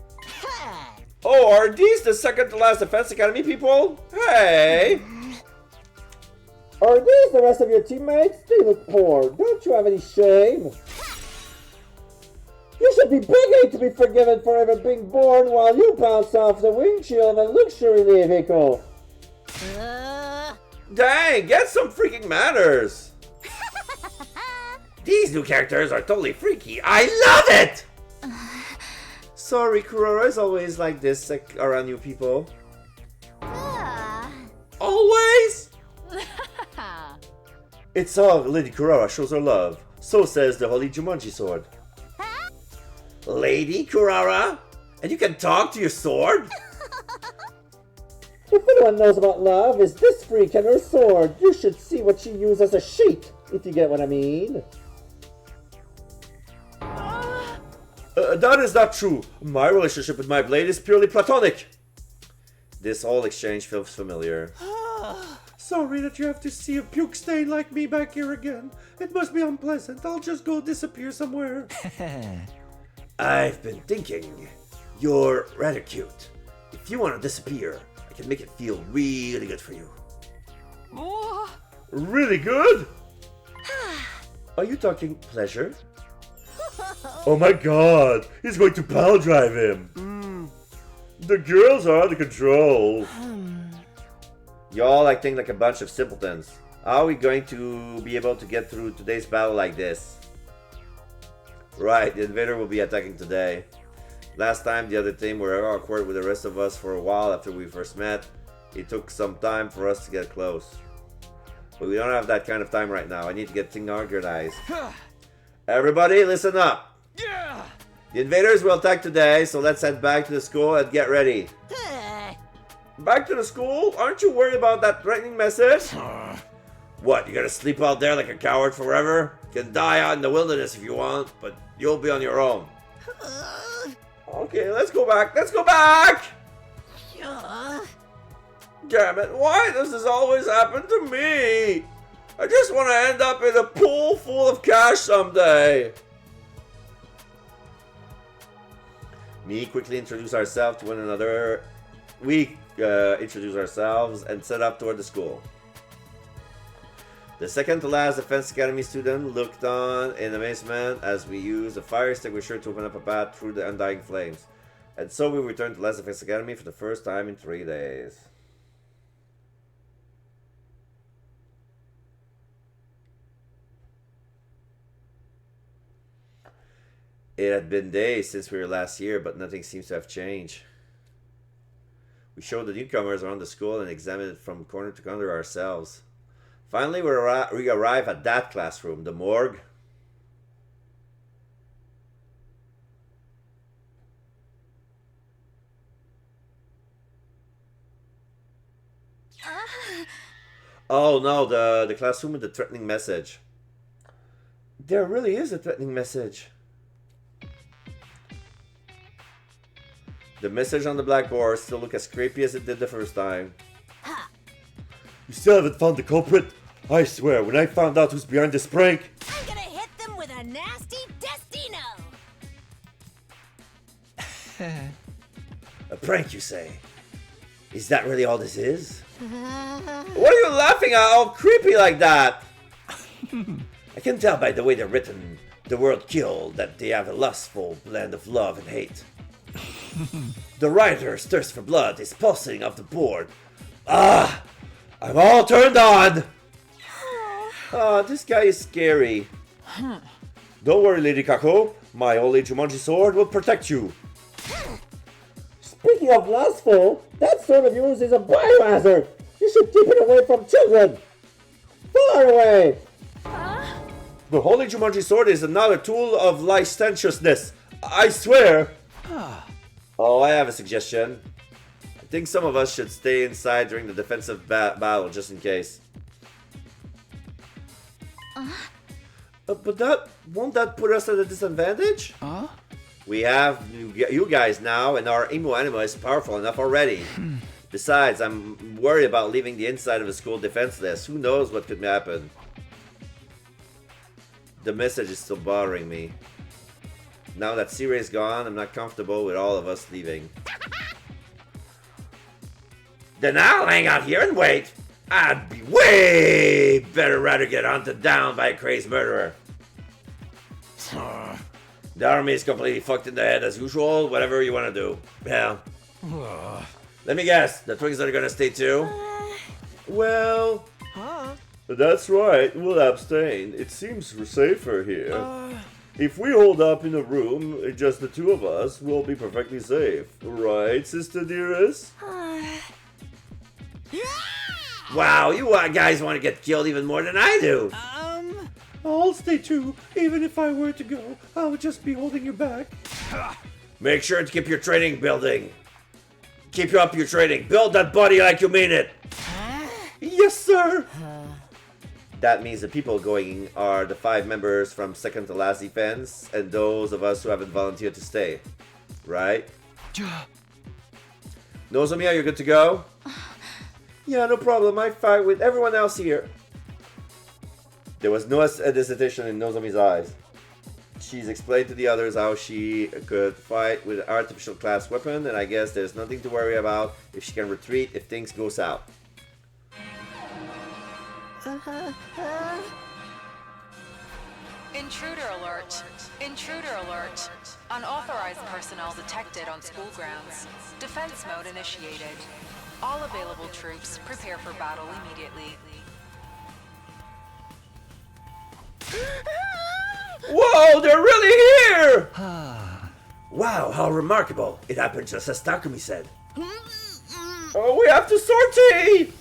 Oh, are these the second to last Defense Academy people? Hey! Are these the rest of your teammates? They look poor. Don't you have any shame? You should be begging to be forgiven for ever being born while you bounce off the windshield of a luxury vehicle. Dang, get some freaking manners! These new characters are totally freaky. I love it! Sorry, Kurora is always like this around you people. Always? It's all Lady Kurara shows her love. So says the Holy Jumanji sword. Lady Kurara? And you can talk to your sword? If anyone knows about love, it's this freak and her sword. You should see what she used as a sheet, if you get what I mean. That is not true. My relationship with my blade is purely platonic. This whole exchange feels familiar. Sorry that you have to see a puke stain like me back here again. It must be unpleasant. I'll just go disappear somewhere. I've been thinking. You're rather cute. If you want to disappear, I can make it feel really good for you. Really good? Are you talking pleasure? Oh my god, he's going to pile drive him. The girls are out of control. Y'all acting like a bunch of simpletons. How are we going to be able to get through today's battle like this? Right, the invader will be attacking today. Last time the other team were awkward with the rest of us for a while after we first met. It took some time for us to get close. But we don't have that kind of time right now. I need to get things organized. Everybody, listen up. Yeah! The invaders will attack today, so let's head back to the school and get ready. Back to the school? Aren't you worried about that threatening message? What, you gonna sleep out there like a coward forever? You can die out in the wilderness if you want, but you'll be on your own. Okay, let's go back. Let's go back! Damn it, why does this always happen to me? I just want to end up in a pool full of cash someday. We quickly introduce ourselves to one another. We introduce ourselves and set up toward the school. The second to last Defense Academy student looked on in amazement as we used a fire extinguisher to open up a path through the undying flames. And so we returned to Last Defense Academy for the first time in 3 days. It had been days since we were last here, but nothing seems to have changed. We showed the newcomers around the school and examined it from corner to corner ourselves. Finally, we arrive at that classroom, the morgue. Oh no, the classroom with the threatening message. There really is a threatening message. The message on the blackboard still looks as creepy as it did the first time. You still haven't found the culprit? I swear, when I found out who's behind this prank... I'm gonna hit them with a nasty Destino! A prank, you say? Is that really all this is? What are you laughing at all creepy like that? I can tell by the way they're written, the word kill, that they have a lustful blend of love and hate. The writer's thirst for blood is pulsing off the board. Ah! I'm all turned on! Ah, this guy is scary. Don't worry, Lady Kako. My holy Jumanji sword will protect you. Speaking of lustful, that sword of yours is a biohazard. You should keep it away from children. Far away. The holy Jumanji sword is another tool of licentiousness. I swear. Oh, I have a suggestion. I think some of us should stay inside during the defensive battle, just in case. But won't that put us at a disadvantage? We have you guys now, and our emo anima is powerful enough already. Besides, I'm worried about leaving the inside of the school defenseless. Who knows what could happen? The message is still bothering me. Now that Siri is gone, I'm not comfortable with all of us leaving. Then I'll hang out here and wait. I'd be way better rather get hunted down by a crazed murderer. The army is completely fucked in the head as usual, whatever you want to do. Yeah. Let me guess, the twins are gonna stay too? Well... That's right, we'll abstain. It seems safer here. If we hold up in a room, just the two of us, we'll be perfectly safe. Right, sister dearest? Wow, you guys want to get killed even more than I do. I'll stay too. Even if I were to go, I would just be holding you back. Make sure to keep your training building. Keep up your training. Build that body like you mean it. Yes, sir. That means the people going are the 5 members from second to last defense and those of us who haven't volunteered to stay. Right? Nozomi, you're good to go? Yeah, no problem. I fight with everyone else here. There was no hesitation in Nozomi's eyes. She's explained to the others how she could fight with an artificial class weapon, and I guess there's nothing to worry about if she can retreat if things go south. Intruder alert! Intruder alert! Unauthorized personnel detected on school grounds. Defense mode initiated. All available troops prepare for battle immediately. Whoa, they're really here! Wow, how remarkable. It happened just as Takumi said. Oh, we have to sortie!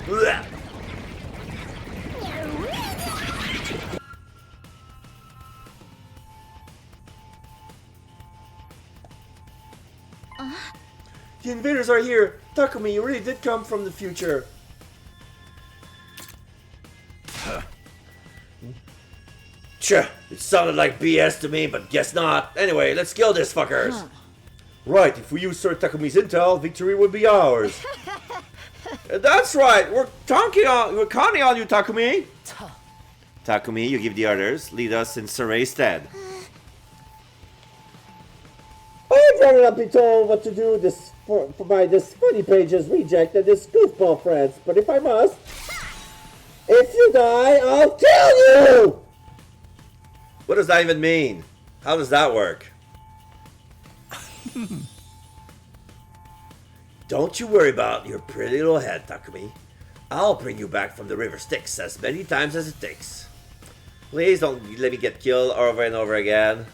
Blech. The invaders are here! Takumi, you really did come from the future! Tch, it sounded like BS to me, but guess not. Anyway, let's kill this fuckers! Right, if we use Sir Takumi's intel, victory would be ours. That's right, we're counting on you, Takumi! Takumi, you give the orders. Lead us in Surrey's stead. I'd rather not be told what to do by this funny pages reject and this goofball friends, but if I must... If you die, I'll kill you! What does that even mean? How does that work? Don't you worry about your pretty little head, Takumi. I'll bring you back from the river Styx as many times as it takes. Please don't let me get killed over and over again.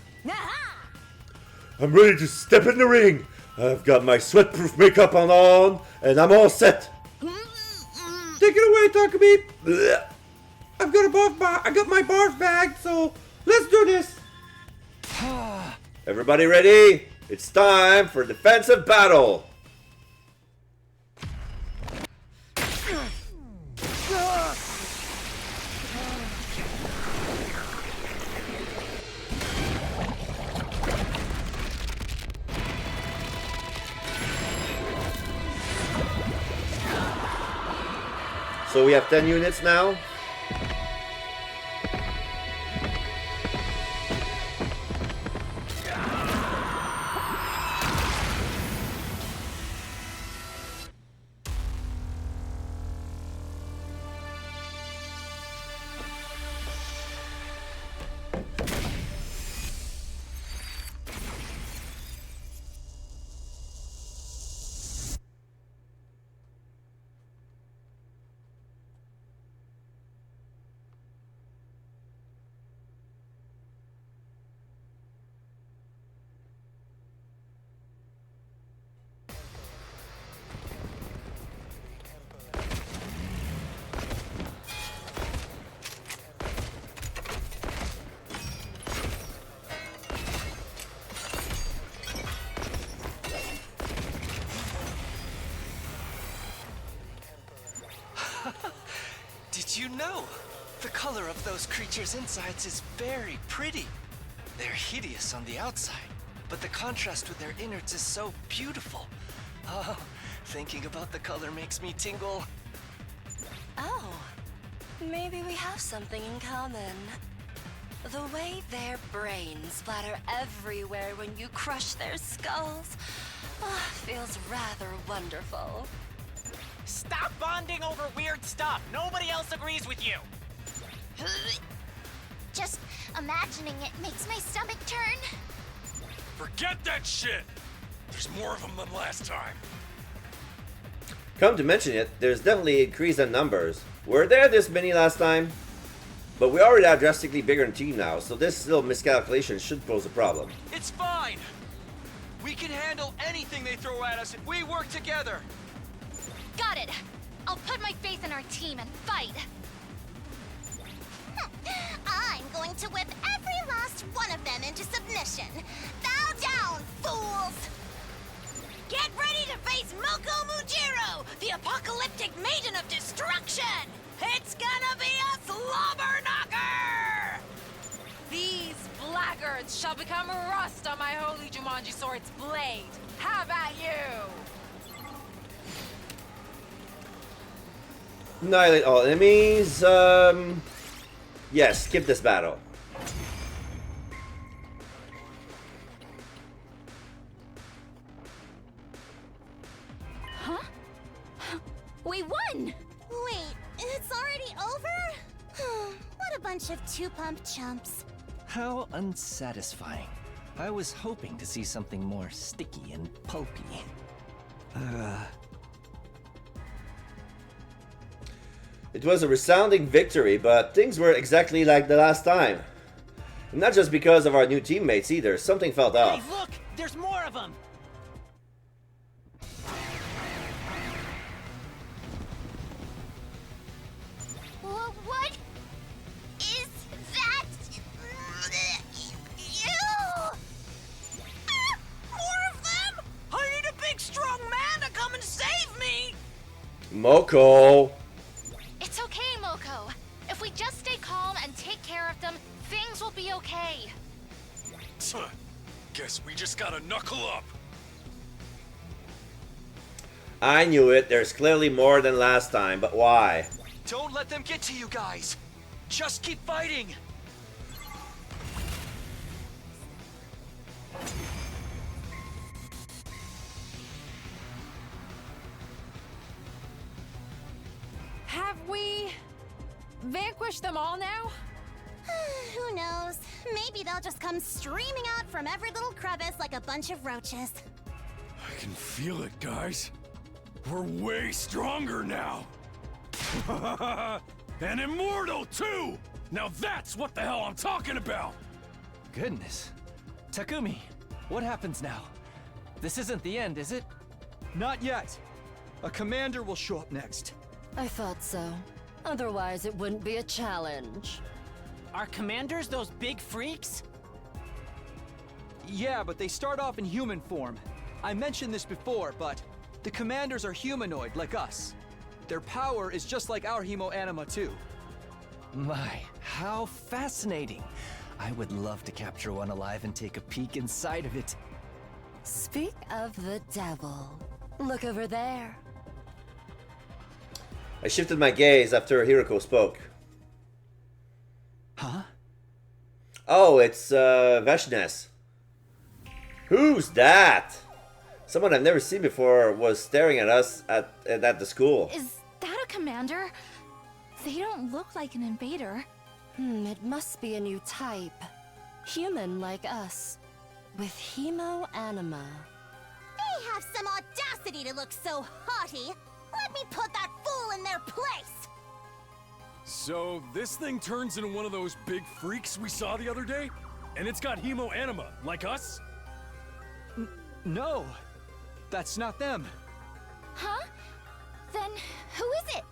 I'm ready to step in the ring. I've got my sweatproof makeup on, and I'm all set. Take it away, Takumi. I got my barf bag, so let's do this. Everybody ready? It's time for defensive battle. So we have 10 units now. Did you know? The color of those creatures' insides is very pretty. They're hideous on the outside, but the contrast with their innards is so beautiful. Oh, thinking about the color makes me tingle. Oh, maybe we have something in common. The way their brains splatter everywhere when you crush their skulls feels rather wonderful. Stop bonding over weird stuff. Nobody else agrees with you. Just imagining it makes my stomach turn. Forget that shit! There's more of them than last time. Come to mention it, there's definitely increase in numbers. Were there this many last time? But we already have a drastically bigger team now, so this little miscalculation should pose a problem. It's fine! We can handle anything they throw at us if we work together! Got it. I'll put my faith in our team and fight. I'm going to whip every last one of them into submission. Bow down, fools! Get ready to face Moko Mujiro, the apocalyptic maiden of destruction! It's gonna be a slobber knocker! These blackguards shall become rust on my holy Jumanji sword's blade. How about you? Annihilate all enemies. Yes, skip this battle. Huh? We won! Wait, it's already over? What a bunch of two-pump chumps. How unsatisfying. I was hoping to see something more sticky and pulpy. It was a resounding victory, but things weren't exactly like the last time. And not just because of our new teammates either, something felt off. Hey, look! There's more of them! What is that? Ew! More of them? I need a big, strong man to come and save me! Moko! It's okay, Moko. If we just stay calm and take care of them, things will be okay. Guess we just gotta knuckle up. I knew it, there's clearly more than last time, but why? Don't let them get to you guys! Just keep fighting! Have we vanquish them all now? Who knows? Maybe they'll just come streaming out from every little crevice like a bunch of roaches. I can feel it, guys. We're way stronger now. And immortal, too! Now that's what the hell I'm talking about! Goodness. Takumi, what happens now? This isn't the end, is it? Not yet. A commander will show up next. I thought so. Otherwise, it wouldn't be a challenge. Are commanders those big freaks? Yeah, but they start off in human form. I mentioned this before, but the commanders are humanoid, like us. Their power is just like our hemo-anima, too. My, how fascinating. I would love to capture one alive and take a peek inside of it. Speak of the devil. Look over there. I shifted my gaze after Hiroko spoke. Huh? Oh, it's Vashnes. Who's that? Someone I've never seen before was staring at us at the school. Is that a commander? They don't look like an invader. It must be a new type. Human like us. With hemo-anima. They have some audacity to look so haughty. Let me put that fool in their place! So, this thing turns into one of those big freaks we saw the other day? And it's got hemo-anima, like us? No! That's not them. Huh? Then who is it?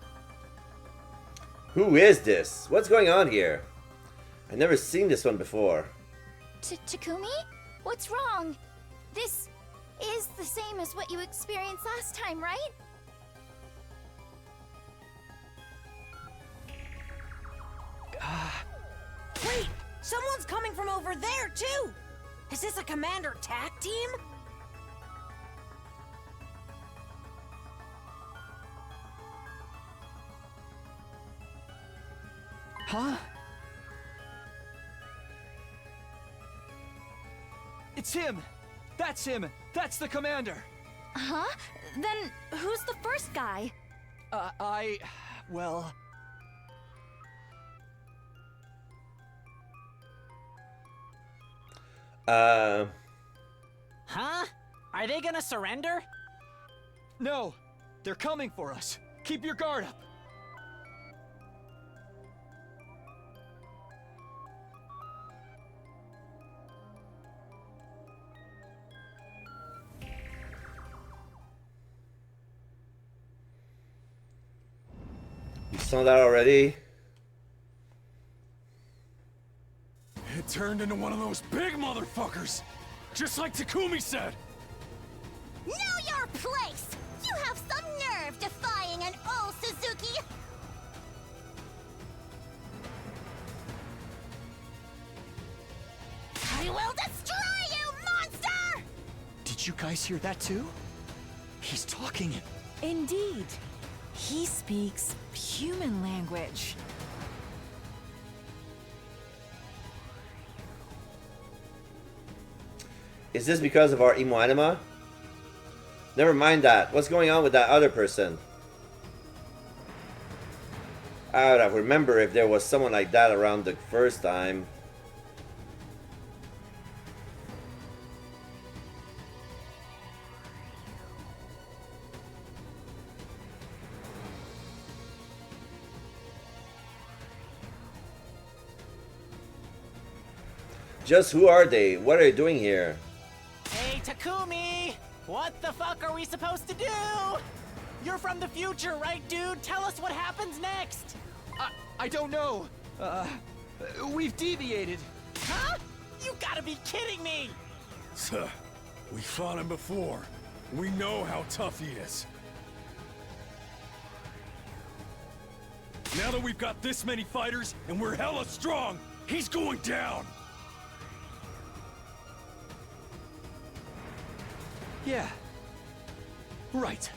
Who is this? What's going on here? I've never seen this one before. Takumi? What's wrong? This is the same as what you experienced last time, right? Wait! Someone's coming from over there, too! Is this a commander tag team? Huh? It's him! That's him! That's the commander! Huh? Then who's the first guy? Well... Huh? Are they gonna surrender? No! They're coming for us! Keep your guard up! You saw that already? It turned into one of those big motherfuckers! Just like Takumi said! Know your place! You have some nerve defying an old Suzuki! I will destroy you, monster! Did you guys hear that too? He's talking. Indeed. He speaks human language. Is this because of our emo anima? Never mind that. What's going on with that other person? I would have remembered if there was someone like that around the first time. Just who are they? What are they doing here? Hey, Takumi! What the fuck are we supposed to do? You're from the future, right, dude? Tell us what happens next! I don't know. We've deviated. Huh? You gotta be kidding me! We fought him before. We know how tough he is. Now that we've got this many fighters and we're hella strong, he's going down! Yeah. Right.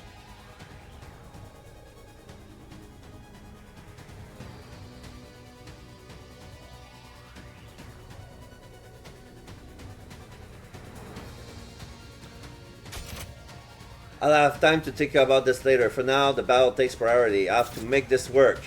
I'll have time to think about this later. For now, the battle takes priority. I have to make this work.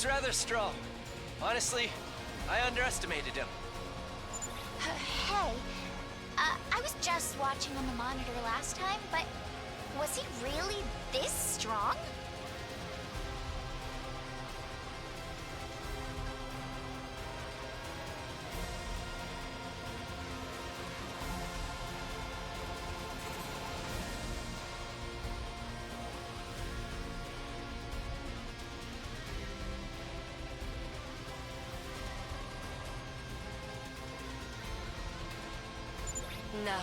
He's rather strong. Honestly, I underestimated him. Hey, I was just watching on the monitor last time, but was he really this strong? No.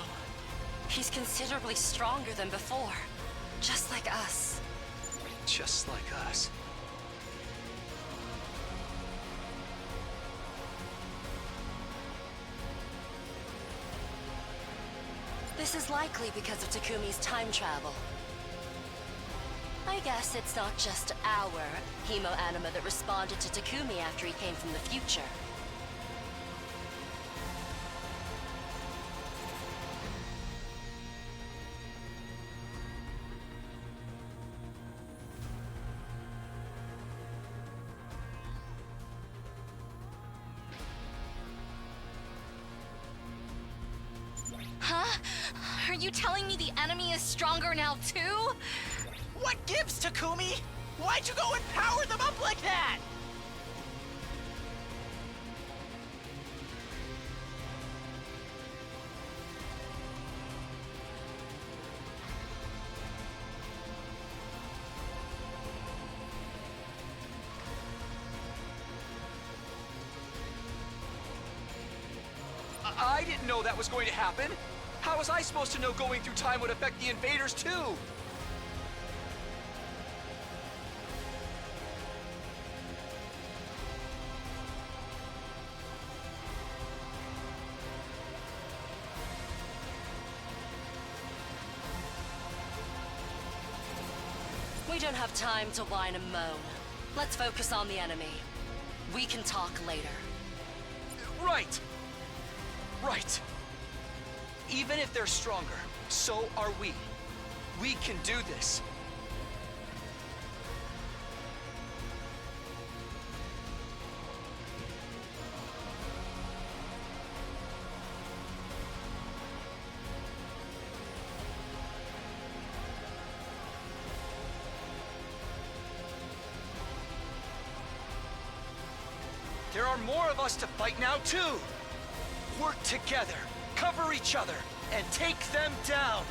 He's considerably stronger than before. Just like us. Just like us. This is likely because of Takumi's time travel. I guess it's not just our hemo-anima that responded to Takumi after he came from the future. Huh? Are you telling me the enemy is stronger now too? What gives, Takumi? Why'd you go and power them up like that? I didn't know that was going to happen. How was I supposed to know going through time would affect the invaders too? We don't have time to whine and moan. Let's focus on the enemy. We can talk later. Right! Right! Even if they're stronger, so are we. We can do this. There are more of us to fight now, too! Work together, cover each other, and take them down!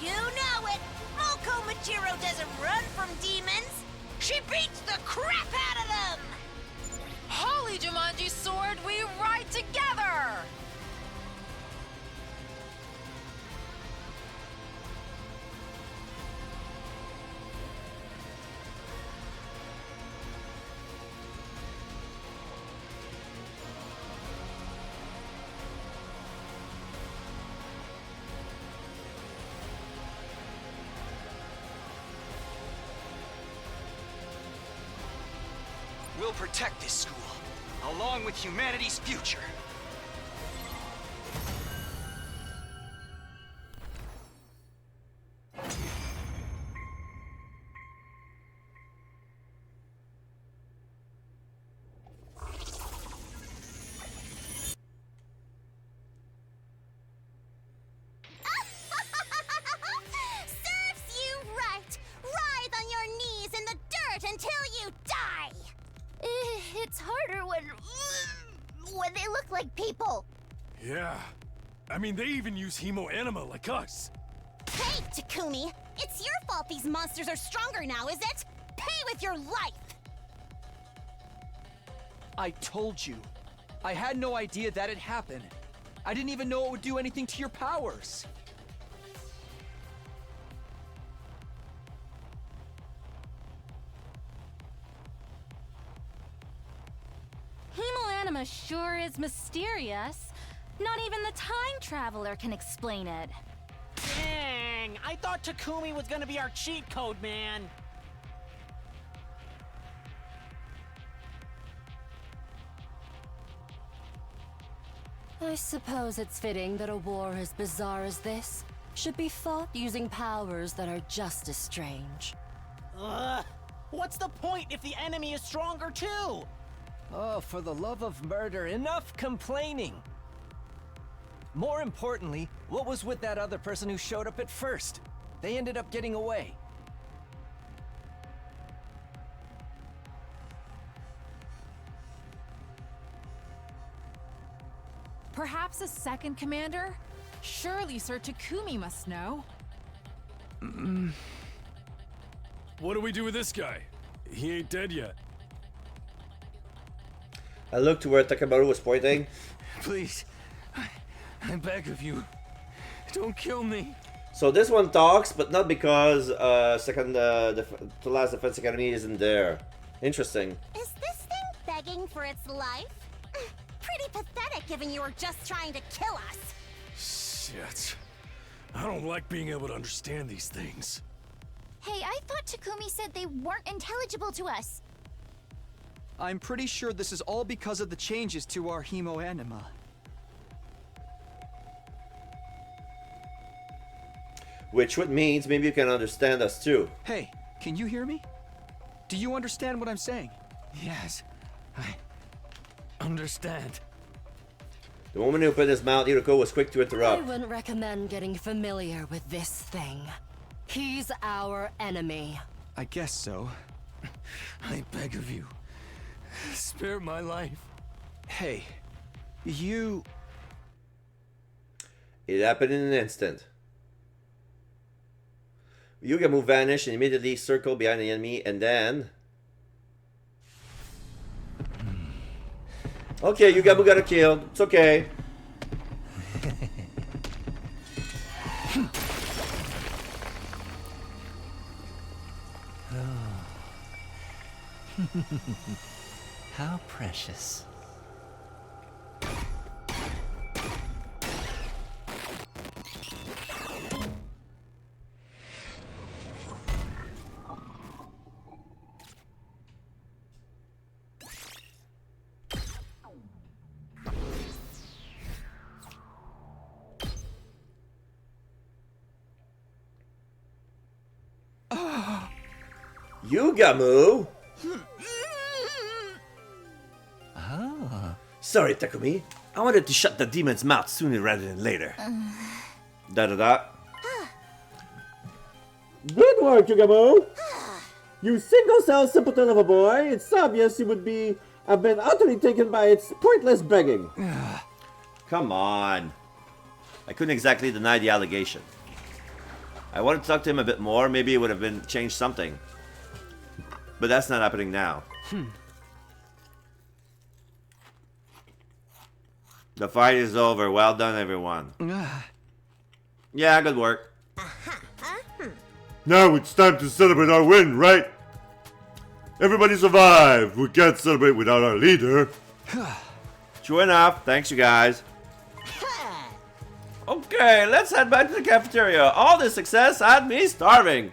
You know it! Moko Majiro doesn't run from demons! She beats the crap out of them! Holy Jumanji Sword, we ride together! We'll protect this school, along with humanity's future. Serves you right! Writhe on your knees in the like people. Yeah. I mean, they even use hemo anima like us. Hey, Takumi! It's your fault these monsters are stronger now, is it? Pay with your life! I told you. I had no idea that it happened. I didn't even know it would do anything to your powers. Hemoanima sure is mysterious. Not even the time traveler can explain it. Dang, I thought Takumi was gonna be our cheat code, man. I suppose it's fitting that a war as bizarre as this should be fought using powers that are just as strange. Ugh. What's the point if the enemy is stronger too? Oh, for the love of murder, enough complaining! More importantly, what was with that other person who showed up at first? They ended up getting away. Perhaps a second commander? Surely Sir Takumi must know. What do we do with this guy? He ain't dead yet. I looked to where Takamaru was pointing. Please, I beg of you, don't kill me. So this one talks, but not because the last Defense Academy isn't there. Interesting. Is this thing begging for its life? Pretty pathetic given you were just trying to kill us. Shit. I don't like being able to understand these things. Hey, I thought Takumi said they weren't intelligible to us. I'm pretty sure this is all because of the changes to our hemoanima. Which means maybe you can understand us too. Hey, can you hear me? Do you understand what I'm saying? Yes, I understand. The moment he opened his mouth, Hiroko was quick to I interrupt. wouldn't recommend getting familiar with this thing. He's our enemy. I guess so. I beg of you, spare my life. Hey, you... It happened in an instant. Yugamu vanished and immediately circled behind the enemy, and then... Okay, Yugamu got killed. It's okay. How precious. Yugamu? Ah. Sorry, Takumi. I wanted to shut the demon's mouth sooner rather than later. Da-da-da. Good work, Yugamu! You single-cell simpleton of a boy, it's obvious you would have been utterly taken by its pointless begging. Come on. I couldn't exactly deny the allegation. I wanted to talk to him a bit more, maybe it would have changed something. But that's not happening now. The fight is over. Well done, everyone. Yeah, good work. Now it's time to celebrate our win, right? Everybody survived. We can't celebrate without our leader. True enough. Thanks, you guys. Okay, let's head back to the cafeteria. All this success had me starving.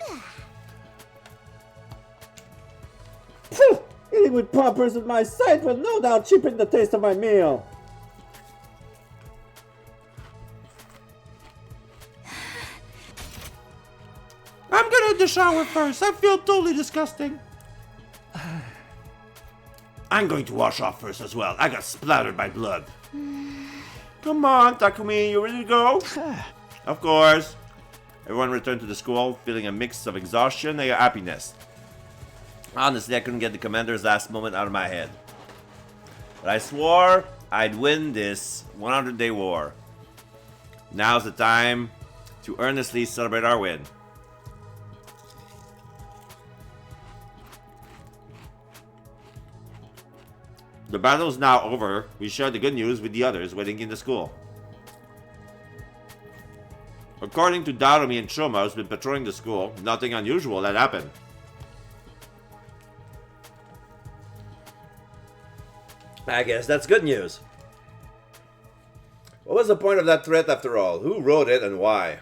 Eating with paupers at my sight will no doubt cheapen the taste of my meal. I'm gonna hit the shower first. I feel totally disgusting. I'm going to wash off first as well. I got splattered by blood. Come on, Takumi, you ready to go? Of course. Everyone returned to the school feeling a mix of exhaustion and happiness. Honestly, I couldn't get the commander's last moment out of my head. But I swore I'd win this 100-day war. Now's the time to earnestly celebrate our win. The battle's now over. We share the good news with the others waiting in the school. According to Daromi and Choma, who's been patrolling the school, nothing unusual had happened. I guess that's good news. What was the point of that threat after all? Who wrote it and why?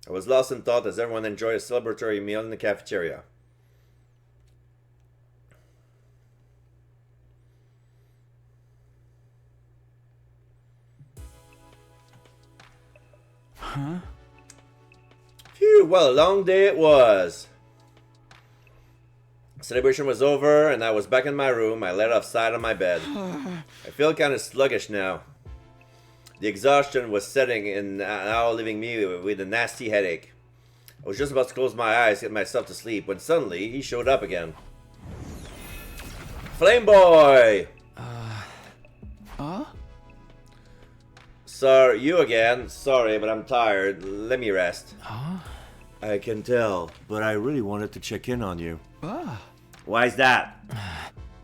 I was lost in thought as everyone enjoyed a celebratory meal in the cafeteria. Huh? Phew, well, a long day it was. Celebration was over and I was back in my room. I laid off side on my bed. I feel kind of sluggish now. The exhaustion was setting in, now leaving me with a nasty headache. I was just about to close my eyes to get myself to sleep when suddenly he showed up again. Flame Boy! Huh? Sir, you again. Sorry, but I'm tired. Let me rest. Huh? I can tell, but I really wanted to check in on you. Ah. Why's that?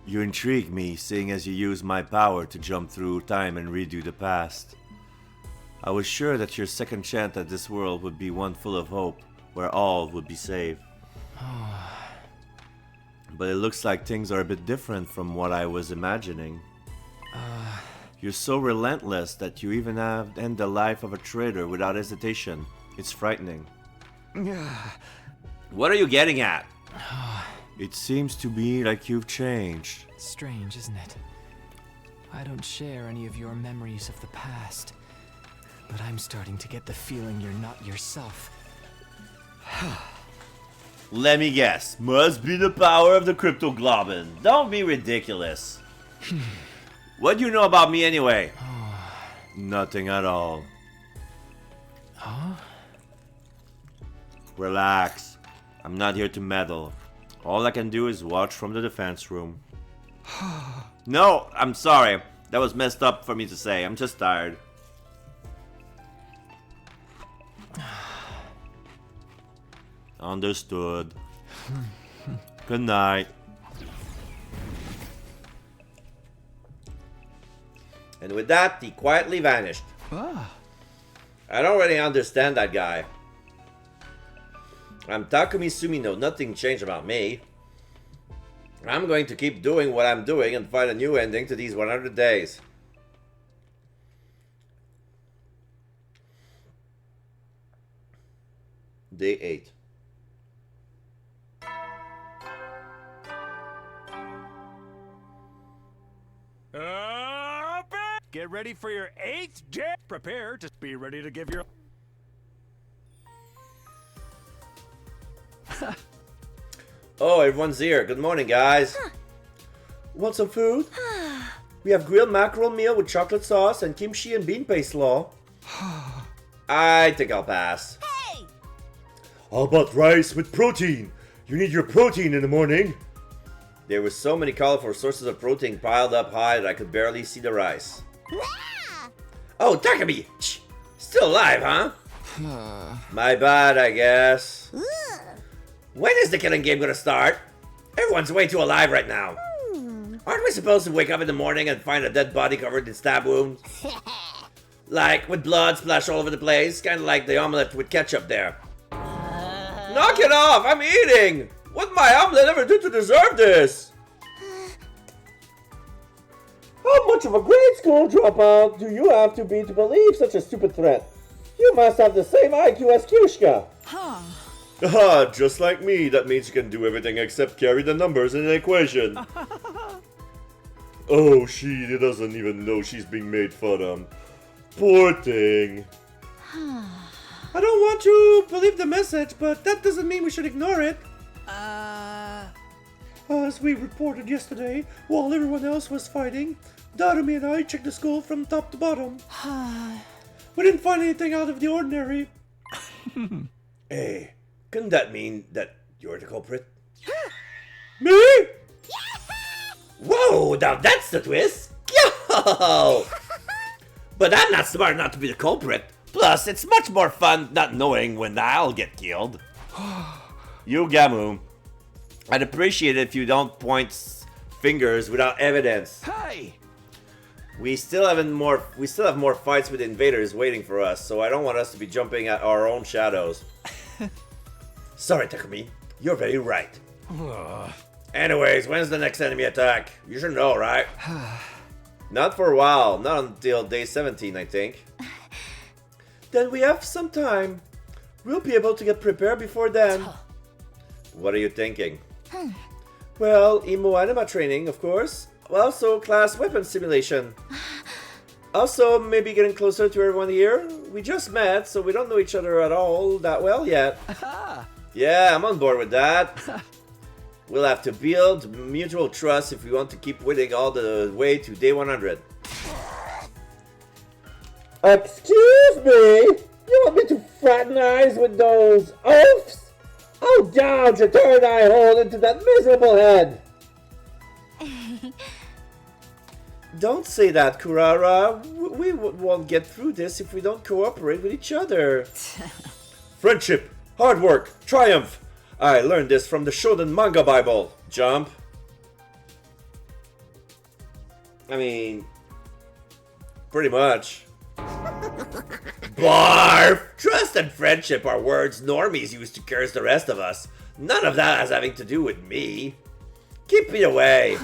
You intrigue me, seeing as you use my power to jump through time and redo the past. I was sure that your second chance at this world would be one full of hope, where all would be saved. But it looks like things are a bit different from what I was imagining. You're so relentless that you even have end the life of a traitor without hesitation. It's frightening. What are you getting at? It seems to me like you've changed. Strange, isn't it? I don't share any of your memories of the past, but I'm starting to get the feeling you're not yourself. Let me guess. Must be the power of the cryptoglobin. Don't be ridiculous. What do you know about me anyway? Nothing at all. Huh? Relax. I'm not here to meddle. All I can do is watch from the defense room. No, I'm sorry. That was messed up for me to say. I'm just tired. Understood. Good night. And with that, he quietly vanished. I don't really understand that guy. I'm Takumi Sumino. Nothing changed about me. I'm going to keep doing what I'm doing and find a new ending to these 100 days. Day 8. Get ready for your 8th day. Prepare to be ready to give your... Oh, everyone's here. Good morning, guys. Want some food? We have grilled mackerel meal with chocolate sauce and kimchi and bean paste slaw. I think I'll pass. Hey! How about rice with protein? You need your protein in the morning. There were so many colorful sources of protein piled up high that I could barely see the rice. Oh, Takumi! Still alive, huh? My bad, I guess. When is the killing game gonna start? Everyone's way too alive right now. Aren't we supposed to wake up in the morning and find a dead body covered in stab wounds? Like, with blood splashed all over the place? Kinda like the omelette with ketchup there. Knock it off! I'm eating! What did my omelette ever do to deserve this? How much of a grade school dropout do you have to be to believe such a stupid threat? You must have the same IQ as Kyushka. Ah, just like me. That means you can do everything except carry the numbers in an equation. Oh, she doesn't even know she's being made fun of. Poor thing. I don't want to believe the message, but that doesn't mean we should ignore it. As we reported yesterday, while everyone else was fighting, Darumi and I checked the school from top to bottom. We didn't find anything out of the ordinary. Hey, couldn't that mean that you're the culprit? Me? Whoa, now that's the twist! Oh, but I'm not smart enough to be the culprit. Plus, it's much more fun not knowing when I'll get killed. You, Gamu, I'd appreciate it if you don't point fingers without evidence. Hey! We still have more fights with invaders waiting for us, so I don't want us to be jumping at our own shadows. Sorry, Takumi. You're very right. Anyways, when's the next enemy attack? You should know, right? Not for a while. Not until day 17, I think. Then we have some time. We'll be able to get prepared before then. What are you thinking? Well, emo anima training, of course. Also, class weapon simulation. Also, maybe getting closer to everyone here. We just met, so we don't know each other at all that well yet. Yeah, I'm on board with that. We'll have to build mutual trust if we want to keep winning all the way to day 100. Excuse me? You want me to fraternize with those oafs? I'll gouge your third eye hole into that miserable head! Don't say that, Kurara. We won't get through this if we don't cooperate with each other. Friendship, hard work, triumph. I learned this from the Shonen Manga Bible. Jump. I mean, pretty much. Barf! Trust and friendship are words normies use to curse the rest of us. None of that has having to do with me. Keep me away.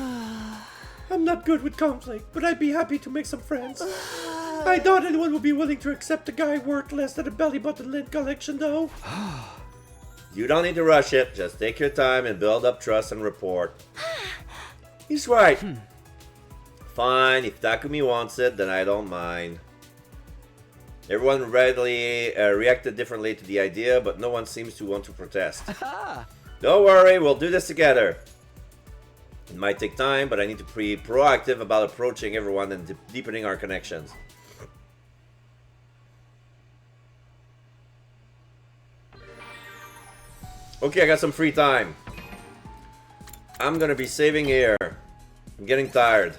I'm not good with conflict, but I'd be happy to make some friends. I doubt anyone will be willing to accept a guy worth less than a belly button lint collection, though. You don't need to rush it. Just take your time and build up trust and rapport. He's right. Fine, if Takumi wants it, then I don't mind. Everyone readily reacted differently to the idea, but no one seems to want to protest. Don't worry, we'll do this together. It might take time, but I need to be proactive about approaching everyone and deepening our connections. Okay, I got some free time. I'm gonna be saving here. I'm getting tired.